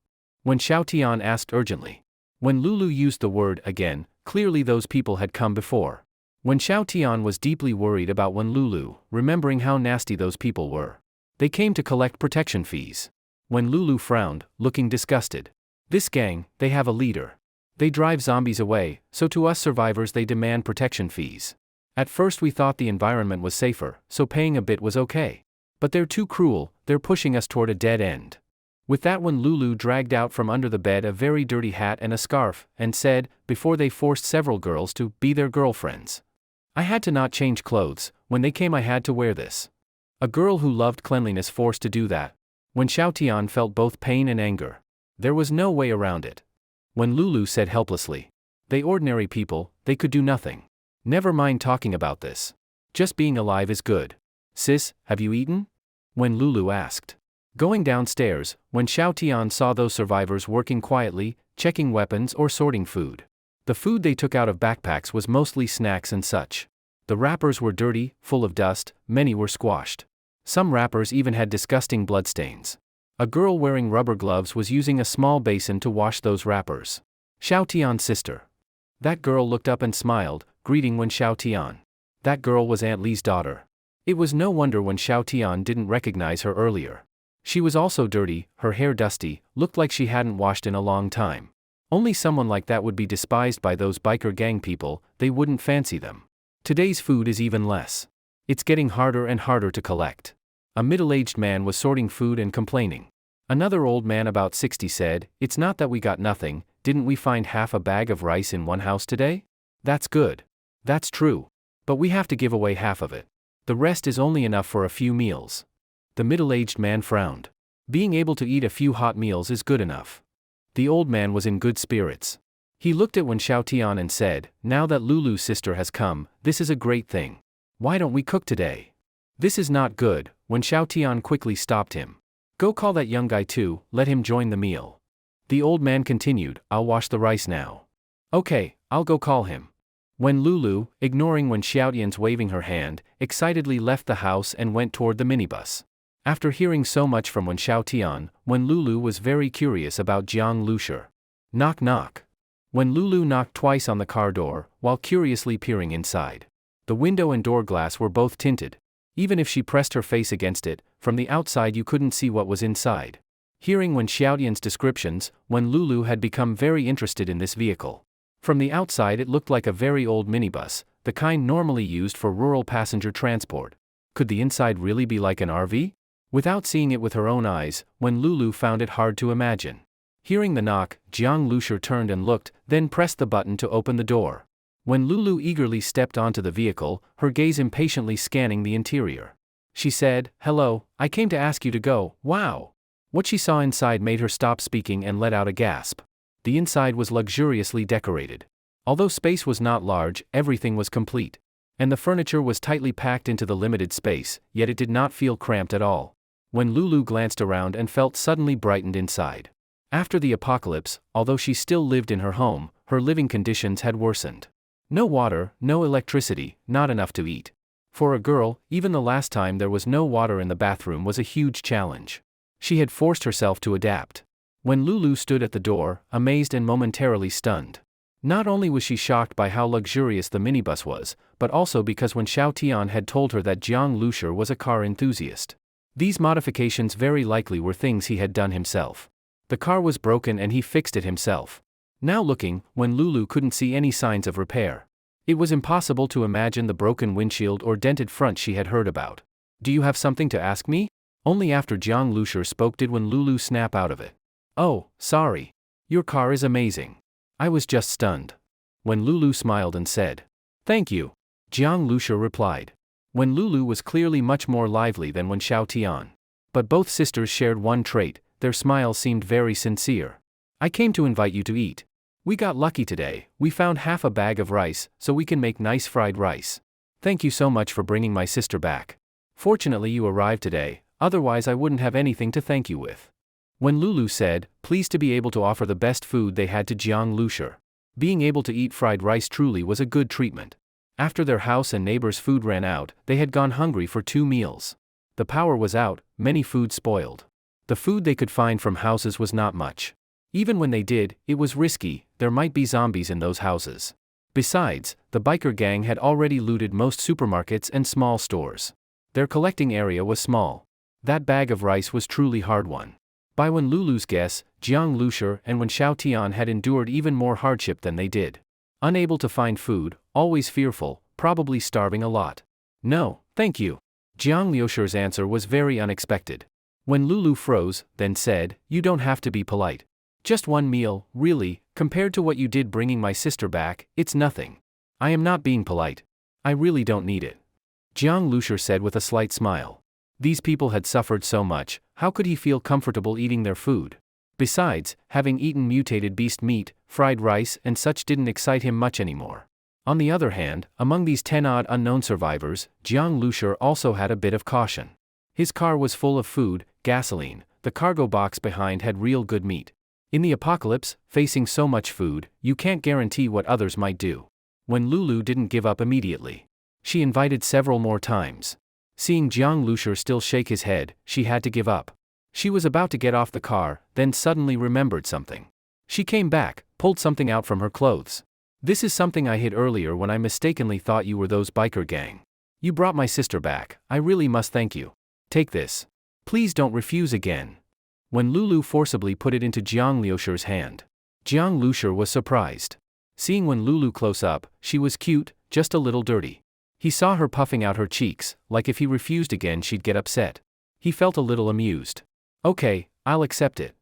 When Xiaotian asked urgently. When Lulu used the word again, clearly those people had come before. When Xiaotian was deeply worried about Wen Lulu, remembering how nasty those people were. They came to collect protection fees. When Lulu frowned, looking disgusted. This gang, they have a leader. They drive zombies away, so to us survivors they demand protection fees. At first we thought the environment was safer, so paying a bit was okay. But they're too cruel, they're pushing us toward a dead end. With that when Lulu dragged out from under the bed a very dirty hat and a scarf, and said, before they forced several girls to be their girlfriends. I had to not change clothes, when they came I had to wear this. A girl who loved cleanliness forced to do that. When Xiaotian felt both pain and anger. There was no way around it. When Lulu said helplessly. They ordinary people, they could do nothing. Never mind talking about this. Just being alive is good. Sis, have you eaten? When Lulu asked. Going downstairs, when Xiaotian saw those survivors working quietly, checking weapons or sorting food. The food they took out of backpacks was mostly snacks and such. The wrappers were dirty, full of dust, many were squashed. Some wrappers even had disgusting bloodstains. A girl wearing rubber gloves was using a small basin to wash those wrappers. Xiaotian's sister. That girl looked up and smiled, greeting Wen Xiaotian. That girl was Aunt Lee's daughter. It was no wonder when Xiaotian didn't recognize her earlier. She was also dirty, her hair dusty, looked like she hadn't washed in a long time. Only someone like that would be despised by those biker gang people, they wouldn't fancy them. Today's food is even less. It's getting harder and harder to collect. A middle-aged man was sorting food and complaining. Another old man about 60 said, "It's not that we got nothing, didn't we find half a bag of rice in one house today? That's good. That's true. But we have to give away half of it. The rest is only enough for a few meals." The middle-aged man frowned. Being able to eat a few hot meals is good enough. The old man was in good spirits. He looked at Wen Xiaotian and said, "Now that Lulu's sister has come, this is a great thing. Why don't we cook today?" "This is not good," Wen Xiaotian quickly stopped him. "Go call that young guy too, let him join the meal." The old man continued, "I'll wash the rice now." "Okay, I'll go call him." When Lulu, ignoring Wen Xiaotian's waving her hand, excitedly left the house and went toward the minibus. After hearing so much from Wen Xiaotian, Wen Lulu was very curious about Jiang Lushi. Knock knock. When Lulu knocked twice on the car door, while curiously peering inside. The window and door glass were both tinted. Even if she pressed her face against it, from the outside you couldn't see what was inside. Hearing Wen Xiaotian's descriptions, Wen Lulu had become very interested in this vehicle. From the outside it looked like a very old minibus, the kind normally used for rural passenger transport. Could the inside really be like an RV? Without seeing it with her own eyes, Wen Lulu found it hard to imagine. Hearing the knock, Jiang Lushi turned and looked, then pressed the button to open the door. When Lulu eagerly stepped onto the vehicle, her gaze impatiently scanning the interior. She said, "Hello, I came to ask you to go, wow." What she saw inside made her stop speaking and let out a gasp. The inside was luxuriously decorated. Although space was not large, everything was complete. And the furniture was tightly packed into the limited space, yet it did not feel cramped at all. When Lulu glanced around and felt suddenly brightened inside. After the apocalypse, although she still lived in her home, her living conditions had worsened. No water, no electricity, not enough to eat. For a girl, even the last time there was no water in the bathroom was a huge challenge. She had forced herself to adapt. When Lulu stood at the door, amazed and momentarily stunned. Not only was she shocked by how luxurious the minibus was, but also because Wen Xiaotian had told her that Jiang Lushi was a car enthusiast. These modifications very likely were things he had done himself. The car was broken and he fixed it himself. Now looking, when Lulu couldn't see any signs of repair. It was impossible to imagine the broken windshield or dented front she had heard about. "Do you have something to ask me?" Only after Jiang Lushi spoke did Wen Lulu snap out of it. "Oh, sorry. Your car is amazing. I was just stunned." When Lulu smiled and said, "Thank you," Jiang Lushi replied. When Lulu was clearly much more lively than Wen Xiaotian. But both sisters shared one trait, their smiles seemed very sincere. "I came to invite you to eat. We got lucky today, we found half a bag of rice, so we can make nice fried rice. Thank you so much for bringing my sister back. Fortunately you arrived today, otherwise I wouldn't have anything to thank you with." When Lulu said, pleased to be able to offer the best food they had to Jiang Lushi. Being able to eat fried rice truly was a good treatment. After their house and neighbors' food ran out, they had gone hungry for 2 meals. The power was out, many food spoiled. The food they could find from houses was not much. Even when they did, it was risky, there might be zombies in those houses. Besides, the biker gang had already looted most supermarkets and small stores. Their collecting area was small. That bag of rice was truly hard won. By Wen Lulu's guess, Jiang Lushi and Wen Xiaotian had endured even more hardship than they did. Unable to find food, always fearful, probably starving a lot. "No, thank you." Jiang Lushi's answer was very unexpected. When Lulu froze, then said, "You don't have to be polite. Just 1 meal, really, compared to what you did bringing my sister back, it's nothing. I am not being polite. I really don't need it." Jiang Lushi said with a slight smile. These people had suffered so much, how could he feel comfortable eating their food? Besides, having eaten mutated beast meat, fried rice and such didn't excite him much anymore. On the other hand, among these 10-odd unknown survivors, Jiang Lushi also had a bit of caution. His car was full of food, gasoline, the cargo box behind had real good meat. In the apocalypse, facing so much food, you can't guarantee what others might do. When Lulu didn't give up immediately. She invited several more times. Seeing Jiang Lushi still shake his head, she had to give up. She was about to get off the car, then suddenly remembered something. She came back, pulled something out from her clothes. "This is something I hid earlier when I mistakenly thought you were those biker gang. You brought my sister back, I really must thank you. Take this. Please don't refuse again. When Lulu forcibly put it into Jiang Liusher's hand. Jiang Liusher was surprised. Seeing when Lulu close up, she was cute, just a little dirty. He saw her puffing out her cheeks, like if he refused again she'd get upset. He felt a little amused. Okay, I'll accept it.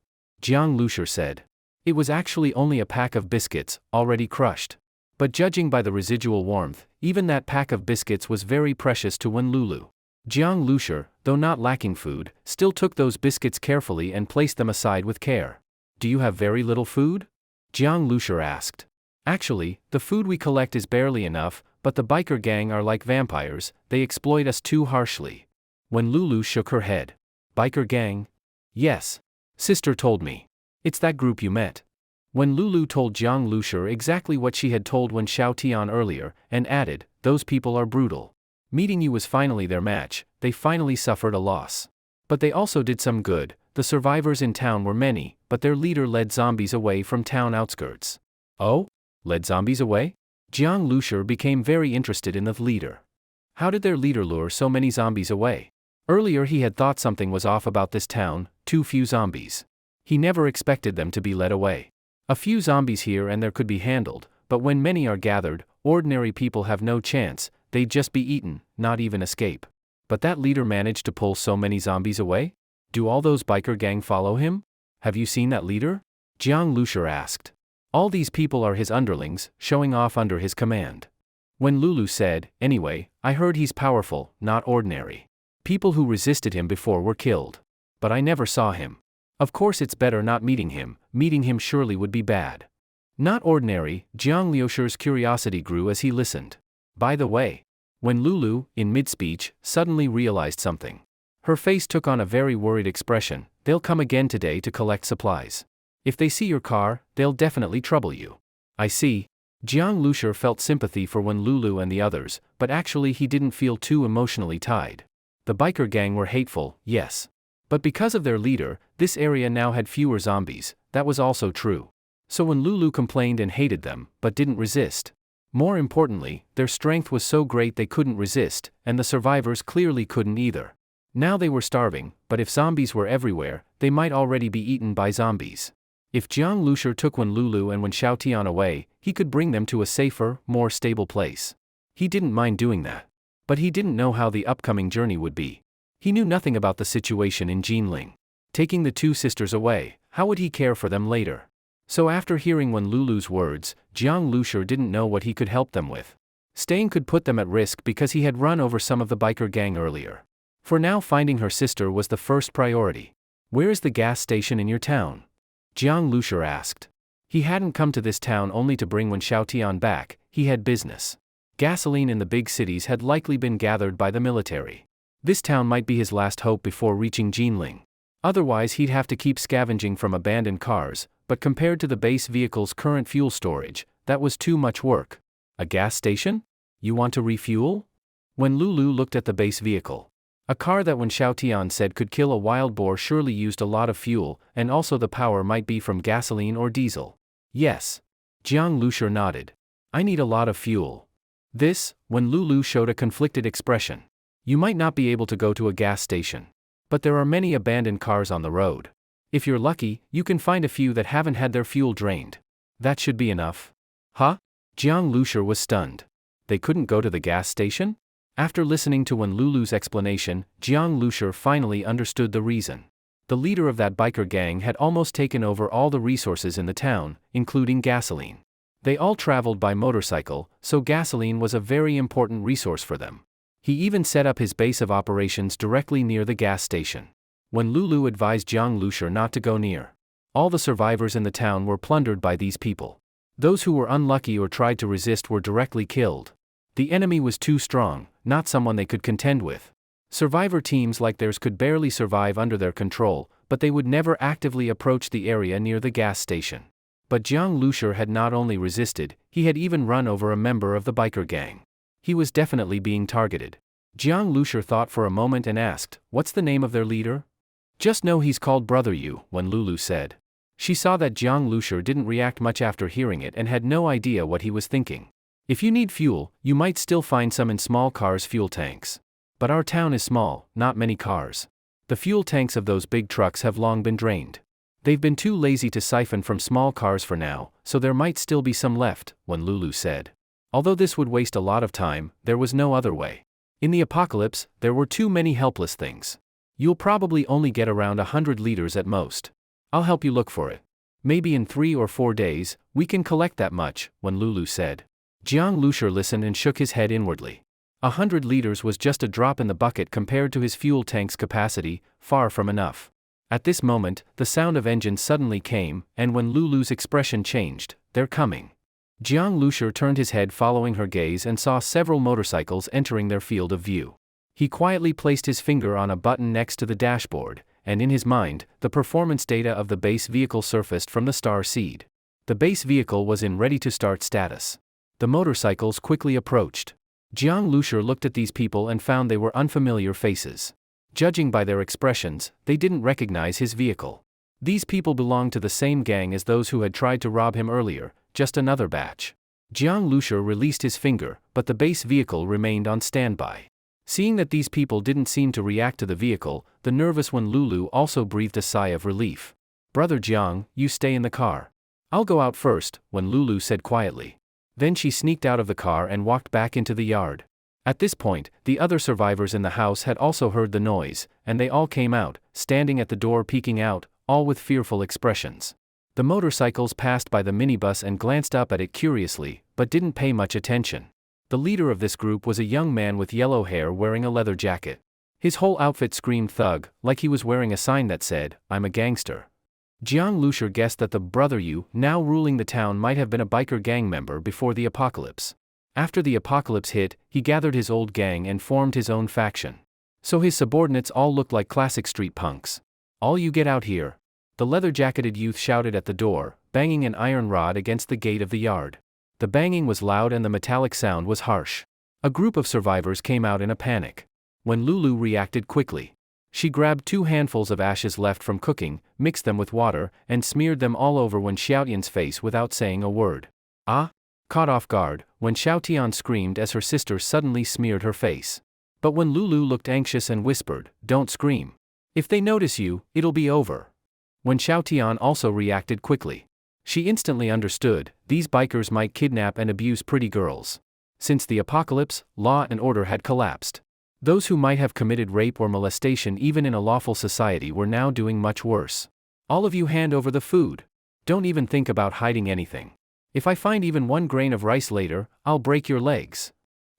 Jiang Liusher said. It was actually only a pack of biscuits, already crushed. But judging by the residual warmth, even that pack of biscuits was very precious to Lulu. Jiang Liusher, though not lacking food, still took those biscuits carefully and placed them aside with care. Do you have very little food? Jiang Liusher asked. Actually, the food we collect is barely enough, but the biker gang are like vampires, they exploit us too harshly. When Lulu shook her head. Biker gang? Yes. Sister told me. It's that group you met. When Lulu told Jiang Liusher exactly what she had told Wen Xiaotian earlier, and added, those people are brutal. Meeting you was finally their match, they finally suffered a loss. But they also did some good, the survivors in town were many, but their leader led zombies away from town outskirts. Oh? Led zombies away? Jiang Liusher became very interested in the leader. How did their leader lure so many zombies away? Earlier he had thought something was off about this town, too few zombies. He never expected them to be led away. A few zombies here and there could be handled, but when many are gathered, ordinary people have no chance, they'd just be eaten, not even escape. But that leader managed to pull so many zombies away? Do all those biker gang follow him? Have you seen that leader? Jiang Liusher asked. All these people are his underlings, showing off under his command. When Lulu said, anyway, I heard he's powerful, not ordinary. People who resisted him before were killed. But I never saw him. Of course it's better not meeting him surely would be bad. Not ordinary, Jiang Liusher's curiosity grew as he listened. By the way, when Lulu, in mid-speech, suddenly realized something. Her face took on a very worried expression, they'll come again today to collect supplies. If they see your car, they'll definitely trouble you. I see. Jiang Liusher felt sympathy for Wen Lulu and the others, but actually he didn't feel too emotionally tied. The biker gang were hateful, yes. But because of their leader, this area now had fewer zombies, that was also true. So when Lulu complained and hated them, but didn't resist. More importantly, their strength was so great they couldn't resist, and the survivors clearly couldn't either. Now they were starving, but if zombies were everywhere, they might already be eaten by zombies. If Jiang Liusher took Wen Lulu and Wen Xiaotian away, he could bring them to a safer, more stable place. He didn't mind doing that. But he didn't know how the upcoming journey would be. He knew nothing about the situation in Jinling. Taking the two sisters away, how would he care for them later? So after hearing Wen Lulu's words, Jiang Liusher didn't know what he could help them with. Staying could put them at risk because he had run over some of the biker gang earlier. For now finding her sister was the first priority. Where is the gas station in your town? Jiang Liusher asked. He hadn't come to this town only to bring Wen Xiaotian back, he had business. Gasoline in the big cities had likely been gathered by the military. This town might be his last hope before reaching Jinling. Otherwise he'd have to keep scavenging from abandoned cars, but compared to the base vehicle's current fuel storage, that was too much work. A gas station? You want to refuel? When Lulu looked at the base vehicle. A car that Wen Xiaotian said could kill a wild boar surely used a lot of fuel, and also the power might be from gasoline or diesel. Yes. Jiang Liusher nodded. I need a lot of fuel. This, when Lulu showed a conflicted expression. You might not be able to go to a gas station. But there are many abandoned cars on the road. If you're lucky, you can find a few that haven't had their fuel drained. That should be enough. Huh? Jiang Liusher was stunned. They couldn't go to the gas station? After listening to Wen Lulu's explanation, Jiang Liusher finally understood the reason. The leader of that biker gang had almost taken over all the resources in the town, including gasoline. They all traveled by motorcycle, so gasoline was a very important resource for them. He even set up his base of operations directly near the gas station. When Lulu advised Jiang Liusher not to go near. All the survivors in the town were plundered by these people. Those who were unlucky or tried to resist were directly killed. The enemy was too strong, not someone they could contend with. Survivor teams like theirs could barely survive under their control, but they would never actively approach the area near the gas station. But Jiang Liusher had not only resisted, he had even run over a member of the biker gang. He was definitely being targeted. Jiang Liusher thought for a moment and asked, "What's the name of their leader?" "Just know he's called Brother Yu," Wen Lulu said. She saw that Jiang Liusher didn't react much after hearing it and had no idea what he was thinking. If you need fuel, you might still find some in small cars' fuel tanks. But our town is small, not many cars. The fuel tanks of those big trucks have long been drained. They've been too lazy to siphon from small cars for now, so there might still be some left, Wen Lulu said. Although this would waste a lot of time, there was no other way. In the apocalypse, there were too many helpless things. You'll probably only get around 100 liters at most. I'll help you look for it. Maybe in 3 or 4 days, we can collect that much, Wen Lulu said. Jiang Lushur listened and shook his head inwardly. 100 liters was just a drop in the bucket compared to his fuel tank's capacity, far from enough. At this moment, the sound of engines suddenly came, and when Lulu's expression changed, "They're coming." Jiang Lushur turned his head following her gaze and saw several motorcycles entering their field of view. He quietly placed his finger on a button next to the dashboard, and in his mind, the performance data of the base vehicle surfaced from the star seed. The base vehicle was in ready-to-start status. The motorcycles quickly approached. Jiang Lushur looked at these people and found they were unfamiliar faces. Judging by their expressions, they didn't recognize his vehicle. These people belonged to the same gang as those who had tried to rob him earlier, just another batch. Jiang Lushur released his finger, but the base vehicle remained on standby. Seeing that these people didn't seem to react to the vehicle, the nervous Wen Lulu also breathed a sigh of relief. "Brother Jiang, you stay in the car. I'll go out first," Wen Lulu said quietly. Then she sneaked out of the car and walked back into the yard. At this point, the other survivors in the house had also heard the noise, and they all came out, standing at the door peeking out, all with fearful expressions. The motorcycles passed by the minibus and glanced up at it curiously, but didn't pay much attention. The leader of this group was a young man with yellow hair wearing a leather jacket. His whole outfit screamed thug, like he was wearing a sign that said, "I'm a gangster." Jiang Lushur guessed that the brother Yu, now ruling the town, might have been a biker gang member before the apocalypse. After the apocalypse hit, he gathered his old gang and formed his own faction. So his subordinates all looked like classic street punks. "All you get out here," the leather-jacketed youth shouted at the door, banging an iron rod against the gate of the yard. The banging was loud and the metallic sound was harsh. A group of survivors came out in a panic. When Lulu reacted quickly. She grabbed 2 handfuls of ashes left from cooking, mixed them with water, and smeared them all over Wen Xiaotian's face without saying a word. "Ah!" Caught off guard, Wen Xiaotian screamed as her sister suddenly smeared her face. But when Lulu looked anxious and whispered, "Don't scream. If they notice you, it'll be over." Wen Xiaotian also reacted quickly. She instantly understood, these bikers might kidnap and abuse pretty girls. Since the apocalypse, law and order had collapsed. Those who might have committed rape or molestation even in a lawful society were now doing much worse. "All of you hand over the food. Don't even think about hiding anything. If I find even 1 grain of rice later, I'll break your legs."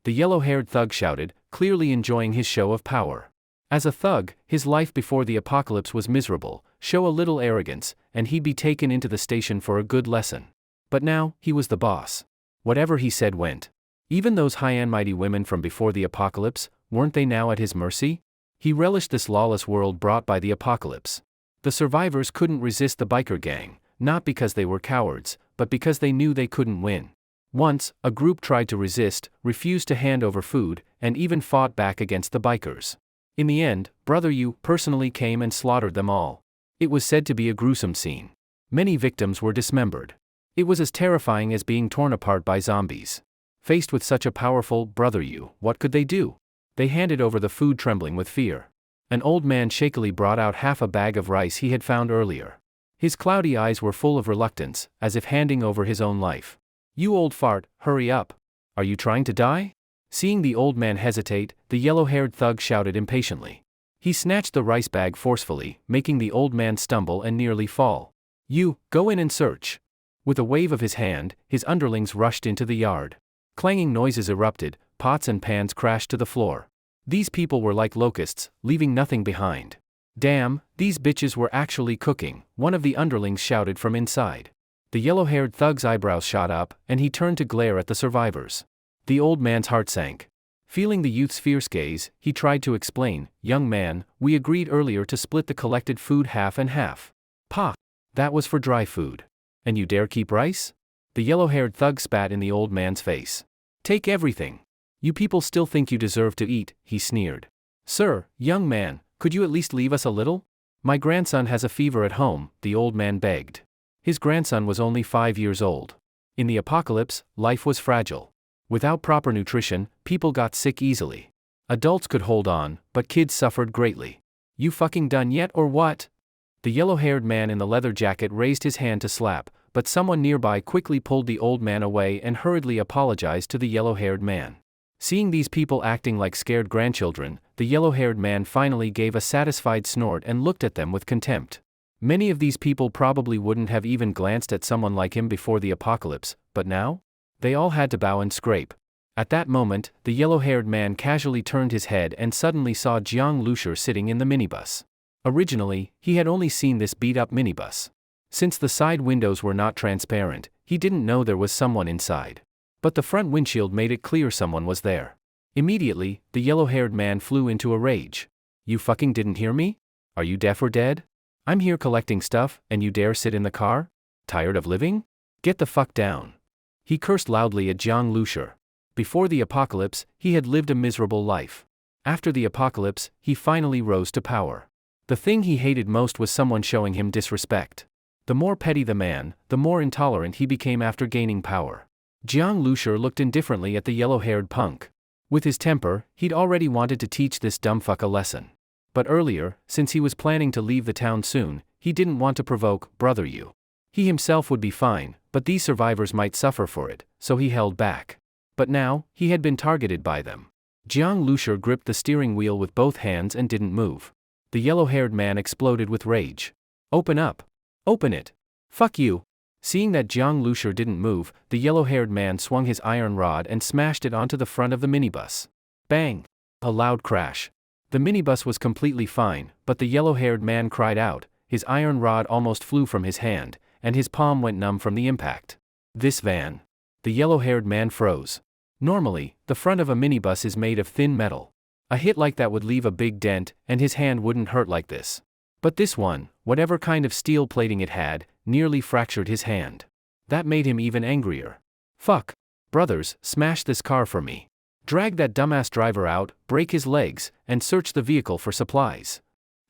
The yellow-haired thug shouted, clearly enjoying his show of power. As a thug, his life before the apocalypse was miserable. Show a little arrogance, and he'd be taken into the station for a good lesson. But now, he was the boss. Whatever he said went. Even those high and mighty women from before the apocalypse, weren't they now at his mercy? He relished this lawless world brought by the apocalypse. The survivors couldn't resist the biker gang, not because they were cowards, but because they knew they couldn't win. Once, a group tried to resist, refused to hand over food, and even fought back against the bikers. In the end, Brother Yu personally came and slaughtered them all. It was said to be a gruesome scene. Many victims were dismembered. It was as terrifying as being torn apart by zombies. Faced with such a powerful Brother Yu, what could they do? They handed over the food trembling with fear. An old man shakily brought out half a bag of rice he had found earlier. His cloudy eyes were full of reluctance, as if handing over his own life. "You old fart, hurry up. Are you trying to die?" Seeing the old man hesitate, the yellow-haired thug shouted impatiently. He snatched the rice bag forcefully, making the old man stumble and nearly fall. "You, go in and search." With a wave of his hand, his underlings rushed into the yard. Clanging noises erupted, pots and pans crashed to the floor. These people were like locusts, leaving nothing behind. "Damn, these bitches were actually cooking," one of the underlings shouted from inside. The yellow-haired thug's eyebrows shot up, and he turned to glare at the survivors. The old man's heart sank. Feeling the youth's fierce gaze, he tried to explain, "Young man, we agreed earlier to split the collected food half and half." "Pa! That was for dry food. And you dare keep rice?" The yellow-haired thug spat in the old man's face. "Take everything. You people still think you deserve to eat," he sneered. "Sir, young man, could you at least leave us a little? My grandson has a fever at home," the old man begged. His grandson was only 5 years old. In the apocalypse, life was fragile. Without proper nutrition, people got sick easily. Adults could hold on, but kids suffered greatly. You fucking done yet or what? The yellow-haired man in the leather jacket raised his hand to slap, but someone nearby quickly pulled the old man away and hurriedly apologized to the yellow-haired man. Seeing these people acting like scared grandchildren, the yellow-haired man finally gave a satisfied snort and looked at them with contempt. Many of these people probably wouldn't have even glanced at someone like him before the apocalypse, but now? They all had to bow and scrape. At that moment, the yellow-haired man casually turned his head and suddenly saw Jiang Lushur sitting in the minibus. Originally, he had only seen this beat-up minibus. Since the side windows were not transparent, he didn't know there was someone inside. But the front windshield made it clear someone was there. Immediately, the yellow-haired man flew into a rage. You fucking didn't hear me? Are you deaf or dead? I'm here collecting stuff, and you dare sit in the car? Tired of living? Get the fuck down. He cursed loudly at Jiang Lushur. Before the apocalypse, he had lived a miserable life. After the apocalypse, he finally rose to power. The thing he hated most was someone showing him disrespect. The more petty the man, the more intolerant he became after gaining power. Jiang Lushur looked indifferently at the yellow-haired punk. With his temper, he'd already wanted to teach this dumbfuck a lesson. But earlier, since he was planning to leave the town soon, he didn't want to provoke, brother you. He himself would be fine, but these survivors might suffer for it, so he held back. But now, he had been targeted by them. Jiang Lushur gripped the steering wheel with both hands and didn't move. The yellow-haired man exploded with rage. Open up. Open it. Fuck you. Seeing that Jiang Lushur didn't move, the yellow-haired man swung his iron rod and smashed it onto the front of the minibus. Bang! A loud crash. The minibus was completely fine, but the yellow-haired man cried out, his iron rod almost flew from his hand, and his palm went numb from the impact. This van. The yellow-haired man froze. Normally, the front of a minibus is made of thin metal. A hit like that would leave a big dent, and his hand wouldn't hurt like this. But this one, whatever kind of steel plating it had, nearly fractured his hand. That made him even angrier. Fuck. Brothers, smash this car for me. Drag that dumbass driver out, break his legs, and search the vehicle for supplies.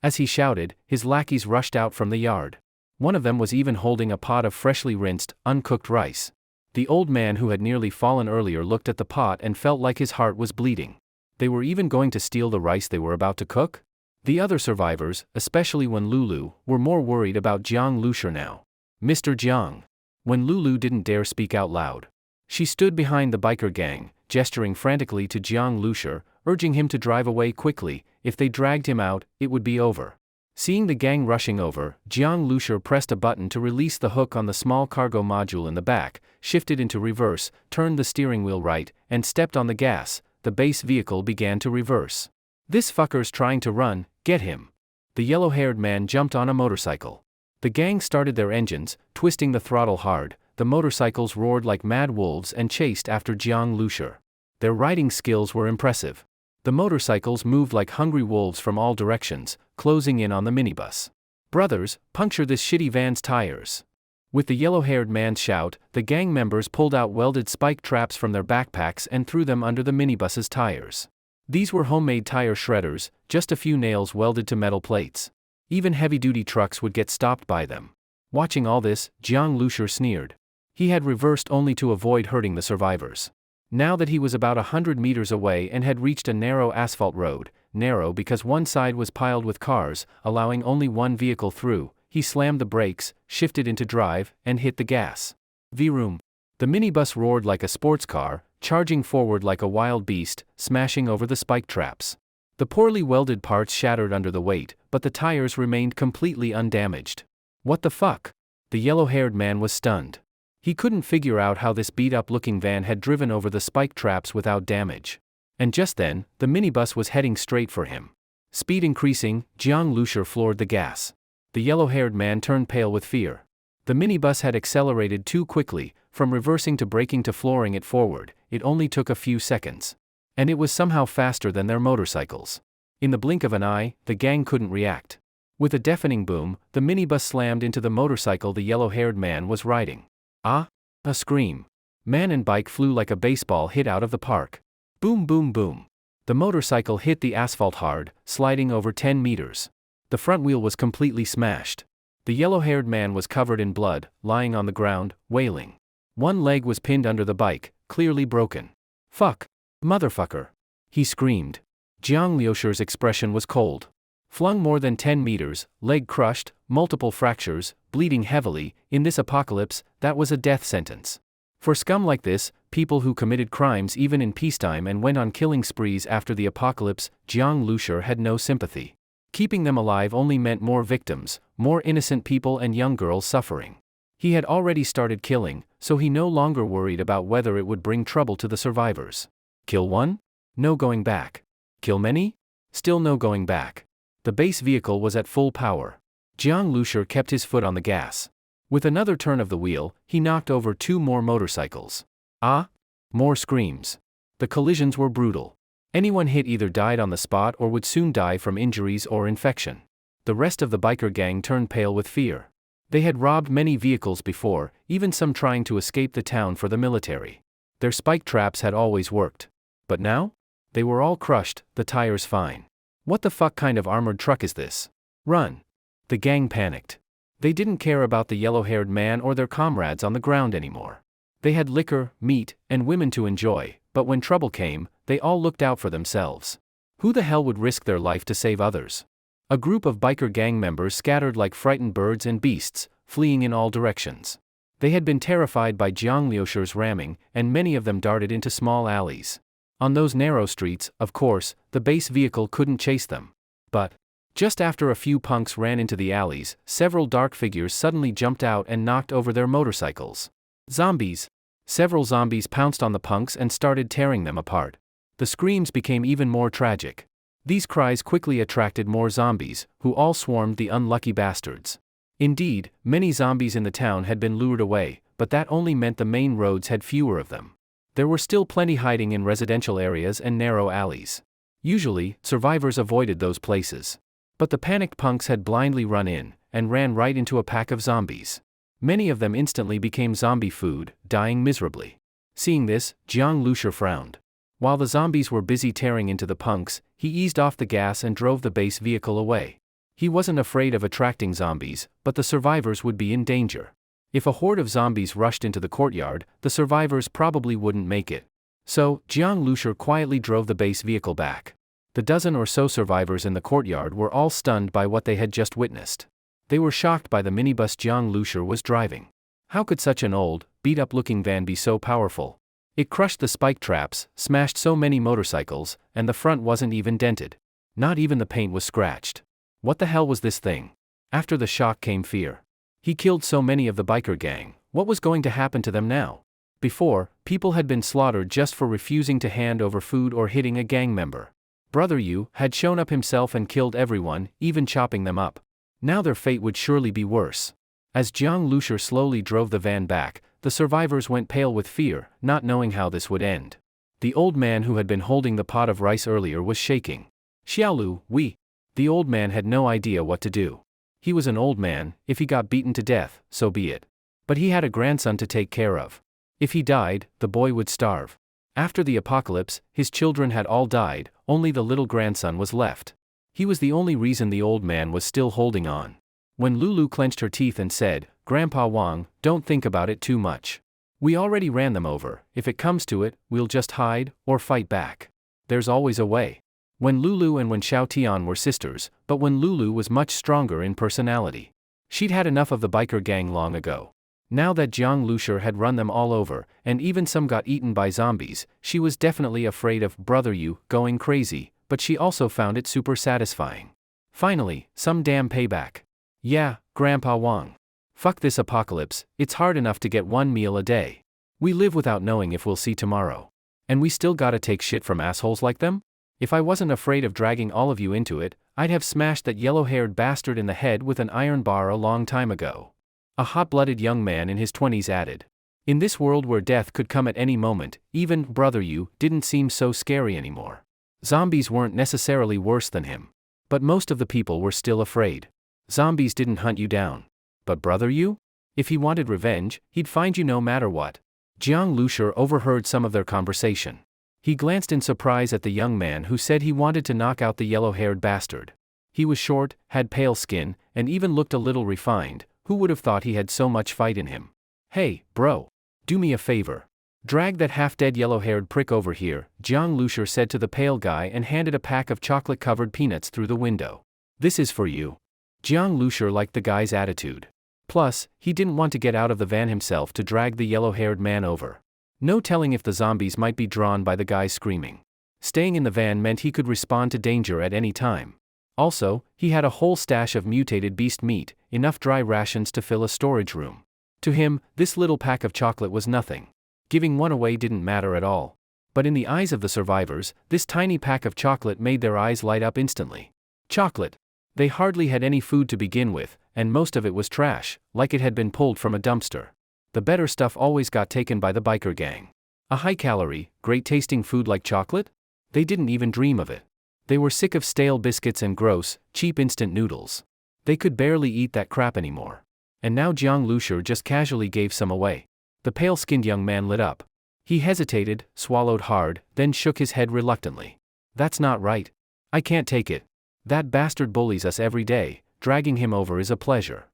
As he shouted, his lackeys rushed out from the yard. One of them was even holding a pot of freshly rinsed, uncooked rice. The old man who had nearly fallen earlier looked at the pot and felt like his heart was bleeding. They were even going to steal the rice they were about to cook? The other survivors, especially Wen Lulu, were more worried about Jiang Lushur now. Mr. Jiang. When Lulu didn't dare speak out loud. She stood behind the biker gang, gesturing frantically to Jiang Lushur, urging him to drive away quickly. If they dragged him out, it would be over. Seeing the gang rushing over, Jiang Lushur pressed a button to release the hook on the small cargo module in the back, shifted into reverse, turned the steering wheel right, and stepped on the gas. The base vehicle began to reverse. This fucker's trying to run, get him. The yellow-haired man jumped on a motorcycle. The gang started their engines, twisting the throttle hard. The motorcycles roared like mad wolves and chased after Jiang Lushur. Their riding skills were impressive. The motorcycles moved like hungry wolves from all directions, closing in on the minibus. Brothers, puncture this shitty van's tires. With the yellow-haired man's shout, the gang members pulled out welded spike traps from their backpacks and threw them under the minibus's tires. These were homemade tire shredders, just a few nails welded to metal plates. Even heavy-duty trucks would get stopped by them. Watching all this, Jiang Lushur sneered. He had reversed only to avoid hurting the survivors. Now that he was about 100 meters away and had reached a narrow asphalt road, narrow because one side was piled with cars, allowing only one vehicle through, he slammed the brakes, shifted into drive, and hit the gas. Vroom. The minibus roared like a sports car, charging forward like a wild beast, smashing over the spike traps. The poorly welded parts shattered under the weight, but the tires remained completely undamaged. What the fuck? The yellow-haired man was stunned. He couldn't figure out how this beat-up-looking van had driven over the spike traps without damage. And just then, the minibus was heading straight for him. Speed increasing, Jiang Lushur floored the gas. The yellow-haired man turned pale with fear. The minibus had accelerated too quickly, from reversing to braking to flooring it forward. It only took a few seconds. And it was somehow faster than their motorcycles. In the blink of an eye, the gang couldn't react. With a deafening boom, the minibus slammed into the motorcycle the yellow-haired man was riding. Ah! A scream. Man and bike flew like a baseball hit out of the park. Boom boom boom. The motorcycle hit the asphalt hard, sliding over 10 meters. The front wheel was completely smashed. The yellow-haired man was covered in blood, lying on the ground, wailing. One leg was pinned under the bike, clearly broken. Fuck. Motherfucker. He screamed. Jiang Lushur's expression was cold. Flung more than 10 meters, leg crushed, multiple fractures, bleeding heavily, in this apocalypse, that was a death sentence. For scum like this, people who committed crimes even in peacetime and went on killing sprees after the apocalypse, Jiang Lushur had no sympathy. Keeping them alive only meant more victims, more innocent people and young girls suffering. He had already started killing, so he no longer worried about whether it would bring trouble to the survivors. Kill one? No going back. Kill many? Still no going back. The base vehicle was at full power. Jiang Lushur kept his foot on the gas. With another turn of the wheel, he knocked over 2 more motorcycles. Ah? More screams. The collisions were brutal. Anyone hit either died on the spot or would soon die from injuries or infection. The rest of the biker gang turned pale with fear. They had robbed many vehicles before, even some trying to escape the town for the military. Their spike traps had always worked. But now? They were all crushed, the tires fine. What the fuck kind of armored truck is this? Run! The gang panicked. They didn't care about the yellow-haired man or their comrades on the ground anymore. They had liquor, meat, and women to enjoy, but when trouble came, they all looked out for themselves. Who the hell would risk their life to save others? A group of biker gang members scattered like frightened birds and beasts, fleeing in all directions. They had been terrified by Jiang Lushur's ramming, and many of them darted into small alleys. On those narrow streets, of course, the base vehicle couldn't chase them. But just after a few punks ran into the alleys, several dark figures suddenly jumped out and knocked over their motorcycles. Zombies! Several zombies pounced on the punks and started tearing them apart. The screams became even more tragic. These cries quickly attracted more zombies, who all swarmed the unlucky bastards. Indeed, many zombies in the town had been lured away, but that only meant the main roads had fewer of them. There were still plenty hiding in residential areas and narrow alleys. Usually, survivors avoided those places. But the panicked punks had blindly run in, and ran right into a pack of zombies. Many of them instantly became zombie food, dying miserably. Seeing this, Jiang Lushur frowned. While the zombies were busy tearing into the punks, he eased off the gas and drove the base vehicle away. He wasn't afraid of attracting zombies, but the survivors would be in danger. If a horde of zombies rushed into the courtyard, the survivors probably wouldn't make it. So, Jiang Lushur quietly drove the base vehicle back. The dozen or so survivors in the courtyard were all stunned by what they had just witnessed. They were shocked by the minibus Jiang Lushur was driving. How could such an old, beat-up-looking van be so powerful? It crushed the spike traps, smashed so many motorcycles, and the front wasn't even dented. Not even the paint was scratched. What the hell was this thing? After the shock came fear. He killed so many of the biker gang, what was going to happen to them now? Before, people had been slaughtered just for refusing to hand over food or hitting a gang member. Brother Yu had shown up himself and killed everyone, even chopping them up. Now their fate would surely be worse. As Jiang Lushur slowly drove the van back, the survivors went pale with fear, not knowing how this would end. The old man who had been holding the pot of rice earlier was shaking. Xiaolu, we. The old man had no idea what to do. He was an old man, if he got beaten to death, so be it. But he had a grandson to take care of. If he died, the boy would starve. After the apocalypse, his children had all died, only the little grandson was left. He was the only reason the old man was still holding on. When Lulu clenched her teeth and said, "Grandpa Wang, don't think about it too much. We already ran them over, if it comes to it, we'll just hide, or fight back. There's always a way." When Lulu and when Xiao Tian were sisters, but when Lulu was much stronger in personality. She'd had enough of the biker gang long ago. Now that Jiang Lushur had run them all over, and even some got eaten by zombies, she was definitely afraid of Brother Yu going crazy, but she also found it super satisfying. Finally, some damn payback. Yeah, Grandpa Wang. Fuck this apocalypse, it's hard enough to get one meal a day. We live without knowing if we'll see tomorrow. And we still gotta take shit from assholes like them? If I wasn't afraid of dragging all of you into it, I'd have smashed that yellow-haired bastard in the head with an iron bar a long time ago. A hot-blooded young man in his 20s added. In this world where death could come at any moment, even Brother Yu didn't seem so scary anymore. Zombies weren't necessarily worse than him. But most of the people were still afraid. Zombies didn't hunt you down. But Brother Yu? If he wanted revenge, he'd find you no matter what. Jiang Lushur overheard some of their conversation. He glanced in surprise at the young man who said he wanted to knock out the yellow-haired bastard. He was short, had pale skin, and even looked a little refined. Who would have thought he had so much fight in him? Hey, bro. Do me a favor. Drag that half-dead yellow-haired prick over here, Jiang Lushur said to the pale guy and handed a pack of chocolate-covered peanuts through the window. This is for you. Jiang Lushur liked the guy's attitude. Plus, he didn't want to get out of the van himself to drag the yellow-haired man over. No telling if the zombies might be drawn by the guy's screaming. Staying in the van meant he could respond to danger at any time. Also, he had a whole stash of mutated beast meat, enough dry rations to fill a storage room. To him, this little pack of chocolate was nothing. Giving one away didn't matter at all. But in the eyes of the survivors, this tiny pack of chocolate made their eyes light up instantly. Chocolate. They hardly had any food to begin with, and most of it was trash, like it had been pulled from a dumpster. The better stuff always got taken by the biker gang. A high-calorie, great-tasting food like chocolate? They didn't even dream of it. They were sick of stale biscuits and gross, cheap instant noodles. They could barely eat that crap anymore. And now Jiang Lushur just casually gave some away. The pale-skinned young man lit up. He hesitated, swallowed hard, then shook his head reluctantly. That's not right. I can't take it. That bastard bullies us every day, dragging him over is a pleasure.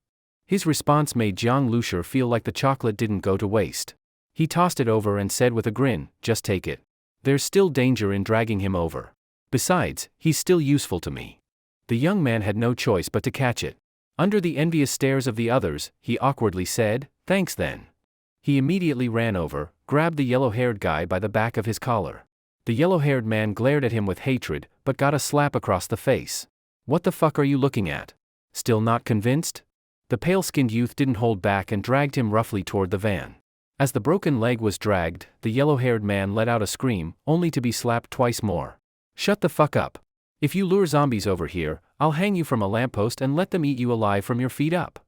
His response made Jiang Lushur feel like the chocolate didn't go to waste. He tossed it over and said with a grin, just take it. There's still danger in dragging him over. Besides, he's still useful to me. The young man had no choice but to catch it. Under the envious stares of the others, he awkwardly said, thanks then. He immediately ran over, grabbed the yellow-haired guy by the back of his collar. The yellow-haired man glared at him with hatred, but got a slap across the face. What the fuck are you looking at? Still not convinced? The pale-skinned youth didn't hold back and dragged him roughly toward the van. As the broken leg was dragged, the yellow-haired man let out a scream, only to be slapped twice more. Shut the fuck up. If you lure zombies over here, I'll hang you from a lamppost and let them eat you alive from your feet up.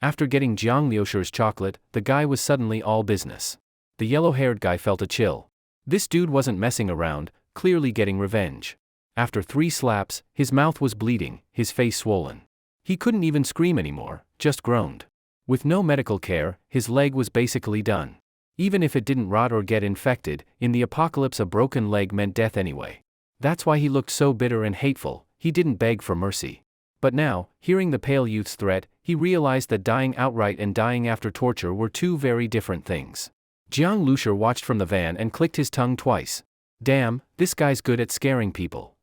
After getting Jiang Lushur's chocolate, the guy was suddenly all business. The yellow-haired guy felt a chill. This dude wasn't messing around, clearly getting revenge. After 3 slaps, his mouth was bleeding, his face swollen. He couldn't even scream anymore, just groaned. With no medical care, his leg was basically done. Even if it didn't rot or get infected, in the apocalypse a broken leg meant death anyway. That's why he looked so bitter and hateful, he didn't beg for mercy. But now, hearing the pale youth's threat, he realized that dying outright and dying after torture were two very different things. Jiang Lushur watched from the van and clicked his tongue twice. Damn, this guy's good at scaring people.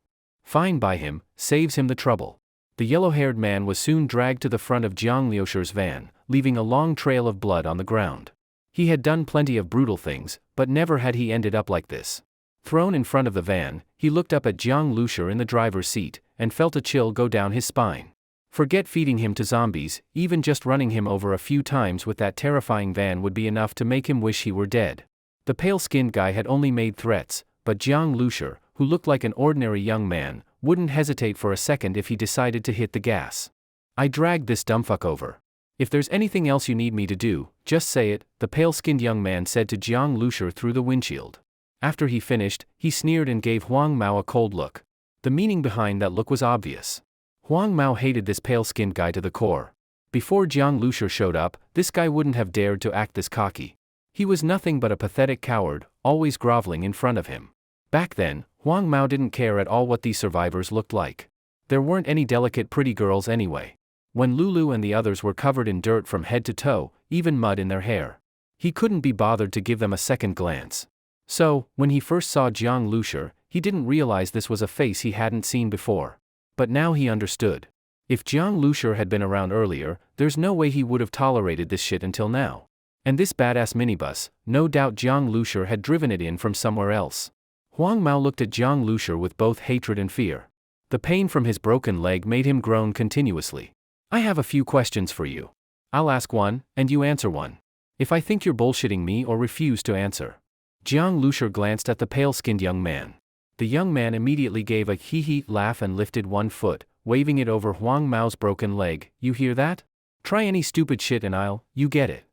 Fine by him, saves him the trouble. The yellow-haired man was soon dragged to the front of Jiang Lushur's van, leaving a long trail of blood on the ground. He had done plenty of brutal things, but never had he ended up like this. Thrown in front of the van, he looked up at Jiang Lushur in the driver's seat, and felt a chill go down his spine. Forget feeding him to zombies, even just running him over a few times with that terrifying van would be enough to make him wish he were dead. The pale-skinned guy had only made threats, but Jiang Lushur, who looked like an ordinary young man, wouldn't hesitate for a second if he decided to hit the gas. I dragged this dumbfuck over. If there's anything else you need me to do, just say it, the pale-skinned young man said to Jiang Lushur through the windshield. After he finished, he sneered and gave Huang Mao a cold look. The meaning behind that look was obvious. Huang Mao hated this pale-skinned guy to the core. Before Jiang Lushur showed up, this guy wouldn't have dared to act this cocky. He was nothing but a pathetic coward, always groveling in front of him. Back then, Huang Mao didn't care at all what these survivors looked like. There weren't any delicate pretty girls anyway. When Lulu and the others were covered in dirt from head to toe, even mud in their hair. He couldn't be bothered to give them a second glance. So, when he first saw Jiang Lushur, he didn't realize this was a face he hadn't seen before. But now he understood. If Jiang Lushur had been around earlier, there's no way he would have tolerated this shit until now. And this badass minibus, no doubt Jiang Lushur had driven it in from somewhere else. Huang Mao looked at Jiang Lushur with both hatred and fear. The pain from his broken leg made him groan continuously. I have a few questions for you. I'll ask one, and you answer one. If I think you're bullshitting me or refuse to answer. Jiang Lushur glanced at the pale-skinned young man. The young man immediately gave a hee-hee laugh and lifted one foot, waving it over Huang Mao's broken leg. You hear that? Try any stupid shit and you get it.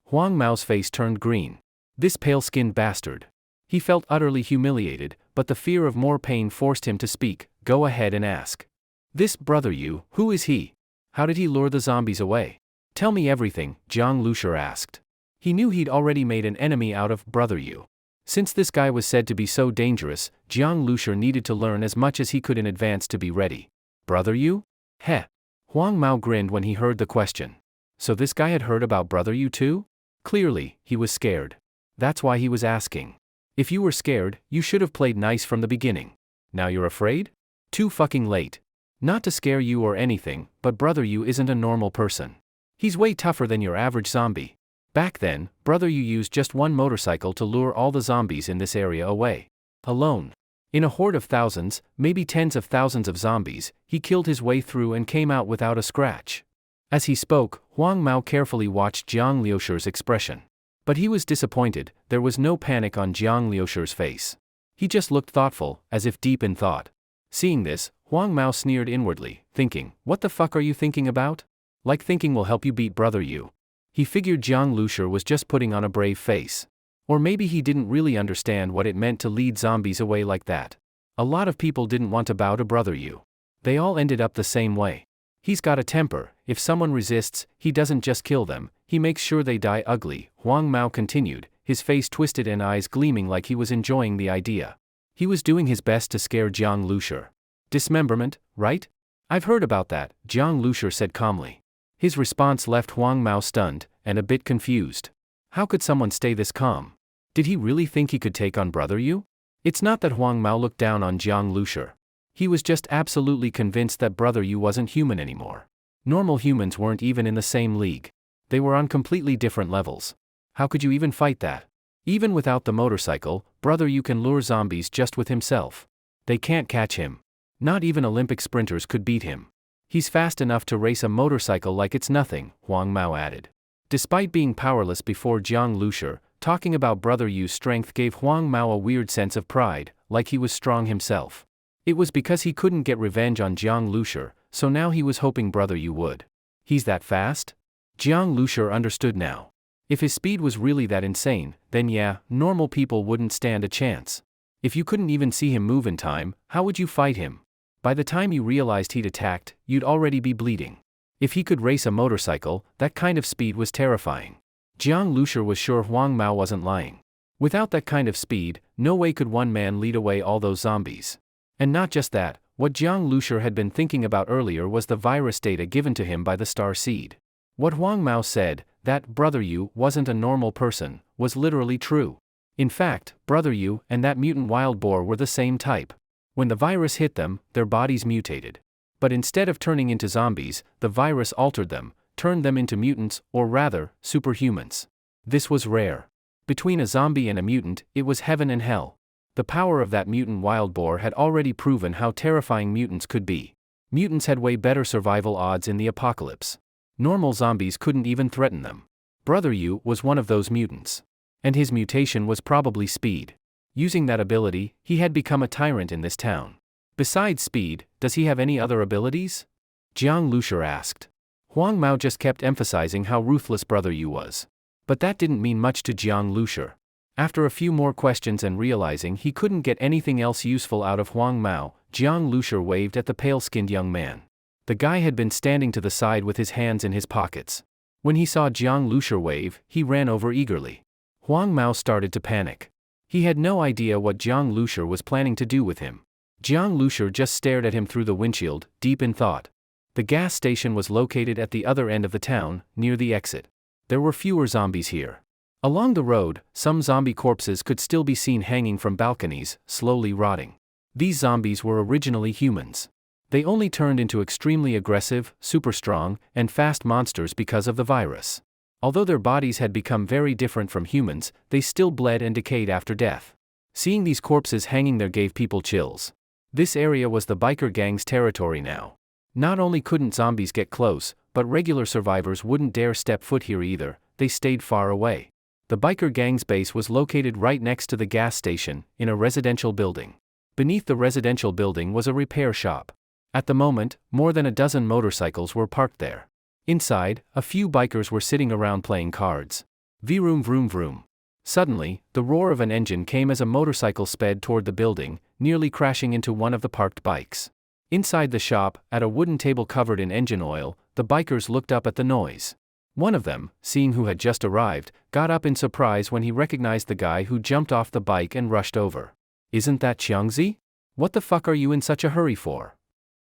Huang Mao's face turned green. This pale-skinned bastard. He felt utterly humiliated, but the fear of more pain forced him to speak. Go ahead and ask. This brother who is he? How did he lure the zombies away? Tell me everything, Jiang Lushur asked. He knew he'd already made an enemy out of brother Yu. Since this guy was said to be so dangerous, Jiang Lushur needed to learn as much as he could in advance to be ready. Brother Yu? Heh. Huang Mao grinned when he heard the question. So this guy had heard about brother Yu too? Clearly, he was scared. That's why he was asking. If you were scared, you should have played nice from the beginning. Now you're afraid? Too fucking late. Not to scare you or anything, but Brother Yu isn't a normal person. He's way tougher than your average zombie. Back then, Brother Yu used just one motorcycle to lure all the zombies in this area away. Alone. In a horde of thousands, maybe tens of thousands of zombies, he killed his way through and came out without a scratch. As he spoke, Huang Mao carefully watched Jiang Liushi's expression. But he was disappointed. There was no panic on Jiang Liushi's face. He just looked thoughtful, as if deep in thought. Seeing this, Huang Mao sneered inwardly, thinking, what the fuck are you thinking about? Like thinking will help you beat Brother Yu. He figured Jiang Liushi was just putting on a brave face. Or maybe he didn't really understand what it meant to lead zombies away like that. A lot of people didn't want to bow to Brother Yu. They all ended up the same way. He's got a temper. If someone resists, he doesn't just kill them, he makes sure they die ugly, Huang Mao continued, his face twisted and eyes gleaming like he was enjoying the idea. He was doing his best to scare Jiang Liushi. Dismemberment, right? I've heard about that, Jiang Liushi said calmly. His response left Huang Mao stunned, and a bit confused. How could someone stay this calm? Did he really think he could take on Brother Yu? It's not that Huang Mao looked down on Jiang Liushi. He was just absolutely convinced that Brother Yu wasn't human anymore. Normal humans weren't even in the same league. They were on completely different levels. How could you even fight that? Even without the motorcycle, Brother Yu can lure zombies just with himself. They can't catch him. Not even Olympic sprinters could beat him. He's fast enough to race a motorcycle like it's nothing, Huang Mao added. Despite being powerless before Jiang Liushi, talking about Brother Yu's strength gave Huang Mao a weird sense of pride, like he was strong himself. It was because he couldn't get revenge on Jiang Liushi, so now he was hoping Brother Yu would. He's that fast? Jiang Liushi understood now. If his speed was really that insane, then yeah, normal people wouldn't stand a chance. If you couldn't even see him move in time, how would you fight him? By the time you realized he'd attacked, you'd already be bleeding. If he could race a motorcycle, that kind of speed was terrifying. Jiang Liushi was sure Huang Mao wasn't lying. Without that kind of speed, no way could one man lead away all those zombies. And not just that, what Jiang Liushi had been thinking about earlier was the virus data given to him by the Star Seed. What Huang Mao said, that Brother Yu wasn't a normal person, was literally true. In fact, Brother Yu and that mutant wild boar were the same type. When the virus hit them, their bodies mutated. But instead of turning into zombies, the virus altered them, turned them into mutants, or rather, superhumans. This was rare. Between a zombie and a mutant, it was heaven and hell. The power of that mutant wild boar had already proven how terrifying mutants could be. Mutants had way better survival odds in the apocalypse. Normal zombies couldn't even threaten them. Brother Yu was one of those mutants. And his mutation was probably speed. Using that ability, he had become a tyrant in this town. Besides speed, does he have any other abilities? Jiang Liushi asked. Huang Mao just kept emphasizing how ruthless Brother Yu was. But that didn't mean much to Jiang Liushi. After a few more questions and realizing he couldn't get anything else useful out of Huang Mao, Jiang Liushi waved at the pale-skinned young man. The guy had been standing to the side with his hands in his pockets. When he saw Jiang Liushi wave, he ran over eagerly. Huang Mao started to panic. He had no idea what Jiang Liushi was planning to do with him. Jiang Liushi just stared at him through the windshield, deep in thought. The gas station was located at the other end of the town, near the exit. There were fewer zombies here. Along the road, some zombie corpses could still be seen hanging from balconies, slowly rotting. These zombies were originally humans. They only turned into extremely aggressive, super strong, and fast monsters because of the virus. Although their bodies had become very different from humans, they still bled and decayed after death. Seeing these corpses hanging there gave people chills. This area was the biker gang's territory now. Not only couldn't zombies get close, but regular survivors wouldn't dare step foot here either, they stayed far away. The biker gang's base was located right next to the gas station, in a residential building. Beneath the residential building was a repair shop. At the moment, more than a dozen motorcycles were parked there. Inside, a few bikers were sitting around playing cards. Vroom vroom vroom. Suddenly, the roar of an engine came as a motorcycle sped toward the building, nearly crashing into one of the parked bikes. Inside the shop, at a wooden table covered in engine oil, the bikers looked up at the noise. One of them, seeing who had just arrived, got up in surprise when he recognized the guy who jumped off the bike and rushed over. "Isn't that Qiangzi? What the fuck are you in such a hurry for?"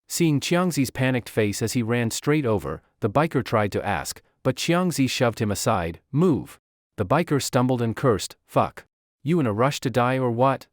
Seeing Qiangzi's panicked face as he ran straight over, the biker tried to ask, but Qiangzi shoved him aside. "Move." The biker stumbled and cursed, "Fuck. You in a rush to die or what?"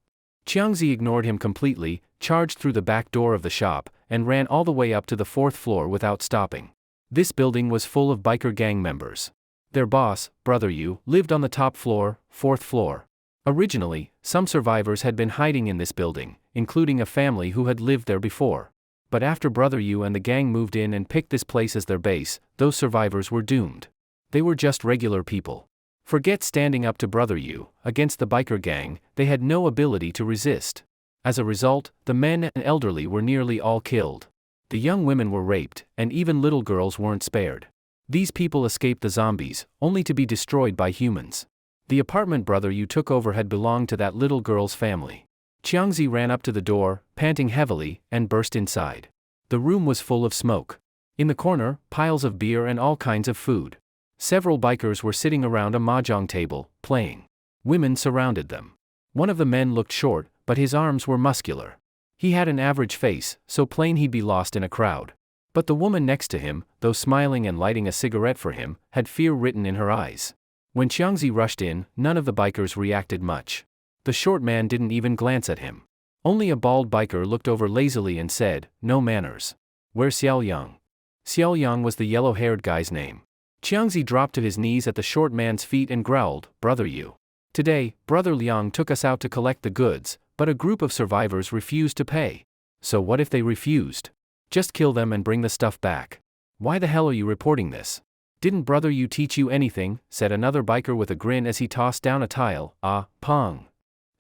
Qiangzi ignored him completely, charged through the back door of the shop, and ran all the way up to the 4th floor without stopping. This building was full of biker gang members. Their boss, Brother Yu, lived on the top floor, 4th floor. Originally, some survivors had been hiding in this building, including a family who had lived there before. But after Brother Yu and the gang moved in and picked this place as their base, those survivors were doomed. They were just regular people. Forget standing up to Brother Yu. Against the biker gang, they had no ability to resist. As a result, the men and elderly were nearly all killed. The young women were raped, and even little girls weren't spared. These people escaped the zombies, only to be destroyed by humans. The apartment Brother Yu took over had belonged to that little girl's family. Xiangzi ran up to the door, panting heavily, and burst inside. The room was full of smoke. In the corner, piles of beer and all kinds of food. Several bikers were sitting around a mahjong table, playing. Women surrounded them. One of the men looked short, but his arms were muscular. He had an average face, so plain he'd be lost in a crowd. But the woman next to him, though smiling and lighting a cigarette for him, had fear written in her eyes. When Xiangzi rushed in, none of the bikers reacted much. The short man didn't even glance at him. Only a bald biker looked over lazily and said, "No manners. Where's Xiaoyang?" Xiaoyang was the yellow-haired guy's name. Xiangzi dropped to his knees at the short man's feet and growled, "Brother Yu. Today, Brother Liang took us out to collect the goods, but a group of survivors refused to pay. So what if they refused? Just kill them and bring the stuff back. Why the hell are you reporting this? Didn't Brother Yu teach you anything?" said another biker with a grin as he tossed down a tile. Pong.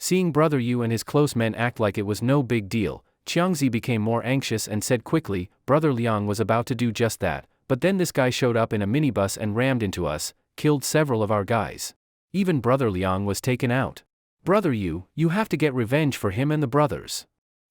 Seeing Brother Yu and his close men act like it was no big deal, Xiangzi became more anxious and said quickly, "Brother Liang was about to do just that, but then this guy showed up in a minibus and rammed into us, killed several of our guys. Even Brother Liang was taken out. Brother Yu, you have to get revenge for him and the brothers."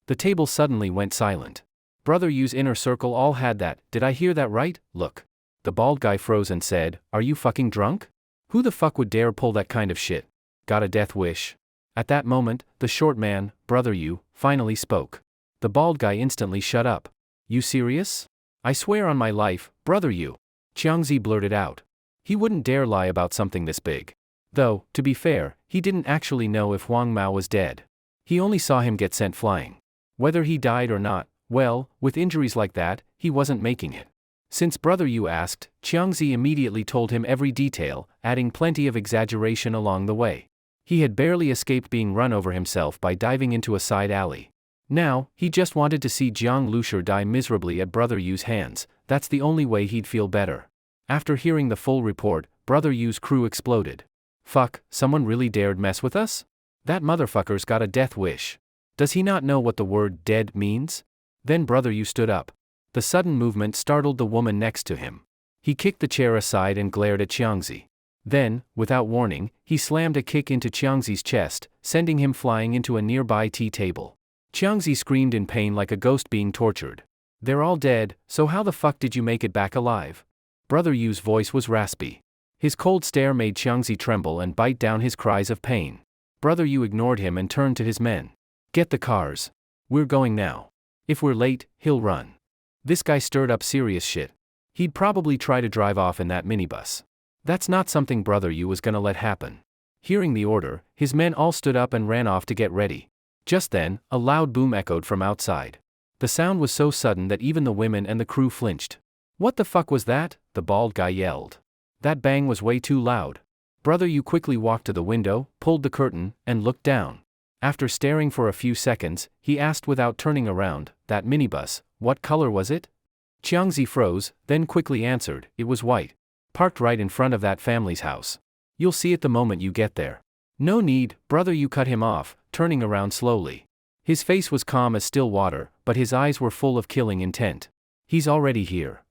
The table suddenly went silent. Brother Yu's inner circle all had that. "Did I hear that right? Look." The bald guy froze and said, "Are you fucking drunk? Who the fuck would dare pull that kind of shit? Got a death wish?" At that moment, the short man, Brother Yu, finally spoke. The bald guy instantly shut up. "You serious? I swear on my life, Brother Yu." Xiangzi blurted out. He wouldn't dare lie about something this big. Though, to be fair, he didn't actually know if Huang Mao was dead. He only saw him get sent flying. Whether he died or not, well, with injuries like that, he wasn't making it. Since Brother Yu asked, Xiangzi immediately told him every detail, adding plenty of exaggeration along the way. He had barely escaped being run over himself by diving into a side alley. Now, he just wanted to see Jiang Lushur die miserably at Brother Yu's hands. That's the only way he'd feel better. After hearing the full report, Brother Yu's crew exploded. "Fuck, someone really dared mess with us? That motherfucker's got a death wish. Does he not know what the word dead means?" Then Brother Yu stood up. The sudden movement startled the woman next to him. He kicked the chair aside and glared at Xiangzi. Then, without warning, he slammed a kick into Xiangzi's chest, sending him flying into a nearby tea table. Xiangzi screamed in pain like a ghost being tortured. "They're all dead, so how the fuck did you make it back alive?" Brother Yu's voice was raspy. His cold stare made Xiangzi tremble and bite down his cries of pain. Brother Yu ignored him and turned to his men. "Get the cars. We're going now. If we're late, he'll run." This guy stirred up serious shit. He'd probably try to drive off in that minibus. That's not something Brother Yu was gonna let happen. Hearing the order, his men all stood up and ran off to get ready. Just then, a loud boom echoed from outside. The sound was so sudden that even the women and the crew flinched. "What the fuck was that?" the bald guy yelled. That bang was way too loud. Brother Yu quickly walked to the window, pulled the curtain, and looked down. After staring for a few seconds, he asked without turning around, "That minibus, what color was it?" Xiangzi froze, then quickly answered, "It was white. Parked right in front of that family's house. You'll see it the moment you get there." "No need," Brother Yu cut him off, turning around slowly. His face was calm as still water, but his eyes were full of killing intent. "He's already here."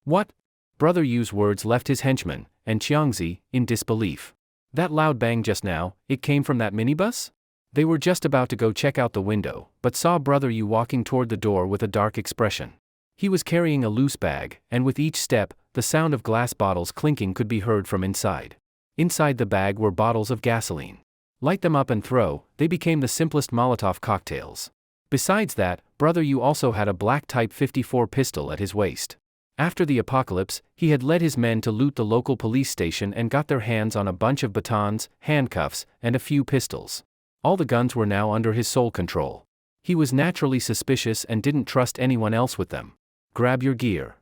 "What?" Brother Yu's words left his henchman, and Xiangzi, in disbelief. "That loud bang just now, it came from that minibus?" They were just about to go check out the window, but saw Brother Yu walking toward the door with a dark expression. He was carrying a loose bag, and with each step, the sound of glass bottles clinking could be heard from inside. Inside the bag were bottles of gasoline. Light them up and throw, they became the simplest Molotov cocktails. Besides that, Brother Yu also had a black Type 54 pistol at his waist. After the apocalypse, he had led his men to loot the local police station and got their hands on a bunch of batons, handcuffs, and a few pistols. All the guns were now under his sole control. He was naturally suspicious and didn't trust anyone else with them. Grab your gear.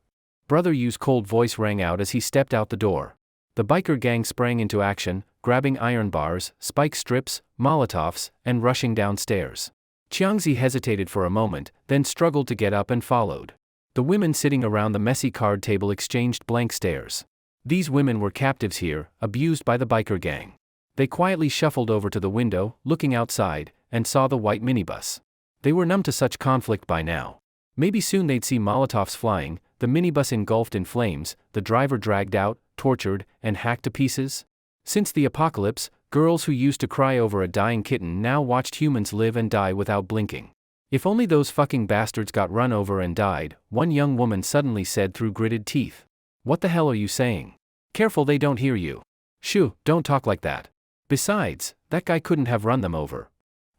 Brother Yu's cold voice rang out as he stepped out the door. The biker gang sprang into action, grabbing iron bars, spike strips, molotovs, and rushing downstairs. Qiangzi hesitated for a moment, then struggled to get up and followed. The women sitting around the messy card table exchanged blank stares. These women were captives here, abused by the biker gang. They quietly shuffled over to the window, looking outside, and saw the white minibus. They were numb to such conflict by now. Maybe soon they'd see molotovs flying, the minibus engulfed in flames, the driver dragged out, tortured, and hacked to pieces. Since the apocalypse, girls who used to cry over a dying kitten now watched humans live and die without blinking. If only those fucking bastards got run over and died, one young woman suddenly said through gritted teeth. What the hell are you saying? Careful they don't hear you. Shoo, don't talk like that. Besides, that guy couldn't have run them over.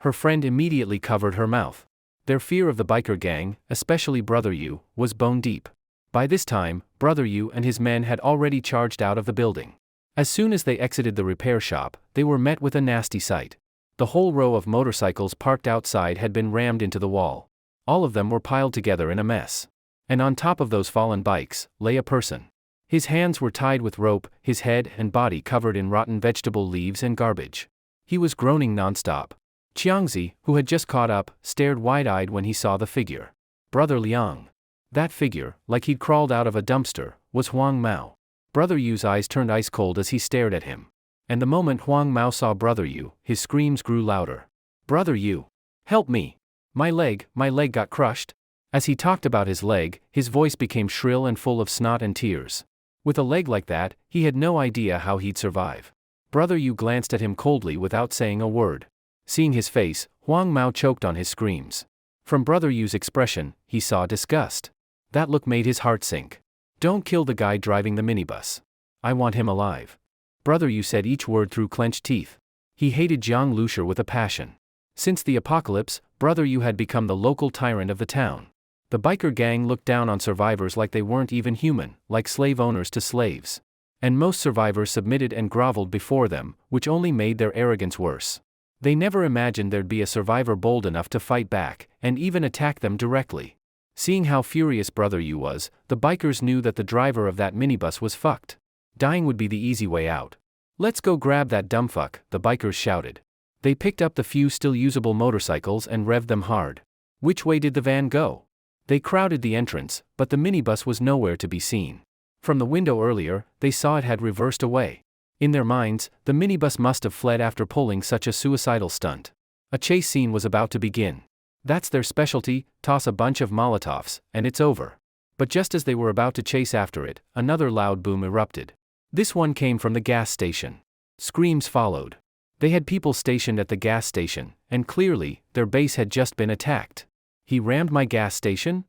Her friend immediately covered her mouth. Their fear of the biker gang, especially Brother Yu, was bone deep. By this time, Brother Yu and his men had already charged out of the building. As soon as they exited the repair shop, they were met with a nasty sight. The whole row of motorcycles parked outside had been rammed into the wall. All of them were piled together in a mess. And on top of those fallen bikes, lay a person. His hands were tied with rope, his head and body covered in rotten vegetable leaves and garbage. He was groaning nonstop. Qiangzi, who had just caught up, stared wide-eyed when he saw the figure. Brother Liang. That figure, like he'd crawled out of a dumpster, was Huang Mao. Brother Yu's eyes turned ice cold as he stared at him. And the moment Huang Mao saw Brother Yu, his screams grew louder. Brother Yu! Help me! My leg got crushed. As he talked about his leg, his voice became shrill and full of snot and tears. With a leg like that, he had no idea how he'd survive. Brother Yu glanced at him coldly without saying a word. Seeing his face, Huang Mao choked on his screams. From Brother Yu's expression, he saw disgust. That look made his heart sink. Don't kill the guy driving the minibus. I want him alive. Brother Yu said each word through clenched teeth. He hated Jiang Lucia with a passion. Since the apocalypse, Brother Yu had become the local tyrant of the town. The biker gang looked down on survivors like they weren't even human, like slave owners to slaves. And most survivors submitted and groveled before them, which only made their arrogance worse. They never imagined there'd be a survivor bold enough to fight back, and even attack them directly. Seeing how furious Brother Yu was, the bikers knew that the driver of that minibus was fucked. Dying would be the easy way out. Let's go grab that dumbfuck, the bikers shouted. They picked up the few still usable motorcycles and revved them hard. Which way did the van go? They crowded the entrance, but the minibus was nowhere to be seen. From the window earlier, they saw it had reversed away. In their minds, the minibus must have fled after pulling such a suicidal stunt. A chase scene was about to begin. That's their specialty, toss a bunch of molotovs, and it's over. But just as they were about to chase after it, another loud boom erupted. This one came from the gas station. Screams followed. They had people stationed at the gas station, and clearly, their base had just been attacked. He rammed my gas station?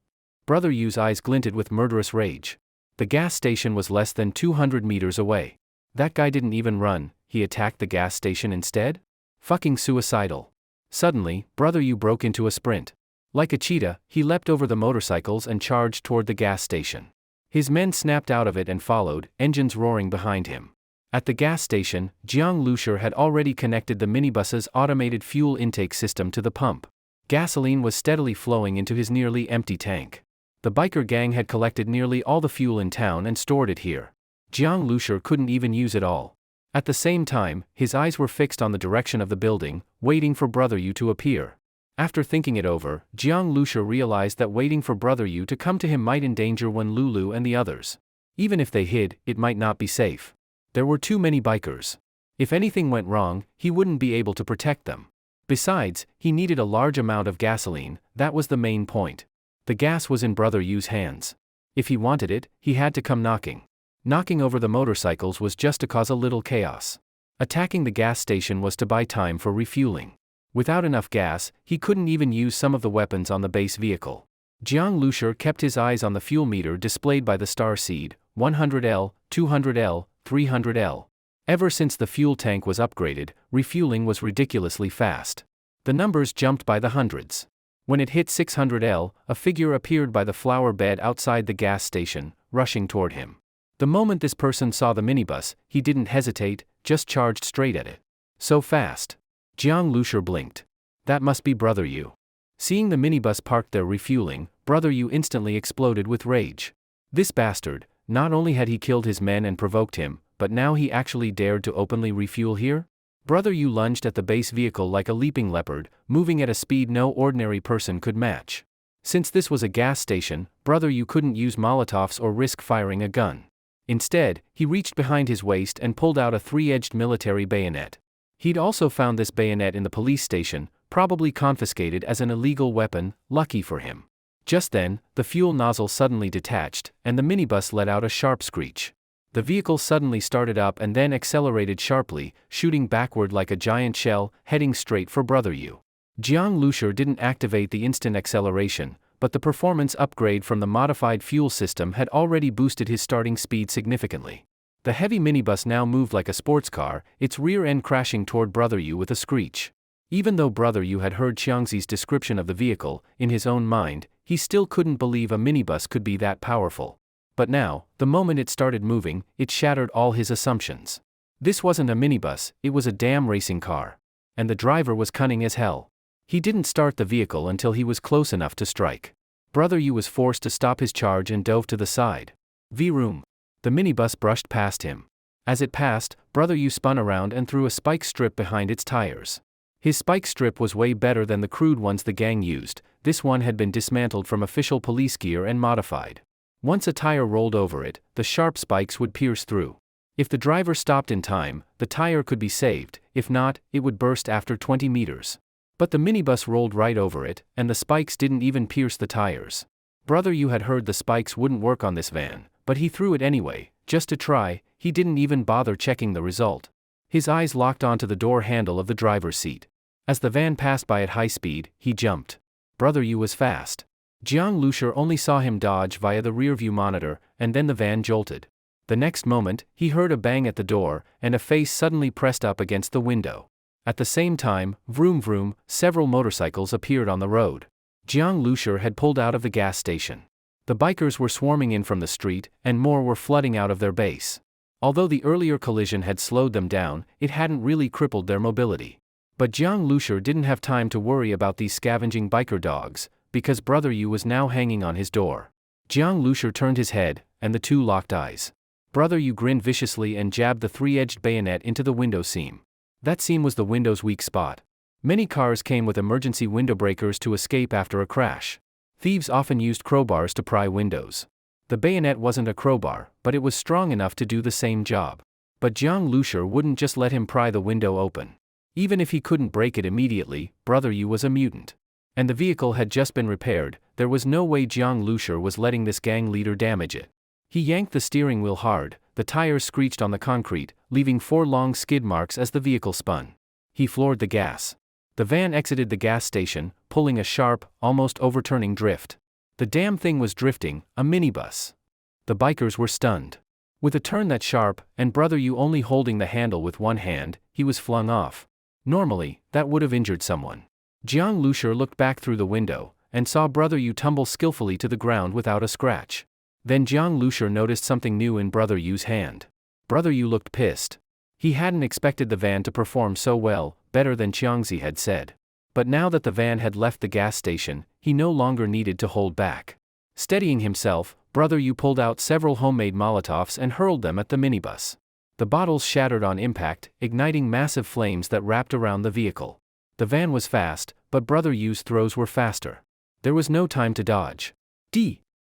Brother Yu's eyes glinted with murderous rage. The gas station was less than 200 meters away. That guy didn't even run, he attacked the gas station instead? Fucking suicidal. Suddenly, Brother Yu broke into a sprint. Like a cheetah, he leapt over the motorcycles and charged toward the gas station. His men snapped out of it and followed, engines roaring behind him. At the gas station, Jiang Lucia had already connected the minibus's automated fuel intake system to the pump. Gasoline was steadily flowing into his nearly empty tank. The biker gang had collected nearly all the fuel in town and stored it here. Jiang Lucia couldn't even use it all. At the same time, his eyes were fixed on the direction of the building, waiting for Brother Yu to appear. After thinking it over, Jiang Lucia realized that waiting for Brother Yu to come to him might endanger Wen Lulu and the others. Even if they hid, it might not be safe. There were too many bikers. If anything went wrong, he wouldn't be able to protect them. Besides, he needed a large amount of gasoline, that was the main point. The gas was in Brother Yu's hands. If he wanted it, he had to come knocking. Knocking over the motorcycles was just to cause a little chaos. Attacking the gas station was to buy time for refueling. Without enough gas, he couldn't even use some of the weapons on the base vehicle. Jiang Lucia kept his eyes on the fuel meter displayed by the star seed, 100L, 200L, 300L. Ever since the fuel tank was upgraded, refueling was ridiculously fast. The numbers jumped by the hundreds. When it hit 600L, a figure appeared by the flower bed outside the gas station, rushing toward him. The moment this person saw the minibus, he didn't hesitate, just charged straight at it. So fast. Jiang Lucia blinked. That must be Brother Yu. Seeing the minibus parked there refueling, Brother Yu instantly exploded with rage. This bastard, not only had he killed his men and provoked him, but now he actually dared to openly refuel here? Brother Yu lunged at the base vehicle like a leaping leopard, moving at a speed no ordinary person could match. Since this was a gas station, Brother Yu couldn't use Molotovs or risk firing a gun. Instead, he reached behind his waist and pulled out a three-edged military bayonet. He'd also found this bayonet in the police station, probably confiscated as an illegal weapon, lucky for him. Just then, the fuel nozzle suddenly detached, and the minibus let out a sharp screech. The vehicle suddenly started up and then accelerated sharply, shooting backward like a giant shell, heading straight for Brother Yu. Jiang Lushur didn't activate the instant acceleration, but the performance upgrade from the modified fuel system had already boosted his starting speed significantly. The heavy minibus now moved like a sports car, its rear end crashing toward Brother Yu with a screech. Even though Brother Yu had heard Xiangzi's description of the vehicle, in his own mind, he still couldn't believe a minibus could be that powerful. But now, the moment it started moving, it shattered all his assumptions. This wasn't a minibus, it was a damn racing car. And the driver was cunning as hell. He didn't start the vehicle until he was close enough to strike. Brother Yu was forced to stop his charge and dove to the side. Vroom. The minibus brushed past him. As it passed, Brother Yu spun around and threw a spike strip behind its tires. His spike strip was way better than the crude ones the gang used. This one had been dismantled from official police gear and modified. Once a tire rolled over it, the sharp spikes would pierce through. If the driver stopped in time, the tire could be saved, if not, it would burst after 20 meters. But the minibus rolled right over it, and the spikes didn't even pierce the tires. Brother Yu had heard the spikes wouldn't work on this van, but he threw it anyway, just to try. He didn't even bother checking the result. His eyes locked onto the door handle of the driver's seat. As the van passed by at high speed, he jumped. Brother Yu was fast. Jiang Lushur only saw him dodge via the rearview monitor, and then the van jolted. The next moment, he heard a bang at the door, and a face suddenly pressed up against the window. At the same time, vroom vroom, several motorcycles appeared on the road. Jiang Lushur had pulled out of the gas station. The bikers were swarming in from the street, and more were flooding out of their base. Although the earlier collision had slowed them down, it hadn't really crippled their mobility. But Jiang Lushur didn't have time to worry about these scavenging biker dogs, because Brother Yu was now hanging on his door. Jiang Lushur turned his head, and the two locked eyes. Brother Yu grinned viciously and jabbed the three-edged bayonet into the window seam. That seam was the window's weak spot. Many cars came with emergency window breakers to escape after a crash. Thieves often used crowbars to pry windows. The bayonet wasn't a crowbar, but it was strong enough to do the same job. But Jiang Lushur wouldn't just let him pry the window open. Even if he couldn't break it immediately, Brother Yu was a mutant. And the vehicle had just been repaired. There was no way Jiang Lushur was letting this gang leader damage it. He yanked the steering wheel hard, the tires screeched on the concrete, leaving 4 long skid marks as the vehicle spun. He floored the gas. The van exited the gas station, pulling a sharp, almost overturning drift. The damn thing was drifting, a minibus. The bikers were stunned. With a turn that sharp, and Brother Yu only holding the handle with one hand, he was flung off. Normally, that would have injured someone. Jiang Lushur looked back through the window, and saw Brother Yu tumble skillfully to the ground without a scratch. Then Jiang Lushur noticed something new in Brother Yu's hand. Brother Yu looked pissed. He hadn't expected the van to perform so well, better than Xiangzi had said. But now that the van had left the gas station, he no longer needed to hold back. Steadying himself, Brother Yu pulled out several homemade Molotovs and hurled them at the minibus. The bottles shattered on impact, igniting massive flames that wrapped around the vehicle. The van was fast, but Brother Yu's throws were faster. There was no time to dodge.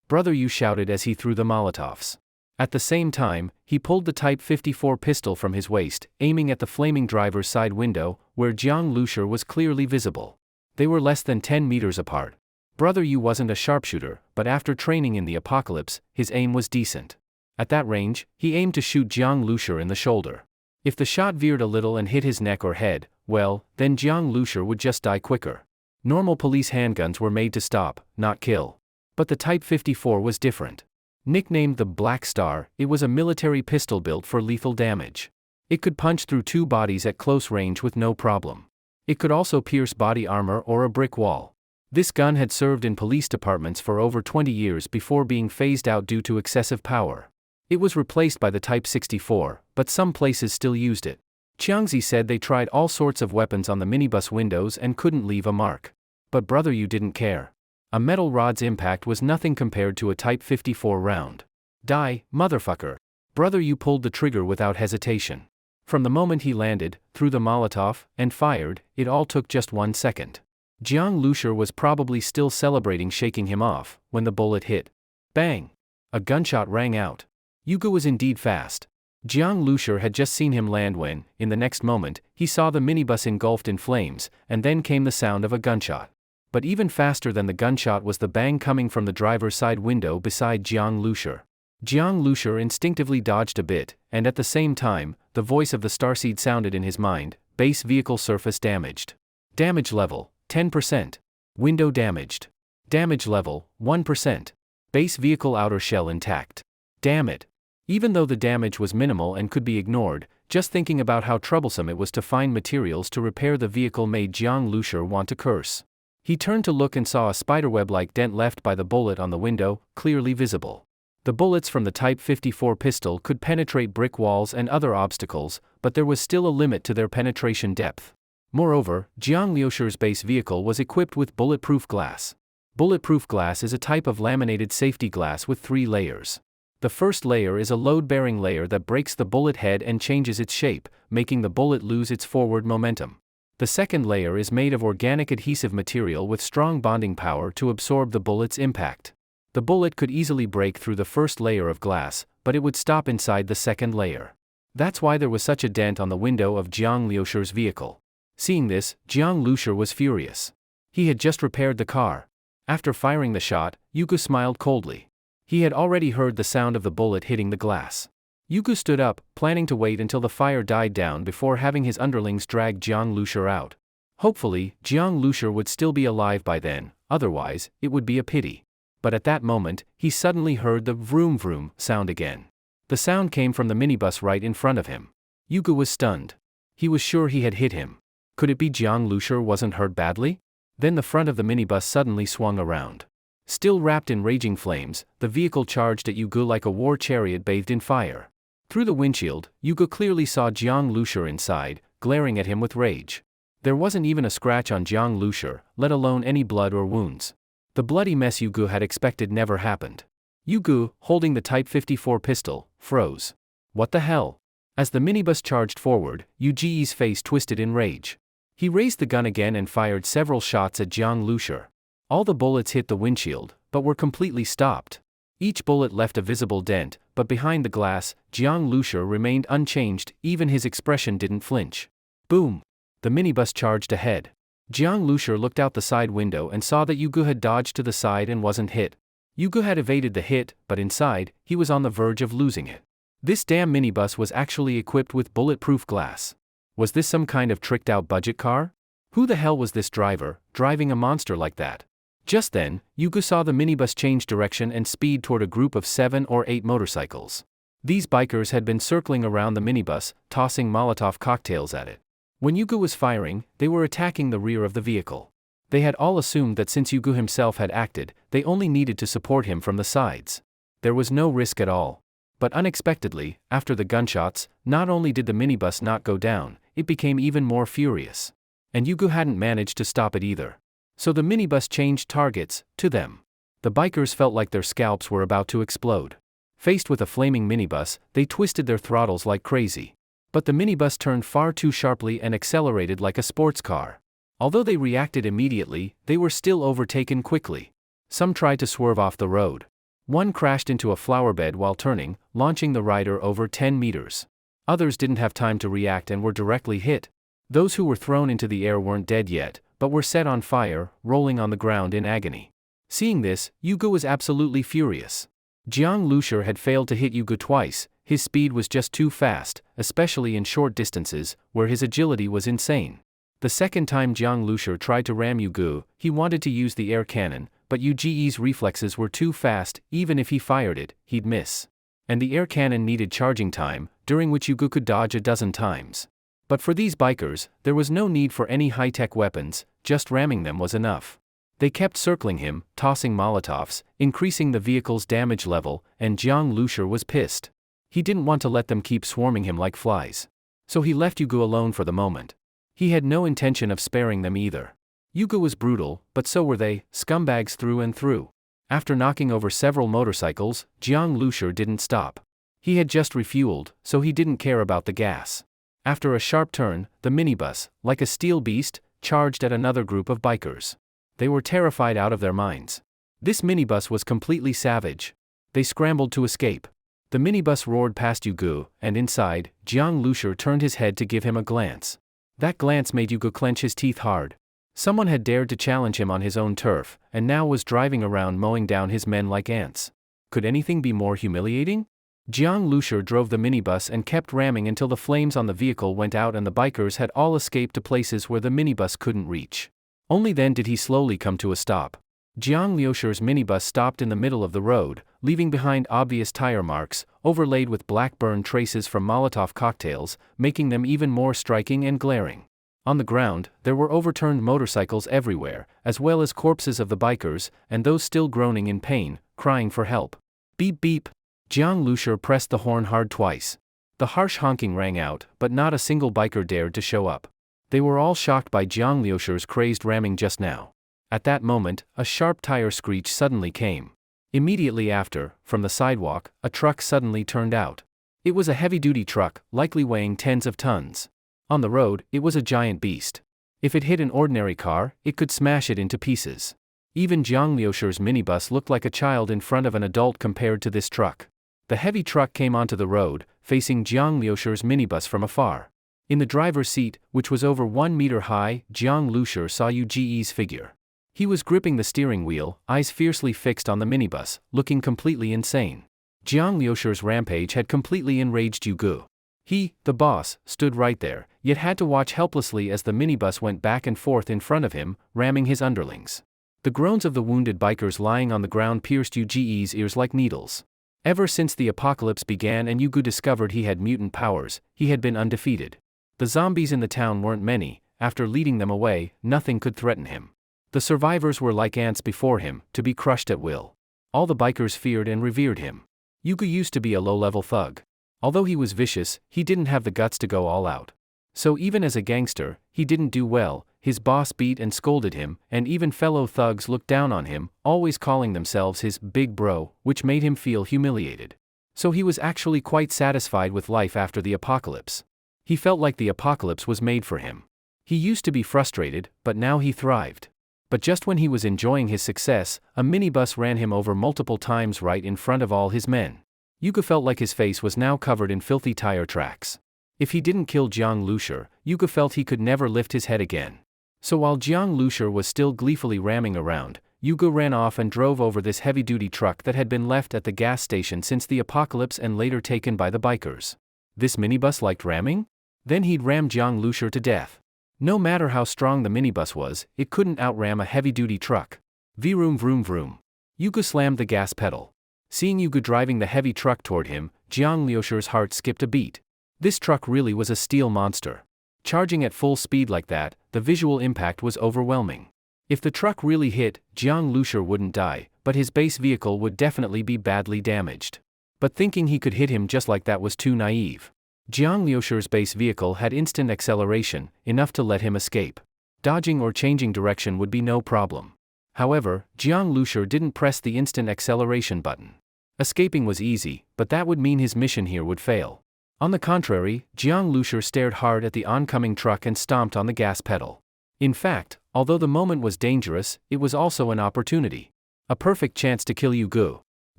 Brother Yu shouted as he threw the Molotovs. At the same time, he pulled the Type 54 pistol from his waist, aiming at the flaming driver's side window, where Jiang Lushur was clearly visible. They were less than 10 meters apart. Brother Yu wasn't a sharpshooter, but after training in the apocalypse, his aim was decent. At that range, he aimed to shoot Jiang Lushur in the shoulder. If the shot veered a little and hit his neck or head, well, then Jiang Lushur would just die quicker. Normal police handguns were made to stop, not kill. But the Type 54 was different. Nicknamed the Black Star, it was a military pistol built for lethal damage. It could punch through 2 bodies at close range with no problem. It could also pierce body armor or a brick wall. This gun had served in police departments for over 20 years before being phased out due to excessive power. It was replaced by the Type 64, but some places still used it. Xiangzi said they tried all sorts of weapons on the minibus windows and couldn't leave a mark. But brother, you didn't care. A metal rod's impact was nothing compared to a Type 54 round. Die, motherfucker. Brother, you pulled the trigger without hesitation. From the moment he landed, threw the Molotov, and fired, it all took just 1 second. Jiang Lushur was probably still celebrating, shaking him off, when the bullet hit. Bang! A gunshot rang out. Yuga was indeed fast. Jiang Lushur had just seen him land when, in the next moment, he saw the minibus engulfed in flames, and then came the sound of a gunshot. But even faster than the gunshot was the bang coming from the driver's side window beside Jiang Lushur. Jiang Lushur instinctively dodged a bit, and at the same time, the voice of the starseed sounded in his mind: base vehicle surface damaged. Damage level, 10%. Window damaged. Damage level, 1%. Base vehicle outer shell intact. Damn it. Even though the damage was minimal and could be ignored, just thinking about how troublesome it was to find materials to repair the vehicle made Jiang Lushur want to curse. He turned to look and saw a spiderweb-like dent left by the bullet on the window, clearly visible. The bullets from the Type 54 pistol could penetrate brick walls and other obstacles, but there was still a limit to their penetration depth. Moreover, Jiang Lushur's base vehicle was equipped with bulletproof glass. Bulletproof glass is a type of laminated safety glass with 3 layers. The first layer is a load-bearing layer that breaks the bullet head and changes its shape, making the bullet lose its forward momentum. The second layer is made of organic adhesive material with strong bonding power to absorb the bullet's impact. The bullet could easily break through the first layer of glass, but it would stop inside the second layer. That's why there was such a dent on the window of Jiang Lushur's vehicle. Seeing this, Jiang Lushur was furious. He had just repaired the car. After firing the shot, Yugo smiled coldly. He had already heard the sound of the bullet hitting the glass. Yugo stood up, planning to wait until the fire died down before having his underlings drag Jiang Lushur out. Hopefully, Jiang Lushur would still be alive by then, otherwise, it would be a pity. But at that moment, he suddenly heard the vroom vroom sound again. The sound came from the minibus right in front of him. Yugo was stunned. He was sure he had hit him. Could it be Jiang Lushur wasn't hurt badly? Then the front of the minibus suddenly swung around. Still wrapped in raging flames, the vehicle charged at Yugo like a war chariot bathed in fire. Through the windshield, Yugo clearly saw Jiang Lushur inside, glaring at him with rage. There wasn't even a scratch on Jiang Lushur, let alone any blood or wounds. The bloody mess Yugo had expected never happened. Yugo, holding the Type 54 pistol, froze. What the hell? As the minibus charged forward, Yuji's face twisted in rage. He raised the gun again and fired several shots at Jiang Lushur. All the bullets hit the windshield, but were completely stopped. Each bullet left a visible dent, but behind the glass, Jiang Lushur remained unchanged, even his expression didn't flinch. Boom! The minibus charged ahead. Jiang Lushur looked out the side window and saw that Yugo had dodged to the side and wasn't hit. Yugo had evaded the hit, but inside, he was on the verge of losing it. This damn minibus was actually equipped with bulletproof glass. Was this some kind of tricked-out budget car? Who the hell was this driver, driving a monster like that? Just then, Yugo saw the minibus change direction and speed toward a group of 7 or 8 motorcycles. These bikers had been circling around the minibus, tossing Molotov cocktails at it. When Yugo was firing, they were attacking the rear of the vehicle. They had all assumed that since Yugo himself had acted, they only needed to support him from the sides. There was no risk at all. But unexpectedly, after the gunshots, not only did the minibus not go down, it became even more furious. And Yugo hadn't managed to stop it either. So the minibus changed targets, to them. The bikers felt like their scalps were about to explode. Faced with a flaming minibus, they twisted their throttles like crazy. But the minibus turned far too sharply and accelerated like a sports car. Although they reacted immediately, they were still overtaken quickly. Some tried to swerve off the road. One crashed into a flower bed while turning, launching the rider over 10 meters. Others didn't have time to react and were directly hit. Those who were thrown into the air weren't dead yet, but were set on fire, rolling on the ground in agony. Seeing this, Yugo was absolutely furious. Jiang Lushur had failed to hit Yugo twice. His speed was just too fast, especially in short distances, where his agility was insane. The second time Jiang Lushur tried to ram Yugo, he wanted to use the air cannon, but Yuji's reflexes were too fast, even if he fired it, he'd miss. And the air cannon needed charging time, during which Yugo could dodge a dozen times. But for these bikers, there was no need for any high-tech weapons, just ramming them was enough. They kept circling him, tossing Molotovs, increasing the vehicle's damage level, and Jiang Lushur was pissed. He didn't want to let them keep swarming him like flies. So he left Yugo alone for the moment. He had no intention of sparing them either. Yuga was brutal, but so were they, scumbags through and through. After knocking over several motorcycles, Jiang Lushur didn't stop. He had just refueled, so he didn't care about the gas. After a sharp turn, the minibus, like a steel beast, charged at another group of bikers. They were terrified out of their minds. This minibus was completely savage. They scrambled to escape. The minibus roared past Yuga, and inside, Jiang Lushur turned his head to give him a glance. That glance made Yuga clench his teeth hard. Someone had dared to challenge him on his own turf, and now was driving around mowing down his men like ants. Could anything be more humiliating? Jiang Lushur drove the minibus and kept ramming until the flames on the vehicle went out and the bikers had all escaped to places where the minibus couldn't reach. Only then did he slowly come to a stop. Jiang Lushur's minibus stopped in the middle of the road, leaving behind obvious tire marks, overlaid with black burn traces from Molotov cocktails, making them even more striking and glaring. On the ground, there were overturned motorcycles everywhere, as well as corpses of the bikers, and those still groaning in pain, crying for help. Beep beep. Jiang Lushur pressed the horn hard twice. The harsh honking rang out, but not a single biker dared to show up. They were all shocked by Jiang Lushur's crazed ramming just now. At that moment, a sharp tire screech suddenly came. Immediately after, from the sidewalk, a truck suddenly turned out. It was a heavy-duty truck, likely weighing tens of tons. On the road, it was a giant beast. If it hit an ordinary car, it could smash it into pieces. Even Jiang Lushur's minibus looked like a child in front of an adult compared to this truck. The heavy truck came onto the road, facing Jiang Lushur's minibus from afar. In the driver's seat, which was over 1 meter high, Jiang Lushur saw Yuji's figure. He was gripping the steering wheel, eyes fiercely fixed on the minibus, looking completely insane. Jiang Lushur's rampage had completely enraged Yuga. He, the boss, stood right there, yet had to watch helplessly as the minibus went back and forth in front of him, ramming his underlings. The groans of the wounded bikers lying on the ground pierced Yuji's ears like needles. Ever since the apocalypse began and Yuga discovered he had mutant powers, he had been undefeated. The zombies in the town weren't many. After leading them away, nothing could threaten him. The survivors were like ants before him, to be crushed at will. All the bikers feared and revered him. Yuga used to be a low-level thug. Although he was vicious, he didn't have the guts to go all out. So even as a gangster, he didn't do well. His boss beat and scolded him, and even fellow thugs looked down on him, always calling themselves his big bro, which made him feel humiliated. So he was actually quite satisfied with life after the apocalypse. He felt like the apocalypse was made for him. He used to be frustrated, but now he thrived. But just when he was enjoying his success, a minibus ran him over multiple times right in front of all his men. Yuga felt like his face was now covered in filthy tire tracks. If he didn't kill Jiang Lushur, Yuga felt he could never lift his head again. So while Jiang Lushur was still gleefully ramming around, Yuga ran off and drove over this heavy-duty truck that had been left at the gas station since the apocalypse and later taken by the bikers. This minibus liked ramming? Then he'd ram Jiang Lushur to death. No matter how strong the minibus was, it couldn't outram a heavy-duty truck. Vroom vroom vroom. Yuga slammed the gas pedal. Seeing Yuga driving the heavy truck toward him, Jiang Lushur's heart skipped a beat. This truck really was a steel monster. Charging at full speed like that, the visual impact was overwhelming. If the truck really hit, Jiang Lushur wouldn't die, but his base vehicle would definitely be badly damaged. But thinking he could hit him just like that was too naive. Jiang Lushur's base vehicle had instant acceleration, enough to let him escape. Dodging or changing direction would be no problem. However, Jiang Lushur didn't press the instant acceleration button. Escaping was easy, but that would mean his mission here would fail. On the contrary, Jiang Lushur stared hard at the oncoming truck and stomped on the gas pedal. In fact, although the moment was dangerous, it was also an opportunity. A perfect chance to kill Yuga.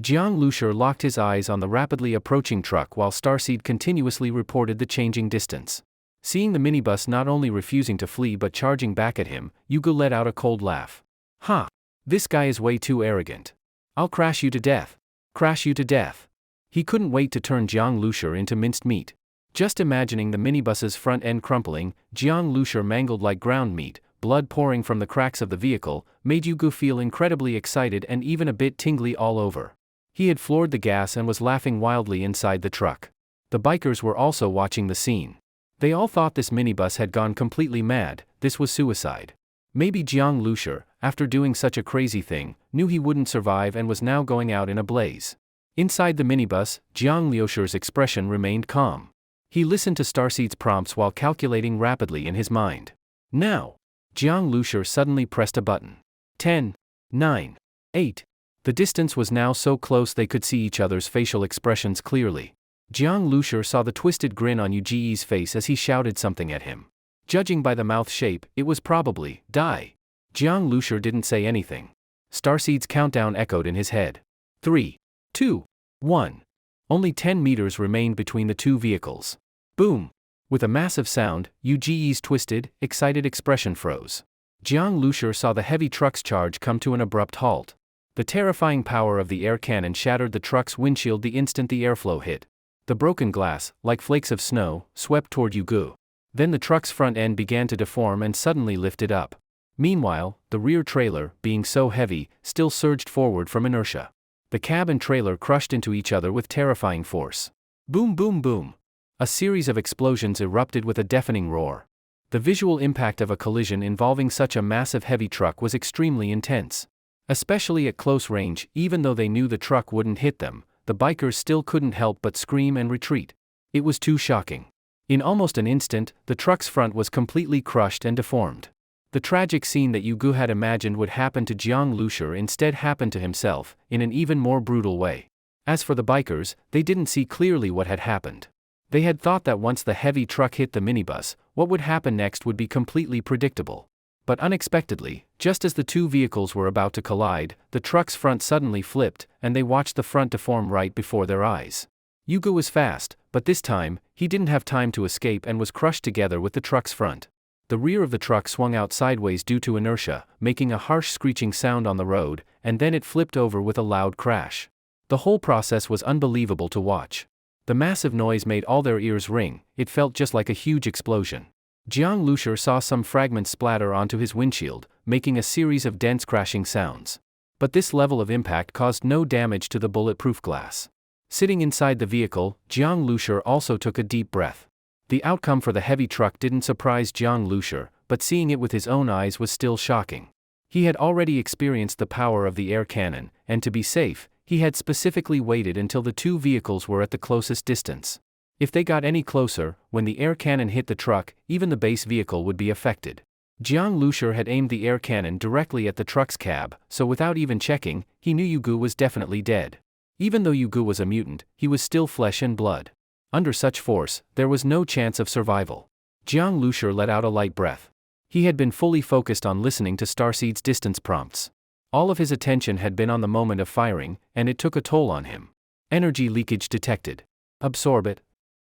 Jiang Lushur locked his eyes on the rapidly approaching truck while Starseed continuously reported the changing distance. Seeing the minibus not only refusing to flee but charging back at him, Yuga let out a cold laugh. "Ha! This guy is way too arrogant. I'll crash you to death. Crash you to death." He couldn't wait to turn Jiang Lushur into minced meat. Just imagining the minibus's front end crumpling, Jiang Lushur mangled like ground meat, blood pouring from the cracks of the vehicle, made Yuga feel incredibly excited and even a bit tingly all over. He had floored the gas and was laughing wildly inside the truck. The bikers were also watching the scene. They all thought this minibus had gone completely mad. This was suicide. Maybe Jiang Lushur, after doing such a crazy thing, knew he wouldn't survive and was now going out in a blaze. Inside the minibus, Jiang Lushur's expression remained calm. He listened to Starseed's prompts while calculating rapidly in his mind. Now! Jiang Lushur suddenly pressed a button. 10, 9, 8. The distance was now so close they could see each other's facial expressions clearly. Jiang Lushur saw the twisted grin on Yuji's face as he shouted something at him. Judging by the mouth shape, it was probably, die. Jiang Lushur didn't say anything. Starseed's countdown echoed in his head. 3, 2, 1. Only 10 meters remained between the two vehicles. Boom! With a massive sound, Yuji's twisted, excited expression froze. Jiang Lushur saw the heavy truck's charge come to an abrupt halt. The terrifying power of the air cannon shattered the truck's windshield the instant the airflow hit. The broken glass, like flakes of snow, swept toward Yugu. Then the truck's front end began to deform and suddenly lifted up. Meanwhile, the rear trailer, being so heavy, still surged forward from inertia. The cab and trailer crushed into each other with terrifying force. Boom, boom, boom. A series of explosions erupted with a deafening roar. The visual impact of a collision involving such a massive heavy truck was extremely intense. Especially at close range, even though they knew the truck wouldn't hit them, the bikers still couldn't help but scream and retreat. It was too shocking. In almost an instant, the truck's front was completely crushed and deformed. The tragic scene that Yugu had imagined would happen to Jiang Lushur instead happened to himself, in an even more brutal way. As for the bikers, they didn't see clearly what had happened. They had thought that once the heavy truck hit the minibus, what would happen next would be completely predictable. But unexpectedly, just as the two vehicles were about to collide, the truck's front suddenly flipped, and they watched the front deform right before their eyes. Yugu was fast, but this time, he didn't have time to escape and was crushed together with the truck's front. The rear of the truck swung out sideways due to inertia, making a harsh screeching sound on the road, and then it flipped over with a loud crash. The whole process was unbelievable to watch. The massive noise made all their ears ring. It felt just like a huge explosion. Jiang Lushur saw some fragments splatter onto his windshield, making a series of dense crashing sounds. But this level of impact caused no damage to the bulletproof glass. Sitting inside the vehicle, Jiang Lushur also took a deep breath. The outcome for the heavy truck didn't surprise Jiang Lushur, but seeing it with his own eyes was still shocking. He had already experienced the power of the air cannon, and to be safe, he had specifically waited until the two vehicles were at the closest distance. If they got any closer, when the air cannon hit the truck, even the base vehicle would be affected. Jiang Lushur had aimed the air cannon directly at the truck's cab, so without even checking, he knew Yugu was definitely dead. Even though Yugu was a mutant, he was still flesh and blood. Under such force, there was no chance of survival. Jiang Lushur let out a light breath. He had been fully focused on listening to Starseed's distance prompts. All of his attention had been on the moment of firing, and it took a toll on him. Energy leakage detected. Absorb it.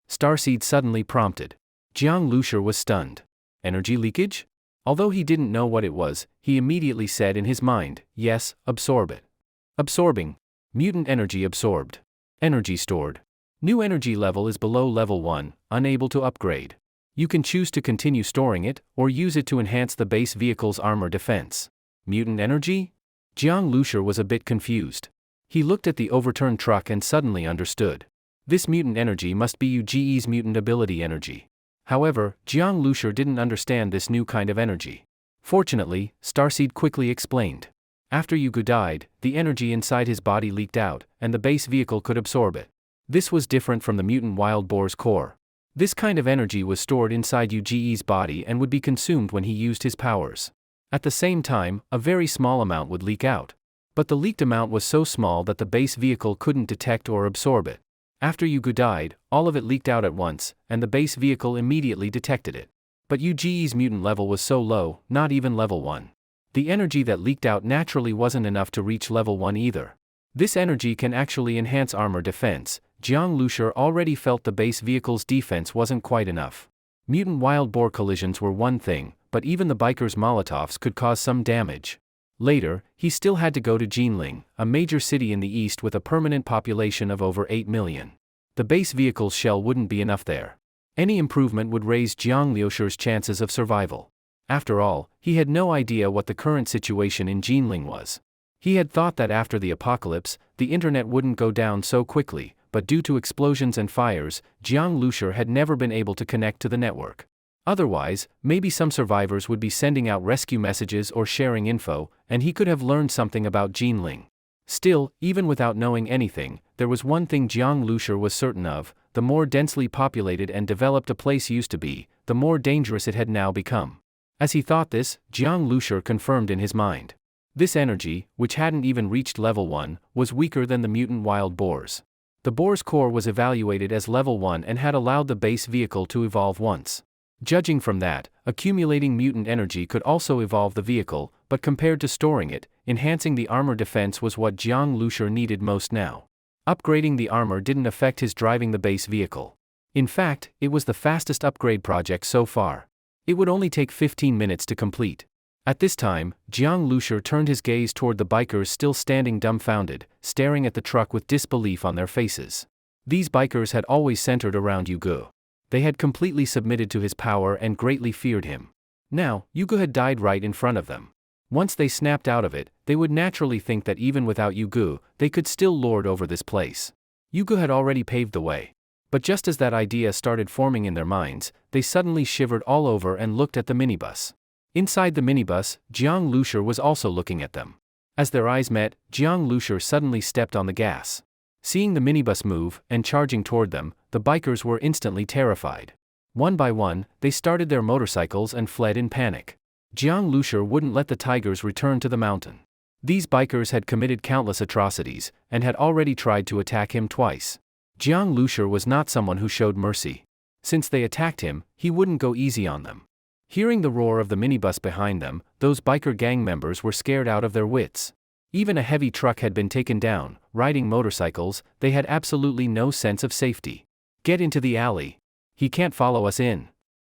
Starseed suddenly prompted. Jiang Lushur was stunned. Energy leakage? Although he didn't know what it was, he immediately said in his mind, yes, absorb it. Absorbing. Mutant energy absorbed. Energy stored. New energy level is below level 1, unable to upgrade. You can choose to continue storing it, or use it to enhance the base vehicle's armor defense. Mutant energy? Jiang Lushur was a bit confused. He looked at the overturned truck and suddenly understood. This mutant energy must be Yuji's mutant ability energy. However, Jiang Lushur didn't understand this new kind of energy. Fortunately, Starseed quickly explained. After Yugu died, the energy inside his body leaked out, and the base vehicle could absorb it. This was different from the mutant wild boar's core. This kind of energy was stored inside Yuji's body and would be consumed when he used his powers. At the same time, a very small amount would leak out. But the leaked amount was so small that the base vehicle couldn't detect or absorb it. After Yugu died, all of it leaked out at once, and the base vehicle immediately detected it. But Yuji's mutant level was so low, not even level 1. The energy that leaked out naturally wasn't enough to reach level 1 either. This energy can actually enhance armor defense. Jiang Lushur already felt the base vehicle's defense wasn't quite enough. Mutant wild boar collisions were one thing, but even the bikers' Molotovs could cause some damage. Later, he still had to go to Jinling, a major city in the east with a permanent population of over 8 million. The base vehicle's shell wouldn't be enough there. Any improvement would raise Jiang Lushur's chances of survival. After all, he had no idea what the current situation in Jinling was. He had thought that after the apocalypse, the internet wouldn't go down so quickly, but due to explosions and fires, Jiang Lushur had never been able to connect to the network. Otherwise, maybe some survivors would be sending out rescue messages or sharing info, and he could have learned something about Jinling. Still, even without knowing anything, there was one thing Jiang Lushur was certain of: the more densely populated and developed a place used to be, the more dangerous it had now become. As he thought this, Jiang Lushur confirmed in his mind. This energy, which hadn't even reached level 1, was weaker than the mutant wild boar's. The boar's core was evaluated as level 1 and had allowed the base vehicle to evolve once. Judging from that, accumulating mutant energy could also evolve the vehicle, but compared to storing it, enhancing the armor defense was what Jiang Lushur needed most now. Upgrading the armor didn't affect his driving the base vehicle. In fact, it was the fastest upgrade project so far. It would only take 15 minutes to complete. At this time, Jiang Lushur turned his gaze toward the bikers still standing dumbfounded, staring at the truck with disbelief on their faces. These bikers had always centered around Yugu. They had completely submitted to his power and greatly feared him. Now, Yugu had died right in front of them. Once they snapped out of it, they would naturally think that even without Yugu, they could still lord over this place. Yugu had already paved the way. But just as that idea started forming in their minds, they suddenly shivered all over and looked at the minibus. Inside the minibus, Jiang Lushur was also looking at them. As their eyes met, Jiang Lushur suddenly stepped on the gas. Seeing the minibus move and charging toward them, the bikers were instantly terrified. One by one, they started their motorcycles and fled in panic. Jiang Lushur wouldn't let the tigers return to the mountain. These bikers had committed countless atrocities and had already tried to attack him twice. Jiang Lushur was not someone who showed mercy. Since they attacked him, he wouldn't go easy on them. Hearing the roar of the minibus behind them, those biker gang members were scared out of their wits. Even a heavy truck had been taken down. Riding motorcycles, they had absolutely no sense of safety. "Get into the alley. He can't follow us in,"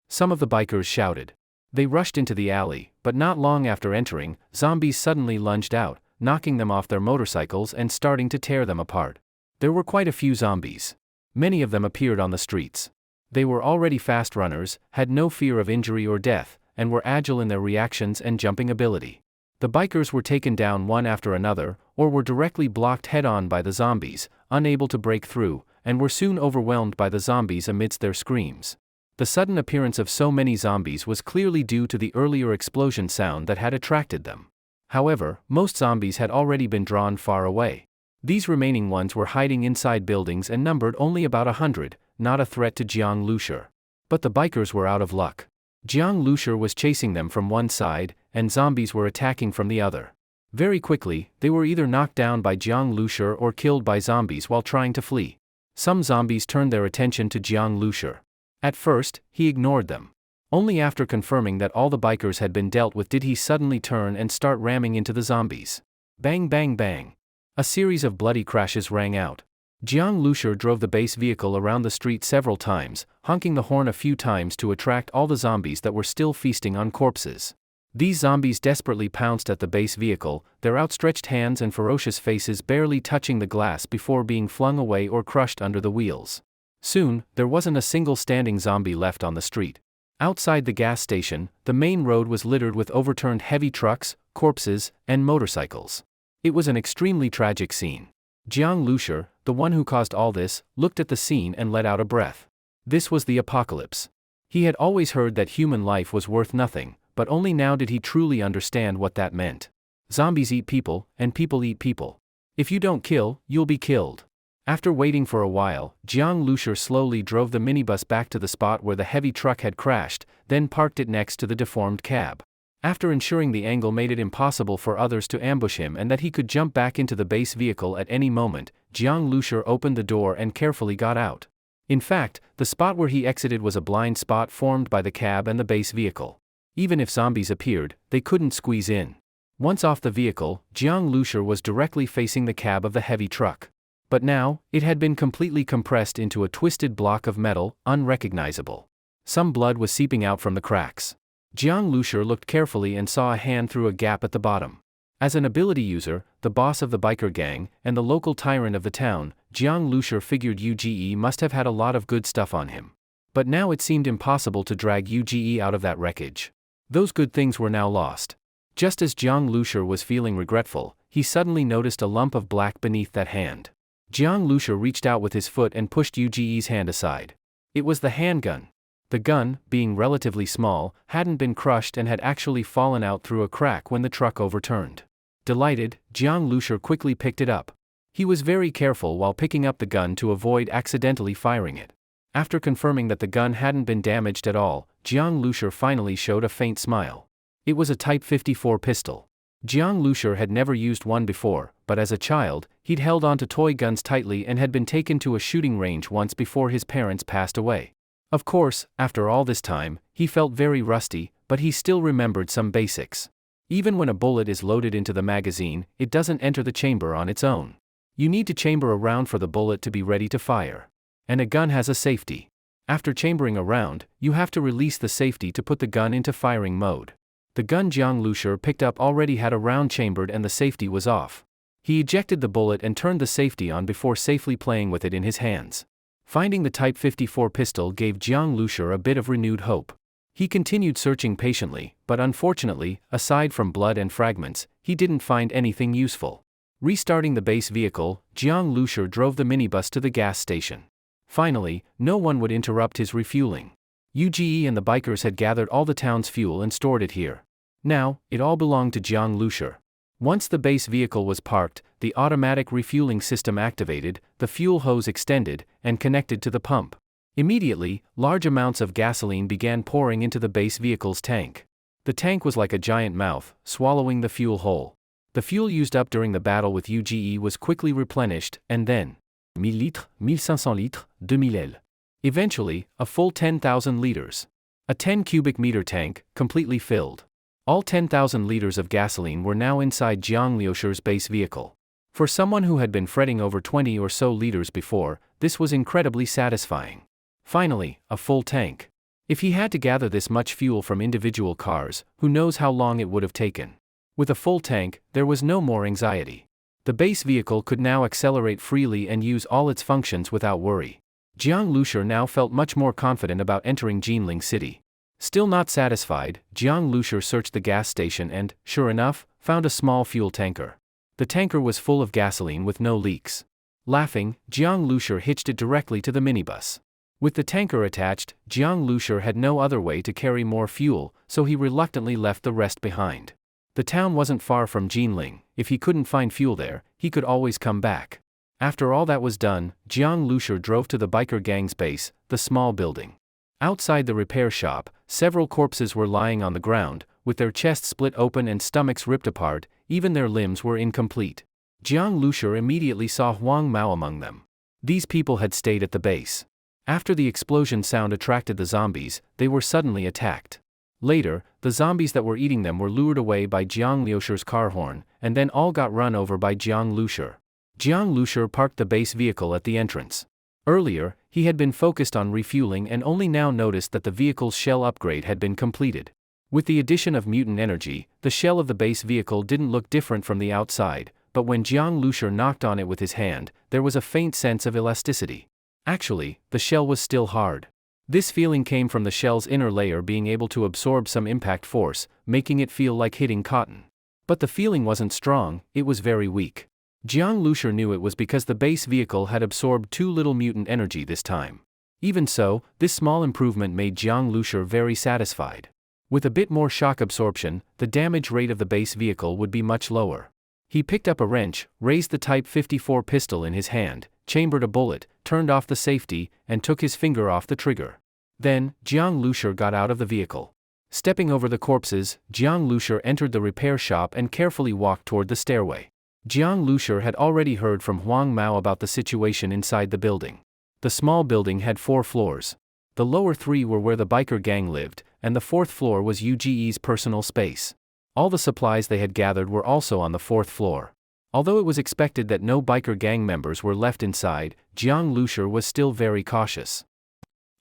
some of the bikers shouted. They rushed into the alley, but not long after entering, zombies suddenly lunged out, knocking them off their motorcycles and starting to tear them apart. There were quite a few zombies. Many of them appeared on the streets. They were already fast runners, had no fear of injury or death, and were agile in their reactions and jumping ability. The bikers were taken down one after another, or were directly blocked head-on by the zombies, unable to break through, and were soon overwhelmed by the zombies amidst their screams. The sudden appearance of so many zombies was clearly due to the earlier explosion sound that had attracted them. However, most zombies had already been drawn far away. These remaining ones were hiding inside buildings and numbered only about 100, not a threat to Jiang Lushur. But the bikers were out of luck. Jiang Lushur was chasing them from one side, and zombies were attacking from the other. Very quickly, they were either knocked down by Jiang Lushur or killed by zombies while trying to flee. Some zombies turned their attention to Jiang Lushur. At first, he ignored them. Only after confirming that all the bikers had been dealt with did he suddenly turn and start ramming into the zombies. Bang bang bang. A series of bloody crashes rang out. Jiang Lushur drove the base vehicle around the street several times, honking the horn a few times to attract all the zombies that were still feasting on corpses. These zombies desperately pounced at the base vehicle, their outstretched hands and ferocious faces barely touching the glass before being flung away or crushed under the wheels. Soon, there wasn't a single standing zombie left on the street. Outside the gas station, the main road was littered with overturned heavy trucks, corpses, and motorcycles. It was an extremely tragic scene. Jiang Lushur, the one who caused all this, looked at the scene and let out a breath. This was the apocalypse. He had always heard that human life was worth nothing, but only now did he truly understand what that meant. Zombies eat people, and people eat people. If you don't kill, you'll be killed. After waiting for a while, Jiang Lushur slowly drove the minibus back to the spot where the heavy truck had crashed, then parked it next to the deformed cab. After ensuring the angle made it impossible for others to ambush him and that he could jump back into the base vehicle at any moment, Jiang Lushur opened the door and carefully got out. In fact, the spot where he exited was a blind spot formed by the cab and the base vehicle. Even if zombies appeared, they couldn't squeeze in. Once off the vehicle, Jiang Lushur was directly facing the cab of the heavy truck. But now, it had been completely compressed into a twisted block of metal, unrecognizable. Some blood was seeping out from the cracks. Jiang Lushur looked carefully and saw a hand through a gap at the bottom. As an ability user, the boss of the biker gang, and the local tyrant of the town, Jiang Lushur figured Uge must have had a lot of good stuff on him. But now it seemed impossible to drag Uge out of that wreckage. Those good things were now lost. Just as Jiang Lushur was feeling regretful, he suddenly noticed a lump of black beneath that hand. Jiang Lushur reached out with his foot and pushed Uge's hand aside. It was the handgun. The gun, being relatively small, hadn't been crushed and had actually fallen out through a crack when the truck overturned. Delighted, Jiang Lushur quickly picked it up. He was very careful while picking up the gun to avoid accidentally firing it. After confirming that the gun hadn't been damaged at all, Jiang Lushur finally showed a faint smile. It was a Type 54 pistol. Jiang Lushur had never used one before, but as a child, he'd held onto toy guns tightly and had been taken to a shooting range once before his parents passed away. Of course, after all this time, he felt very rusty, but he still remembered some basics. Even when a bullet is loaded into the magazine, it doesn't enter the chamber on its own. You need to chamber a round for the bullet to be ready to fire. And a gun has a safety. After chambering a round, you have to release the safety to put the gun into firing mode. The gun Jiang Lushur picked up already had a round chambered and the safety was off. He ejected the bullet and turned the safety on before safely playing with it in his hands. Finding the Type 54 pistol gave Jiang Lushur a bit of renewed hope. He continued searching patiently, but unfortunately, aside from blood and fragments, he didn't find anything useful. Restarting the base vehicle, Jiang Lushur drove the minibus to the gas station. Finally, no one would interrupt his refueling. UGE and the bikers had gathered all the town's fuel and stored it here. Now, it all belonged to Jiang Lushur. Once the base vehicle was parked, the automatic refueling system activated, the fuel hose extended, and connected to the pump. Immediately, large amounts of gasoline began pouring into the base vehicle's tank. The tank was like a giant mouth, swallowing the fuel whole. The fuel used up during the battle with UGE was quickly replenished, and then 1000 litres, 1500 litres, 2000 L. Eventually, a full 10,000 liters. A 10 cubic meter tank, completely filled. All 10,000 liters of gasoline were now inside Jiang Lushur's base vehicle. For someone who had been fretting over 20 or so liters before, this was incredibly satisfying. Finally, a full tank. If he had to gather this much fuel from individual cars, who knows how long it would have taken. With a full tank, there was no more anxiety. The base vehicle could now accelerate freely and use all its functions without worry. Jiang Lushur now felt much more confident about entering Jinling City. Still not satisfied, Jiang Lushur searched the gas station and, sure enough, found a small fuel tanker. The tanker was full of gasoline with no leaks. Laughing, Jiang Lushur hitched it directly to the minibus. With the tanker attached, Jiang Lushur had no other way to carry more fuel, so he reluctantly left the rest behind. The town wasn't far from Jinling. If he couldn't find fuel there, he could always come back. After all that was done, Jiang Lushur drove to the biker gang's base, the small building. Outside the repair shop, several corpses were lying on the ground, with their chests split open and stomachs ripped apart, even their limbs were incomplete. Jiang Lushur immediately saw Huang Mao among them. These people had stayed at the base. After the explosion sound attracted the zombies, they were suddenly attacked. Later, the zombies that were eating them were lured away by Jiang Lushur's car horn, and then all got run over by Jiang Lushur. Jiang Lushur parked the base vehicle at the entrance. Earlier, he had been focused on refueling and only now noticed that the vehicle's shell upgrade had been completed. With the addition of mutant energy, the shell of the base vehicle didn't look different from the outside, but when Jiang Lushur knocked on it with his hand, there was a faint sense of elasticity. Actually, the shell was still hard. This feeling came from the shell's inner layer being able to absorb some impact force, making it feel like hitting cotton. But the feeling wasn't strong, it was very weak. Jiang Lushur knew it was because the base vehicle had absorbed too little mutant energy this time. Even so, this small improvement made Jiang Lushur very satisfied. With a bit more shock absorption, the damage rate of the base vehicle would be much lower. He picked up a wrench, raised the Type 54 pistol in his hand, chambered a bullet, turned off the safety, and took his finger off the trigger. Then, Jiang Lushur got out of the vehicle. Stepping over the corpses, Jiang Lushur entered the repair shop and carefully walked toward the stairway. Jiang Lushur had already heard from Huang Mao about the situation inside the building. The small building had 4 floors. The lower 3 were where the biker gang lived, and the 4th floor was UGE's personal space. All the supplies they had gathered were also on the 4th floor. Although it was expected that no biker gang members were left inside, Jiang Lushur was still very cautious.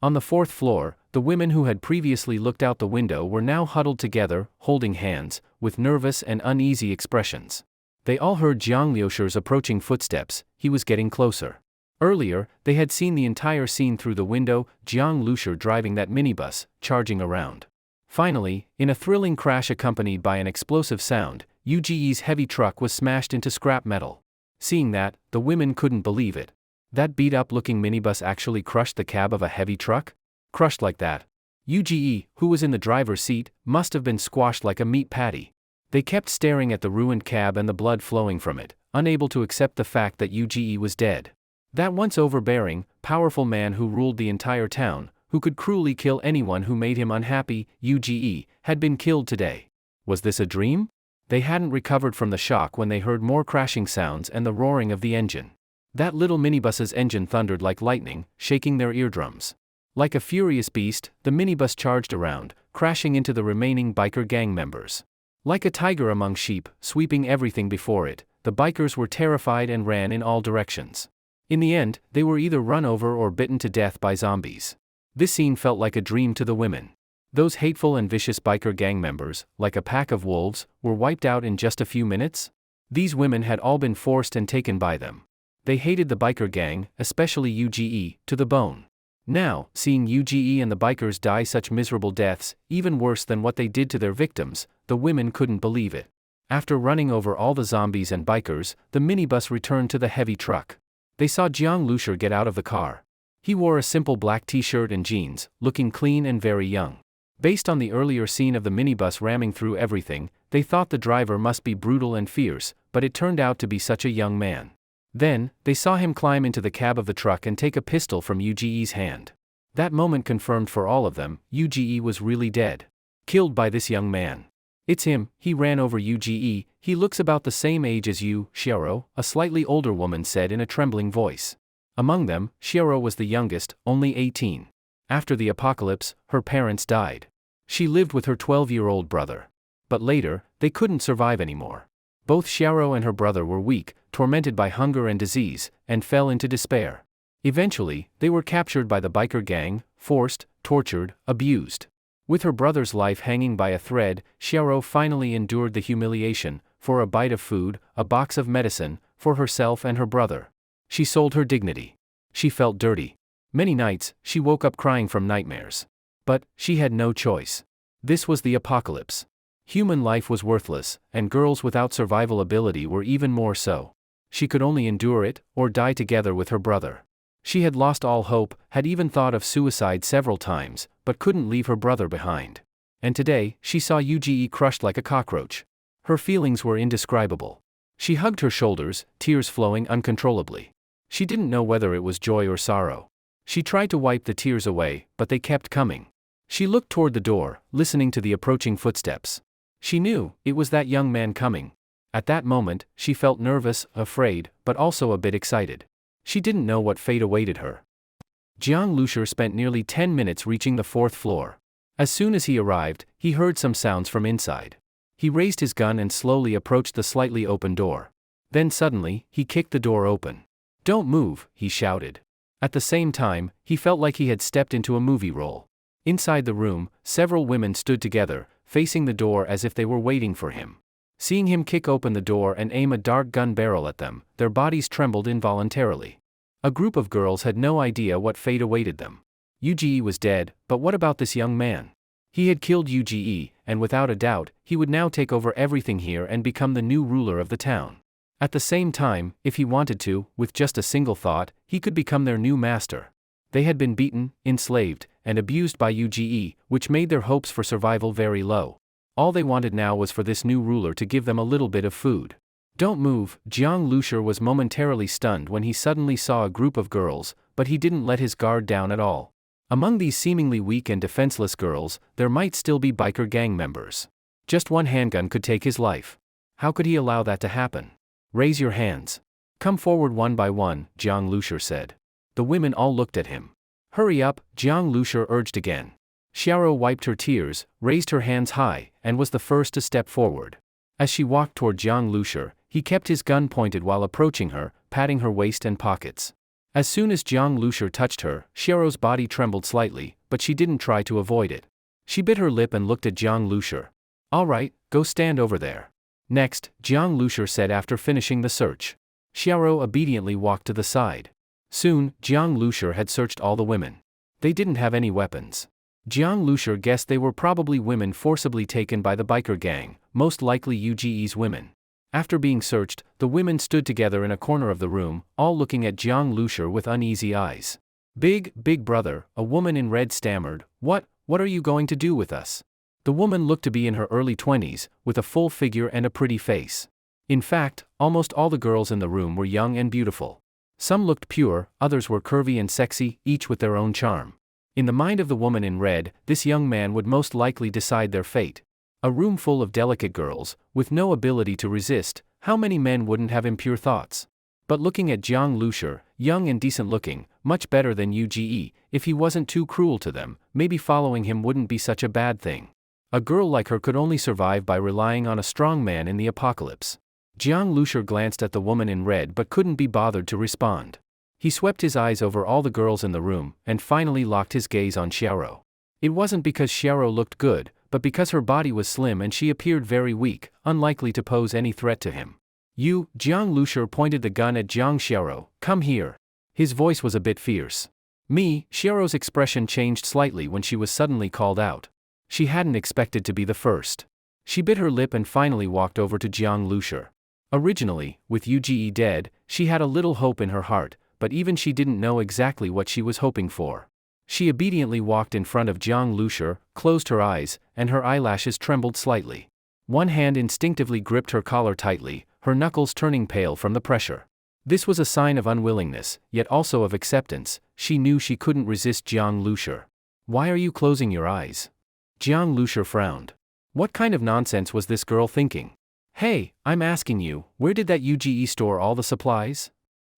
On the 4th floor, the women who had previously looked out the window were now huddled together, holding hands, with nervous and uneasy expressions. They all heard Jiang Lushur's approaching footsteps. He was getting closer. Earlier, they had seen the entire scene through the window, Jiang Lushur driving that minibus, charging around. Finally, in a thrilling crash accompanied by an explosive sound, UGE's heavy truck was smashed into scrap metal. Seeing that, the women couldn't believe it. That beat-up-looking minibus actually crushed the cab of a heavy truck? Crushed like that. UGE, who was in the driver's seat, must have been squashed like a meat patty. They kept staring at the ruined cab and the blood flowing from it, unable to accept the fact that UGE was dead. That once overbearing, powerful man who ruled the entire town, who could cruelly kill anyone who made him unhappy, UGE, had been killed today. Was this a dream? They hadn't recovered from the shock when they heard more crashing sounds and the roaring of the engine. That little minibus's engine thundered like lightning, shaking their eardrums. Like a furious beast, the minibus charged around, crashing into the remaining biker gang members. Like a tiger among sheep, sweeping everything before it, the bikers were terrified and ran in all directions. In the end, they were either run over or bitten to death by zombies. This scene felt like a dream to the women. Those hateful and vicious biker gang members, like a pack of wolves, were wiped out in just a few minutes? These women had all been forced and taken by them. They hated the biker gang, especially UGE, to the bone. Now, seeing UGE and the bikers die such miserable deaths, even worse than what they did to their victims, the women couldn't believe it. After running over all the zombies and bikers, the minibus returned to the heavy truck. They saw Jiang Lushur get out of the car. He wore a simple black t-shirt and jeans, looking clean and very young. Based on the earlier scene of the minibus ramming through everything, they thought the driver must be brutal and fierce, but it turned out to be such a young man. Then, they saw him climb into the cab of the truck and take a pistol from UGE's hand. That moment confirmed for all of them, UGE was really dead. Killed by this young man. It's him, he ran over UGE, he looks about the same age as you, Xiaoro, a slightly older woman said in a trembling voice. Among them, Xiaoro was the youngest, only 18. After the apocalypse, her parents died. She lived with her 12-year-old brother. But later, they couldn't survive anymore. Both Xiaoro and her brother were weak, tormented by hunger and disease, and fell into despair. Eventually, they were captured by the biker gang, forced, tortured, abused. With her brother's life hanging by a thread, Xiaoro finally endured the humiliation, for a bite of food, a box of medicine, for herself and her brother. She sold her dignity. She felt dirty. Many nights, she woke up crying from nightmares. But, she had no choice. This was the apocalypse. Human life was worthless, and girls without survival ability were even more so. She could only endure it, or die together with her brother. She had lost all hope, had even thought of suicide several times, but couldn't leave her brother behind. And today, she saw UGE crushed like a cockroach. Her feelings were indescribable. She hugged her shoulders, tears flowing uncontrollably. She didn't know whether it was joy or sorrow. She tried to wipe the tears away, but they kept coming. She looked toward the door, listening to the approaching footsteps. She knew, it was that young man coming. At that moment, she felt nervous, afraid, but also a bit excited. She didn't know what fate awaited her. Jiang Lushur spent nearly 10 minutes reaching the 4th floor. As soon as he arrived, he heard some sounds from inside. He raised his gun and slowly approached the slightly open door. Then suddenly, he kicked the door open. "Don't move," he shouted. At the same time, he felt like he had stepped into a movie role. Inside the room, several women stood together, facing the door as if they were waiting for him. Seeing him kick open the door and aim a dark gun barrel at them, their bodies trembled involuntarily. A group of girls had no idea what fate awaited them. UGE was dead, but what about this young man? He had killed UGE, and without a doubt, he would now take over everything here and become the new ruler of the town. At the same time, if he wanted to, with just a single thought, he could become their new master. They had been beaten, enslaved, and abused by UGE, which made their hopes for survival very low. All they wanted now was for this new ruler to give them a little bit of food. "Don't move." Jiang Lushur was momentarily stunned when he suddenly saw a group of girls, but he didn't let his guard down at all. Among these seemingly weak and defenseless girls, there might still be biker gang members. Just one handgun could take his life. How could he allow that to happen? "Raise your hands. Come forward one by one," Jiang Lushur said. The women all looked at him. "Hurry up," Jiang Lushur urged again. Xiaoro wiped her tears, raised her hands high, and was the first to step forward. As she walked toward Jiang Lushur, he kept his gun pointed while approaching her, patting her waist and pockets. As soon as Jiang Lushur touched her, Xiaoro's body trembled slightly, but she didn't try to avoid it. She bit her lip and looked at Jiang Lushur. "All right, go stand over there." Next, Jiang Lushur said after finishing the search. Xiaoro obediently walked to the side. Soon, Jiang Lushur had searched all the women. They didn't have any weapons. Jiang Lushur guessed they were probably women forcibly taken by the biker gang, most likely UGE's women. After being searched, the women stood together in a corner of the room, all looking at Jiang Lushur with uneasy eyes. Big brother," a woman in red stammered, What are you going to do with us?" The woman looked to be in her early 20s, with a full figure and a pretty face. In fact, almost all the girls in the room were young and beautiful. Some looked pure, others were curvy and sexy, each with their own charm. In the mind of the woman in red, this young man would most likely decide their fate. A room full of delicate girls, with no ability to resist, how many men wouldn't have impure thoughts? But looking at Jiang Lushur, young and decent looking, much better than Uge, if he wasn't too cruel to them, maybe following him wouldn't be such a bad thing. A girl like her could only survive by relying on a strong man in the apocalypse. Jiang Lushur glanced at the woman in red but couldn't be bothered to respond. He swept his eyes over all the girls in the room, and finally locked his gaze on Xiaoro. It wasn't because Xiaoro looked good, but because her body was slim and she appeared very weak, unlikely to pose any threat to him. Jiang Lushur pointed the gun at Jiang Xiaoro, come here. His voice was a bit fierce. Xiaoro's expression changed slightly when she was suddenly called out. She hadn't expected to be the first. She bit her lip and finally walked over to Jiang Lushur. Originally, with Uge dead, she had a little hope in her heart, but even she didn't know exactly what she was hoping for. She obediently walked in front of Jiang Lushur, closed her eyes, and her eyelashes trembled slightly. One hand instinctively gripped her collar tightly, her knuckles turning pale from the pressure. This was a sign of unwillingness, yet also of acceptance. She knew she couldn't resist Jiang Lushur. Why are you closing your eyes? Jiang Lushur frowned. What kind of nonsense was this girl thinking? Hey, I'm asking you, where did that Uge store all the supplies?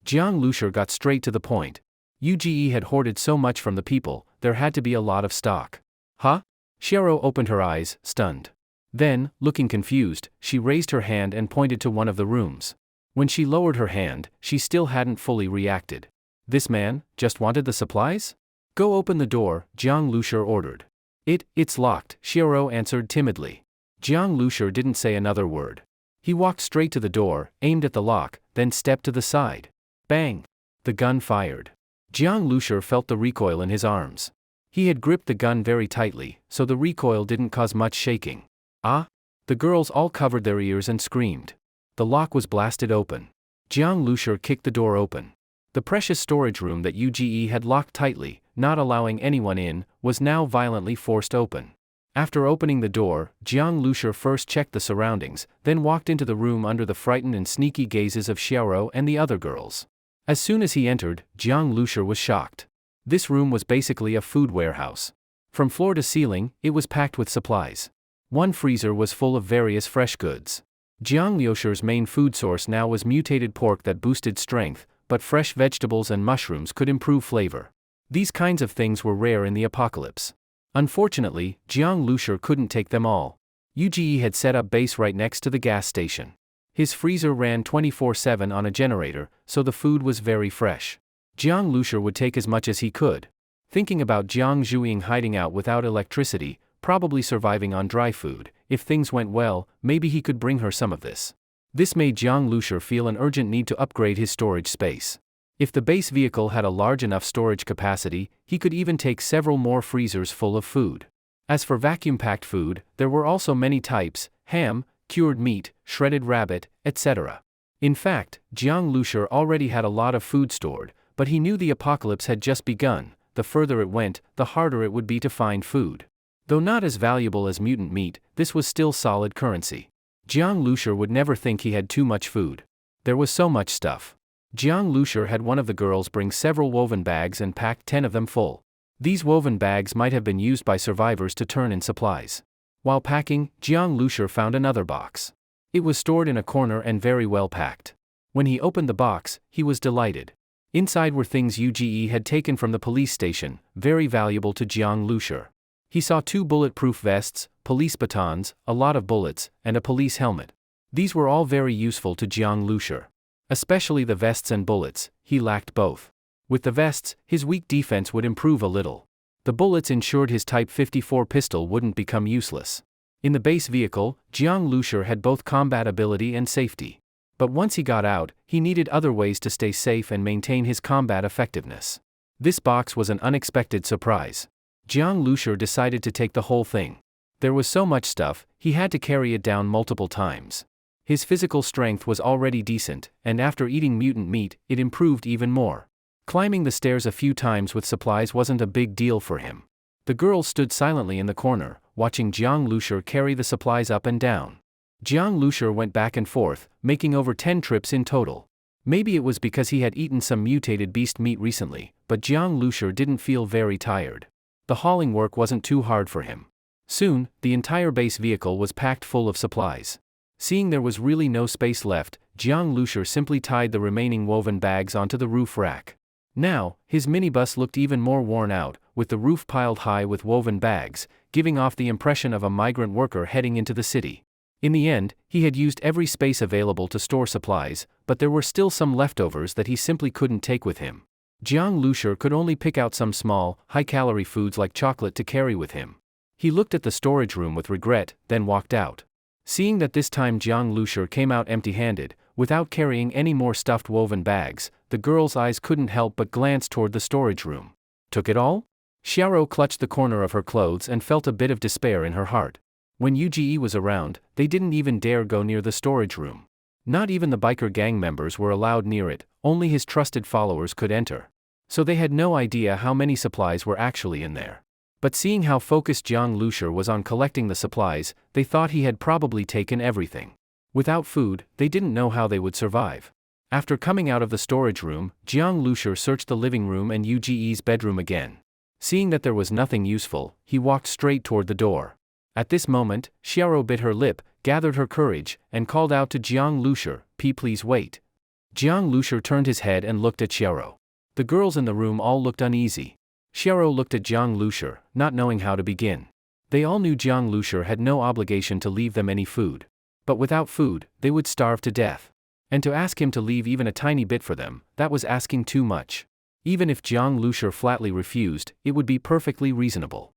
Jiang Lushur got straight to the point. Uge had hoarded so much from the people, there had to be a lot of stock. Huh? Xiaoro opened her eyes, stunned. Then, looking confused, she raised her hand and pointed to one of the rooms. When she lowered her hand, she still hadn't fully reacted. This man, just wanted the supplies? Go open the door, Jiang Lushur ordered. It's locked, Xiaoro answered timidly. Jiang Lushur didn't say another word. He walked straight to the door, aimed at the lock, then stepped to the side. Bang! The gun fired. Jiang Lushur felt the recoil in his arms. He had gripped the gun very tightly, so the recoil didn't cause much shaking. Ah! The girls all covered their ears and screamed. The lock was blasted open. Jiang Lushur kicked the door open. The precious storage room that Uge had locked tightly, not allowing anyone in, was now violently forced open. After opening the door, Jiang Lushur first checked the surroundings, then walked into the room under the frightened and sneaky gazes of Xiaoro and the other girls. As soon as he entered, Jiang Lushur was shocked. This room was basically a food warehouse. From floor to ceiling, it was packed with supplies. One freezer was full of various fresh goods. Jiang Lushur's main food source now was mutated pork that boosted strength, but fresh vegetables and mushrooms could improve flavor. These kinds of things were rare in the apocalypse. Unfortunately, Jiang Lushur couldn't take them all. Uge had set up base right next to the gas station. His freezer ran 24/7 on a generator, so the food was very fresh. Jiang Lushur would take as much as he could. Thinking about Jiang Zhuiying hiding out without electricity, probably surviving on dry food, if things went well, maybe he could bring her some of this. This made Jiang Lushur feel an urgent need to upgrade his storage space. If the base vehicle had a large enough storage capacity, he could even take several more freezers full of food. As for vacuum-packed food, there were also many types: ham, cured meat, shredded rabbit, etc. In fact, Jiang Lushur already had a lot of food stored, but he knew the apocalypse had just begun. The further it went, the harder it would be to find food. Though not as valuable as mutant meat, this was still solid currency. Jiang Lushur would never think he had too much food. There was so much stuff. Jiang Lushur had one of the girls bring several woven bags and packed 10 of them full. These woven bags might have been used by survivors to turn in supplies. While packing, Jiang Lushur found another box. It was stored in a corner and very well packed. When he opened the box, he was delighted. Inside were things Uge had taken from the police station, very valuable to Jiang Lushur. He saw 2 bulletproof vests, police batons, a lot of bullets, and a police helmet. These were all very useful to Jiang Lushur. Especially the vests and bullets, he lacked both. With the vests, his weak defense would improve a little. The bullets ensured his Type 54 pistol wouldn't become useless. In the base vehicle, Jiang Lushur had both combat ability and safety. But once he got out, he needed other ways to stay safe and maintain his combat effectiveness. This box was an unexpected surprise. Jiang Lushur decided to take the whole thing. There was so much stuff, he had to carry it down multiple times. His physical strength was already decent, and after eating mutant meat, it improved even more. Climbing the stairs a few times with supplies wasn't a big deal for him. The girls stood silently in the corner, watching Jiang Lushur carry the supplies up and down. Jiang Lushur went back and forth, making over 10 trips in total. Maybe it was because he had eaten some mutated beast meat recently, but Jiang Lushur didn't feel very tired. The hauling work wasn't too hard for him. Soon, the entire base vehicle was packed full of supplies. Seeing there was really no space left, Jiang Lushur simply tied the remaining woven bags onto the roof rack. Now, his minibus looked even more worn out, with the roof piled high with woven bags, giving off the impression of a migrant worker heading into the city. In the end, he had used every space available to store supplies, but there were still some leftovers that he simply couldn't take with him. Jiang Lushur could only pick out some small, high-calorie foods like chocolate to carry with him. He looked at the storage room with regret, then walked out. Seeing that this time Jiang Lushur came out empty-handed, without carrying any more stuffed woven bags, the girl's eyes couldn't help but glance toward the storage room. Took it all? Xiaoro clutched the corner of her clothes and felt a bit of despair in her heart. When UGE was around, they didn't even dare go near the storage room. Not even the biker gang members were allowed near it, only his trusted followers could enter. So they had no idea how many supplies were actually in there. But seeing how focused Jiang Lushur was on collecting the supplies, they thought he had probably taken everything. Without food, they didn't know how they would survive. After coming out of the storage room, Jiang Lushur searched the living room and UGE's bedroom again. Seeing that there was nothing useful, he walked straight toward the door. At this moment, Xiaoro bit her lip, gathered her courage, and called out to Jiang Lushur, Please wait." Jiang Lushur turned his head and looked at Xiaoro. The girls in the room all looked uneasy. Xiaoro looked at Jiang Lushur, not knowing how to begin. They all knew Jiang Lushur had no obligation to leave them any food. But without food, they would starve to death. And to ask him to leave even a tiny bit for them, that was asking too much. Even if Jiang Lushur flatly refused, it would be perfectly reasonable.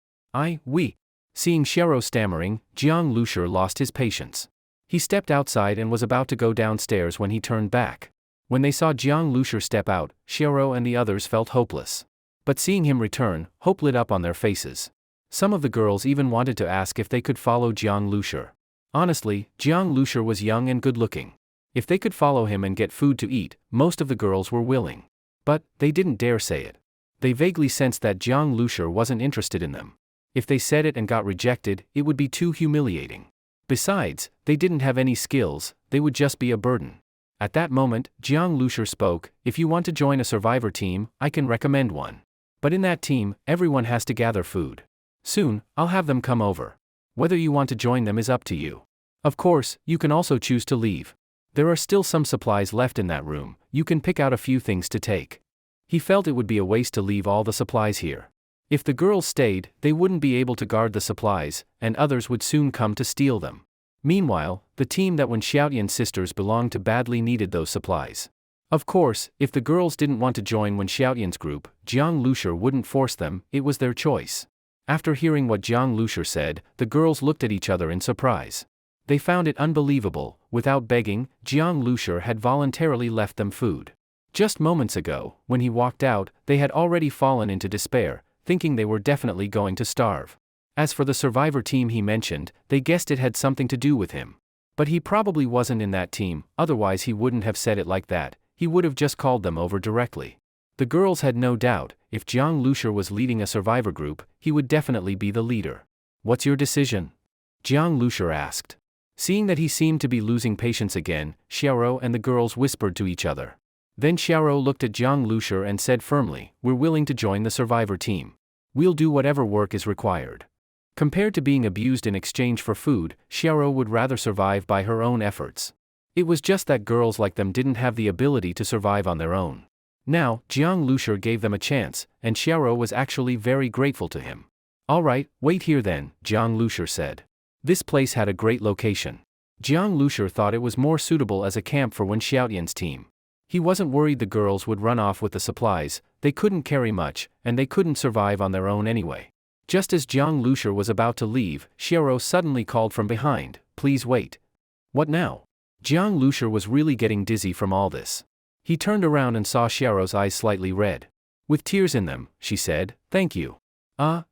We. Seeing Xiaoro stammering, Jiang Lushur lost his patience. He stepped outside and was about to go downstairs when he turned back. When they saw Jiang Lushur step out, Xiaoro and the others felt hopeless. But seeing him return, hope lit up on their faces. Some of the girls even wanted to ask if they could follow Jiang Lushur. Honestly, Jiang Lushur was young and good-looking. If they could follow him and get food to eat, most of the girls were willing. But they didn't dare say it. They vaguely sensed that Jiang Lushur wasn't interested in them. If they said it and got rejected, it would be too humiliating. Besides, they didn't have any skills, they would just be a burden. At that moment, Jiang Lushur spoke, "If you want to join a survivor team, I can recommend one. But in that team, everyone has to gather food. Soon, I'll have them come over. Whether you want to join them is up to you. Of course, you can also choose to leave. There are still some supplies left in that room, you can pick out a few things to take." He felt it would be a waste to leave all the supplies here. If the girls stayed, they wouldn't be able to guard the supplies, and others would soon come to steal them. Meanwhile, the team that Wen Xiaotian's sisters belonged to badly needed those supplies. Of course, if the girls didn't want to join Wen Xiaotian's group, Jiang Lushur wouldn't force them, it was their choice. After hearing what Jiang Lushur said, the girls looked at each other in surprise. They found it unbelievable, without begging, Jiang Lushur had voluntarily left them food. Just moments ago, when he walked out, they had already fallen into despair, thinking they were definitely going to starve. As for the survivor team he mentioned, they guessed it had something to do with him. But he probably wasn't in that team, otherwise he wouldn't have said it like that, he would have just called them over directly. The girls had no doubt, if Jiang Lushur was leading a survivor group, he would definitely be the leader. "What's your decision?" Jiang Lushur asked. Seeing that he seemed to be losing patience again, Xiaoro and the girls whispered to each other. Then Xiaoro looked at Jiang Lushur and said firmly, "We're willing to join the survivor team. We'll do whatever work is required." Compared to being abused in exchange for food, Xiaoro would rather survive by her own efforts. It was just that girls like them didn't have the ability to survive on their own. Now, Jiang Lushur gave them a chance, and Xiaoro was actually very grateful to him. "All right, wait here then," Jiang Lushur said. This place had a great location. Jiang Lushur thought it was more suitable as a camp for Wen Xiaotian's team. He wasn't worried the girls would run off with the supplies, they couldn't carry much, and they couldn't survive on their own anyway. Just as Jiang Lushur was about to leave, Xiaoro suddenly called from behind, "Please wait." "What now?" Jiang Lushur was really getting dizzy from all this. He turned around and saw Xiaoro's eyes slightly red. With tears in them, she said, "Thank you."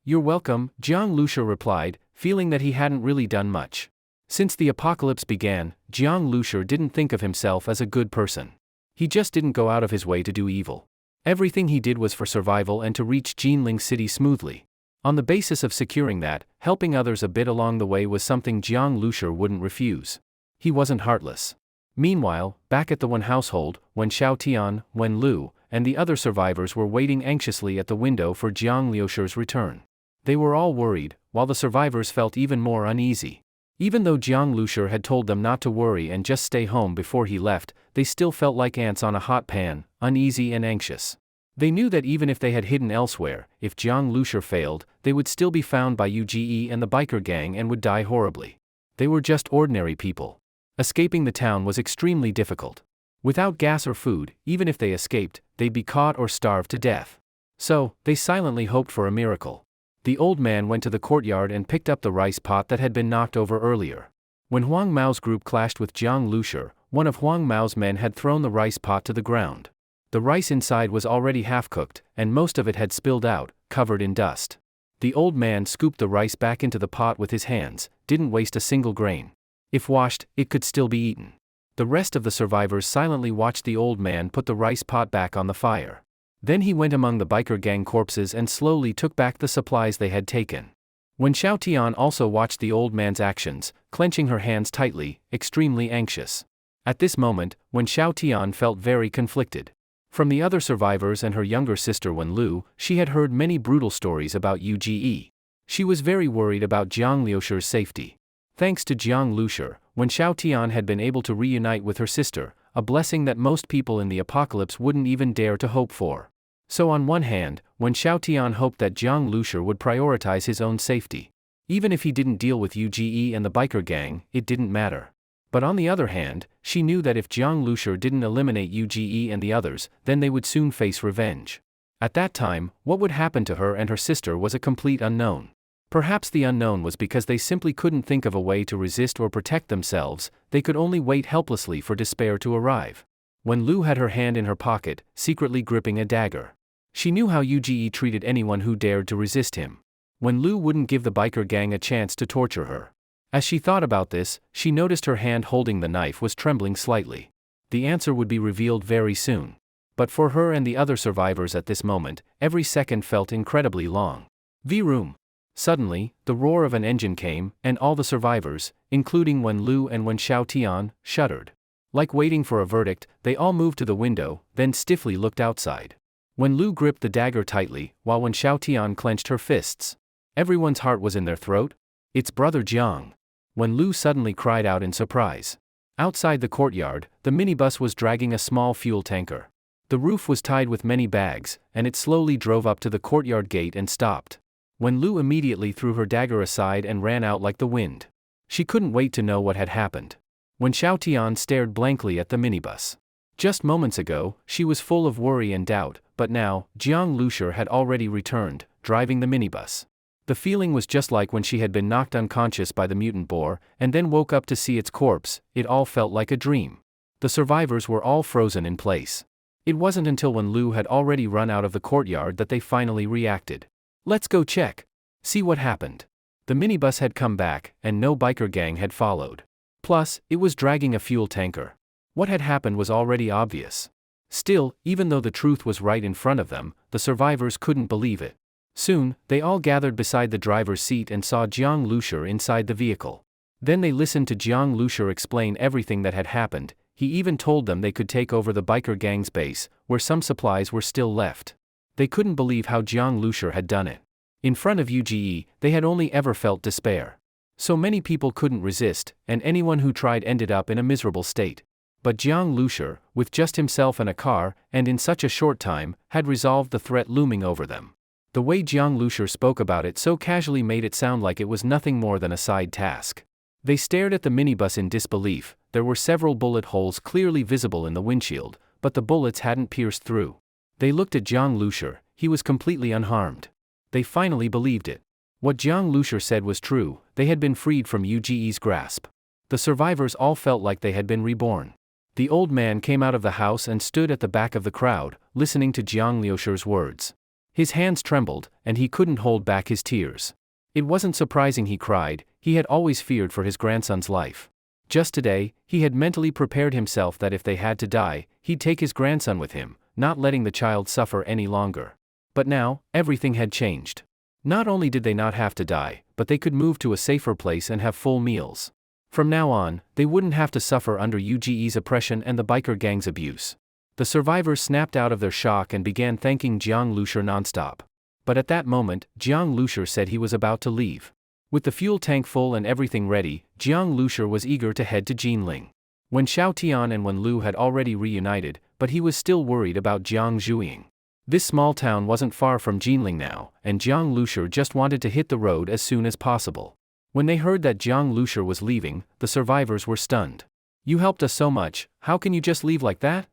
You're welcome," Jiang Lushur replied, feeling that he hadn't really done much. Since the apocalypse began, Jiang Lushur didn't think of himself as a good person. He just didn't go out of his way to do evil. Everything he did was for survival and to reach Jinling City smoothly. On the basis of securing that, helping others a bit along the way was something Jiang Lushur wouldn't refuse. He wasn't heartless. Meanwhile, back at the Wen household, Wen Xiaotian, Wen Lu, and the other survivors were waiting anxiously at the window for Jiang Liusher's return. They were all worried, while the survivors felt even more uneasy. Even though Jiang Liusher had told them not to worry and just stay home before he left, they still felt like ants on a hot pan, uneasy and anxious. They knew that even if they had hidden elsewhere, if Jiang Liusher failed, they would still be found by UGE and the biker gang and would die horribly. They were just ordinary people. Escaping the town was extremely difficult. Without gas or food, even if they escaped, they'd be caught or starved to death. So, they silently hoped for a miracle. The old man went to the courtyard and picked up the rice pot that had been knocked over earlier. When Huang Mao's group clashed with Jiang Liusher, one of Huang Mao's men had thrown the rice pot to the ground. The rice inside was already half-cooked, and most of it had spilled out, covered in dust. The old man scooped the rice back into the pot with his hands, didn't waste a single grain. If washed, it could still be eaten. The rest of the survivors silently watched the old man put the rice pot back on the fire. Then he went among the biker gang corpses and slowly took back the supplies they had taken. Wen Xiaotian also watched the old man's actions, clenching her hands tightly, extremely anxious. At this moment, Wen Xiaotian felt very conflicted. From the other survivors and her younger sister Wen Lu, she had heard many brutal stories about UGE. She was very worried about Jiang Liusher's safety. Thanks to Jiang Liusher, Wen Xiaotian had been able to reunite with her sister, a blessing that most people in the apocalypse wouldn't even dare to hope for. So on one hand, Wen Xiaotian hoped that Jiang Liusher would prioritize his own safety. Even if he didn't deal with UGE and the biker gang, it didn't matter. But on the other hand, she knew that if Jiang Liusher didn't eliminate UGE and the others, then they would soon face revenge. At that time, what would happen to her and her sister was a complete unknown. Perhaps the unknown was because they simply couldn't think of a way to resist or protect themselves, they could only wait helplessly for despair to arrive. When Lu had her hand in her pocket, secretly gripping a dagger. She knew how UGE treated anyone who dared to resist him. When Lu wouldn't give the biker gang a chance to torture her. As she thought about this, she noticed her hand holding the knife was trembling slightly. The answer would be revealed very soon. But for her and the other survivors at this moment, every second felt incredibly long. V-room. Suddenly, the roar of an engine came, and all the survivors, including Wen Lu and Wen Xiaotian, shuddered. Like waiting for a verdict, they all moved to the window, then stiffly looked outside. Wen Lu gripped the dagger tightly, while Wen Xiaotian clenched her fists. Everyone's heart was in their throat. It's Brother Jiang. Wen Lu suddenly cried out in surprise. Outside the courtyard, the minibus was dragging a small fuel tanker. The roof was tied with many bags, and it slowly drove up to the courtyard gate and stopped. Wen Lu immediately threw her dagger aside and ran out like the wind. She couldn't wait to know what had happened. Wen Xiaotian stared blankly at the minibus. Just moments ago, she was full of worry and doubt, but now, Jiang Liusher had already returned, driving the minibus. The feeling was just like when she had been knocked unconscious by the mutant boar, and then woke up to see its corpse. It all felt like a dream. The survivors were all frozen in place. It wasn't until when Lu had already run out of the courtyard that they finally reacted. Let's go check. See what happened. The minibus had come back, and no biker gang had followed. Plus, it was dragging a fuel tanker. What had happened was already obvious. Still, even though the truth was right in front of them, the survivors couldn't believe it. Soon, they all gathered beside the driver's seat and saw Jiang Liusher inside the vehicle. Then they listened to Jiang Liusher explain everything that had happened. He even told them they could take over the biker gang's base, where some supplies were still left. They couldn't believe how Jiang Liusher had done it. In front of UGE, they had only ever felt despair. So many people couldn't resist, and anyone who tried ended up in a miserable state. But Jiang Liusher, with just himself and a car, and in such a short time, had resolved the threat looming over them. The way Jiang Liusher spoke about it so casually made it sound like it was nothing more than a side task. They stared at the minibus in disbelief. There were several bullet holes clearly visible in the windshield, but the bullets hadn't pierced through. They looked at Jiang Liusher. He was completely unharmed. They finally believed it. What Jiang Liusher said was true. They had been freed from UGE's grasp. The survivors all felt like they had been reborn. The old man came out of the house and stood at the back of the crowd, listening to Jiang Liusher's words. His hands trembled, and he couldn't hold back his tears. It wasn't surprising he cried. He had always feared for his grandson's life. Just today, he had mentally prepared himself that if they had to die, he'd take his grandson with him, not letting the child suffer any longer. But now, everything had changed. Not only did they not have to die, but they could move to a safer place and have full meals. From now on, they wouldn't have to suffer under UGE's oppression and the biker gang's abuse. The survivors snapped out of their shock and began thanking Jiang Lushur nonstop. But at that moment, Jiang Lushur said he was about to leave. With the fuel tank full and everything ready, Jiang Lushur was eager to head to Jinling. When Xiao Tian and Wen Lu had already reunited, but he was still worried about Jiang Zhuiying. This small town wasn't far from Jinling now, and Jiang Lushur just wanted to hit the road as soon as possible. When they heard that Jiang Lushur was leaving, the survivors were stunned. "You helped us so much, how can you just leave like that?"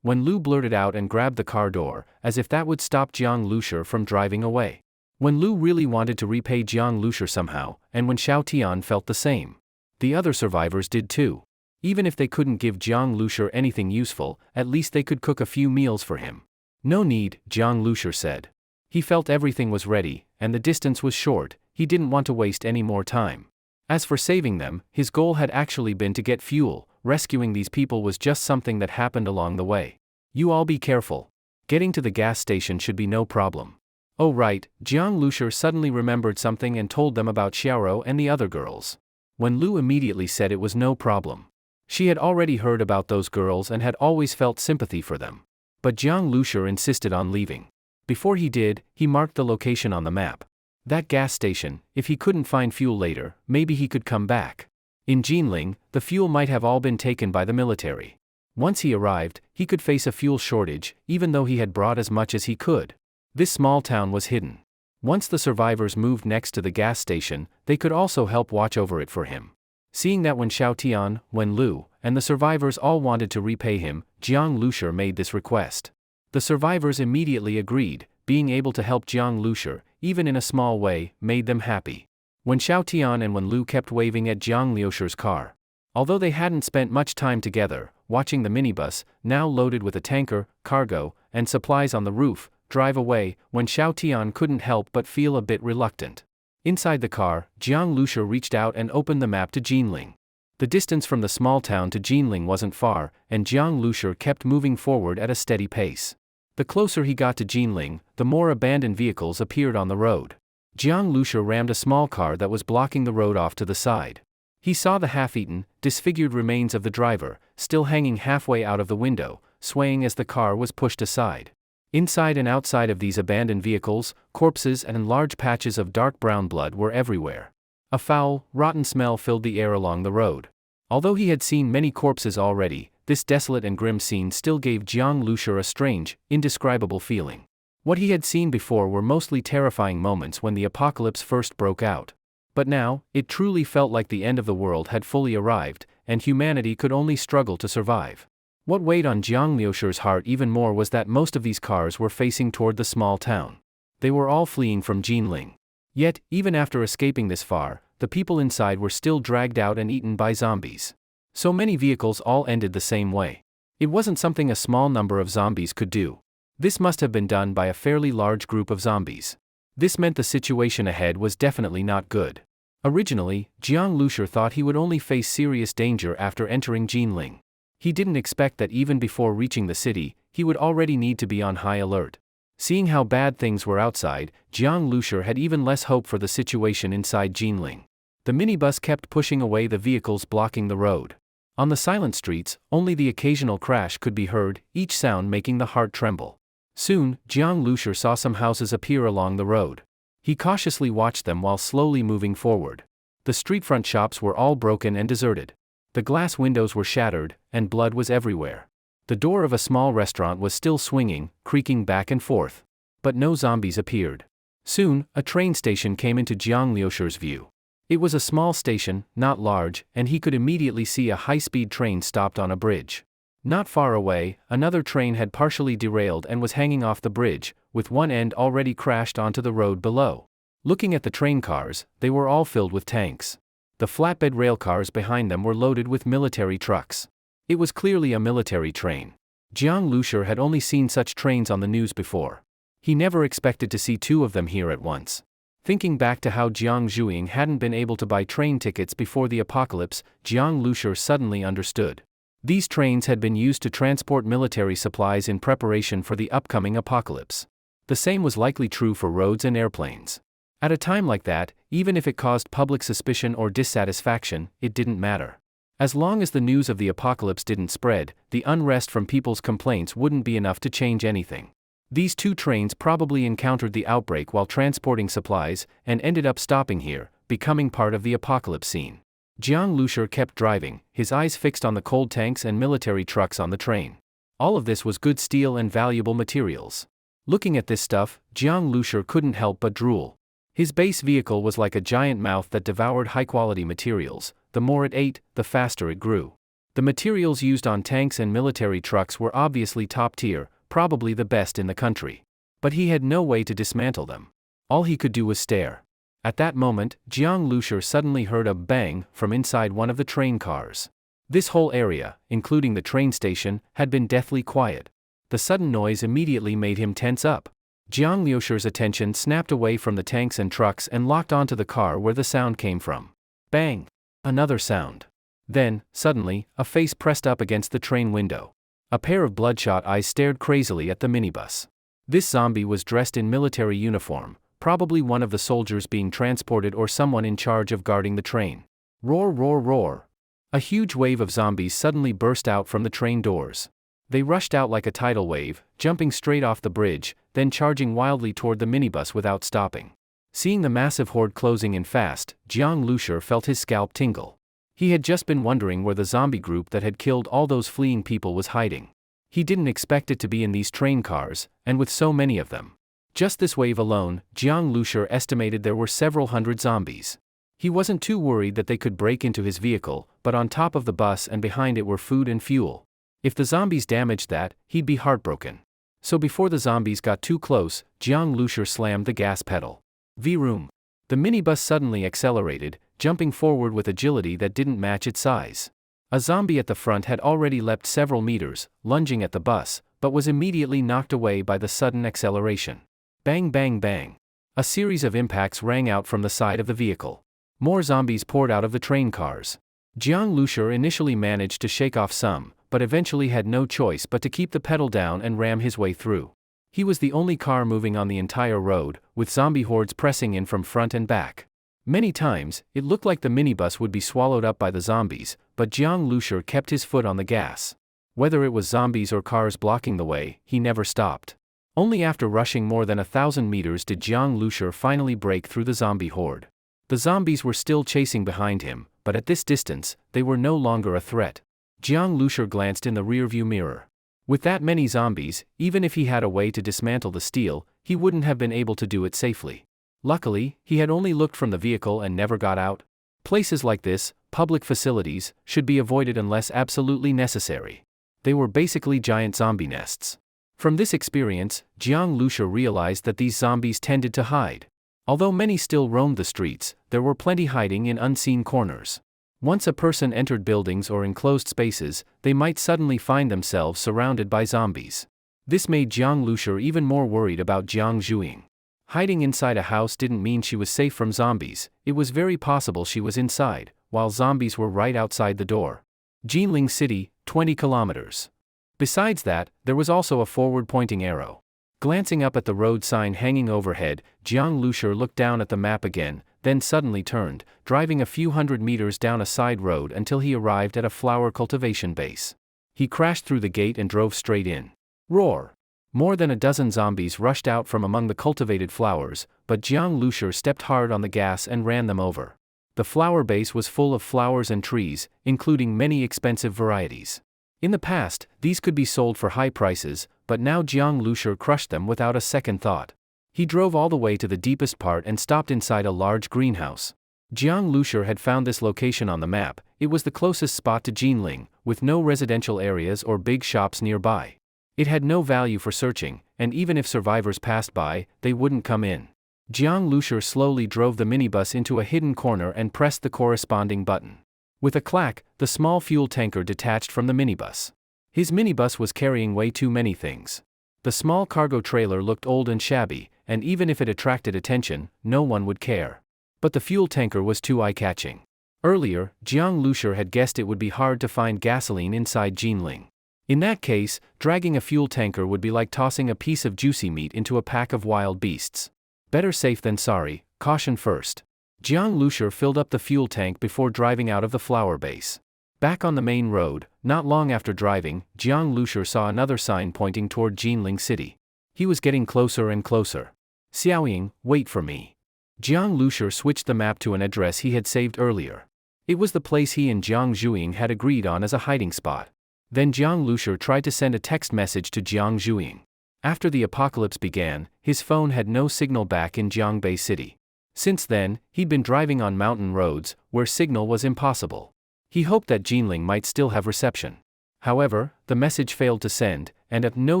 Wen Lu blurted out and grabbed the car door, as if that would stop Jiang Lushur from driving away. Wen Lu really wanted to repay Jiang Lushur somehow, and when Xiao Tian felt the same. The other survivors did too. Even if they couldn't give Jiang Lushur anything useful, at least they could cook a few meals for him. "No need," Jiang Lushur said. He felt everything was ready, and the distance was short, he didn't want to waste any more time. As for saving them, his goal had actually been to get fuel, rescuing these people was just something that happened along the way. "You all be careful. Getting to the gas station should be no problem." "Oh right," Jiang Lushur suddenly remembered something and told them about Xiaoro and the other girls. Wen Lu immediately said it was no problem. She had already heard about those girls and had always felt sympathy for them. But Jiang Lushur insisted on leaving. Before he did, he marked the location on the map. That gas station, if he couldn't find fuel later, maybe he could come back. In Jinling, the fuel might have all been taken by the military. Once he arrived, he could face a fuel shortage, even though he had brought as much as he could. This small town was hidden. Once the survivors moved next to the gas station, they could also help watch over it for him. Seeing that when Xiao Tian, Wen Lu, and the survivors all wanted to repay him, Jiang Lushur made this request. The survivors immediately agreed. Being able to help Jiang Lushur, even in a small way, made them happy. When Xiao Tian and Wen Lu kept waving at Jiang Lushur's car. Although they hadn't spent much time together, watching the minibus, now loaded with a tanker, cargo, and supplies on the roof, drive away, when Xiao Tian couldn't help but feel a bit reluctant. Inside the car, Jiang Lushur reached out and opened the map to Jinling. The distance from the small town to Jinling wasn't far, and Jiang Lushur kept moving forward at a steady pace. The closer he got to Jinling, the more abandoned vehicles appeared on the road. Jiang Lushur rammed a small car that was blocking the road off to the side. He saw the half-eaten, disfigured remains of the driver, still hanging halfway out of the window, swaying as the car was pushed aside. Inside and outside of these abandoned vehicles, corpses and large patches of dark brown blood were everywhere. A foul, rotten smell filled the air along the road. Although he had seen many corpses already, this desolate and grim scene still gave Jiang Lushur a strange, indescribable feeling. What he had seen before were mostly terrifying moments when the apocalypse first broke out. But now, it truly felt like the end of the world had fully arrived, and humanity could only struggle to survive. What weighed on Jiang Lushur's heart even more was that most of these cars were facing toward the small town. They were all fleeing from Jinling. Yet, even after escaping this far, the people inside were still dragged out and eaten by zombies. So many vehicles all ended the same way. It wasn't something a small number of zombies could do. This must have been done by a fairly large group of zombies. This meant the situation ahead was definitely not good. Originally, Jiang Lushur thought he would only face serious danger after entering Jinling. He didn't expect that even before reaching the city, he would already need to be on high alert. Seeing how bad things were outside, Jiang Lushur had even less hope for the situation inside Jinling. The minibus kept pushing away the vehicles blocking the road. On the silent streets, only the occasional crash could be heard, each sound making the heart tremble. Soon, Jiang Lushur saw some houses appear along the road. He cautiously watched them while slowly moving forward. The street-front shops were all broken and deserted. The glass windows were shattered, and blood was everywhere. The door of a small restaurant was still swinging, creaking back and forth. But no zombies appeared. Soon, a train station came into Jiang Lushur's view. It was a small station, not large, and he could immediately see a high-speed train stopped on a bridge. Not far away, another train had partially derailed and was hanging off the bridge, with one end already crashed onto the road below. Looking at the train cars, they were all filled with tanks. The flatbed rail cars behind them were loaded with military trucks. It was clearly a military train. Jiang Lushur had only seen such trains on the news before. He never expected to see two of them here at once. Thinking back to how Jiang Zhuiying hadn't been able to buy train tickets before the apocalypse, Jiang Lushur suddenly understood. These trains had been used to transport military supplies in preparation for the upcoming apocalypse. The same was likely true for roads and airplanes. At a time like that, even if it caused public suspicion or dissatisfaction, it didn't matter. As long as the news of the apocalypse didn't spread, the unrest from people's complaints wouldn't be enough to change anything. These two trains probably encountered the outbreak while transporting supplies and ended up stopping here, becoming part of the apocalypse scene. Jiang Lushur kept driving, his eyes fixed on the cold tanks and military trucks on the train. All of this was good steel and valuable materials. Looking at this stuff, Jiang Lushur couldn't help but drool. His base vehicle was like a giant mouth that devoured high-quality materials. The more it ate, the faster it grew. The materials used on tanks and military trucks were obviously top tier, probably the best in the country. But he had no way to dismantle them. All he could do was stare. At that moment, Jiang Lushur suddenly heard a bang from inside one of the train cars. This whole area, including the train station, had been deathly quiet. The sudden noise immediately made him tense up. Jiang Lushur's attention snapped away from the tanks and trucks and locked onto the car where the sound came from. Bang! Another sound. Then, suddenly, a face pressed up against the train window. A pair of bloodshot eyes stared crazily at the minibus. This zombie was dressed in military uniform, probably one of the soldiers being transported or someone in charge of guarding the train. Roar, roar, roar. A huge wave of zombies suddenly burst out from the train doors. They rushed out like a tidal wave, jumping straight off the bridge, then charging wildly toward the minibus without stopping. Seeing the massive horde closing in fast, Jiang Lushur felt his scalp tingle. He had just been wondering where the zombie group that had killed all those fleeing people was hiding. He didn't expect it to be in these train cars, and with so many of them. Just this wave alone, Jiang Lushur estimated there were several hundred zombies. He wasn't too worried that they could break into his vehicle, but on top of the bus and behind it were food and fuel. If the zombies damaged that, he'd be heartbroken. So before the zombies got too close, Jiang Lushur slammed the gas pedal. Vroom. The minibus suddenly accelerated, jumping forward with agility that didn't match its size. A zombie at the front had already leapt several meters, lunging at the bus, but was immediately knocked away by the sudden acceleration. Bang, bang, bang. A series of impacts rang out from the side of the vehicle. More zombies poured out of the train cars. Jiang Lushur initially managed to shake off some, but eventually had no choice but to keep the pedal down and ram his way through. He was the only car moving on the entire road, with zombie hordes pressing in from front and back. Many times, it looked like the minibus would be swallowed up by the zombies, but Jiang Lushur kept his foot on the gas. Whether it was zombies or cars blocking the way, he never stopped. Only after rushing more than 1,000 meters did Jiang Lushur finally break through the zombie horde. The zombies were still chasing behind him, but at this distance, they were no longer a threat. Jiang Lushur glanced in the rearview mirror. With that many zombies, even if he had a way to dismantle the steel, he wouldn't have been able to do it safely. Luckily, he had only looked from the vehicle and never got out. Places like this, public facilities, should be avoided unless absolutely necessary. They were basically giant zombie nests. From this experience, Jiang Lushur realized that these zombies tended to hide. Although many still roamed the streets, there were plenty hiding in unseen corners. Once a person entered buildings or enclosed spaces, they might suddenly find themselves surrounded by zombies. This made Jiang Lushur even more worried about Jiang Zhuing. Hiding inside a house didn't mean she was safe from zombies. It was very possible she was inside, while zombies were right outside the door. Jinling City, 20 kilometers. Besides that, there was also a forward-pointing arrow. Glancing up at the road sign hanging overhead, Jiang Lushur looked down at the map again, then suddenly turned, driving a few hundred meters down a side road until he arrived at a flower cultivation base. He crashed through the gate and drove straight in. Roar! More than a dozen zombies rushed out from among the cultivated flowers, but Jiang Lushur stepped hard on the gas and ran them over. The flower base was full of flowers and trees, including many expensive varieties. In the past, these could be sold for high prices, but now Jiang Lushur crushed them without a second thought. He drove all the way to the deepest part and stopped inside a large greenhouse. Jiang Lushur had found this location on the map. It was the closest spot to Jinling, with no residential areas or big shops nearby. It had no value for searching, and even if survivors passed by, they wouldn't come in. Jiang Lushur slowly drove the minibus into a hidden corner and pressed the corresponding button. With a clack, the small fuel tanker detached from the minibus. His minibus was carrying way too many things. The small cargo trailer looked old and shabby, and even if it attracted attention, no one would care. But the fuel tanker was too eye-catching. Earlier, Jiang Lushur had guessed it would be hard to find gasoline inside Jinling. In that case, dragging a fuel tanker would be like tossing a piece of juicy meat into a pack of wild beasts. Better safe than sorry, caution first. Jiang Lushur filled up the fuel tank before driving out of the flower base. Back on the main road, not long after driving, Jiang Lushur saw another sign pointing toward Jinling City. He was getting closer and closer. Xiaoying, wait for me. Jiang Lushur switched the map to an address he had saved earlier. It was the place he and Jiang Zhuiying had agreed on as a hiding spot. Then Jiang Lushur tried to send a text message to Jiang Zhuiying. After the apocalypse began, his phone had no signal back in Jiangbei City. Since then, he'd been driving on mountain roads, where signal was impossible. He hoped that Jinling might still have reception. However, the message failed to send, and a "no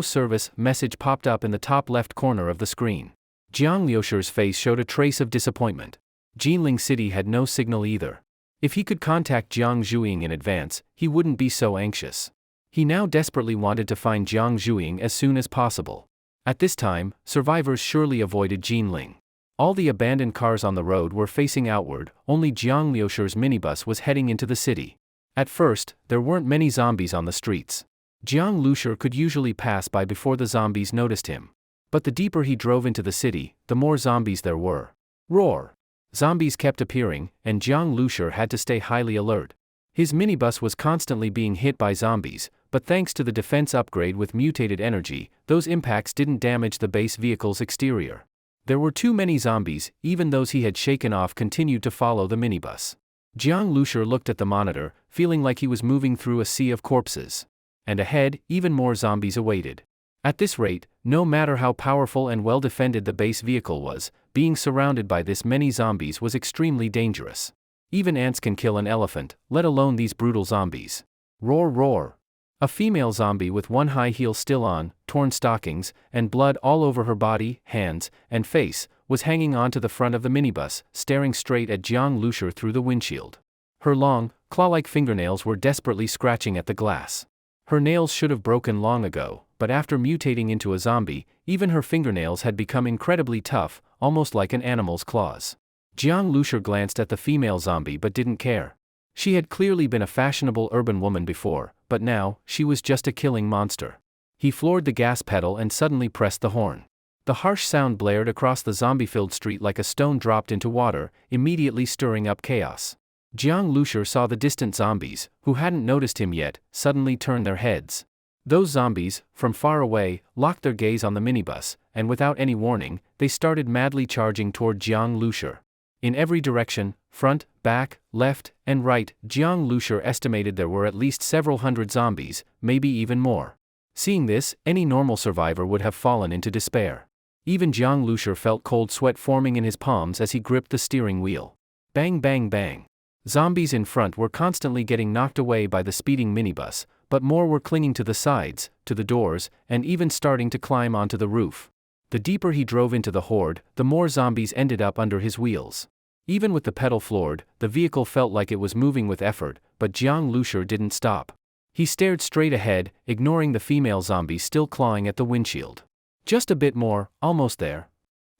service" message popped up in the top left corner of the screen. Jiang Liushur's face showed a trace of disappointment. Jinling City had no signal either. If he could contact Jiang Zhuiying in advance, he wouldn't be so anxious. He now desperately wanted to find Jiang Zhuiying as soon as possible. At this time, survivors surely avoided Jinling. All the abandoned cars on the road were facing outward, only Jiang Liushur's minibus was heading into the city. At first, there weren't many zombies on the streets. Jiang Lushur could usually pass by before the zombies noticed him. But the deeper he drove into the city, the more zombies there were. Roar! Zombies kept appearing, and Jiang Lushur had to stay highly alert. His minibus was constantly being hit by zombies, but thanks to the defense upgrade with mutated energy, those impacts didn't damage the base vehicle's exterior. There were too many zombies, even those he had shaken off continued to follow the minibus. Jiang Lushur looked at the monitor, feeling like he was moving through a sea of corpses. And ahead, even more zombies awaited. At this rate, no matter how powerful and well defended the base vehicle was, being surrounded by this many zombies was extremely dangerous. Even ants can kill an elephant, let alone these brutal zombies. Roar roar! A female zombie with one high heel still on, torn stockings, and blood all over her body, hands, and face, was hanging onto the front of the minibus, staring straight at Jiang Lushur through the windshield. Her long, claw-like fingernails were desperately scratching at the glass. Her nails should have broken long ago, but after mutating into a zombie, even her fingernails had become incredibly tough, almost like an animal's claws. Jiang Lushur glanced at the female zombie but didn't care. She had clearly been a fashionable urban woman before, but now, she was just a killing monster. He floored the gas pedal and suddenly pressed the horn. The harsh sound blared across the zombie-filled street like a stone dropped into water, immediately stirring up chaos. Jiang Lushur saw the distant zombies, who hadn't noticed him yet, suddenly turn their heads. Those zombies, from far away, locked their gaze on the minibus, and without any warning, they started madly charging toward Jiang Lushur. In every direction, front, back, left, and right, Jiang Lushur estimated there were at least several hundred zombies, maybe even more. Seeing this, any normal survivor would have fallen into despair. Even Jiang Lushur felt cold sweat forming in his palms as he gripped the steering wheel. Bang bang bang. Zombies in front were constantly getting knocked away by the speeding minibus, but more were clinging to the sides, to the doors, and even starting to climb onto the roof. The deeper he drove into the horde, the more zombies ended up under his wheels. Even with the pedal floored, the vehicle felt like it was moving with effort, but Jiang Lushur didn't stop. He stared straight ahead, ignoring the female zombie still clawing at the windshield. Just a bit more, almost there.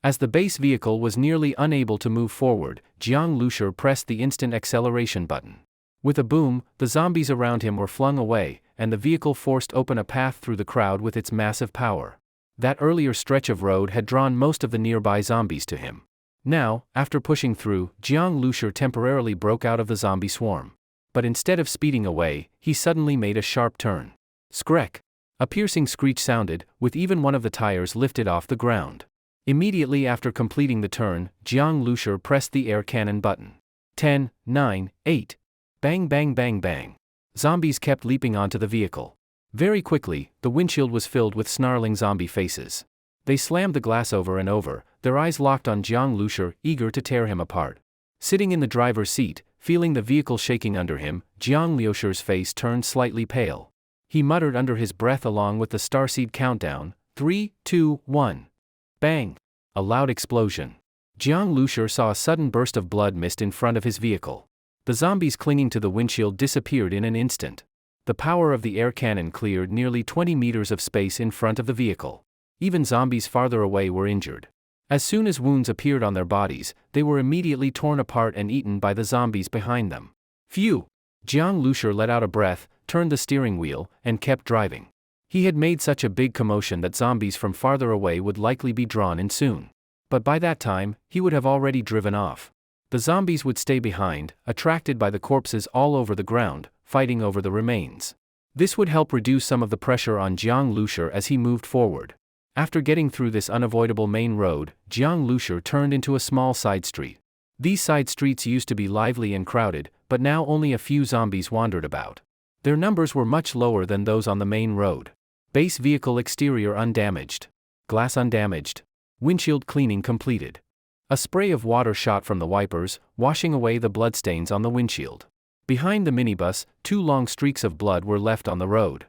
As the base vehicle was nearly unable to move forward, Jiang Lushur pressed the instant acceleration button. With a boom, the zombies around him were flung away, and the vehicle forced open a path through the crowd with its massive power. That earlier stretch of road had drawn most of the nearby zombies to him. Now, after pushing through, Jiang Lushur temporarily broke out of the zombie swarm. But instead of speeding away, he suddenly made a sharp turn. Screck! A piercing screech sounded, with even one of the tires lifted off the ground. Immediately after completing the turn, Jiang Lushur pressed the air cannon button. 10, 9, 8. Bang bang bang bang. Zombies kept leaping onto the vehicle. Very quickly, the windshield was filled with snarling zombie faces. They slammed the glass over and over, their eyes locked on Jiang Lushur, eager to tear him apart. Sitting in the driver's seat, feeling the vehicle shaking under him, Jiang Liushur's face turned slightly pale. He muttered under his breath along with the starseed countdown, 3, 2, 1. Bang! A loud explosion. Jiang Lushur saw a sudden burst of blood mist in front of his vehicle. The zombies clinging to the windshield disappeared in an instant. The power of the air cannon cleared nearly 20 meters of space in front of the vehicle. Even zombies farther away were injured. As soon as wounds appeared on their bodies, they were immediately torn apart and eaten by the zombies behind them. Phew! Jiang Lushur let out a breath, turned the steering wheel, and kept driving. He had made such a big commotion that zombies from farther away would likely be drawn in soon. But by that time, he would have already driven off. The zombies would stay behind, attracted by the corpses all over the ground, fighting over the remains. This would help reduce some of the pressure on Jiang Lushur as he moved forward. After getting through this unavoidable main road, Jiang Lushur turned into a small side street. These side streets used to be lively and crowded, but now only a few zombies wandered about. Their numbers were much lower than those on the main road. Base vehicle exterior undamaged. Glass undamaged. Windshield cleaning completed. A spray of water shot from the wipers, washing away the bloodstains on the windshield. Behind the minibus, 2 long streaks of blood were left on the road.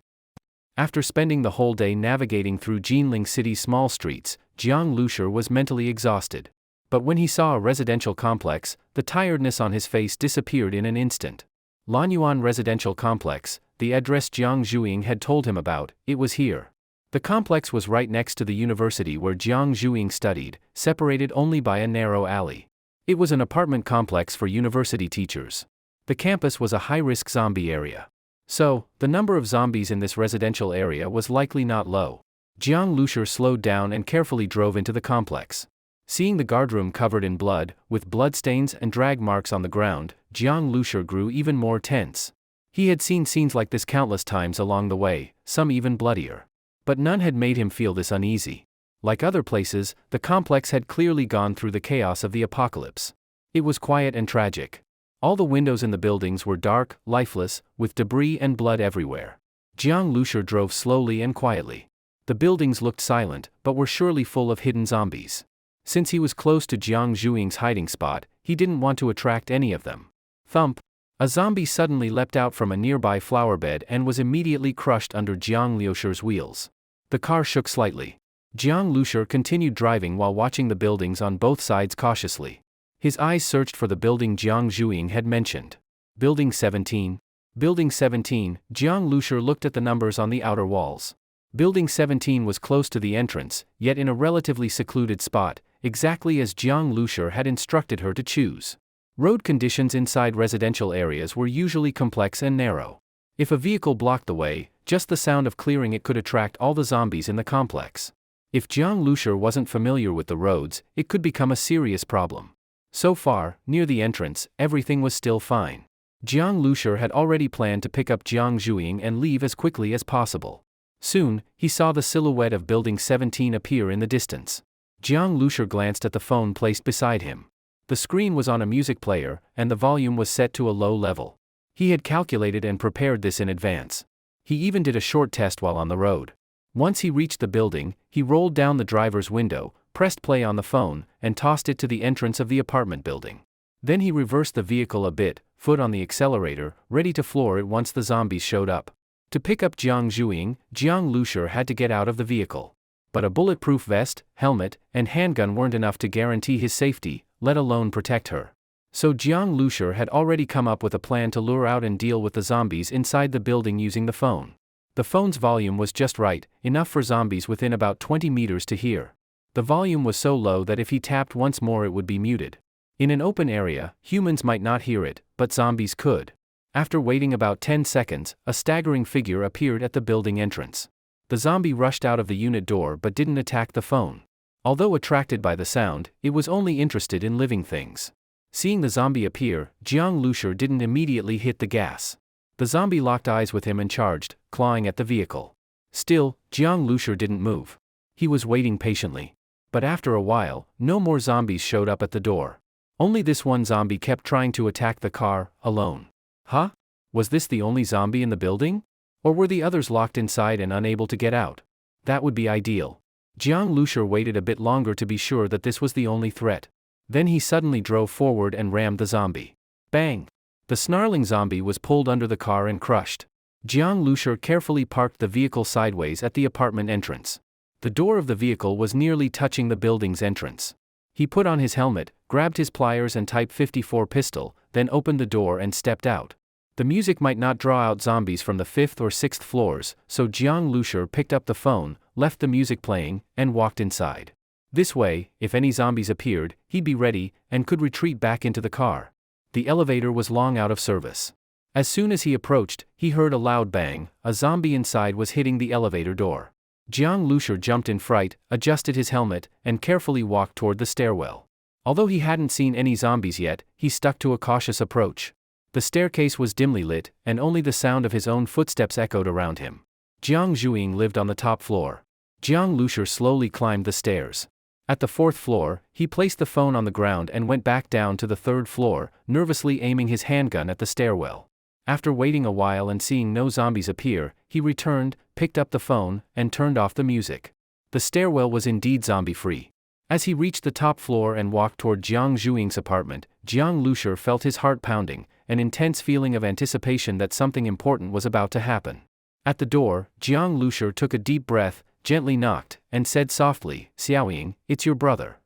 After spending the whole day navigating through Jinling City's small streets, Jiang Lushur was mentally exhausted. But when he saw a residential complex, the tiredness on his face disappeared in an instant. Lanyuan Residential Complex, the address Jiang Zhuiying had told him about, it was here. The complex was right next to the university where Jiang Zhuiying studied, separated only by a narrow alley. It was an apartment complex for university teachers. The campus was a high-risk zombie area. So, the number of zombies in this residential area was likely not low. Jiang Lushur slowed down and carefully drove into the complex. Seeing the guardroom covered in blood, with bloodstains and drag marks on the ground, Jiang Lushur grew even more tense. He had seen scenes like this countless times along the way, some even bloodier. But none had made him feel this uneasy. Like other places, the complex had clearly gone through the chaos of the apocalypse. It was quiet and tragic. All the windows in the buildings were dark, lifeless, with debris and blood everywhere. Jiang Lushur drove slowly and quietly. The buildings looked silent, but were surely full of hidden zombies. Since he was close to Jiang Zhuiying's hiding spot, he didn't want to attract any of them. Thump! A zombie suddenly leapt out from a nearby flower bed and was immediately crushed under Jiang Lushur's wheels. The car shook slightly. Jiang Lushur continued driving while watching the buildings on both sides cautiously. His eyes searched for the building Jiang Zhuiying had mentioned. Building 17. Building 17, Jiang Lushur looked at the numbers on the outer walls. Building 17 was close to the entrance, yet in a relatively secluded spot, exactly as Jiang Lushur had instructed her to choose. Road conditions inside residential areas were usually complex and narrow. If a vehicle blocked the way, just the sound of clearing it could attract all the zombies in the complex. If Jiang Lushur wasn't familiar with the roads, it could become a serious problem. So far, near the entrance, everything was still fine. Jiang Lushur had already planned to pick up Jiang Zhuiying and leave as quickly as possible. Soon, he saw the silhouette of Building 17 appear in the distance. Jiang Lushur glanced at the phone placed beside him. The screen was on a music player, and the volume was set to a low level. He had calculated and prepared this in advance. He even did a short test while on the road. Once he reached the building, he rolled down the driver's window, pressed play on the phone, and tossed it to the entrance of the apartment building. Then he reversed the vehicle a bit, foot on the accelerator, ready to floor it once the zombies showed up. To pick up Jiang Zhuiying, Jiang Lushur had to get out of the vehicle. But a bulletproof vest, helmet, and handgun weren't enough to guarantee his safety, let alone protect her. So Jiang Lushur had already come up with a plan to lure out and deal with the zombies inside the building using the phone. The phone's volume was just right, enough for zombies within about 20 meters to hear. The volume was so low that if he tapped once more it would be muted. In an open area, humans might not hear it, but zombies could. After waiting about 10 seconds, a staggering figure appeared at the building entrance. The zombie rushed out of the unit door but didn't attack the phone. Although attracted by the sound, it was only interested in living things. Seeing the zombie appear, Jiang Lushur didn't immediately hit the gas. The zombie locked eyes with him and charged, clawing at the vehicle. Still, Jiang Lushur didn't move. He was waiting patiently. But after a while, no more zombies showed up at the door. Only this one zombie kept trying to attack the car, alone. Huh? Was this the only zombie in the building? Or were the others locked inside and unable to get out? That would be ideal. Jiang Lushur waited a bit longer to be sure that this was the only threat. Then he suddenly drove forward and rammed the zombie. Bang! The snarling zombie was pulled under the car and crushed. Jiang Lushur carefully parked the vehicle sideways at the apartment entrance. The door of the vehicle was nearly touching the building's entrance. He put on his helmet, grabbed his pliers and Type 54 pistol, then opened the door and stepped out. The music might not draw out zombies from the 5th or 6th floors, so Jiang Lushur picked up the phone, left the music playing, and walked inside. This way, if any zombies appeared, he'd be ready, and could retreat back into the car. The elevator was long out of service. As soon as he approached, he heard a loud bang. A zombie inside was hitting the elevator door. Jiang Lushur jumped in fright, adjusted his helmet, and carefully walked toward the stairwell. Although he hadn't seen any zombies yet, he stuck to a cautious approach. The staircase was dimly lit, and only the sound of his own footsteps echoed around him. Jiang Zhuing lived on the top floor. Jiang Lushur slowly climbed the stairs. At the 4th floor, he placed the phone on the ground and went back down to the 3rd floor, nervously aiming his handgun at the stairwell. After waiting a while and seeing no zombies appear, he returned, picked up the phone, and turned off the music. The stairwell was indeed zombie-free. As he reached the top floor and walked toward Jiang Zhuing's apartment, Jiang Lushur felt his heart pounding, an intense feeling of anticipation that something important was about to happen. At the door, Jiang Lushur took a deep breath, gently knocked, and said softly, "Xiaoying, it's your brother."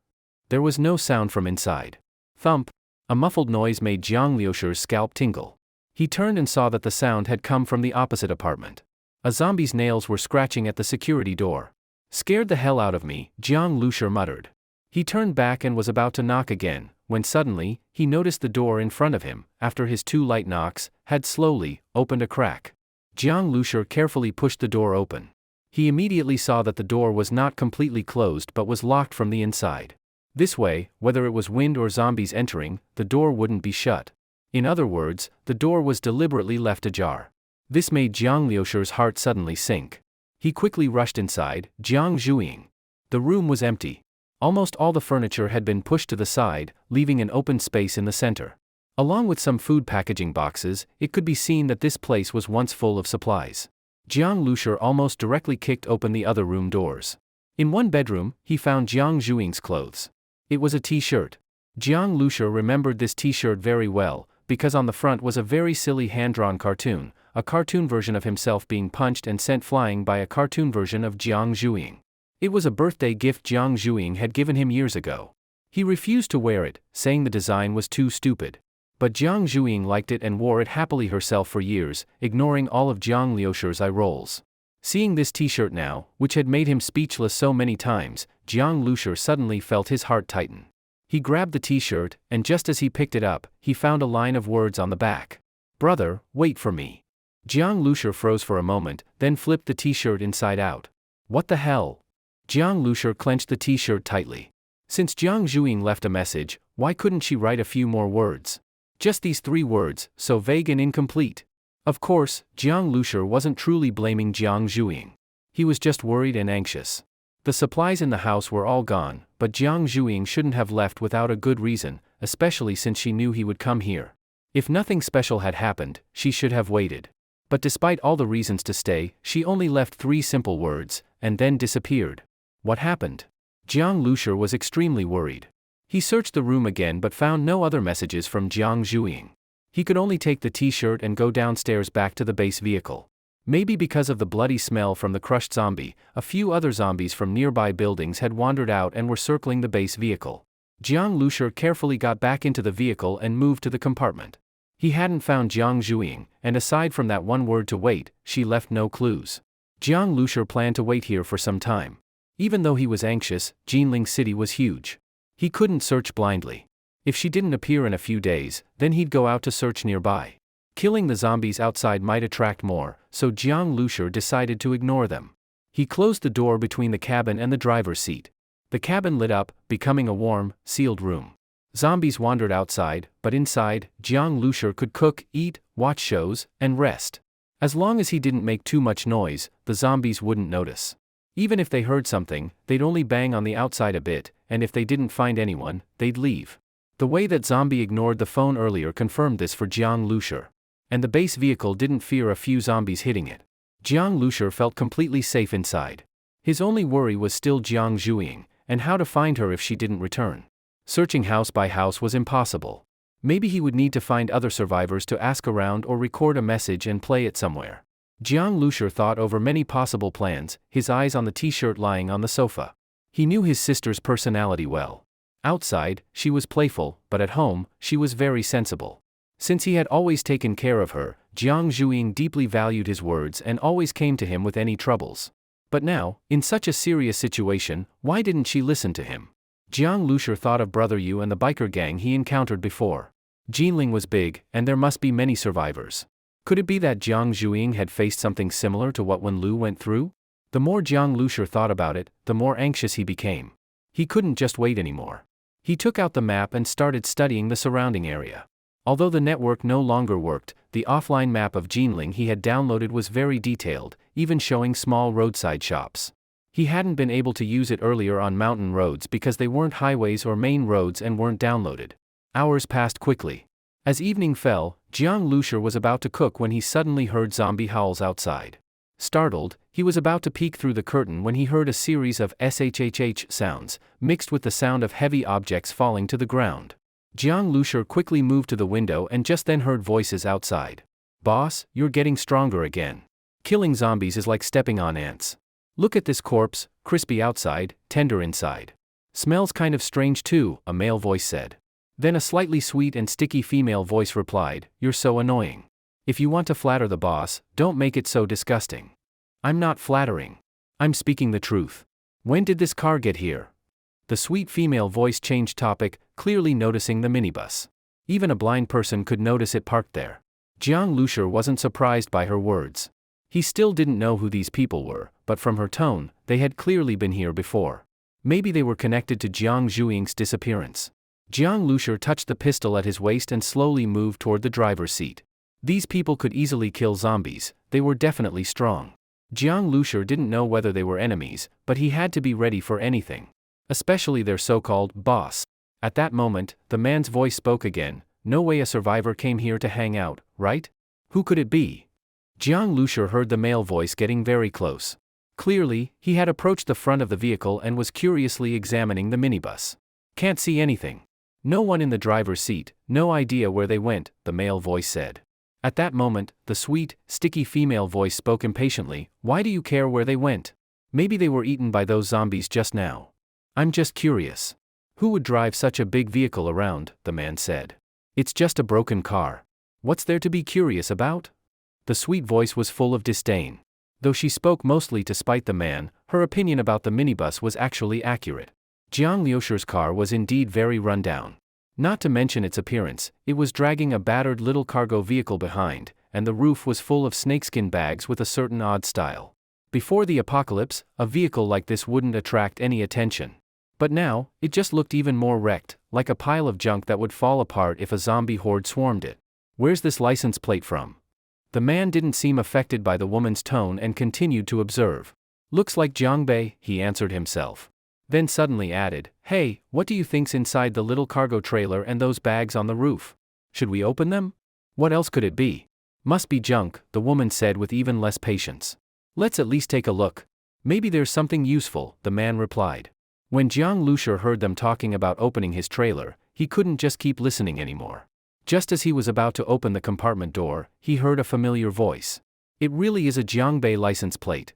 There was no sound from inside. Thump! A muffled noise made Jiang Lushur's scalp tingle. He turned and saw that the sound had come from the opposite apartment. A zombie's nails were scratching at the security door. "Scared the hell out of me," Jiang Lushur muttered. He turned back and was about to knock again, when suddenly, he noticed the door in front of him, after his 2 light knocks, had slowly opened a crack. Jiang Lushur carefully pushed the door open. He immediately saw that the door was not completely closed but was locked from the inside. This way, whether it was wind or zombies entering, the door wouldn't be shut. In other words, the door was deliberately left ajar. This made Jiang Lushur's heart suddenly sink. He quickly rushed inside. Jiang Zhuing. The room was empty. Almost all the furniture had been pushed to the side, leaving an open space in the center. Along with some food packaging boxes, it could be seen that this place was once full of supplies. Jiang Lushur almost directly kicked open the other room doors. In one bedroom, he found Jiang Zhuing's clothes. It was a t-shirt. Jiang Lushur remembered this t-shirt very well, because on the front was a very silly hand-drawn cartoon, a cartoon version of himself being punched and sent flying by a cartoon version of Jiang Zhuing. It was a birthday gift Jiang Zhuing had given him years ago. He refused to wear it, saying the design was too stupid. But Jiang Zhuing liked it and wore it happily herself for years, ignoring all of Jiang Lushur's eye rolls. Seeing this t-shirt now, which had made him speechless so many times, Jiang Lushur suddenly felt his heart tighten. He grabbed the t-shirt, and just as he picked it up, he found a line of words on the back. "Brother, wait for me." Jiang Lushur froze for a moment, then flipped the t-shirt inside out. What the hell? Jiang Lushur clenched the t-shirt tightly. Since Jiang Zhuing left a message, why couldn't she write a few more words? Just these 3 words, so vague and incomplete. Of course, Jiang Lushur wasn't truly blaming Jiang Zhuing. He was just worried and anxious. The supplies in the house were all gone, but Jiang Zhuing shouldn't have left without a good reason, especially since she knew he would come here. If nothing special had happened, she should have waited. But despite all the reasons to stay, she only left 3 simple words, and then disappeared. What happened? Jiang Lushur was extremely worried. He searched the room again but found no other messages from Jiang Zhuing. He could only take the t-shirt and go downstairs back to the base vehicle. Maybe because of the bloody smell from the crushed zombie, a few other zombies from nearby buildings had wandered out and were circling the base vehicle. Jiang Lushur carefully got back into the vehicle and moved to the compartment. He hadn't found Jiang Zhuing, and aside from that one word to wait, she left no clues. Jiang Lushur planned to wait here for some time. Even though he was anxious, Jinling City was huge. He couldn't search blindly. If she didn't appear in a few days, then he'd go out to search nearby. Killing the zombies outside might attract more, so Jiang Lushur decided to ignore them. He closed the door between the cabin and the driver's seat. The cabin lit up, becoming a warm, sealed room. Zombies wandered outside, but inside, Jiang Lushur could cook, eat, watch shows, and rest. As long as he didn't make too much noise, the zombies wouldn't notice. Even if they heard something, they'd only bang on the outside a bit, and if they didn't find anyone, they'd leave. The way that zombie ignored the phone earlier confirmed this for Jiang Lushur. And the base vehicle didn't fear a few zombies hitting it. Jiang Lushur felt completely safe inside. His only worry was still Jiang Zhuing, and how to find her if she didn't return. Searching house by house was impossible. Maybe he would need to find other survivors to ask around or record a message and play it somewhere. Jiang Lushur thought over many possible plans, his eyes on the t-shirt lying on the sofa. He knew his sister's personality well. Outside, she was playful, but at home, she was very sensible. Since he had always taken care of her, Jiang Zhuing deeply valued his words and always came to him with any troubles. But now, in such a serious situation, why didn't she listen to him? Jiang Lushur thought of Brother Yu and the biker gang he encountered before. Jinling was big, and there must be many survivors. Could it be that Jiang Zhuing had faced something similar to what Wen Lu went through? The more Jiang Lushur thought about it, the more anxious he became. He couldn't just wait anymore. He took out the map and started studying the surrounding area. Although the network no longer worked, the offline map of Jinling he had downloaded was very detailed, even showing small roadside shops. He hadn't been able to use it earlier on mountain roads because they weren't highways or main roads and weren't downloaded. Hours passed quickly. As evening fell, Jiang Lushur was about to cook when he suddenly heard zombie howls outside. Startled, he was about to peek through the curtain when he heard a series of shhh sounds, mixed with the sound of heavy objects falling to the ground. Jiang Lushur quickly moved to the window and just then heard voices outside. "Boss, you're getting stronger again. Killing zombies is like stepping on ants. Look at this corpse, crispy outside, tender inside. Smells kind of strange too," a male voice said. Then a slightly sweet and sticky female voice replied, "You're so annoying. If you want to flatter the boss, don't make it so disgusting." "I'm not flattering. I'm speaking the truth. When did this car get here?" The sweet female voice changed topic, clearly noticing the minibus. Even a blind person could notice it parked there. Jiang Lushur wasn't surprised by her words. He still didn't know who these people were, but from her tone, they had clearly been here before. Maybe they were connected to Jiang Zhuing's disappearance. Jiang Lushur touched the pistol at his waist and slowly moved toward the driver's seat. These people could easily kill zombies, they were definitely strong. Jiang Lushur didn't know whether they were enemies, but he had to be ready for anything. Especially their so-called boss. At that moment, the man's voice spoke again. "No way a survivor came here to hang out, right? Who could it be?" Jiang Lushur heard the male voice getting very close. Clearly, he had approached the front of the vehicle and was curiously examining the minibus. "Can't see anything. No one in the driver's seat, no idea where they went," the male voice said. At that moment, the sweet, sticky female voice spoke impatiently. "Why do you care where they went? Maybe they were eaten by those zombies just now. I'm just curious. Who would drive such a big vehicle around?" the man said. "It's just a broken car. What's there to be curious about?" The sweet voice was full of disdain. Though she spoke mostly to spite the man, her opinion about the minibus was actually accurate. Jiang Lushur's car was indeed very run down. Not to mention its appearance, it was dragging a battered little cargo vehicle behind, and the roof was full of snakeskin bags with a certain odd style. Before the apocalypse, a vehicle like this wouldn't attract any attention. But now, it just looked even more wrecked, like a pile of junk that would fall apart if a zombie horde swarmed it. "Where's this license plate from?" The man didn't seem affected by the woman's tone and continued to observe. "Looks like Jiangbei," he answered himself. Then suddenly added, "Hey, what do you think's inside the little cargo trailer and those bags on the roof? Should we open them? What else could it be?" "Must be junk," the woman said with even less patience. "Let's at least take a look. Maybe there's something useful," the man replied. When Jiang Lushur heard them talking about opening his trailer, he couldn't just keep listening anymore. Just as he was about to open the compartment door, he heard a familiar voice. It really is a Jiangbei license plate.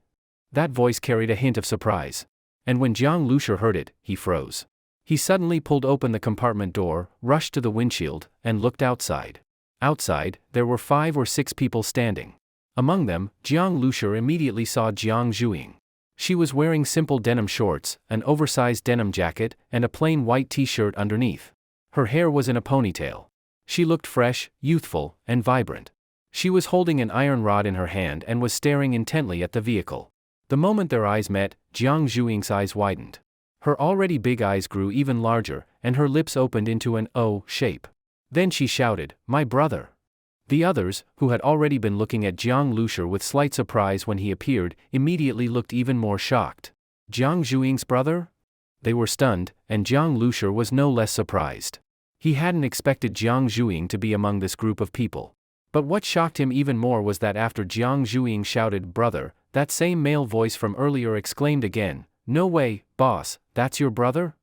That voice carried a hint of surprise. And when Jiang Lushur heard it, he froze. He suddenly pulled open the compartment door, rushed to the windshield, and looked outside. Outside, there were 5 or 6 people standing. Among them, Jiang Lushur immediately saw Jiang Zhuing. She was wearing simple denim shorts, an oversized denim jacket, and a plain white t-shirt underneath. Her hair was in a ponytail. She looked fresh, youthful, and vibrant. She was holding an iron rod in her hand and was staring intently at the vehicle. The moment their eyes met, Jiang Zhuing's eyes widened. Her already big eyes grew even larger, and her lips opened into an O shape. Then she shouted, "My brother!" The others, who had already been looking at Jiang Lushur with slight surprise when he appeared, immediately looked even more shocked. Jiang Zhuing's brother? They were stunned, and Jiang Lushur was no less surprised. He hadn't expected Jiang Zhuing to be among this group of people. But what shocked him even more was that after Jiang Zhuing shouted, "Brother," that same male voice from earlier exclaimed again, "No way, boss, that's your brother?"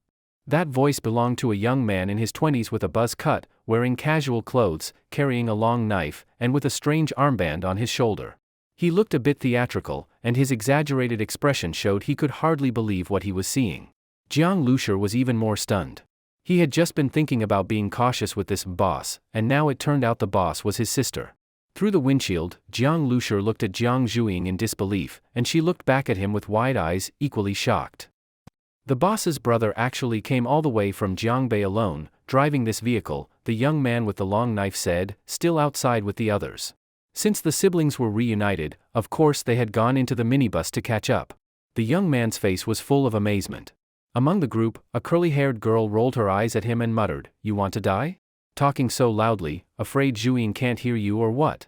That voice belonged to a young man in his 20s with a buzz cut, wearing casual clothes, carrying a long knife, and with a strange armband on his shoulder. He looked a bit theatrical, and his exaggerated expression showed he could hardly believe what he was seeing. Jiang Lushur was even more stunned. He had just been thinking about being cautious with this boss, and now it turned out the boss was his sister. Through the windshield, Jiang Lushur looked at Jiang Zhuing in disbelief, and she looked back at him with wide eyes, equally shocked. The boss's brother actually came all the way from Jiangbei alone, driving this vehicle, the young man with the long knife said, still outside with the others. Since the siblings were reunited, of course they had gone into the minibus to catch up. The young man's face was full of amazement. Among the group, a curly-haired girl rolled her eyes at him and muttered, "You want to die? Talking so loudly, afraid Zhuing can't hear you or what?"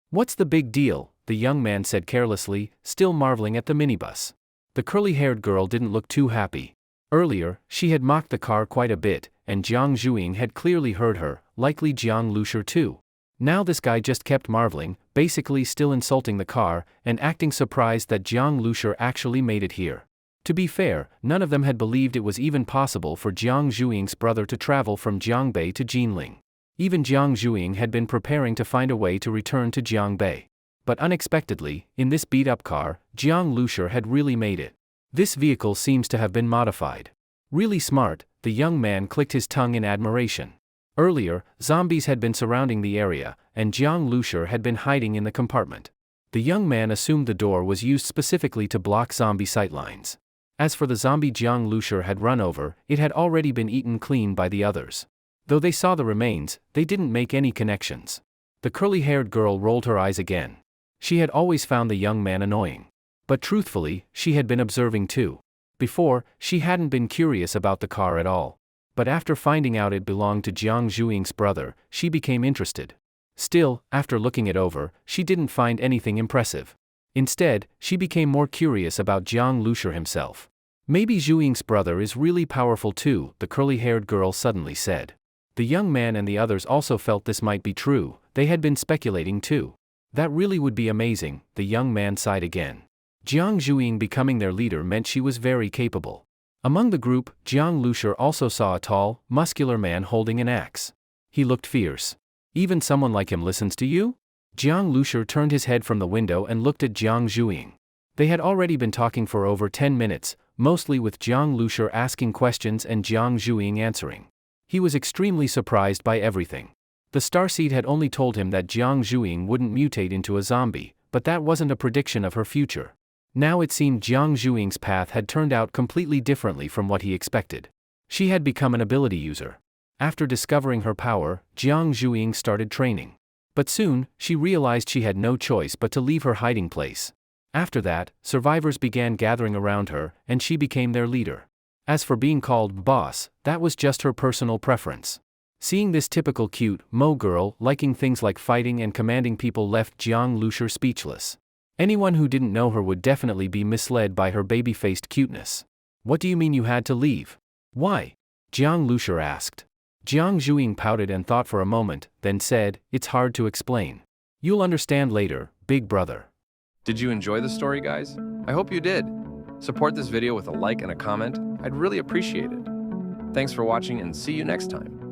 "What's the big deal?" the young man said carelessly, still marveling at the minibus. The curly-haired girl didn't look too happy. Earlier, she had mocked the car quite a bit, and Jiang Zhuing had clearly heard her, likely Jiang Lushur too. Now this guy just kept marveling, basically still insulting the car, and acting surprised that Jiang Lushur actually made it here. To be fair, none of them had believed it was even possible for Jiang Zhuing's brother to travel from Jiangbei to Jinling. Even Jiang Zhuing had been preparing to find a way to return to Jiangbei. But unexpectedly, in this beat-up car, Jiang Lushur had really made it. This vehicle seems to have been modified. Really smart, the young man clicked his tongue in admiration. Earlier, zombies had been surrounding the area, and Jiang Lushur had been hiding in the compartment. The young man assumed the door was used specifically to block zombie sightlines. As for the zombie Jiang Lushur had run over, it had already been eaten clean by the others. Though they saw the remains, they didn't make any connections. The curly-haired girl rolled her eyes again. She had always found the young man annoying. But truthfully, she had been observing too. Before, she hadn't been curious about the car at all. But after finding out it belonged to Jiang Zhuing's brother, she became interested. Still, after looking it over, she didn't find anything impressive. Instead, she became more curious about Jiang Lushur himself. "Maybe Zhuing's brother is really powerful too," the curly-haired girl suddenly said. The young man and the others also felt this might be true. They had been speculating too. That really would be amazing, the young man sighed again. Jiang Zhuing becoming their leader meant she was very capable. Among the group, Jiang Lushur also saw a tall, muscular man holding an axe. He looked fierce. "Even someone like him listens to you?" Jiang Lushur turned his head from the window and looked at Jiang Zhuing. They had already been talking for over 10 minutes, mostly with Jiang Lushur asking questions and Jiang Zhuing answering. He was extremely surprised by everything. The starseed had only told him that Jiang Zhuing wouldn't mutate into a zombie, but that wasn't a prediction of her future. Now it seemed Jiang Zhuing's path had turned out completely differently from what he expected. She had become an ability user. After discovering her power, Jiang Zhuing started training. But soon, she realized she had no choice but to leave her hiding place. After that, survivors began gathering around her, and she became their leader. As for being called boss, that was just her personal preference. Seeing this typical cute, mo girl liking things like fighting and commanding people left Jiang Lushur speechless. Anyone who didn't know her would definitely be misled by her baby-faced cuteness. "What do you mean you had to leave? Why?" Jiang Lushur asked. Jiang Zhuing pouted and thought for a moment, then said, "It's hard to explain. You'll understand later, big brother." Did you enjoy the story, guys? I hope you did. Support this video with a like and a comment. I'd really appreciate it. Thanks for watching and see you next time.